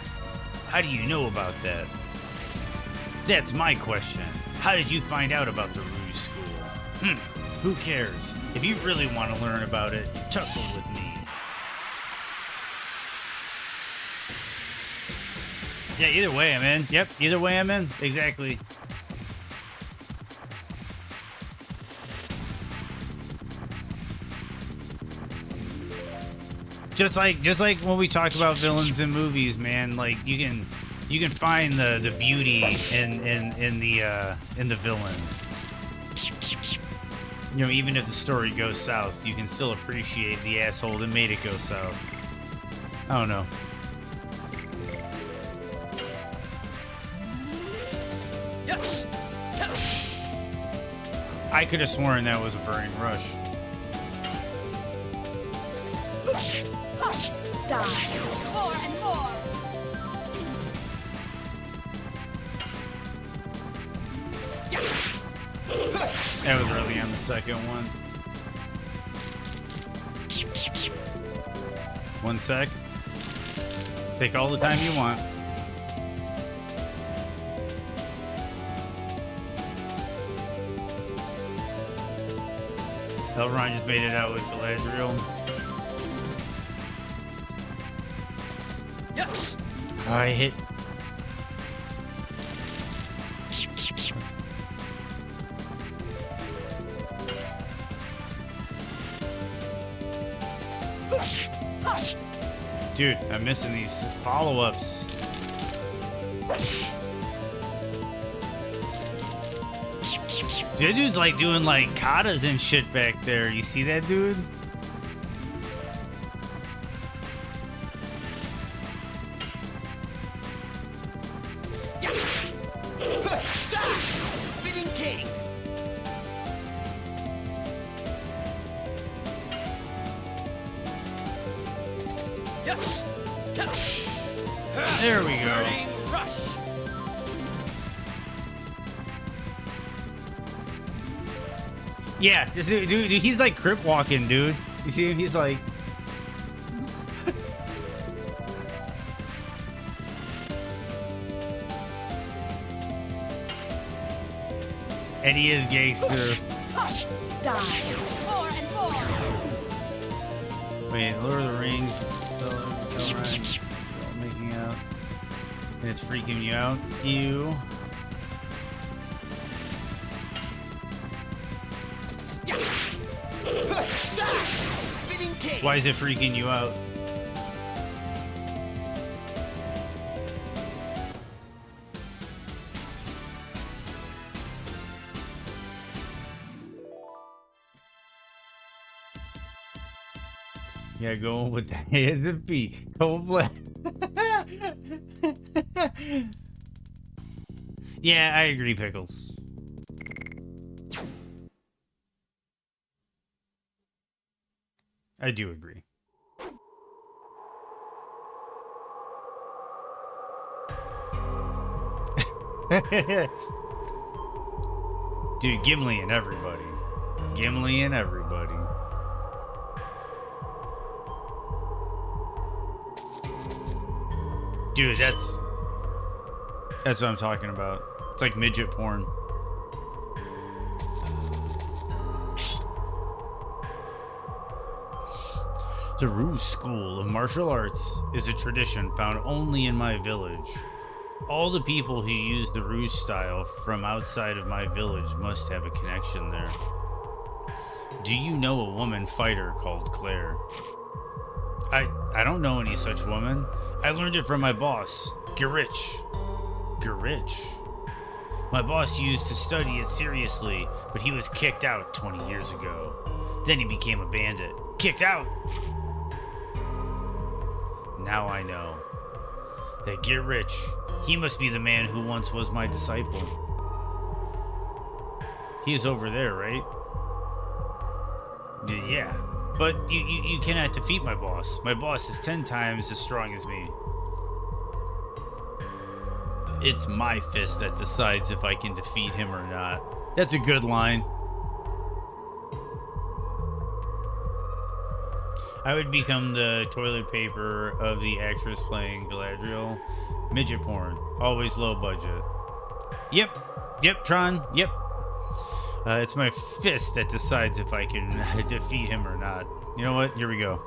How do you know about that? That's my question. How did you find out about the Rouge School? Who cares? If you really want to learn about it, tussle with me. Yeah, either way I'm in. Yep, either way I'm in. Exactly. Just like when we talk about villains in movies, man, like you can find the beauty in the villain. You know, even if the story goes south, you can still appreciate the asshole that made it go south. I don't know. Yes. I could have sworn that was a burning rush. Die. More and more. That was early on the second one. 1 sec. Take all the time you want. Elron just made it out with Galadriel. Yes. I hit. Dude, I'm missing these follow-ups. That dude's like doing like katas and shit back there. You see that dude? Spinning king. Yes. There we go. Burning rush. Yeah, this dude, he's like crip walking, dude. You see him? He's like. And he is gangster. Die. More and more. Wait, Lord of the Rings. Making out. And it's freaking you out. Ew. Spinning king. Why is it freaking you out? Yeah, going with the hands and feet. Cold blood. Yeah, I agree, Pickles. I do agree. Dude, Gimli and everybody. Gimli and everybody. Dude, that's what I'm talking about. It's like midget porn. The Ruse School of Martial Arts is a tradition found only in my village. All the people who use the Ruse style from outside of my village must have a connection there. Do you know a woman fighter called Claire? I don't know any such woman. I learned it from my boss, Garich. Garich. My boss used to study it seriously, but he was kicked out 20 years ago. Then he became a bandit. Kicked out! Now I know. That Garich, he must be the man who once was my disciple. He is over there, right? Yeah. But you cannot defeat my boss. My boss is 10 times as strong as me. It's my fist that decides if I can defeat him or not. That's a good line. I would become the toilet paper of the actress playing Galadriel. Midget porn. Always low budget. Yep, Tron. Yep. It's my fist that decides if I can defeat him or not. You know what? Here we go.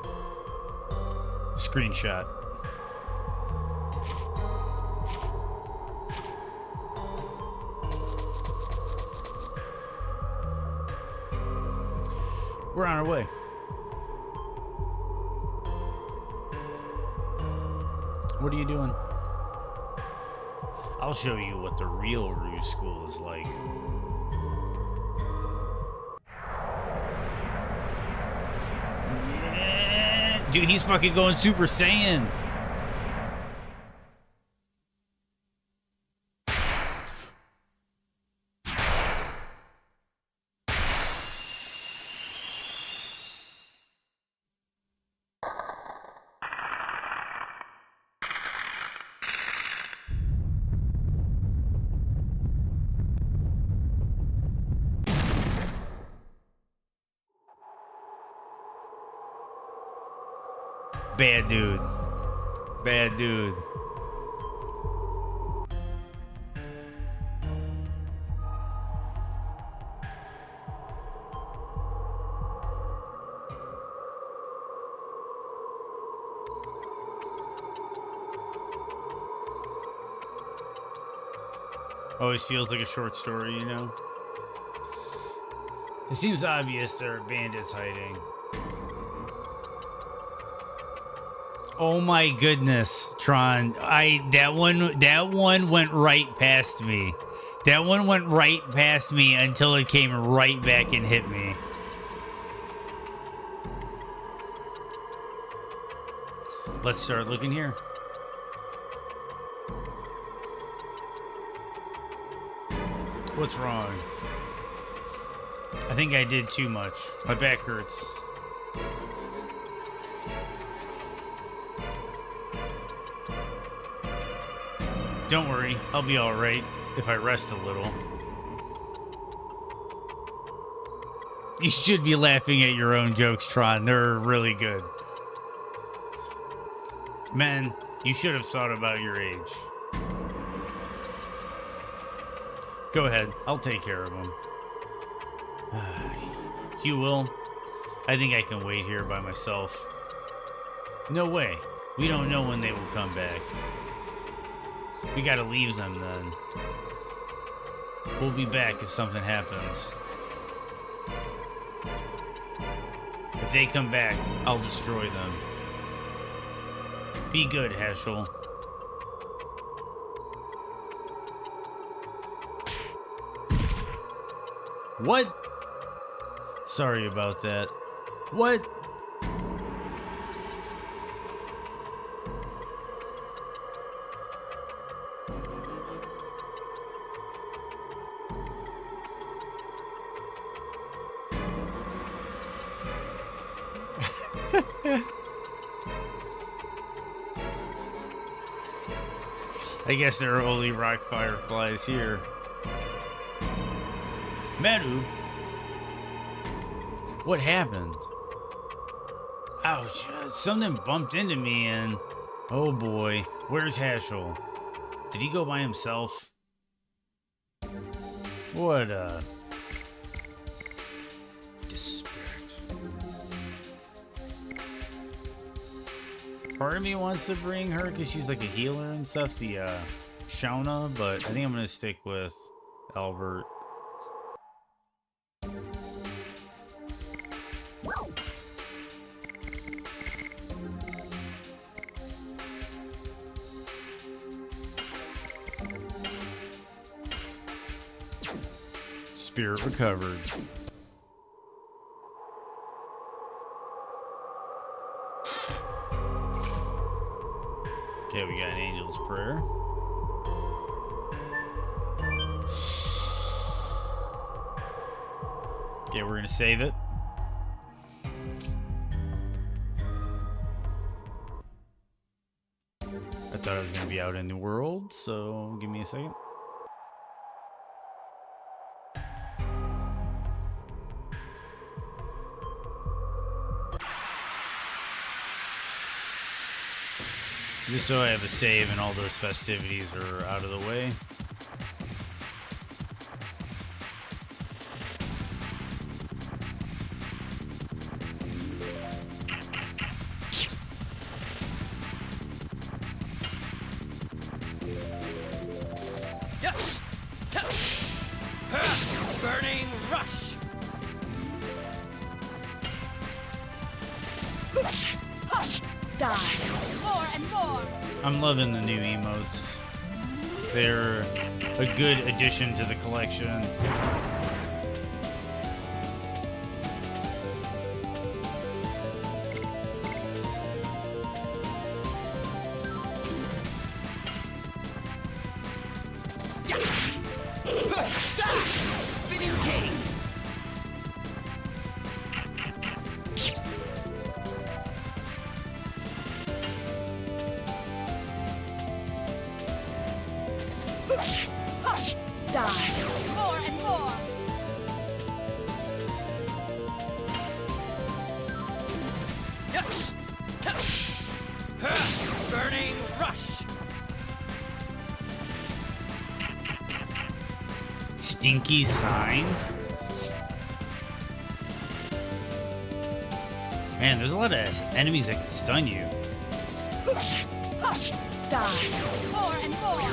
Screenshot. We're on our way. What are you doing? I'll show you what the real Ruse School is like. Yeah. Dude, he's fucking going Super Saiyan. Bad dude. Bad dude. Always feels like a short story, you know? It seems obvious there are bandits hiding. Oh my goodness, Tron. That one went right past me. That one went right past me until it came right back and hit me. Let's start looking here. What's wrong? I think I did too much. My back hurts. Don't worry, I'll be alright if I rest a little. You should be laughing at your own jokes, Tron. They're really good. Man, you should have thought about your age. Go ahead, I'll take care of him. You will? I think I can wait here by myself. No way. We don't know when they will come back. We gotta leave them then. We'll be back if something happens. If they come back, I'll destroy them. Be good, Heschel. What? Sorry about that. What? I guess there are only rock fireflies here. Meru? What happened? Ouch, something bumped into me and... Oh boy, where's Heschel? Did he go by himself? What a... Despair. Part of me wants to bring her because she's like a healer and stuff, the Shauna, but I think I'm gonna stick with Albert. Spirit recovered. Okay, we got an angel's prayer. Okay, we're gonna save it. I thought I was gonna be out in the world, so give me a second. Just so I have a save and all those festivities are out of the way. Yes! Burning rush! Die. More and more. I'm loving the new emotes. They're a good addition to the collection. Spinning king! Die. More and more. Yes! Burning rush! Stinky sign? Man, there's a lot of enemies that can stun you. Die. More and more.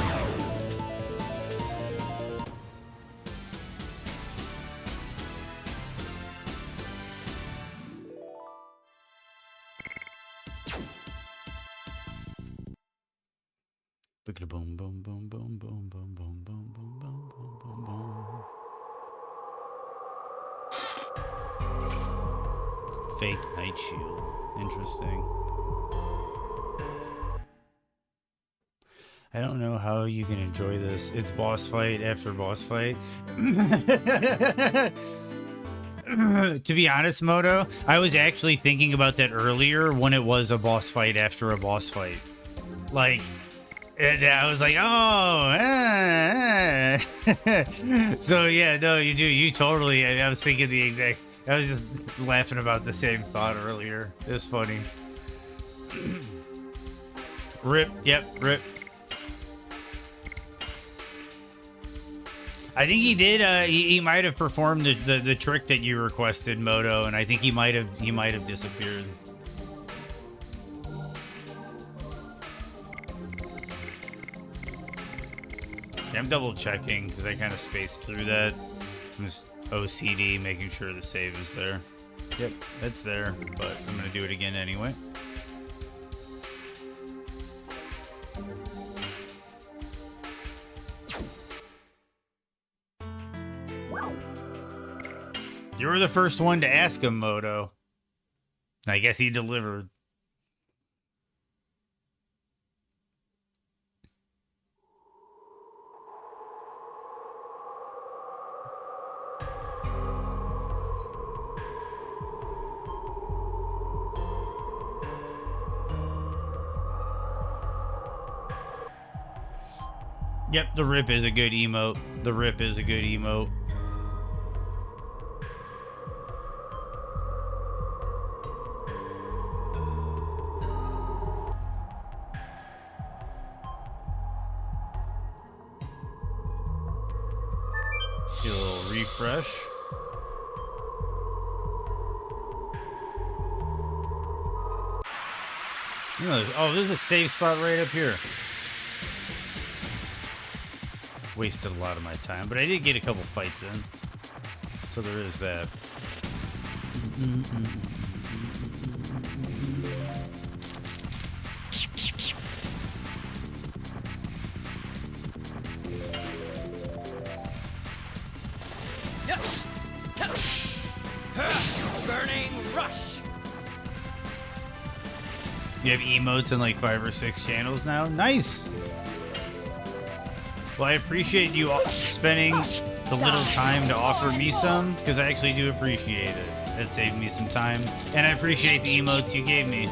Boom, boom, boom, boom, boom, boom, boom, boom, boom, boom, boom, boom, boom. Fake Night Shield. Interesting. I don't know how you can enjoy this. It's boss fight after boss fight. To be honest, Moto, I was actually thinking about that earlier when it was a boss fight after a boss fight. Like, and I was like, oh, So yeah, no, you do. You totally, I was thinking the exact, I was just laughing about the same thought earlier. It was funny. Rip, yep, rip. I think he did. He might have performed the trick that you requested, Moto, and I think he might have disappeared. Yeah, I'm double checking because I kind of spaced through that. I'm just OCD, making sure the save is there. Yep, that's there, but I'm gonna do it again anyway. You were the first one to ask him, Moto. I guess he delivered. Yep, the rip is a good emote. The rip is a good emote. Do a little refresh. You know, oh, there's a save spot right up here. Wasted a lot of my time, but I did get a couple fights in. So there is that. Yes. Burning rush. You have emotes in like 5 or 6 channels now? Nice! Well, I appreciate you spending the little time to offer me some, because I actually do appreciate it. That saved me some time. And I appreciate the emotes you gave me.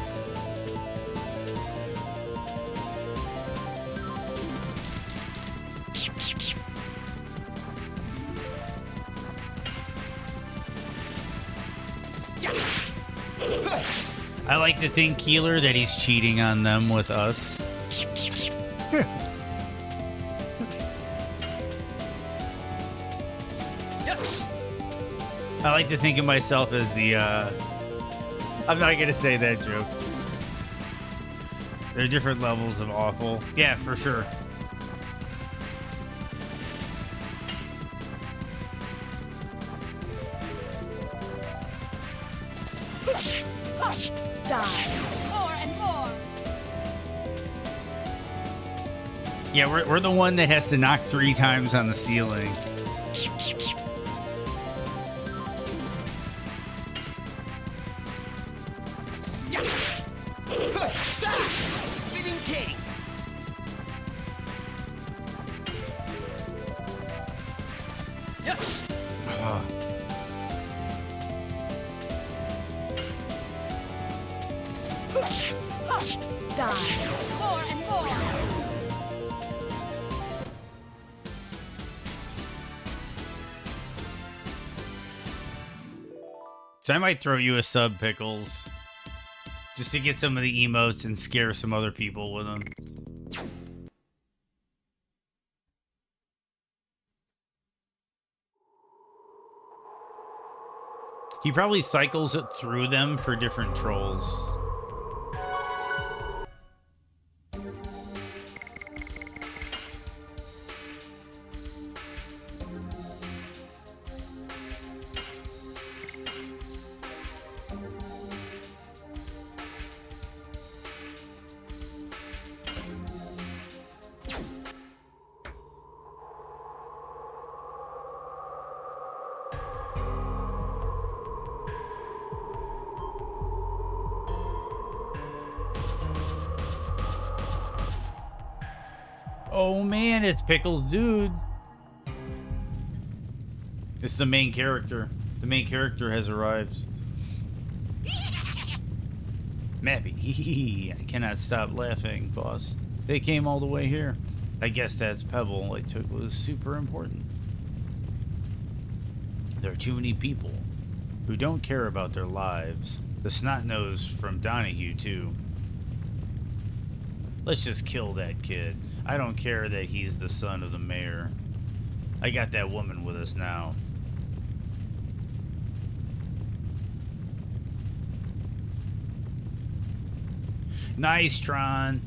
I like to think, Keeler, that he's cheating on them with us. Yes. I like to think of myself as the, I'm not gonna say that joke. There are different levels of awful. Yeah, for sure. Die. More and more. Yeah, we're the one that has to knock 3 times on the ceiling. Spinning king. Yes. Die. More and more. So I might throw you a sub, Pickles. Just to get some of the emotes and scare some other people with them. He probably cycles it through them for different trolls. Oh man, it's Pickled Dude. It's the main character. The main character has arrived. Mappy, I cannot stop laughing, boss. They came all the way here. I guess that's Pebble I took was super important. There are too many people who don't care about their lives. The snot-nose from Donahue, too. Let's just kill that kid. I don't care that he's the son of the mayor. I got that woman with us now. Nice, Tron.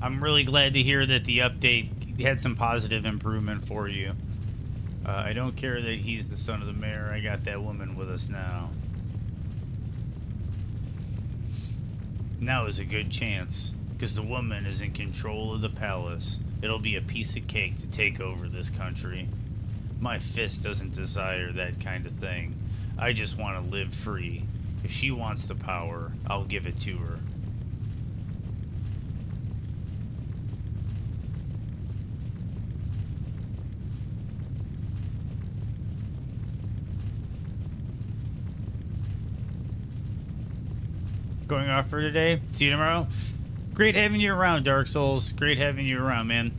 I'm really glad to hear that the update had some positive improvement for you. I don't care that he's the son of the mayor. I got that woman with us now. Now is a good chance, because the woman is in control of the palace. It'll be a piece of cake to take over this country. My fist doesn't desire that kind of thing. I just want to live free. If she wants the power, I'll give it to her. Going off for today. See you tomorrow. Great having you around, Dark Souls. Great having you around, man.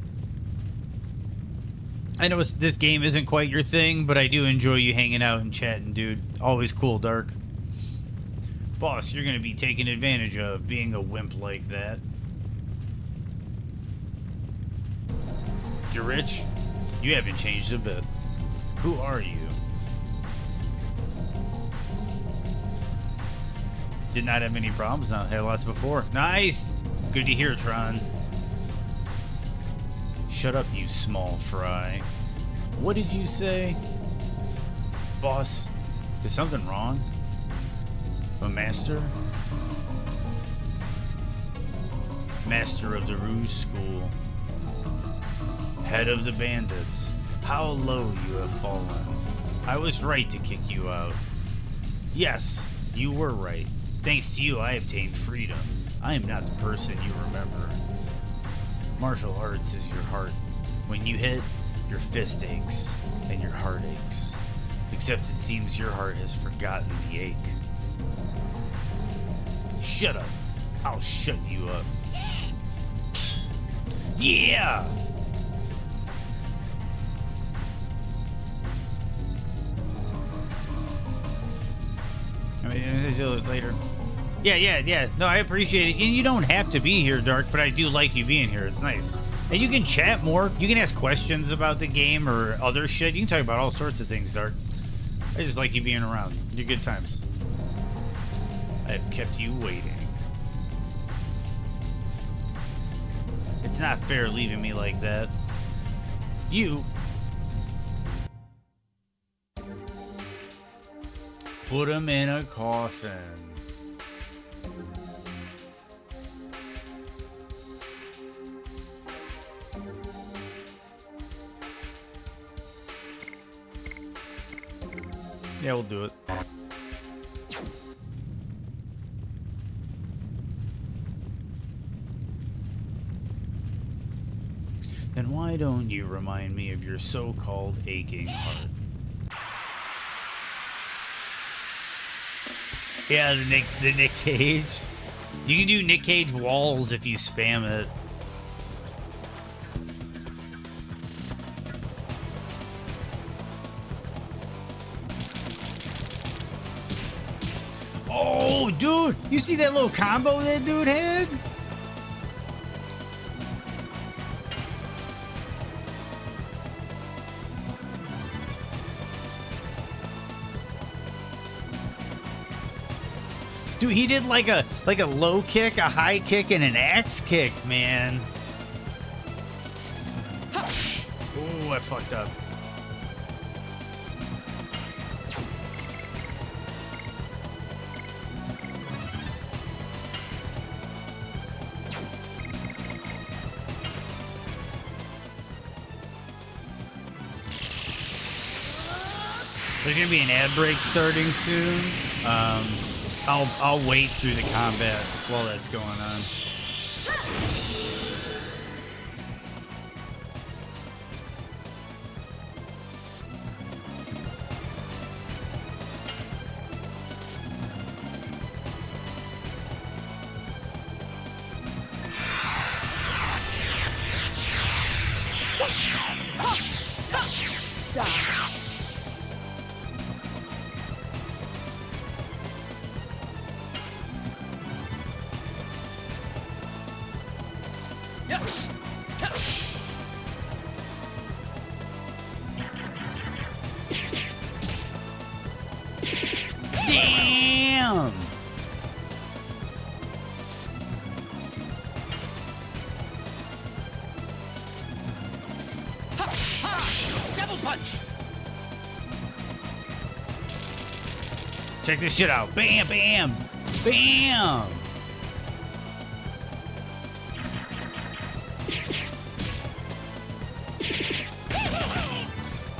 I know this game isn't quite your thing, but I do enjoy you hanging out and chatting, dude. Always cool, Dark. Boss, you're going to be taken advantage of being a wimp like that. You're rich? You haven't changed a bit. Who are you? Did not have any problems. Not had lots before. Nice! Good to hear, Tron. Shut up, you small fry. What did you say? Boss, is something wrong? A master? Master of the Rouge School. Head of the bandits. How low you have fallen. I was right to kick you out. Yes, you were right. Thanks to you, I obtained freedom. I am not the person you remember. Martial arts is your heart. When you hit, your fist aches, and your heart aches. Except it seems your heart has forgotten the ache. Shut up. I'll shut you up. Yeah! I mean, see you later. Yeah. No, I appreciate it. And you don't have to be here, Dark, but I do like you being here. It's nice. And you can chat more. You can ask questions about the game or other shit. You can talk about all sorts of things, Dark. I just like you being around. You're good times. I have kept you waiting. It's not fair leaving me like that. You... put him in a coffin. Yeah, we'll do it. Then why don't you remind me of your so-called aching heart? Yeah, the Nick Cage. You can do Nick Cage walls if you spam it. Oh, dude! You see that little combo that dude had? Dude, he did like a low kick, a high kick, and an axe kick, man. Oh, I fucked up. There's gonna be an ad break starting soon. I'll wait through the combat while that's going on. Yes. Damn! Double punch. Check this shit out. Bam, bam, bam!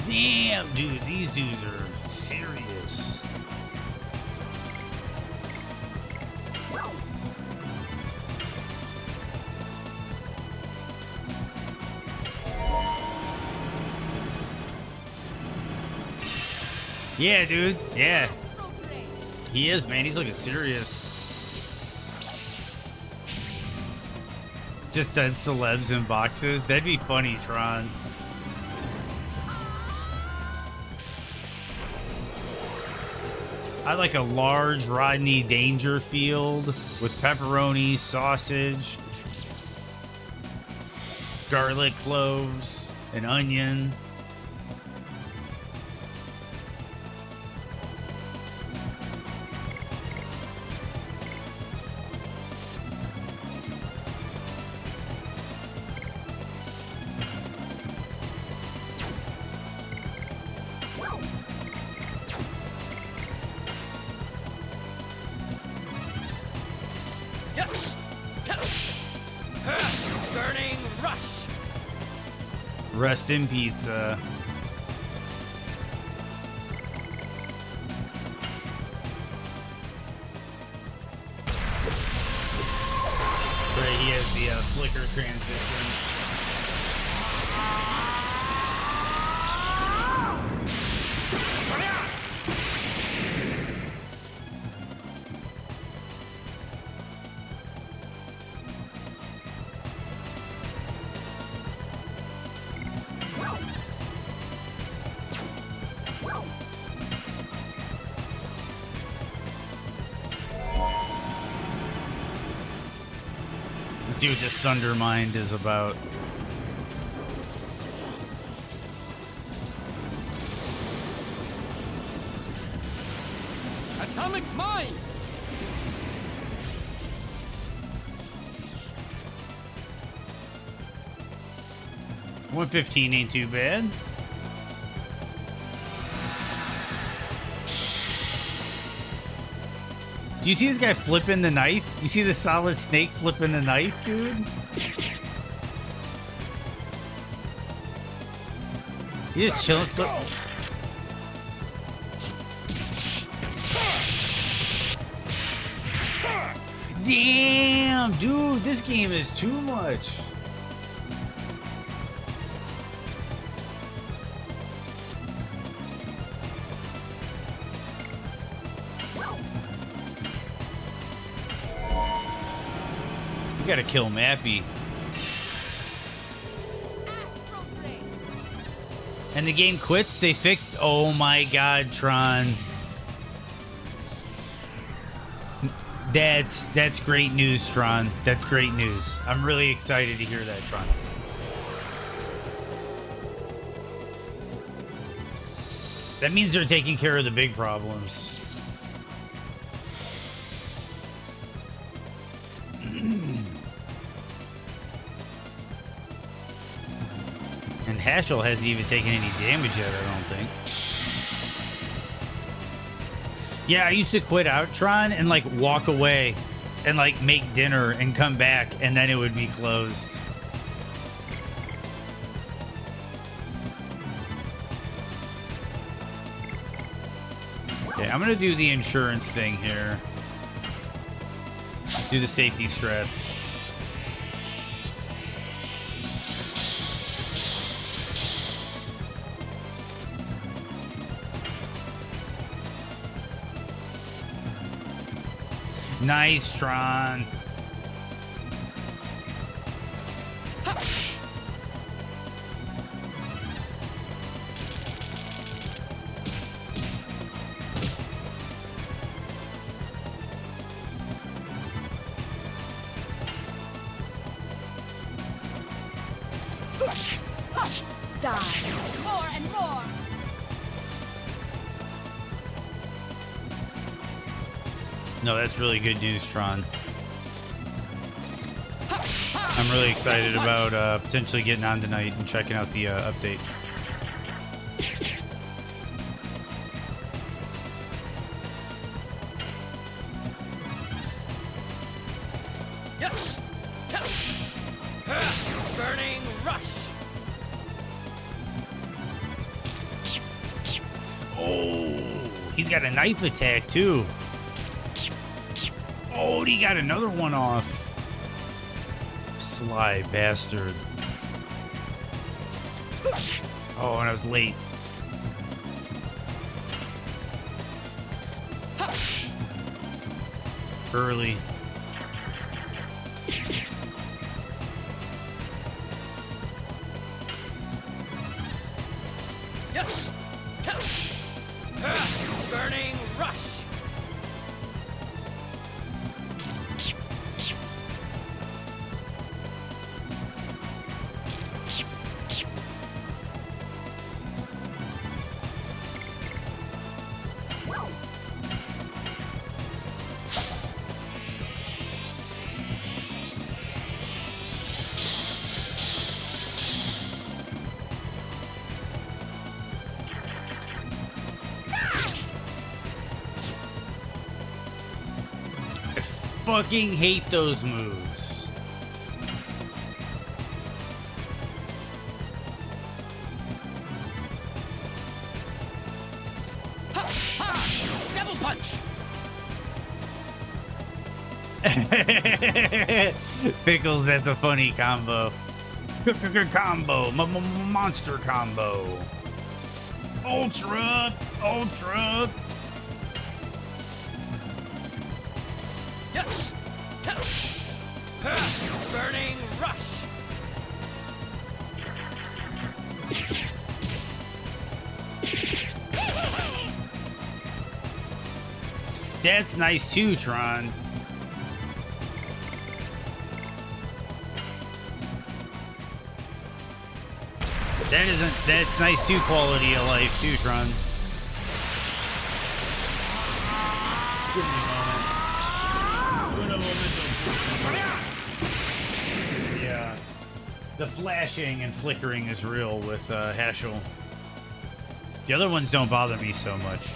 Damn, dude, these dudes are serious. Yeah, dude. Yeah. He is, man. He's looking serious. Just dead celebs in boxes. That'd be funny, Tron. I like a large Rodney Dangerfield with pepperoni, sausage, garlic cloves, an onion. Yes. Burning rush. Rest in pizza. Right, he has the flicker transitions. Let's see what this Thunder Mind is about. Atomic mine. $115 ain't too bad. Do you see this guy flipping the knife? You see the Solid Snake flipping the knife, dude? He just chilling, flip. Damn, dude, this game is too much. You gotta kill Mappy. And the game quits? They fixed? Oh my god, Tron. That's great news, Tron. That's great news. I'm really excited to hear that, Tron. That means they're taking care of the big problems. And Hashel hasn't even taken any damage yet, I don't think. Yeah, I used to quit Outtron and like walk away and like make dinner and come back and then it would be closed. Okay, I'm gonna do the insurance thing here. Do the safety strats. Nice, Tron. Die. More and more. No, that's really good news, Tron. I'm really excited about potentially getting on tonight and checking out the update. Yes. Burning rush. Oh, he's got a knife attack too. Oh, he got another one off. Sly bastard. Oh, and I was late. Early. Yes. Burning rush. I fucking hate those moves. Double punch. Pickles, that's a funny combo. Combo. Monster combo. Ultra. Ultra. Yes. Burning rush. That's nice too, Tron. That's nice too, quality of life too, Tron. Give me a moment. Yeah. The flashing and flickering is real with Hashel. The other ones don't bother me so much.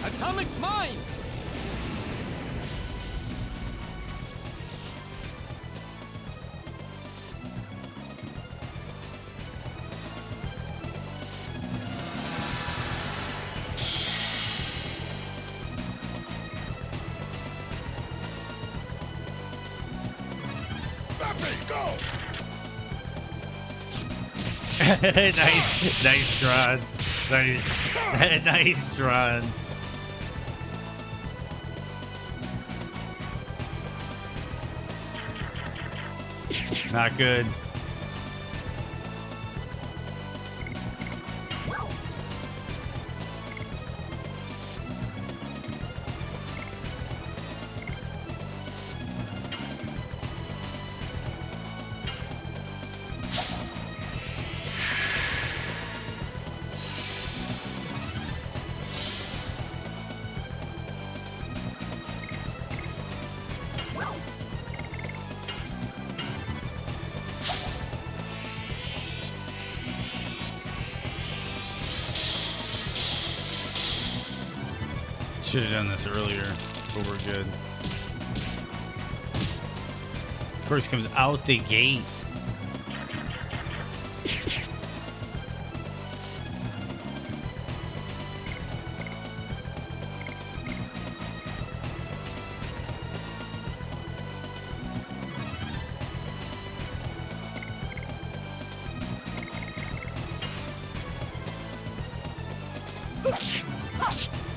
Atomic mine. Go! Nice Tron. Nice Tron. Not good. Should have done this earlier, but we're good. Of course, comes out the gate.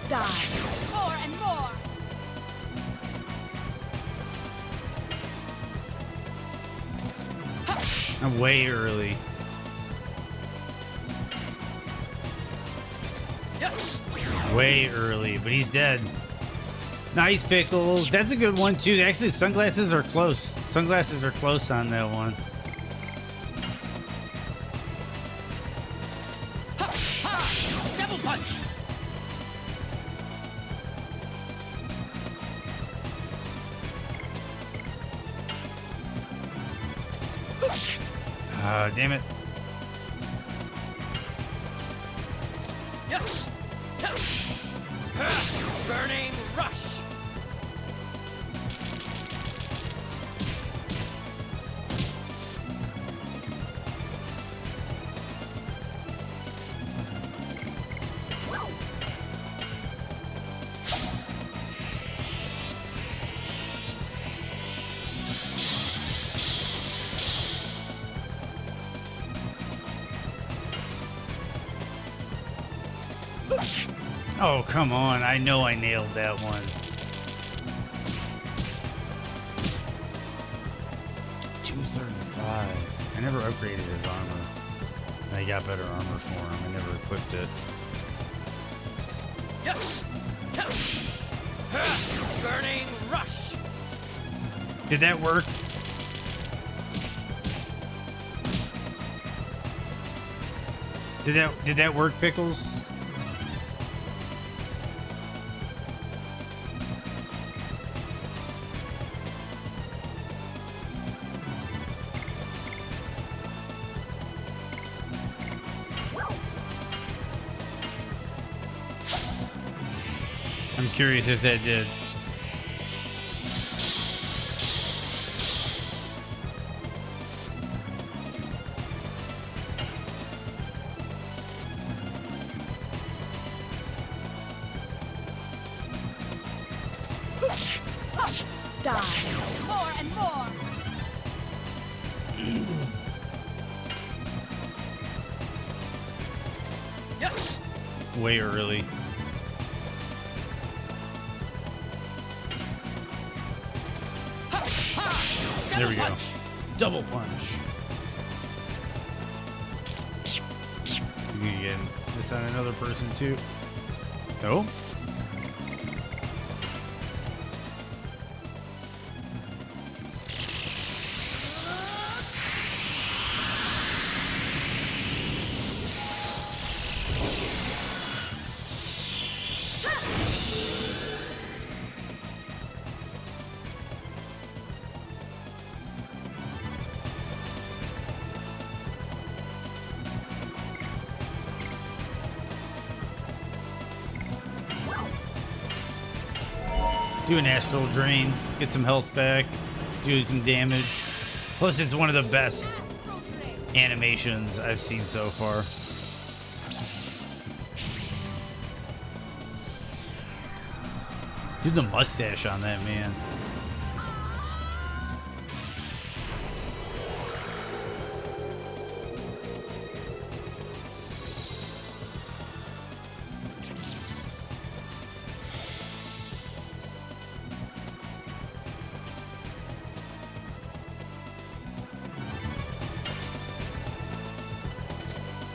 Die. More and more. I'm way early. Way early, but he's dead. Nice, Pickles. That's a good one, too. Actually, sunglasses are close. Sunglasses are close on that one. Double punch. Damn it. Yes. Burning rush. Oh, come on. I know I nailed that one. $235. I never upgraded his armor. I got better armor for him. I never equipped it. Yes. Burning rush. Did that work? Did that work, Pickles? I'm curious if that did. Die. More and more. Yes. Way early. There we go. Double punch. He's gonna get this on another person too. No? Do an astral drain, get some health back, do some damage. Plus, it's one of the best animations I've seen so far. Dude, the mustache on that man.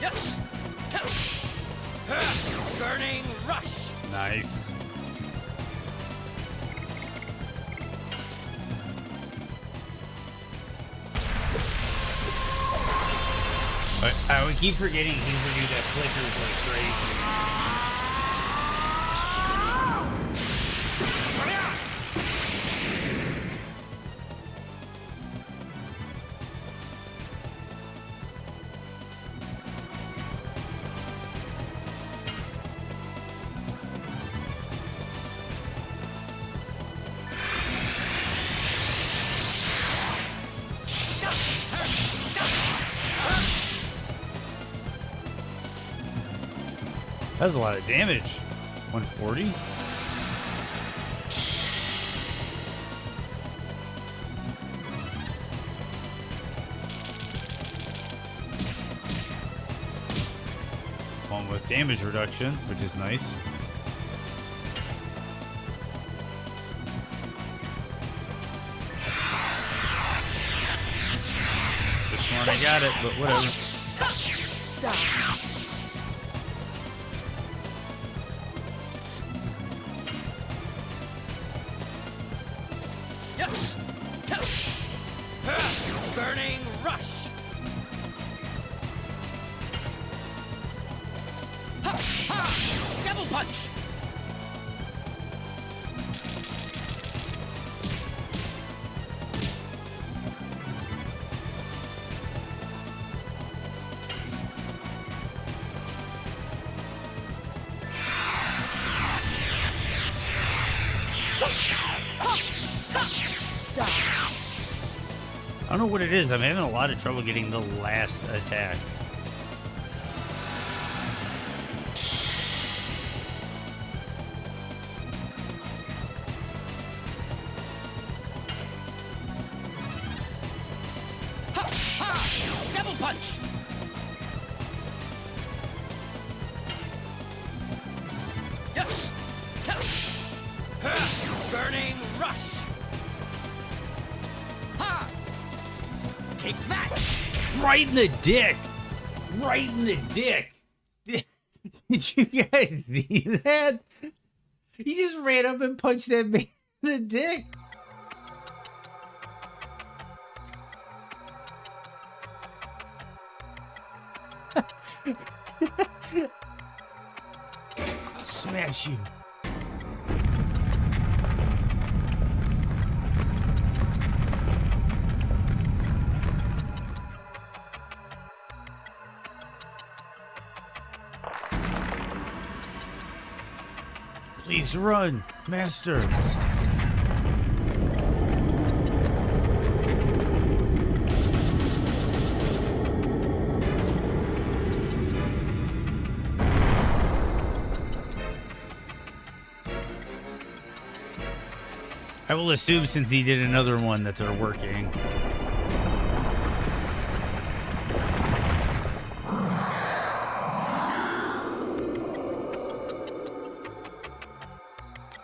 Yes. Burning rush. Nice. But I would keep forgetting he's the dude that flickers like crazy. That's a lot of damage. 140? One with damage reduction, which is nice. This one I got it, but whatever. Die. Yes. Burning rush. Double punch. I don't know what it is. I'm having a lot of trouble getting the last attack. Double punch. Yes. Burning rush. Ha! Take that. Right in the dick! Right in the dick! Did you guys see that? He just ran up and punched that man in the dick. I'll smash you. Please run, master. I will assume since he did another one that they're working.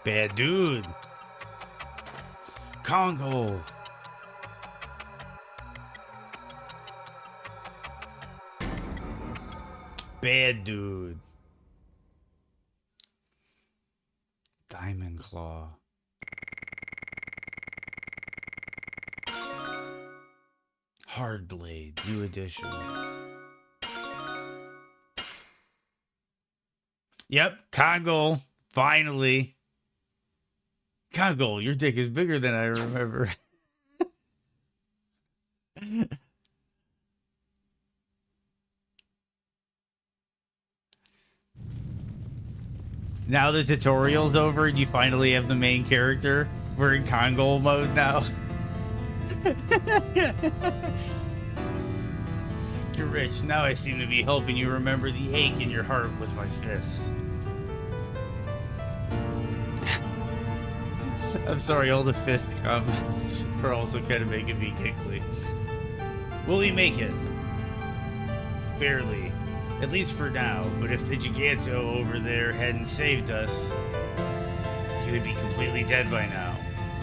Bad dude. Congo. Bad dude. Diamond Claw. Hard Blade, new edition. Yep, Congo, finally. Congo, your dick is bigger than I remember. Now the tutorial's over and you finally have the main character. We're in Congo mode now. You're rich. Now I seem to be helping you remember the ache in your heart with my fists. I'm sorry, all the fist comments are also kind of making me giggly. Will he make it? Barely. At least for now, but if the Giganto over there hadn't saved us, he would be completely dead by now.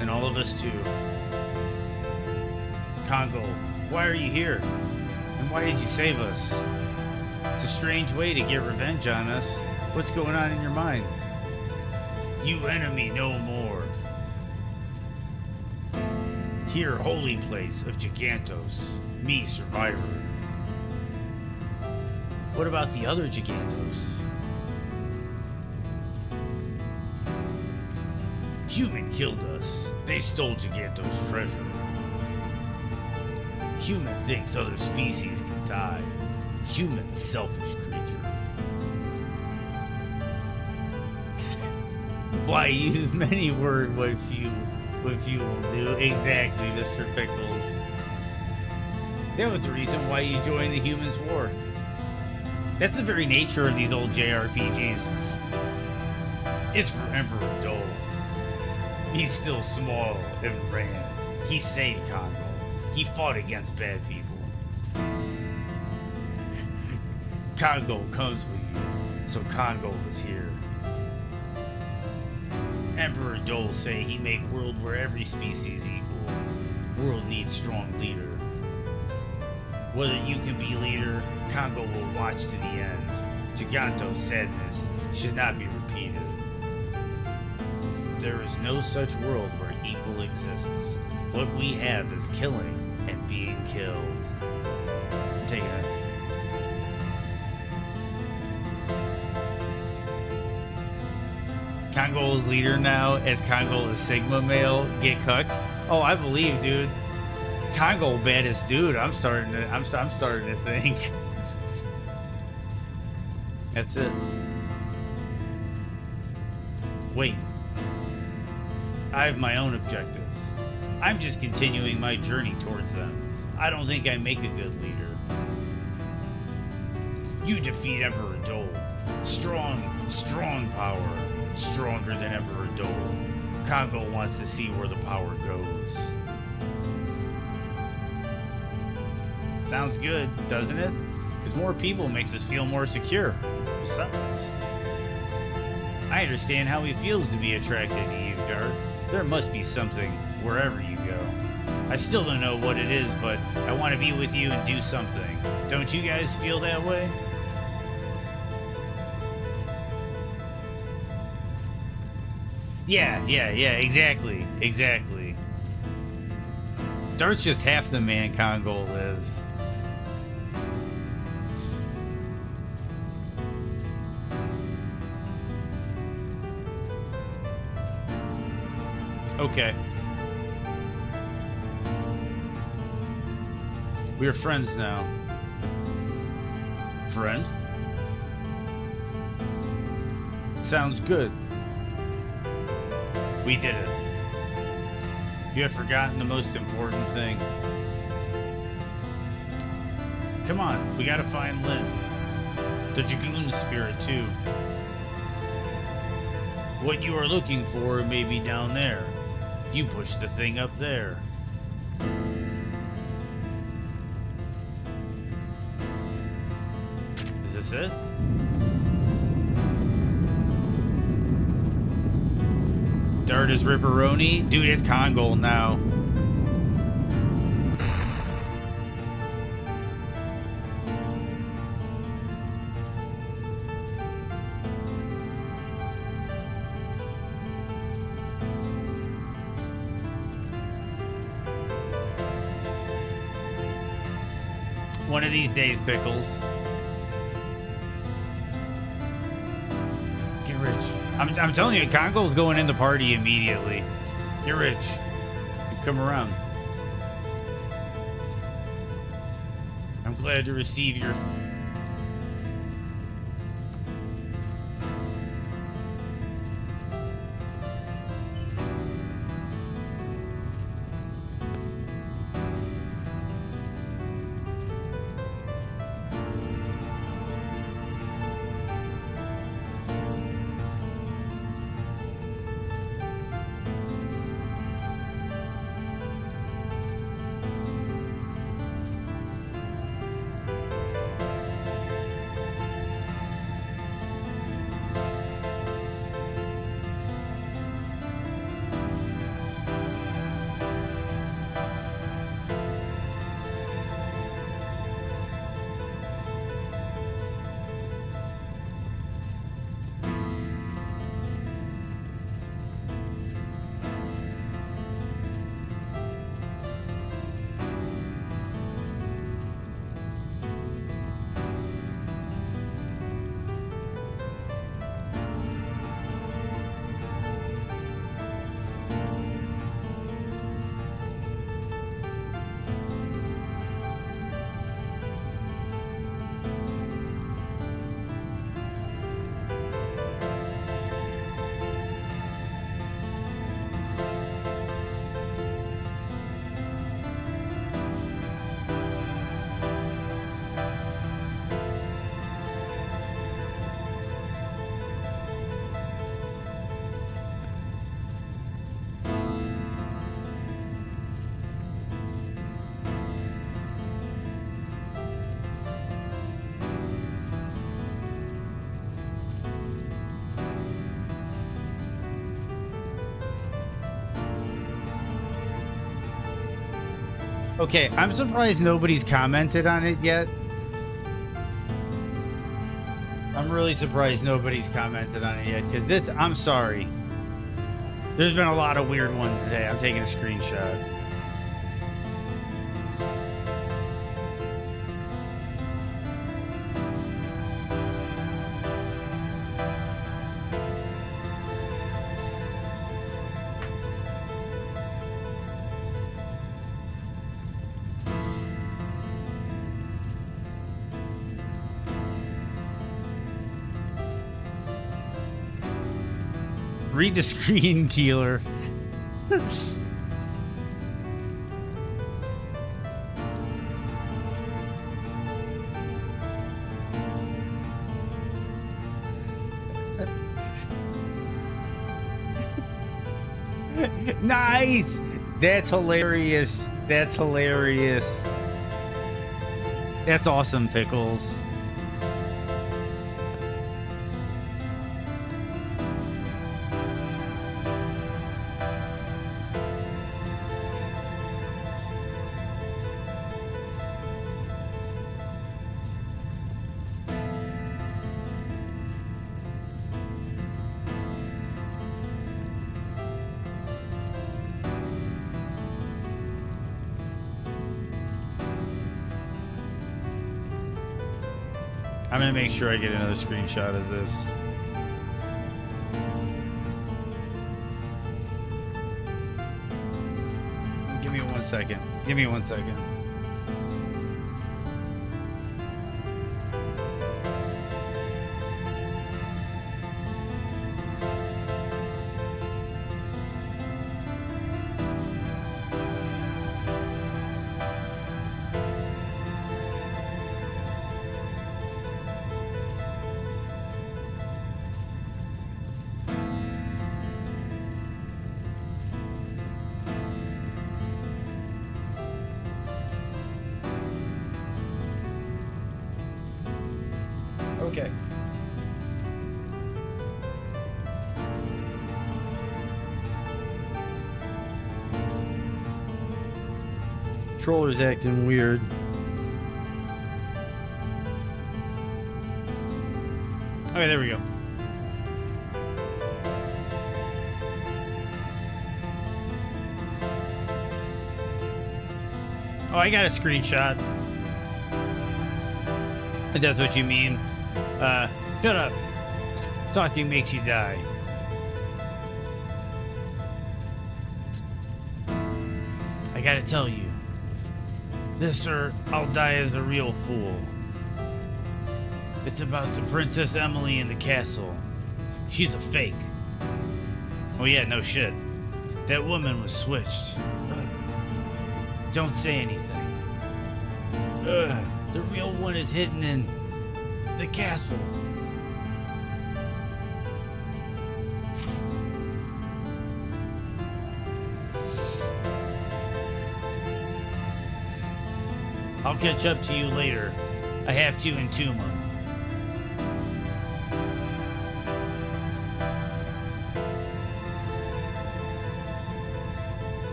And all of us too. Congo, why are you here? And why did you save us? It's a strange way to get revenge on us. What's going on in your mind? You enemy no more. Here, holy place of Gigantos, me survivor. What about the other Gigantos? Human killed us. They stole Gigantos' treasure. Human thinks other species can die. Human selfish creature. Why use many words when few will do? Exactly, Mr. Pickles. That was the reason why you joined the Humans' War. That's the very nature of these old JRPGs. It's for Emperor Dole. He's still small and ran. He saved Congo. He fought against bad people. Congo comes for you, so Congo was here. Emperor Dole say he make world where every species equal. World needs strong leader. Whether you can be leader, Congo will watch to the end. Giganto's sadness should not be repeated. There is no such world where equal exists. What we have is killing and being killed. I'm taking it. Congo is leader now, as Congo is Sigma male get cucked. Oh, I believe, dude. Congo baddest dude. I'm starting to think. That's it. Wait. I have my own objectives. I'm just continuing my journey towards them. I don't think I make a good leader. You defeat Emperor Dole. Strong power. Stronger than Emperor Dole. Congo wants to see where the power goes. Sounds good, doesn't it? Because more people makes us feel more secure. Besides, I understand how it feels to be attracted to you, Dart. There must be something wherever you go. I still don't know what it is, but I want to be with you and do something. Don't you guys feel that way? Yeah, exactly. Dart's just half the man Congo is. Okay. We're friends now. Friend? Sounds good. We did it. You have forgotten the most important thing. Come on, we gotta find Lynn. The Dragoon spirit, too. What you are looking for may be down there. You push the thing up there. Is this it? Dart is Ripperoni? Dude, it's Congo now. One of these days, Pickles. Get rich. I'm telling you, Congo's going in the party immediately. Get rich. You've come around. I'm glad to receive your... Okay, I'm surprised nobody's commented on it yet. I'm really surprised nobody's commented on it yet, because this, I'm sorry. There's been a lot of weird ones today. I'm taking a screenshot. Read the screen, Keeler. Nice! That's hilarious. That's hilarious. That's awesome, Pickles. I'm gonna make sure I get another screenshot of this. Give me 1 second. Give me 1 second. Okay. Troller's acting weird. Okay, there we go. Oh, I got a screenshot. If that's what you mean. Shut up. Talking makes you die. I gotta tell you. This or I'll die as a real fool. It's about the Princess Emily in the castle. She's a fake. Oh yeah, no shit. That woman was switched. Don't say anything. The real one is hidden in the castle. I'll catch up to you later. I have to entomb him.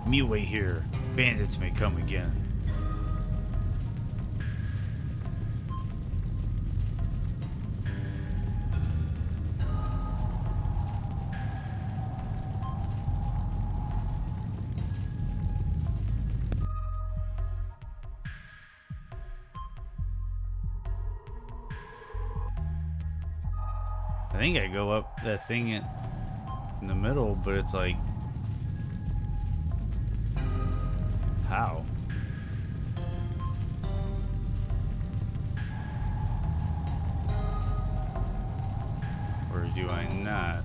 Me wait here. Bandits may come again. I think I go up that thing in the middle, but it's like, how? Or do I not?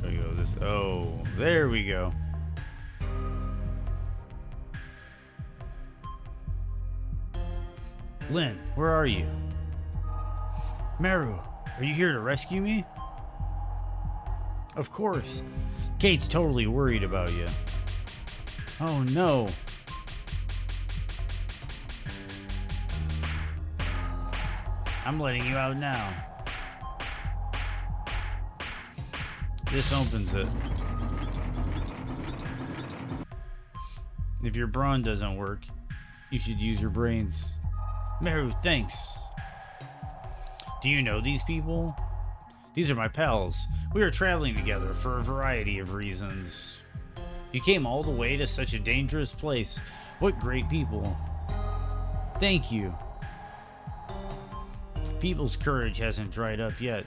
There we go. This. Oh, there we go. Lynn, where are you? Meru, are you here to rescue me? Of course. Kate's totally worried about you. Oh no. I'm letting you out now. This opens it. If your brawn doesn't work, you should use your brains. Meru, thanks. Do you know these people? These are my pals. We are traveling together for a variety of reasons. You came all the way to such a dangerous place. What great people. Thank you. People's courage hasn't dried up yet.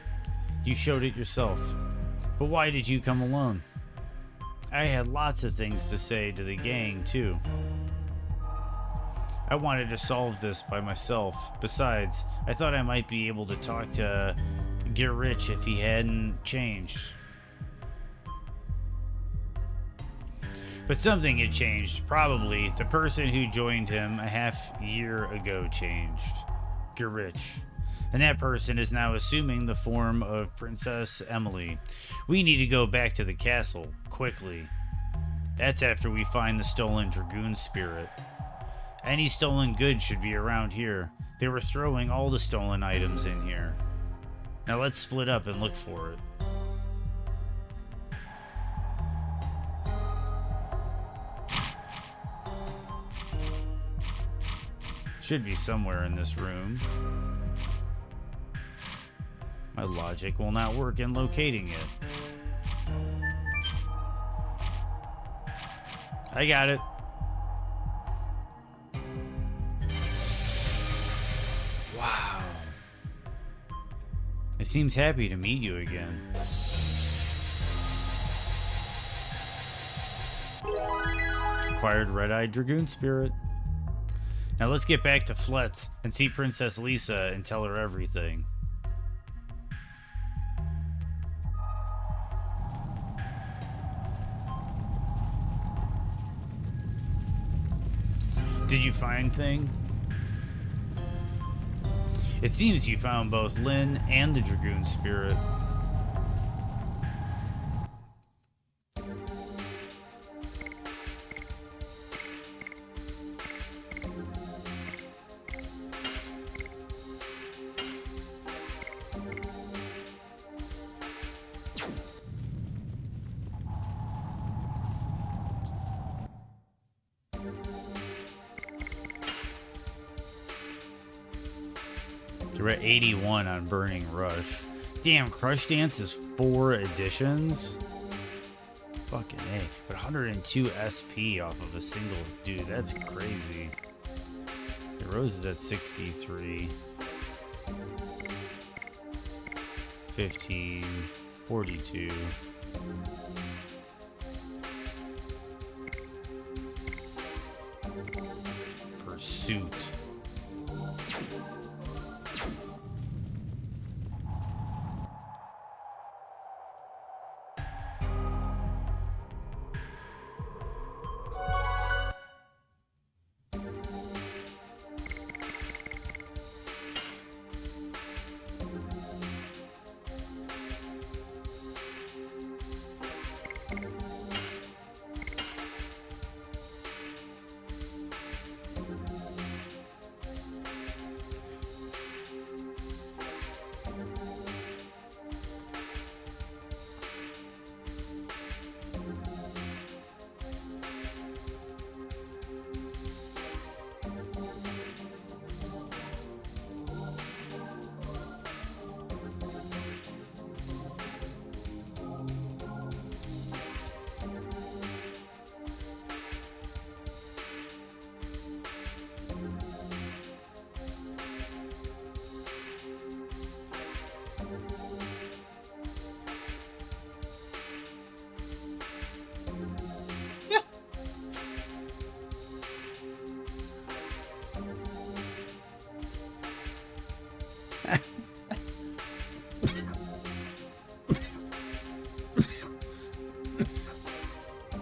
You showed it yourself. But why did you come alone? I had lots of things to say to the gang, too. I wanted to solve this by myself. Besides, I thought I might be able to talk to Get Rich if he hadn't changed. But something had changed. Probably the person who joined him a half-year ago changed. Get Rich. And that person is now assuming the form of Princess Emily. We need to go back to the castle, quickly. That's after we find the stolen Dragoon spirit. Any stolen goods should be around here. They were throwing all the stolen items in here. Now let's split up and look for it. Should be somewhere in this room. My logic will not work in locating it. I got it. Wow. It seems happy to meet you again. Acquired red-eyed Dragoon spirit. Now let's get back to Fletz and see Princess Lisa and tell her everything. Did you find thing? It seems you found both Lynn and the Dragoon spirit. We're at 81 on Burning Rush. Damn, Crush Dance is 4 editions? Fucking A. But 102 SP off of a single. Dude, that's crazy. The Rose is at 63. 15. 42. Pursuit.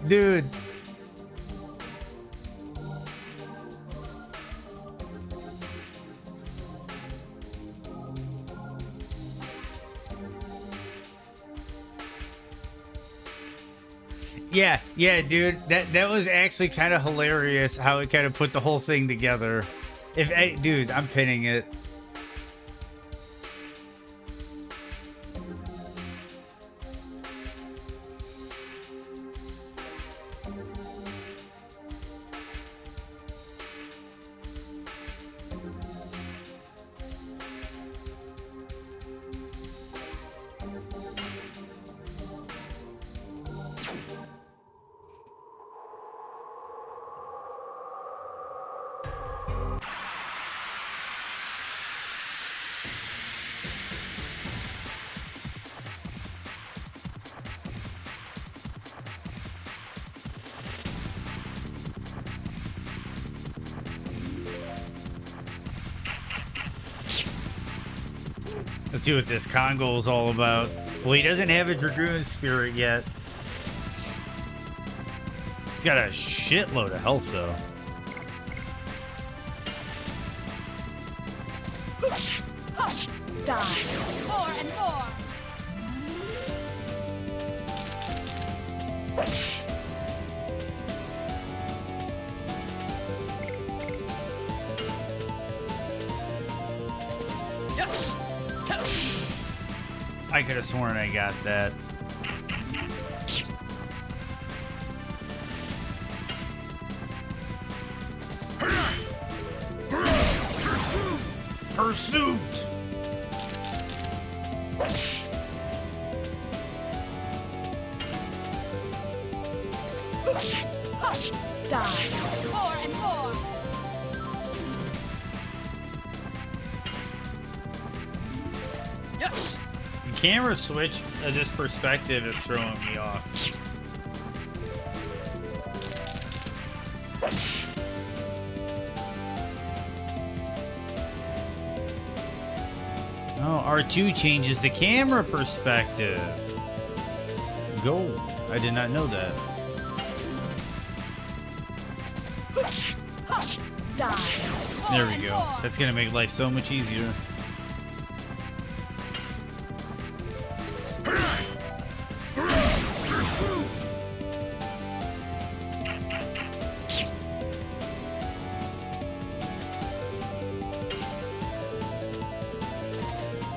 Dude. Yeah, dude. That was actually kind of hilarious how it kind of put the whole thing together. Dude, I'm pinning it. Let's see what this Congo is all about. Well, he doesn't have a Dragoon spirit yet. He's got a shitload of health, though. Die. More and more. Yes. I could have sworn I got that. Pursuit! Die. More and more. Yes. The camera switch of this perspective is throwing me off. Oh, R2 changes the camera perspective. Gold. I did not know that. Die. There More we and go. more. That's gonna make life so much easier.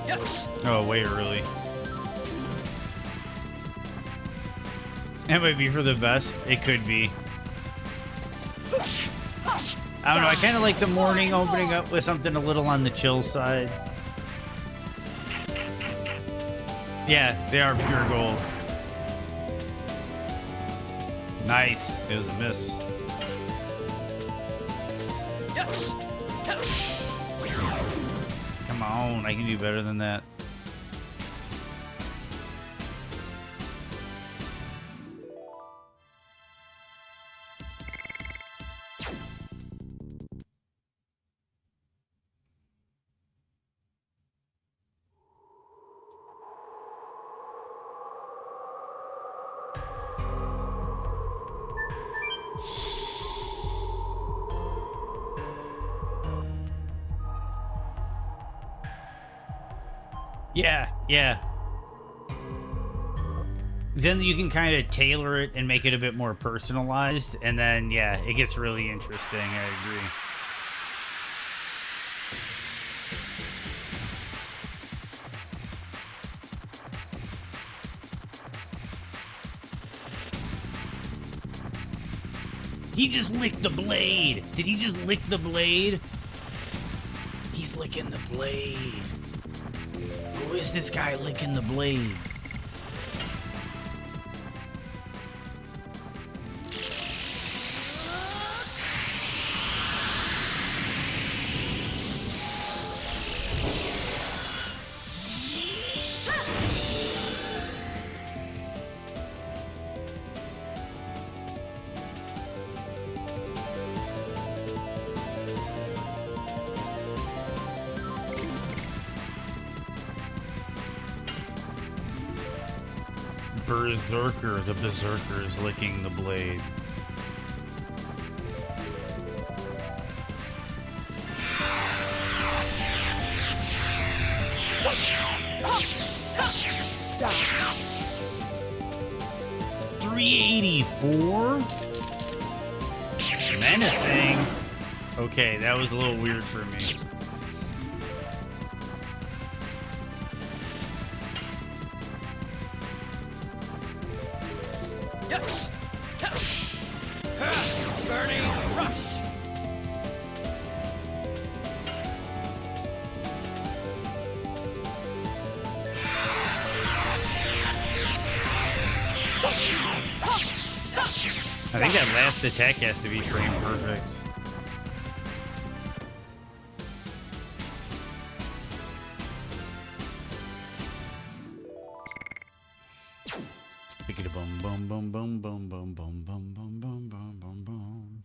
Yes. Oh, way early. That might be for the best. It could be. I don't know. I kind of like the morning opening up with something a little on the chill side. Yeah, they are pure gold. Nice. It was a miss. Yes. Come on. I can do better than that. Yeah. Then you can kind of tailor it and make it a bit more personalized, and then, yeah, it gets really interesting. I agree. He just licked the blade. Did he just lick the blade? He's licking the blade. Who is this guy licking the blade? Berserker. The Berserker is licking the blade. 384? Menacing. Okay, that was a little weird for me. Yes. Burning rush. I think that last attack has to be frame perfect. Boom, boom, boom, boom, boom, boom, boom, boom, boom, boom, boom, boom, boom.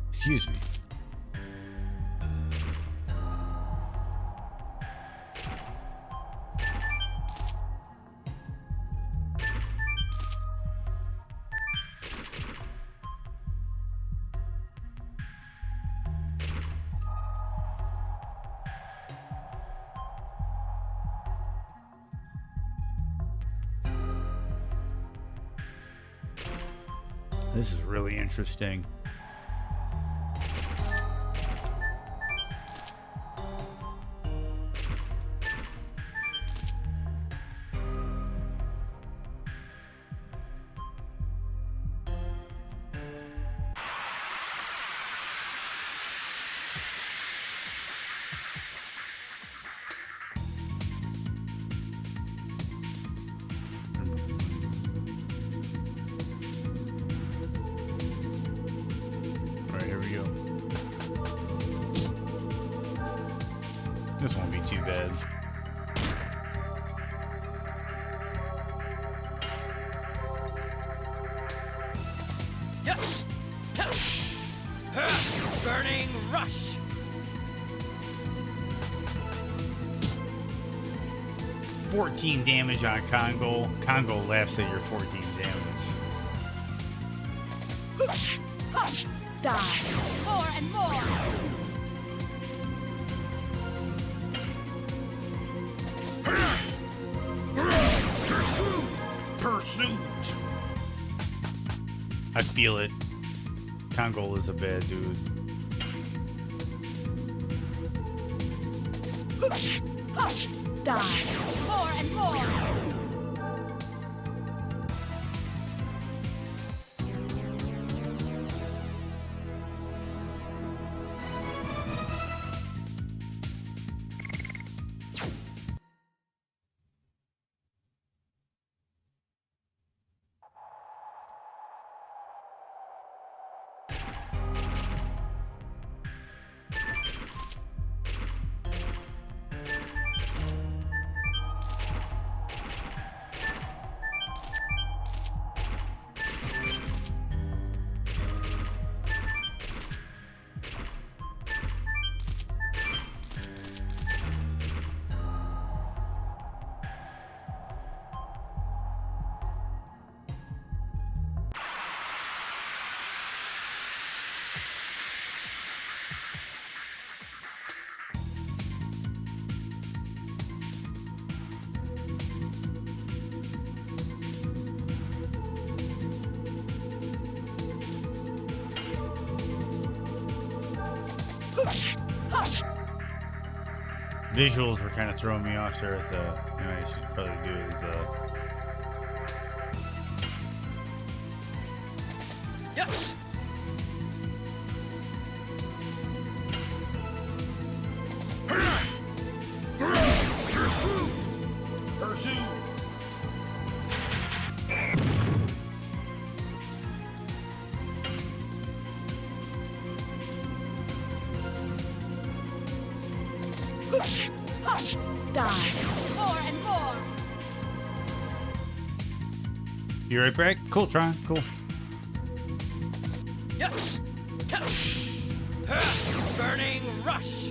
Excuse me. This is really interesting. This won't be too bad. Yes. Burning rush. $14 damage on Congo. Congo laughs at your 14 damage. Die. More and more. Pursuit! I feel it. Congo is a bad dude. Die. More and more. Visuals were kind of throwing me off there at the, you know, I should probably do is the... Yes. Die. More and more. You right back? Cool, Tron. Cool. Yes. Burning rush.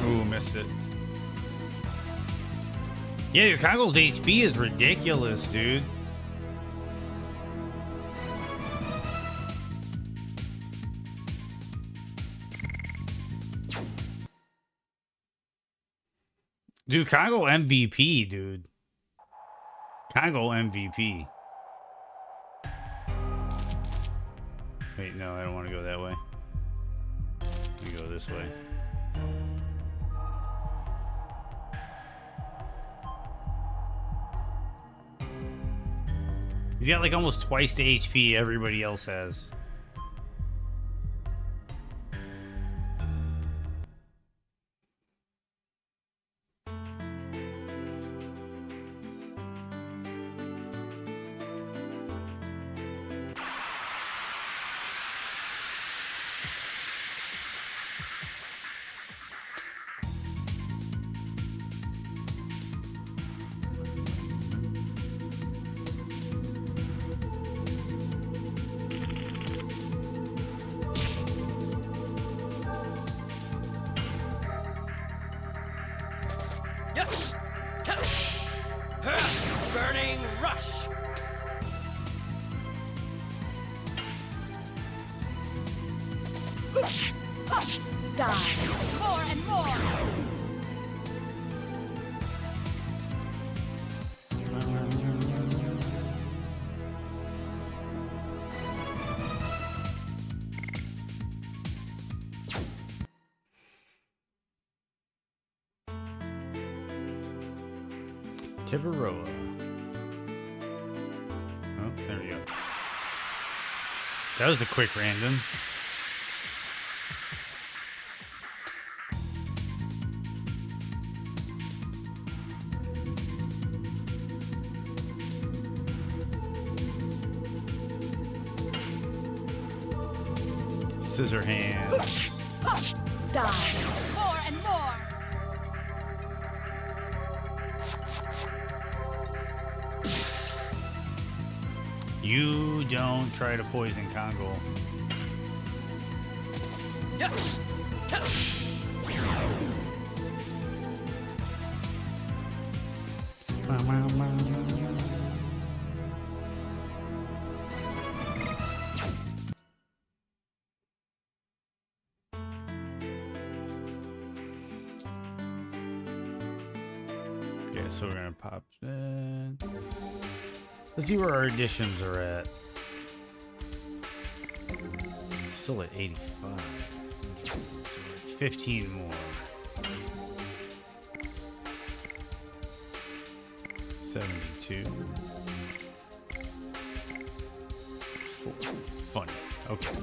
Ooh, missed it. Yeah, your Kongol's HP is ridiculous, dude. Dude, Congo MVP, dude. Congo MVP. Wait, no, I don't want to go that way. Let me go this way. He's got like almost twice the HP everybody else has. Yes. Burning rush. Die. More and more. Tibaroa. Oh, there we go. That was a quick random. Scissor hands. Die. More and more. You don't try to poison Congo. Yes. Okay, so we're gonna pop that. Let's see where our additions are at. Still at 85. So we're at 15 more. 72. 4. Funny. Okay.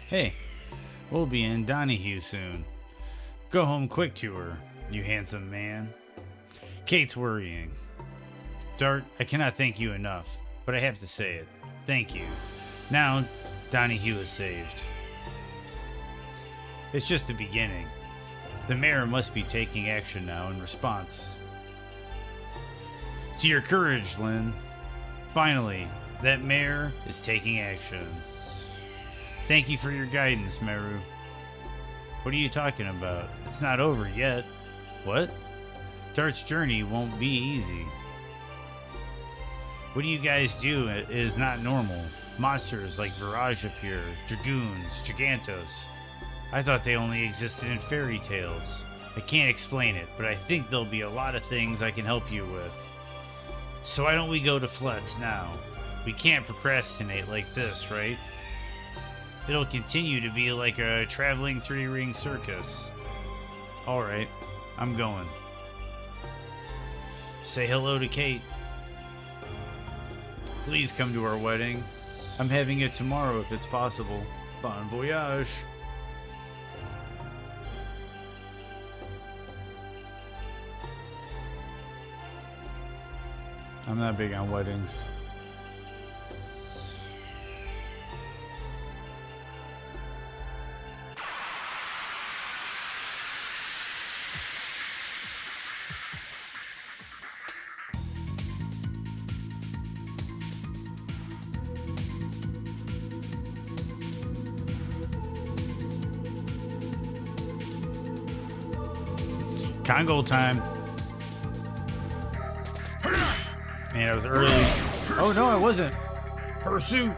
Hey, we'll be in Donahue soon. Go home quick to her, you handsome man. Kate's worrying. Dart, I cannot thank you enough, but I have to say it. Thank you. Now, Donahue is saved. It's just the beginning. The mayor must be taking action now in response. To your courage, Lynn. Finally, that mayor is taking action. Thank you for your guidance, Meru. What are you talking about? It's not over yet. What? Dart's journey won't be easy. What you guys do is not normal. Monsters like Virage appear, Dragoons, Gigantos. I thought they only existed in fairy tales. I can't explain it, but I think there'll be a lot of things I can help you with. So why don't we go to Flet's now? We can't procrastinate like this, right? It'll continue to be like a traveling three-ring circus. All right, I'm going. Say hello to Kate. Please come to our wedding. I'm having it tomorrow if it's possible. Bon voyage. I'm not big on weddings. Congo time. Man, I was early. Oh no, I wasn't. Pursuit.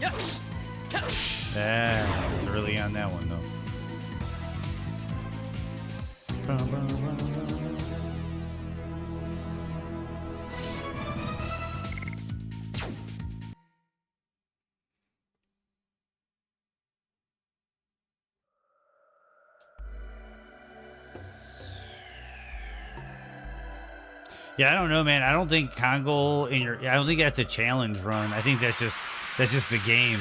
Yes. Yeah, I was early on that one though. Yeah, I don't know, man. I don't think Congo in your. I don't think that's a challenge run. I think that's just the game.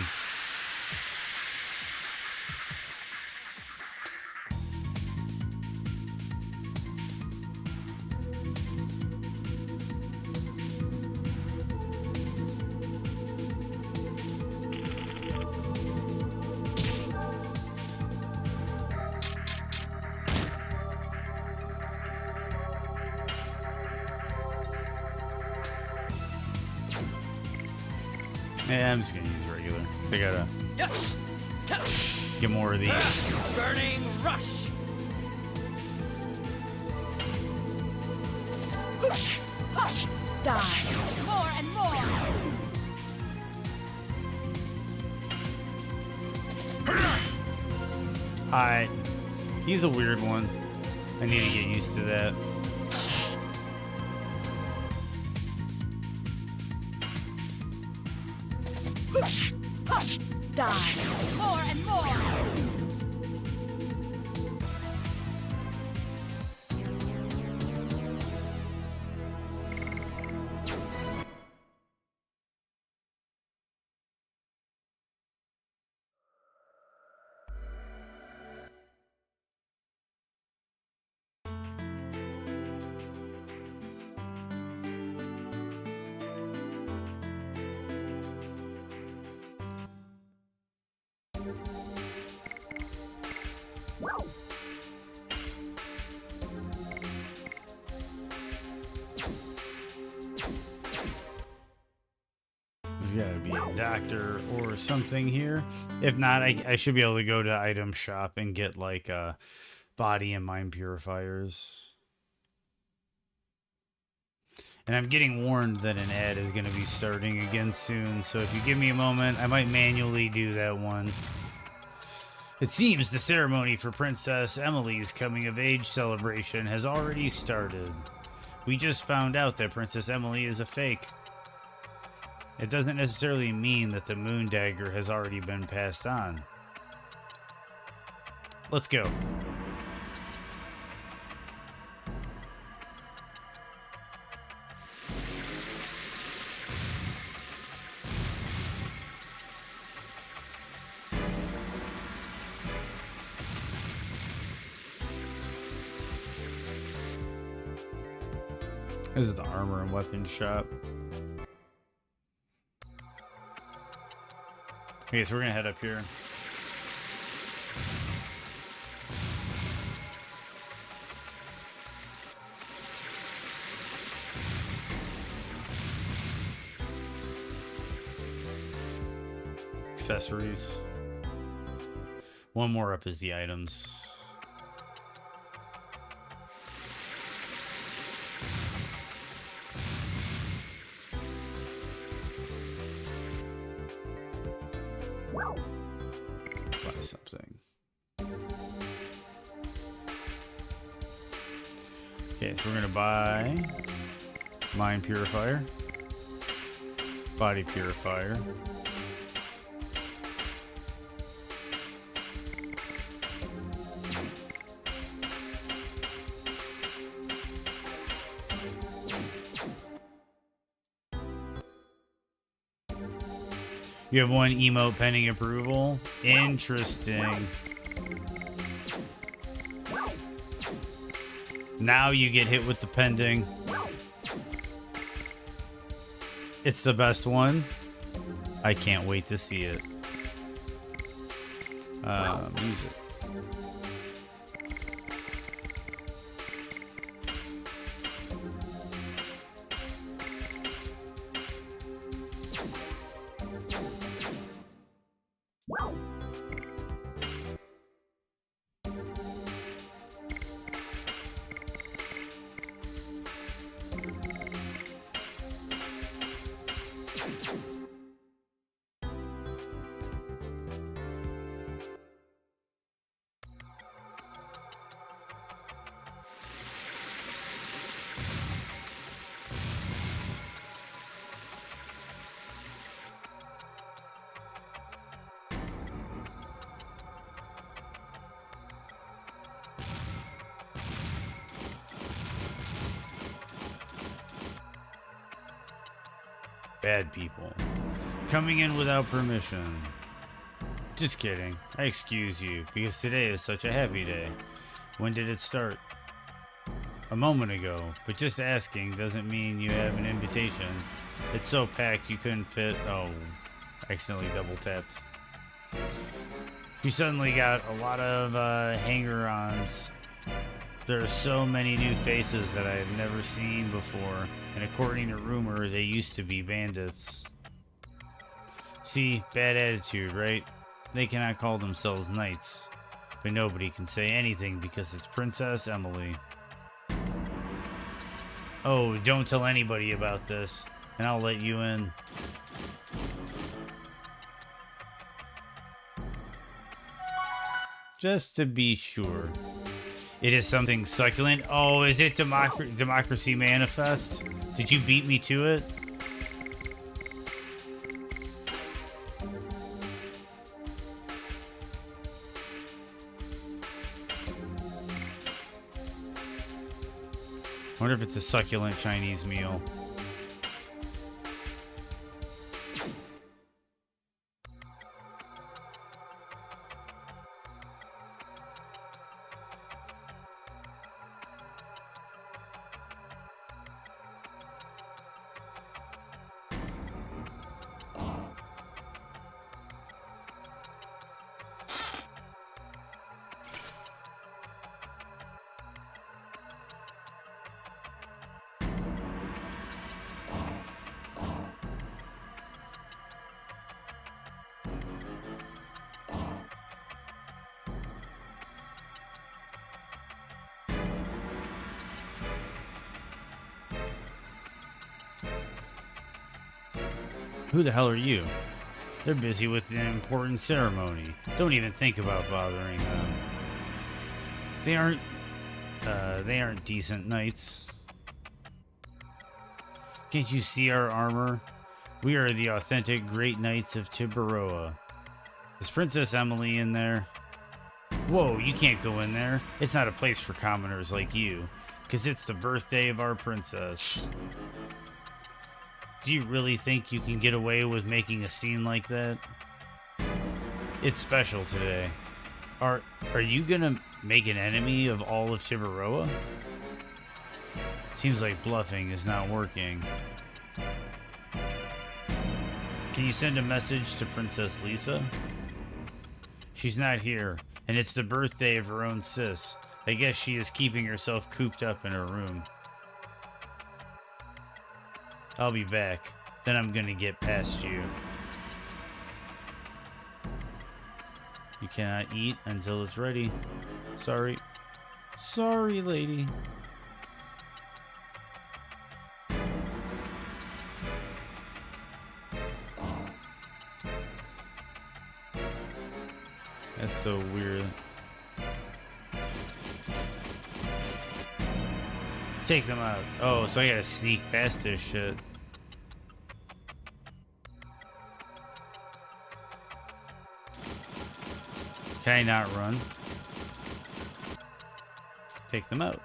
Yeah, I'm just gonna use regular. I gotta Yes. get more of these. Burning rush. Die. More and more. Alright. He's a weird one. I need to get used to that. Die. More and more. There's gotta be a doctor or something here. If not, I should be able to go to item shop and get like body and mind purifiers. And I'm getting warned that an ad is going to be starting again soon, so if you give me a moment, I might manually do that one. It seems the ceremony for Princess Emily's coming-of-age celebration has already started. We just found out that Princess Emily is a fake. It doesn't necessarily mean that the moon dagger has already been passed on. Let's go. This is the armor and weapons shop. Okay, so we're gonna head up here. Accessories. One more up is the items. Buy something. Okay, so we're gonna buy mind purifier. Body purifier. You have one emote pending approval. Interesting. Now you get hit with the pending. It's the best one. I can't wait to see it. Music. Bad people. Coming in without permission. Just kidding. I excuse you, because today is such a happy day. When did it start? A moment ago, but just asking doesn't mean you have an invitation. It's so packed you couldn't fit. Oh, accidentally double tapped. She suddenly got a lot of hanger-ons. There are so many new faces that I have never seen before, and according to rumor, they used to be bandits. See, bad attitude, right? They cannot call themselves knights, but nobody can say anything because it's Princess Emily. Oh, don't tell anybody about this, and I'll let you in. Just to be sure. It is something succulent. Oh, is it Democracy Manifest? Did you beat me to it? I wonder if it's a succulent Chinese meal. Who the hell are you? They're busy with an important ceremony. Don't even think about bothering them. They aren't decent knights. Can't you see our armor? We are the authentic great knights of Tiburoa. Is Princess Emily in there? Whoa, you can't go in there. It's not a place for commoners like you, 'cause it's the birthday of our princess. Do you really think you can get away with making a scene like that? It's special today. Are you gonna make an enemy of all of Tiburoa? Seems like bluffing is not working. Can you send a message to Princess Lisa? She's not here, and it's the birthday of her own sis. I guess she is keeping herself cooped up in her room. I'll be back. Then I'm gonna get past you. You cannot eat until it's ready. Sorry. Sorry, lady. That's so weird. Take them out. Oh, so I gotta sneak past this shit. Can I not run? Take them out.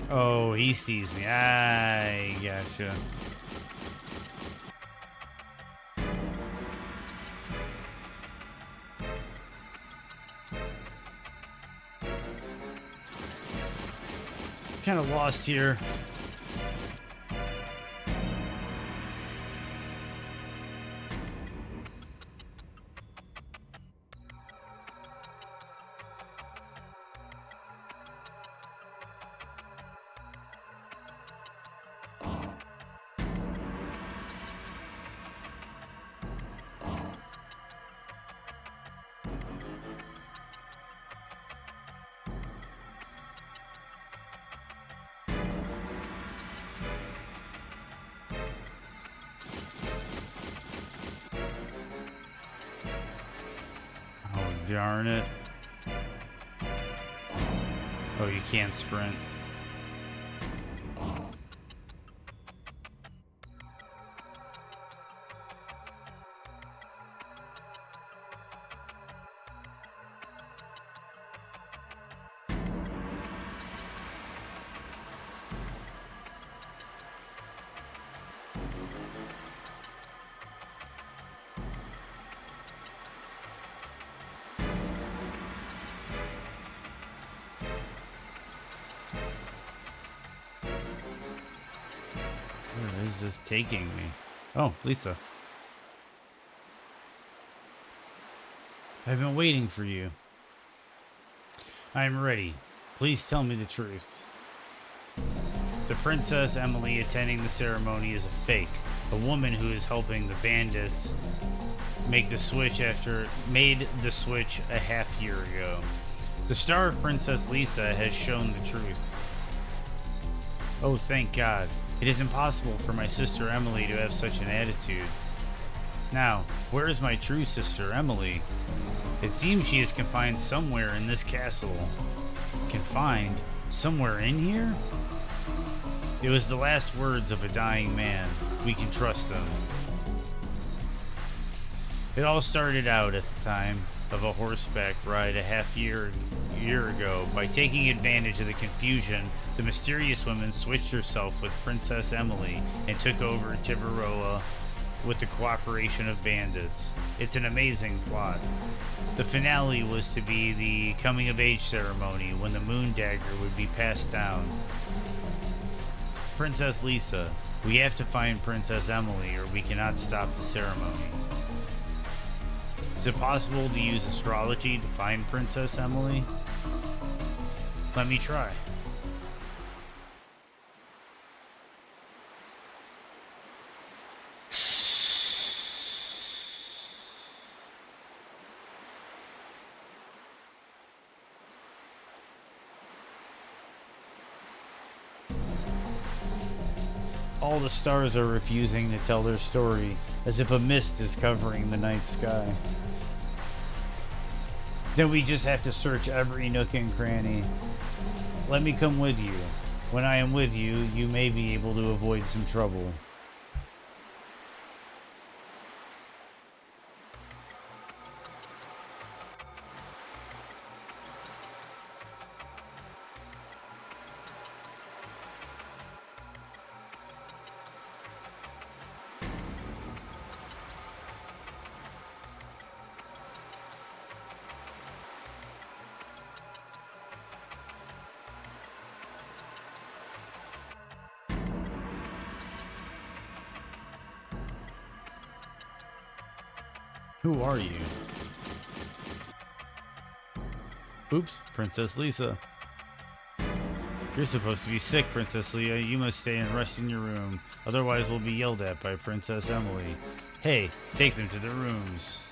Oh, he sees me. I gotcha. Kind of lost here. Darn it. Oh, you can't sprint. Where is this taking me? Oh, Lisa. I've been waiting for you. I am ready. Please tell me the truth. The Princess Emily attending the ceremony is a fake. A woman who is helping the bandits made the switch a half year ago. The star of Princess Lisa has shown the truth. Oh, thank God. It is impossible for my sister Emily to have such an attitude. Now, where is my true sister Emily? It seems she is confined somewhere in this castle. Confined? Somewhere in here? It was the last words of a dying man. We can trust them. It all started out at the time of a horseback ride a half year ago. By taking advantage of the confusion, the mysterious woman switched herself with Princess Emily and took over Tiburoa with the cooperation of bandits. It's an amazing plot. The finale was to be the coming-of-age ceremony when the moon dagger would be passed down. Princess Lisa, we have to find Princess Emily or we cannot stop the ceremony. Is it possible to use astrology to find Princess Emily? Let me try. All the stars are refusing to tell their story, as if a mist is covering the night sky. Then we just have to search every nook and cranny. Let me come with you. When I am with you, you may be able to avoid some trouble. Who are you? Oops, Princess Lisa. You're supposed to be sick, Princess Leia. You must stay and rest in your room. Otherwise we'll be yelled at by Princess Emily. Hey, take them to their rooms.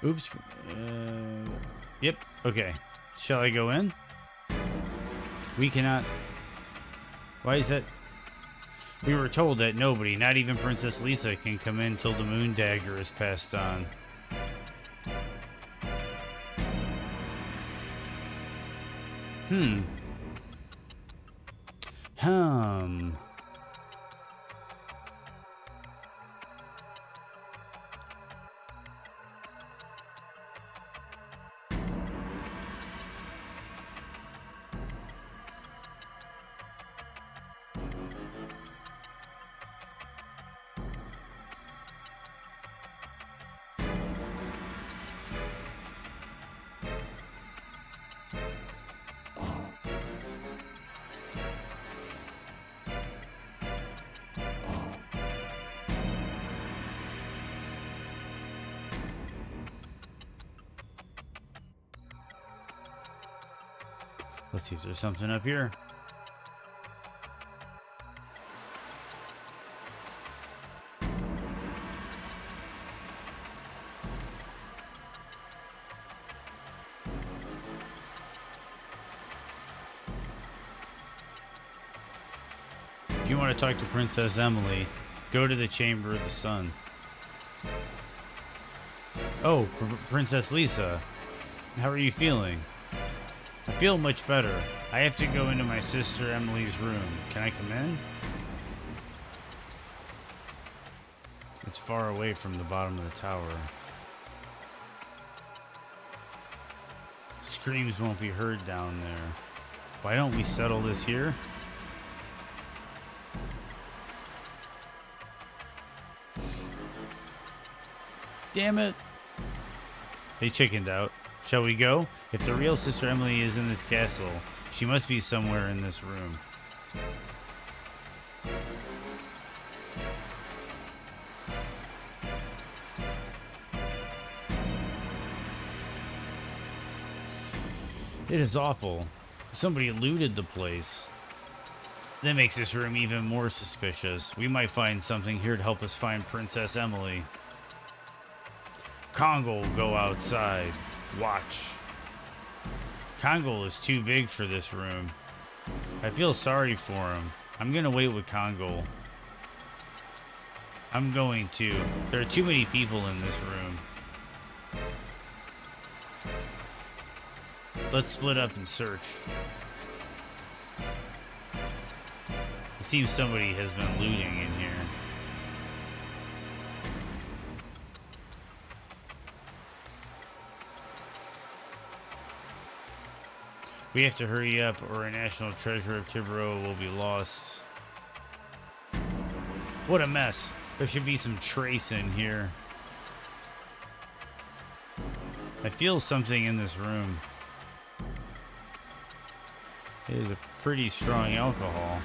Oops. Yep. Okay. Shall I go in? We cannot. Why is that? We were told that nobody, not even Princess Lisa, can come in till the moon dagger is passed on. Hmm. Let's see, is there something up here? If you want to talk to Princess Emily, go to the Chamber of the Sun. Oh, Princess Lisa, how are you feeling? I feel much better. I have to go into my sister Emily's room. Can I come in? It's far away from the bottom of the tower. Screams won't be heard down there. Why don't we settle this here? Damn it. They chickened out. Shall we go? If the real Sister Emily is in this castle, she must be somewhere in this room. It is awful. Somebody looted the place. That makes this room even more suspicious. We might find something here to help us find Princess Emily. Congo will go outside. Watch. Congo is too big for this room. I feel sorry for him. I'm gonna wait with Congo. I'm going to. There are too many people in this room. Let's split up and search. It seems somebody has been looting in here. We have to hurry up or a national treasure of Tibero will be lost. What a mess. There should be some trace in here. I feel something in this room. It is a pretty strong alcohol.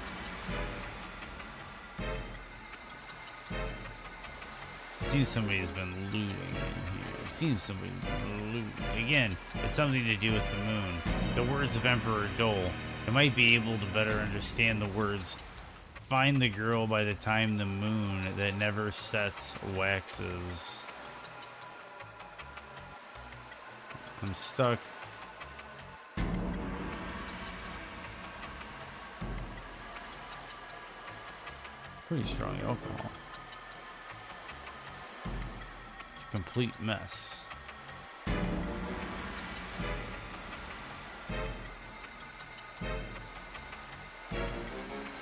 It seems somebody's been looting in here. It seems somebody's been looting. Again, it's something to do with the moon. The words of Emperor Dole. I might be able to better understand the words. Find the girl by the time the moon that never sets waxes. I'm stuck. Pretty strong alcohol. It's a complete mess.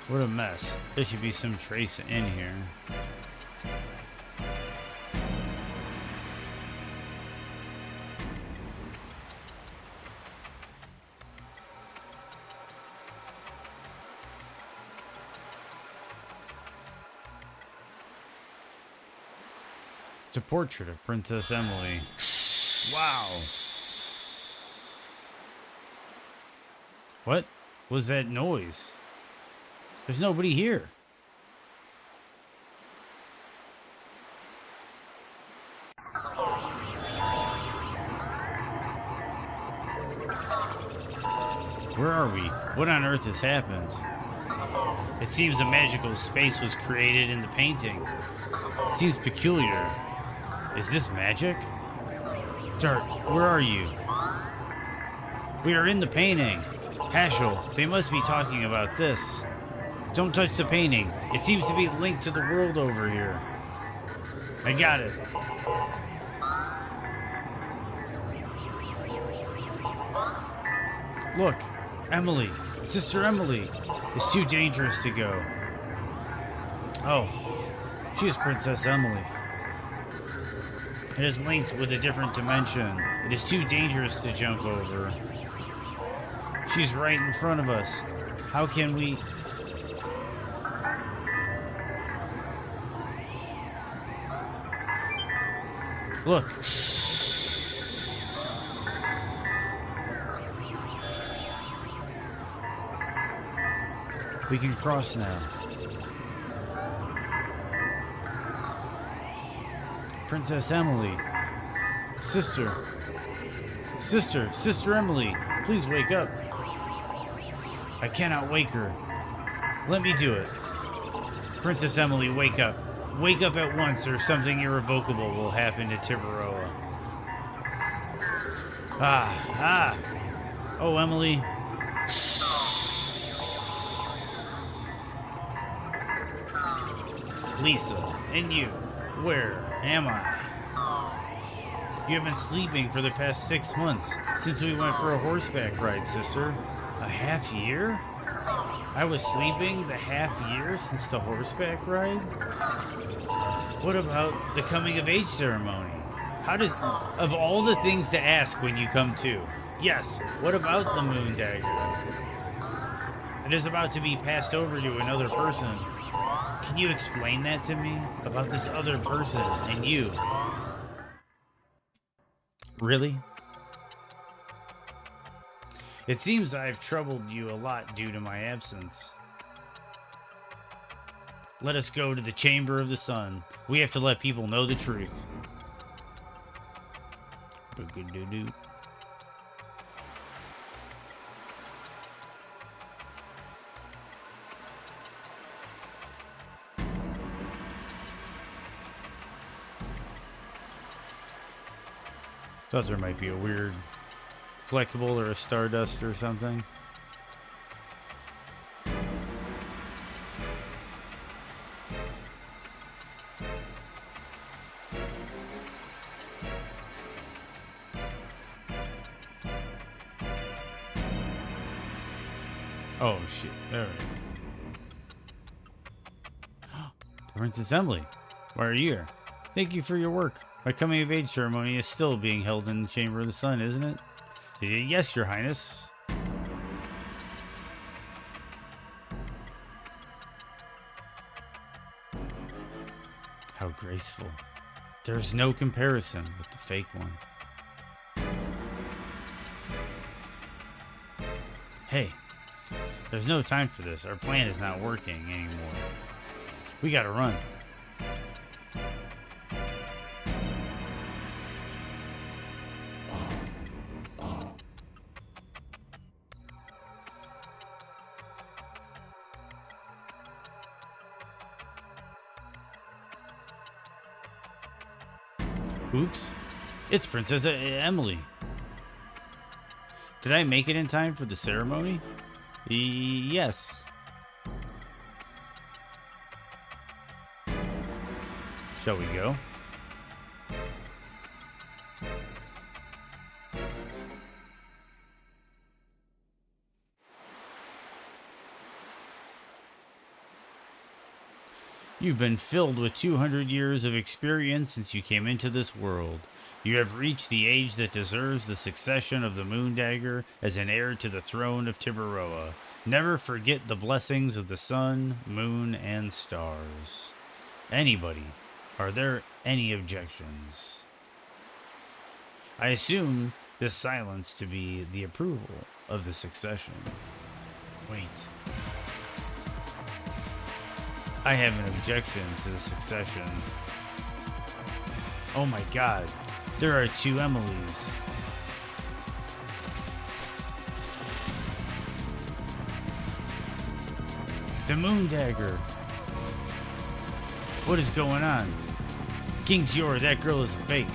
What a mess. There should be some trace in here. It's a portrait of Princess Emily. Wow. What was that noise? There's nobody here. Where are we? What on earth has happened? It seems a magical space was created in the painting. It seems peculiar. Is this magic? Dart, where are you? We are in the painting. Haschel, they must be talking about this. Don't touch the painting. It seems to be linked to the world over here. I got it. Look, Emily, Sister Emily. It's too dangerous to go. Oh, she is Princess Emily. It is linked with a different dimension. It is too dangerous to jump over. She's right in front of us. How can we... Look. We can cross now. Princess Emily. Sister Emily, please wake up. I cannot wake her. Let me do it. Princess Emily, wake up. Wake up at once or something irrevocable will happen to Tiburoa. Oh, Emily. Lisa, and you, where am I? You have been sleeping for the past 6 months since we went for a horseback ride, sister. A half year? I was sleeping the half year since the horseback ride? What about the coming of age ceremony? Of all the things to ask when you come to, yes, what about the moon dagger? It is about to be passed over to another person. Can you explain that to me? About this other person and you? Really? It seems I've troubled you a lot due to my absence. Let us go to the Chamber of the Sun. We have to let people know the truth. Boo-goo-doo-doo. Thought there might be a weird collectible or a Stardust or something. Oh shit, alright. Princess Emily, why are you here? Thank you for your work. My coming of age ceremony is still being held in the Chamber of the Sun, isn't it? Yes, Your Highness. How graceful. There's no comparison with the fake one. Hey, there's no time for this. Our plan is not working anymore. We gotta run. Oops. It's Princess Emily. Did I make it in time for the ceremony? Yes. Shall we go? You've been filled with 200 years of experience since you came into this world. You have reached the age that deserves the succession of the Moon Dagger as an heir to the throne of Tiburoa. Never forget the blessings of the sun, moon, and stars. Anybody, are there any objections? I assume this silence to be the approval of the succession. Wait. I have an objection to the succession. Oh my god, there are 2 Emilys. The Moon Dagger. What is going on? King Gior, that girl is a fake.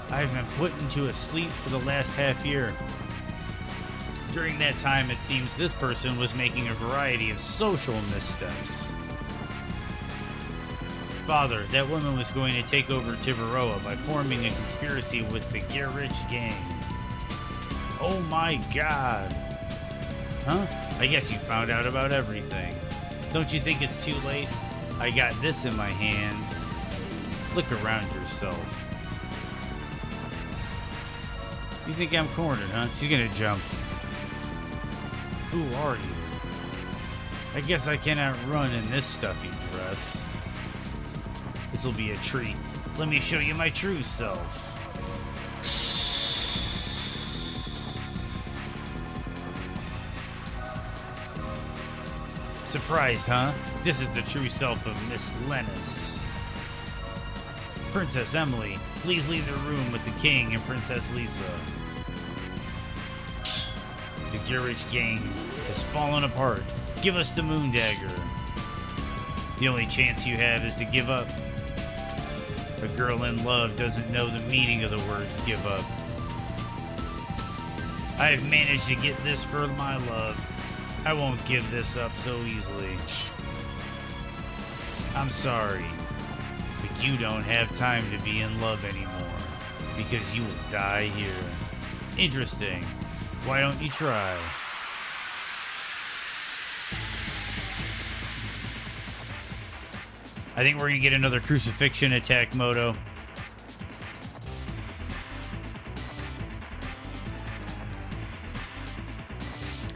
I've been put into a sleep for the last half year. During that time, it seems this person was making a variety of social missteps. Father, that woman was going to take over Tiburoa by forming a conspiracy with the Get-Rich gang. Oh my god. Huh? I guess you found out about everything. Don't you think it's too late? I got this in my hand. Look around yourself. You think I'm cornered, huh? She's gonna jump. Who are you? I guess I cannot run in this stuffy dress. This'll be a treat. Let me show you my true self. Surprised, huh? This is the true self of Miss Lennis. Princess Emily, please leave the room with the king and Princess Lisa. The Get-Rich gang has fallen apart. Give us the moon dagger. The only chance you have is to give up. A girl in love doesn't know the meaning of the words give up. I have managed to get this for my love. I won't give this up so easily. I'm sorry, but you don't have time to be in love anymore, because you will die here. Interesting. Why don't you try? I think we're gonna get another crucifixion attack, Moto.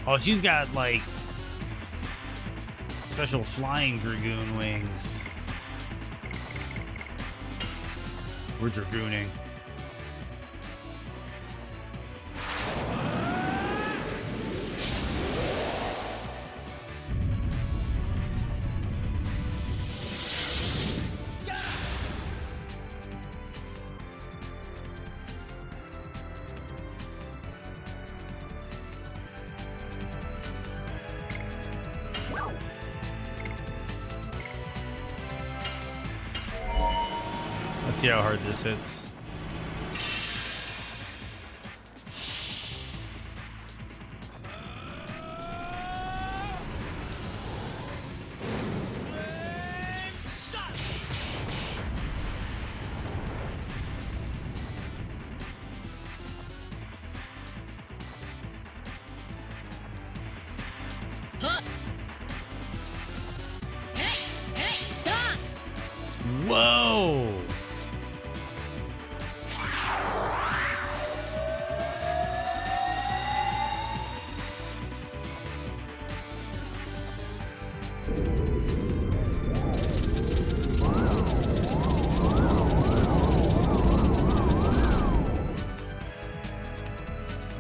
Oh, she's got like special flying Dragoon wings. We're Dragooning. Let's see how hard this hits. Whoa!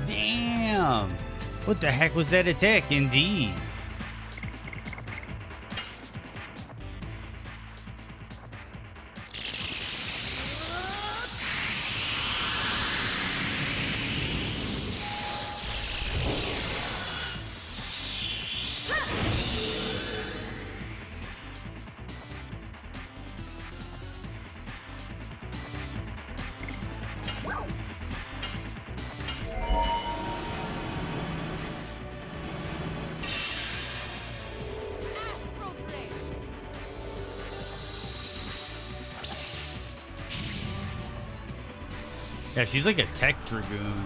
Damn! What the heck was that attack, indeed? Yeah, she's like a tech Dragoon.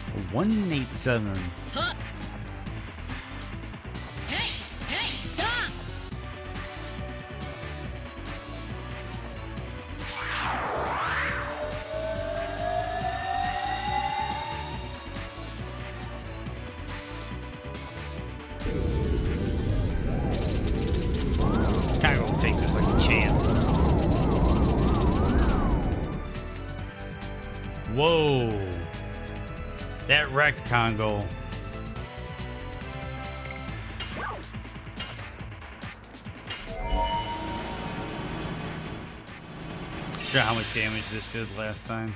A 187. Kind of Whoa. That wrecked Congo. Forgot how much damage this did last time.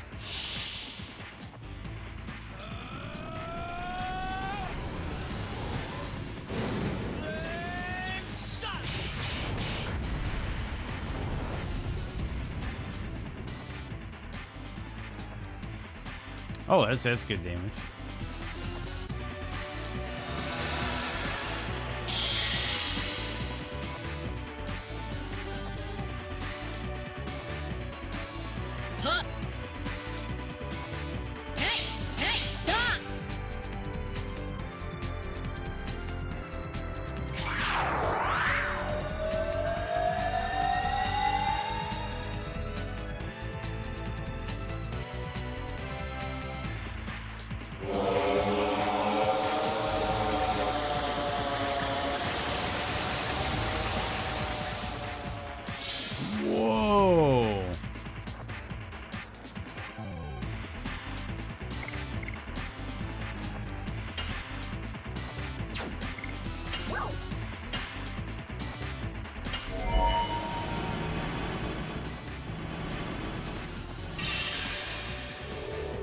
Oh, that's good damage. Whoa.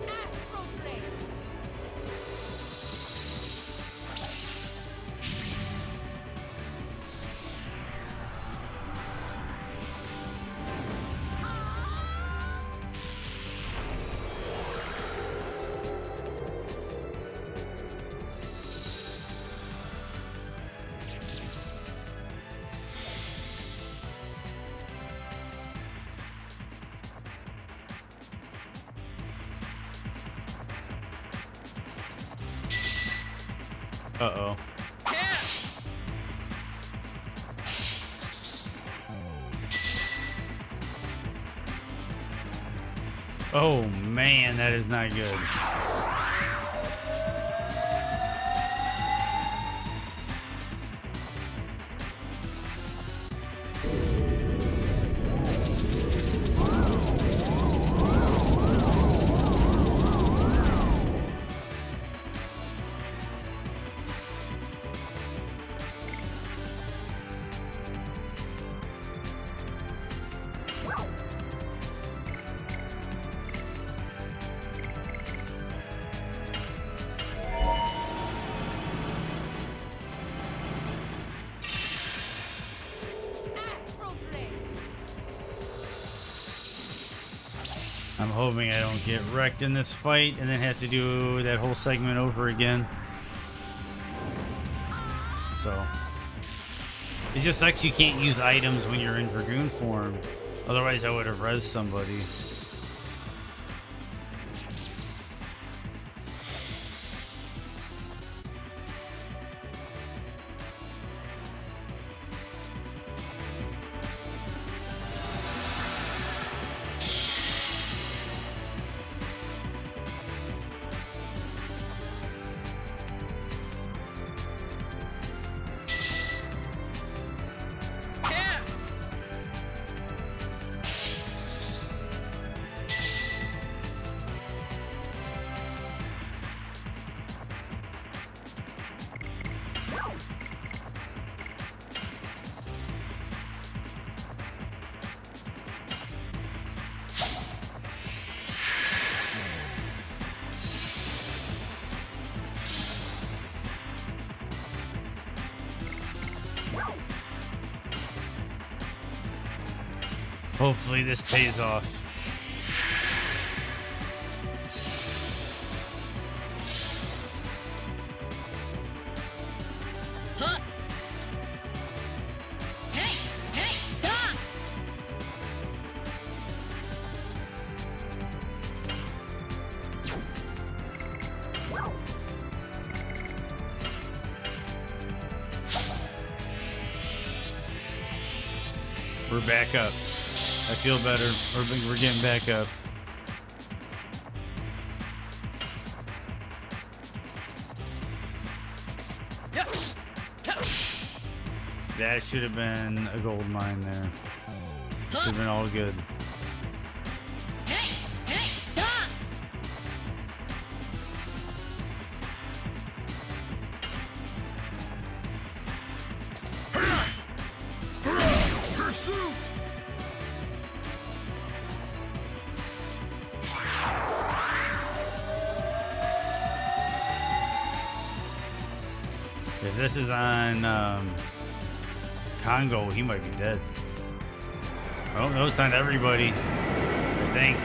Astral Blade. Uh-oh. Oh man, that is not good. Astral Blade. I'm hoping I don't get wrecked in this fight and then have to do that whole segment over again. So it just sucks you can't use items when you're in Dragoon form. Otherwise I would have rezzed somebody. Hopefully this pays off. We're back up. I feel better. We're getting back up. That should have been a gold mine there. Should have been all good. If this is on Congo, he might be dead. Oh no, it's on everybody, I think.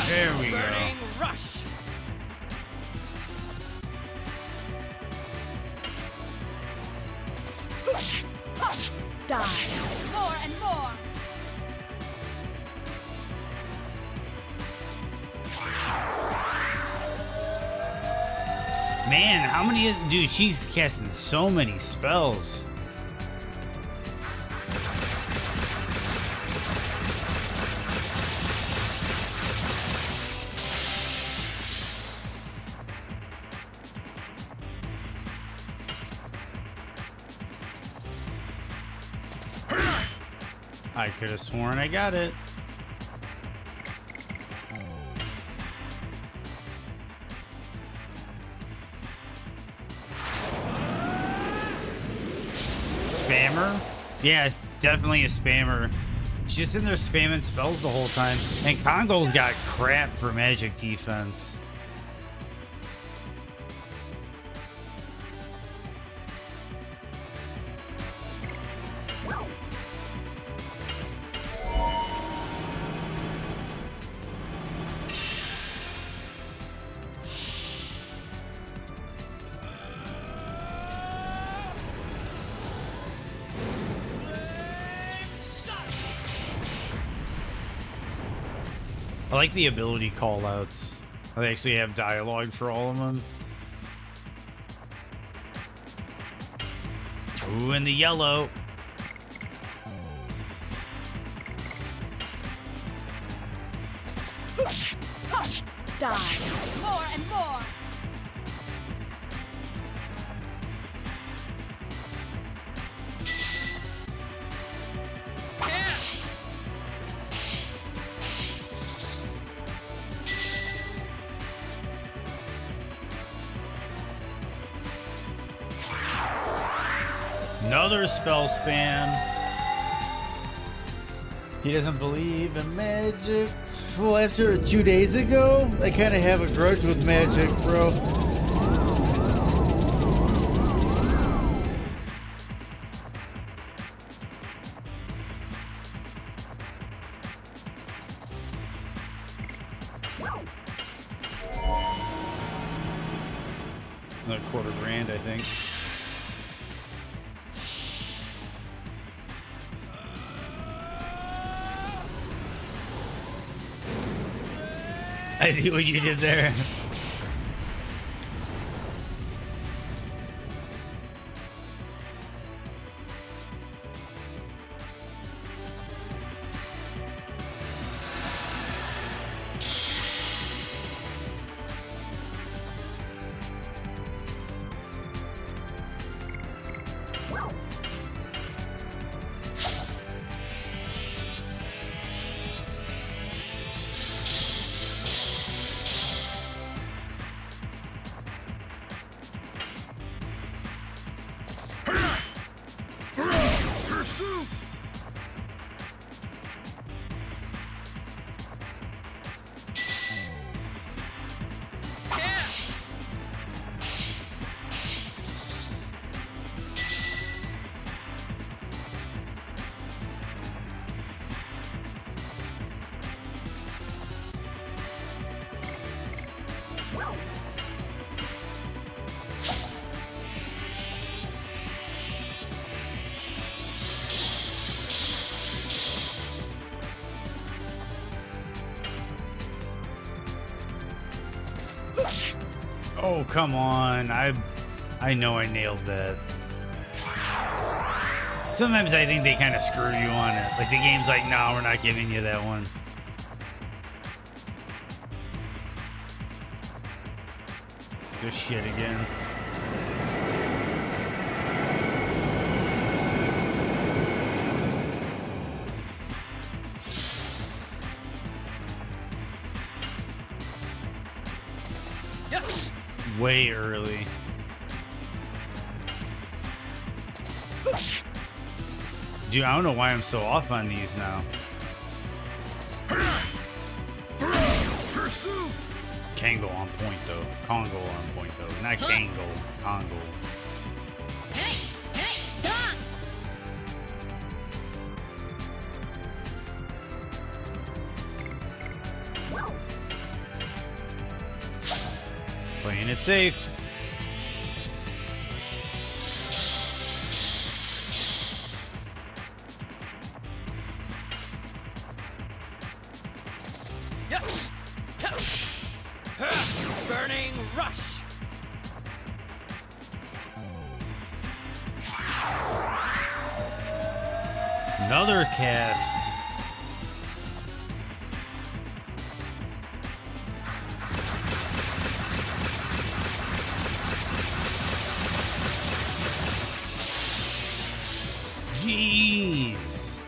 There we go. Burning rush. Die. More and more. Man, how many? Dude, she's casting so many spells. I could have sworn I got it. Spammer? Yeah, definitely a spammer. She's just in there spamming spells the whole time. And Congo's got crap for magic defense. I like the ability callouts. They actually have dialogue for all of them. Ooh, and the yellow. Die. More and more. Another spell spam. He doesn't believe in magic. Well, after 2 days ago, I kind of have a grudge with magic, bro. Another $250,000, I think. I see what you did there. Pursuit! Oh, come on. I know I nailed that. Sometimes I think they kind of screw you on it. Like the game's like, no, we're not giving you that one. This shit again. Way early. Dude, I don't know why I'm so off on these now. Pursuit! Kango on point though. Congo on point though. Not Kango. Congo. Playing it safe. Burning rush. Another cast. Jeez.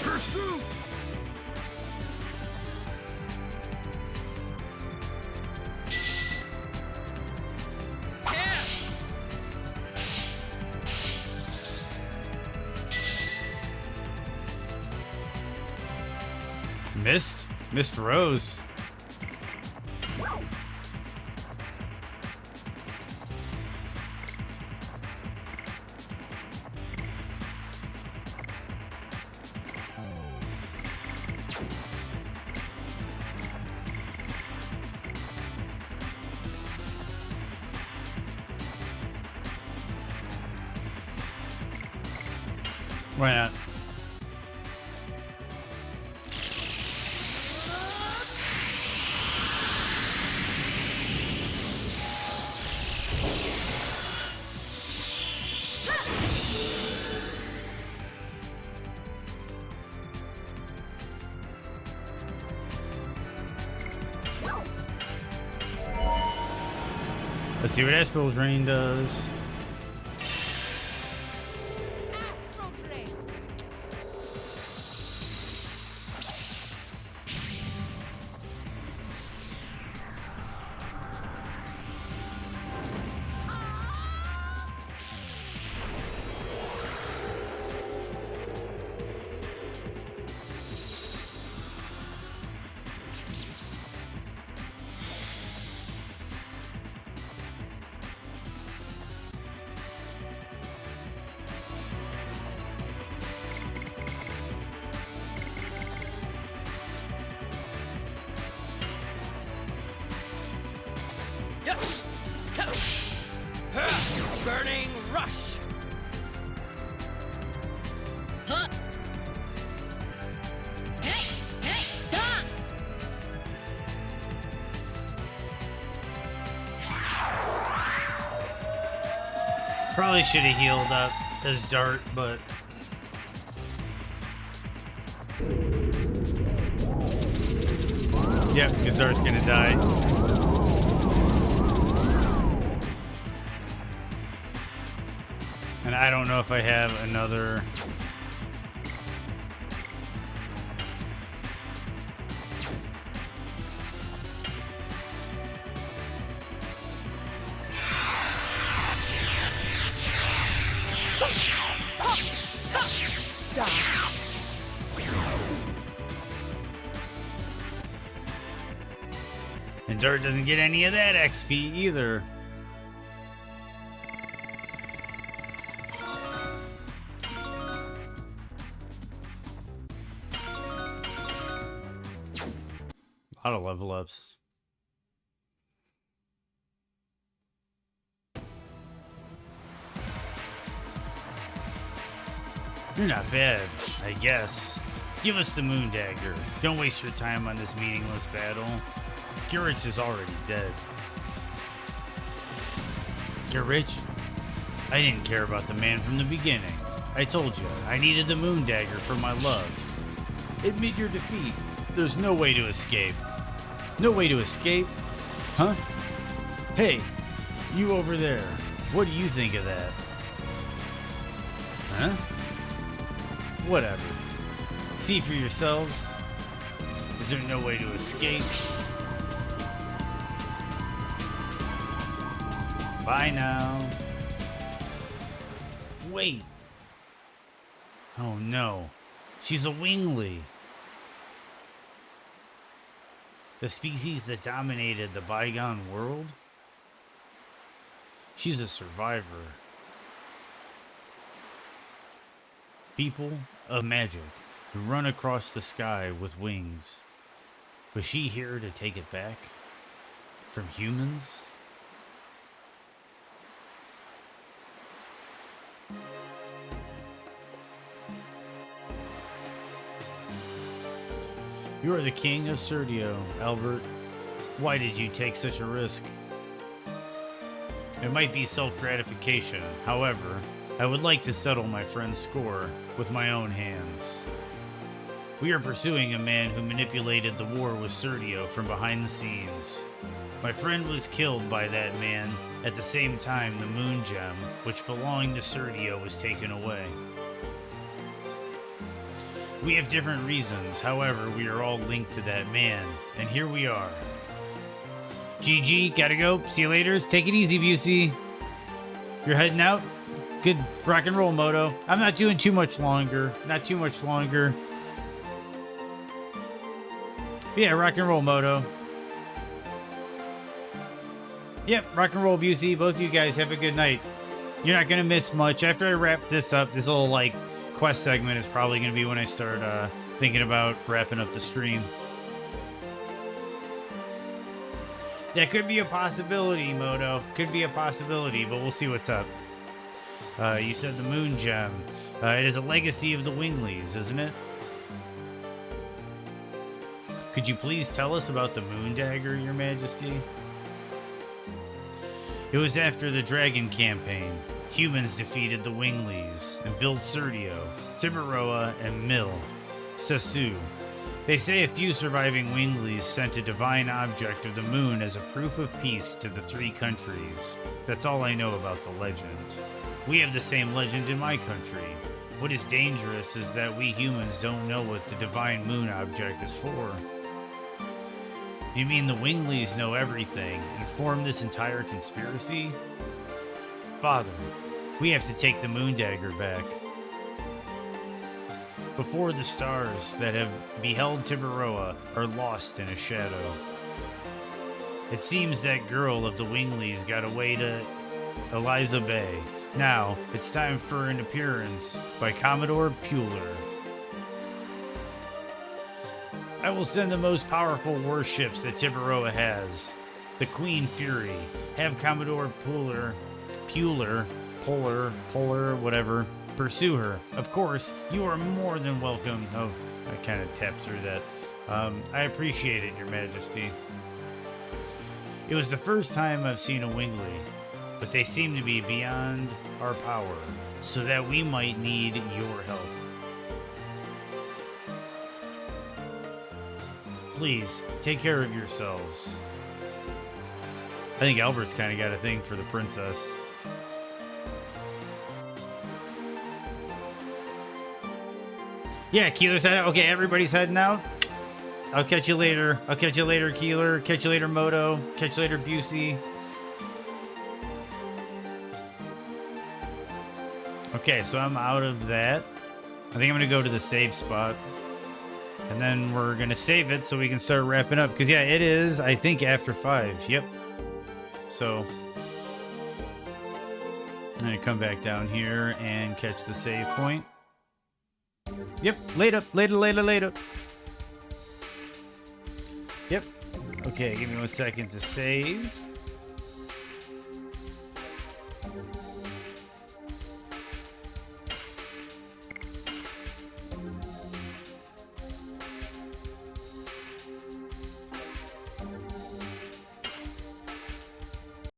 Pursuit! Missed Rose. Why not? Let's see what Astral Drain does. Astral Drain. Burning rush. Probably should have healed up as Dart, but yep, because Dart's gonna die. And I don't know if I have another. And Dart doesn't get any of that XP either. A lot of level ups. You're not bad, I guess. Give us the Moon Dagger. Don't waste your time on this meaningless battle. Garrett is already dead. Garrett? I didn't care about the man from the beginning. I told you, I needed the Moon Dagger for my love. Admit your defeat. There's no way to escape. No way to escape? Huh? Hey, you over there. What do you think of that? Huh? Whatever. See for yourselves. Is there no way to escape? Bye now. Wait. Oh no. She's a wingly. The species that dominated the bygone world? She's a survivor. People of magic who run across the sky with wings. Was she here to take it back? From humans? You are the king of Serdio, Albert. Why did you take such a risk? It might be self-gratification. However, I would like to settle my friend's score with my own hands. We are pursuing a man who manipulated the war with Serdio from behind the scenes. My friend was killed by that man at the same time the moon gem, which belonged to Serdio, was taken away. We have different reasons, however, we are all linked to that man, and here we are. GG, gotta go. See you later. Take it easy, Busey. You're heading out? Good rock and roll, Moto. I'm not doing too much longer. Not too much longer. But yeah, rock and roll, Moto. Yep, rock and roll, Busey. Both of you guys have a good night. You're not gonna miss much. After I wrap this up, this little, like, quest segment is probably going to be when I start thinking about wrapping up the stream. That could be a possibility, Moto. Could be a possibility, but we'll see what's up. You said the moon gem. It is a legacy of the Winglies, isn't it? Could you please tell us about the moon dagger, Your Majesty? It was after the Dragon campaign. Humans defeated the Winglies and built Serdio, Tiburoa, and Mill, Sasu. They say a few surviving Winglies sent a divine object of the moon as a proof of peace to the three countries. That's all I know about the legend. We have the same legend in my country. What is dangerous is that we humans don't know what the divine moon object is for. You mean the Winglies know everything and formed this entire conspiracy? Father, we have to take the moon dagger back. Before the stars that have beheld Tiburoa are lost in a shadow. It seems that girl of the Winglies got away to Eliza Bay. Now, it's time for an appearance by Commodore Puler. I will send the most powerful warships that Tiburoa has. The Queen Fury. Have Commodore Puler, whatever, pursue her. Of course, you are more than welcome. Oh, I kind of tapped through that. I appreciate it, Your Majesty. It was the first time I've seen a Wingly, but they seem to be beyond our power, so that we might need your help. Please, take care of yourselves. I think Albert's kind of got a thing for the princess. Yeah, Keeler's heading out. Okay, everybody's heading out. I'll catch you later. I'll catch you later, Keeler. Catch you later, Moto. Catch you later, Busey. Okay, so I'm out of that. I think I'm going to go to the save spot. And then we're going to save it so we can start wrapping up. Because, yeah, it is, I think, after 5. Yep. So, I'm going to come back down here and catch the save point. Yep, later. Yep. Okay, give me 1 second to save.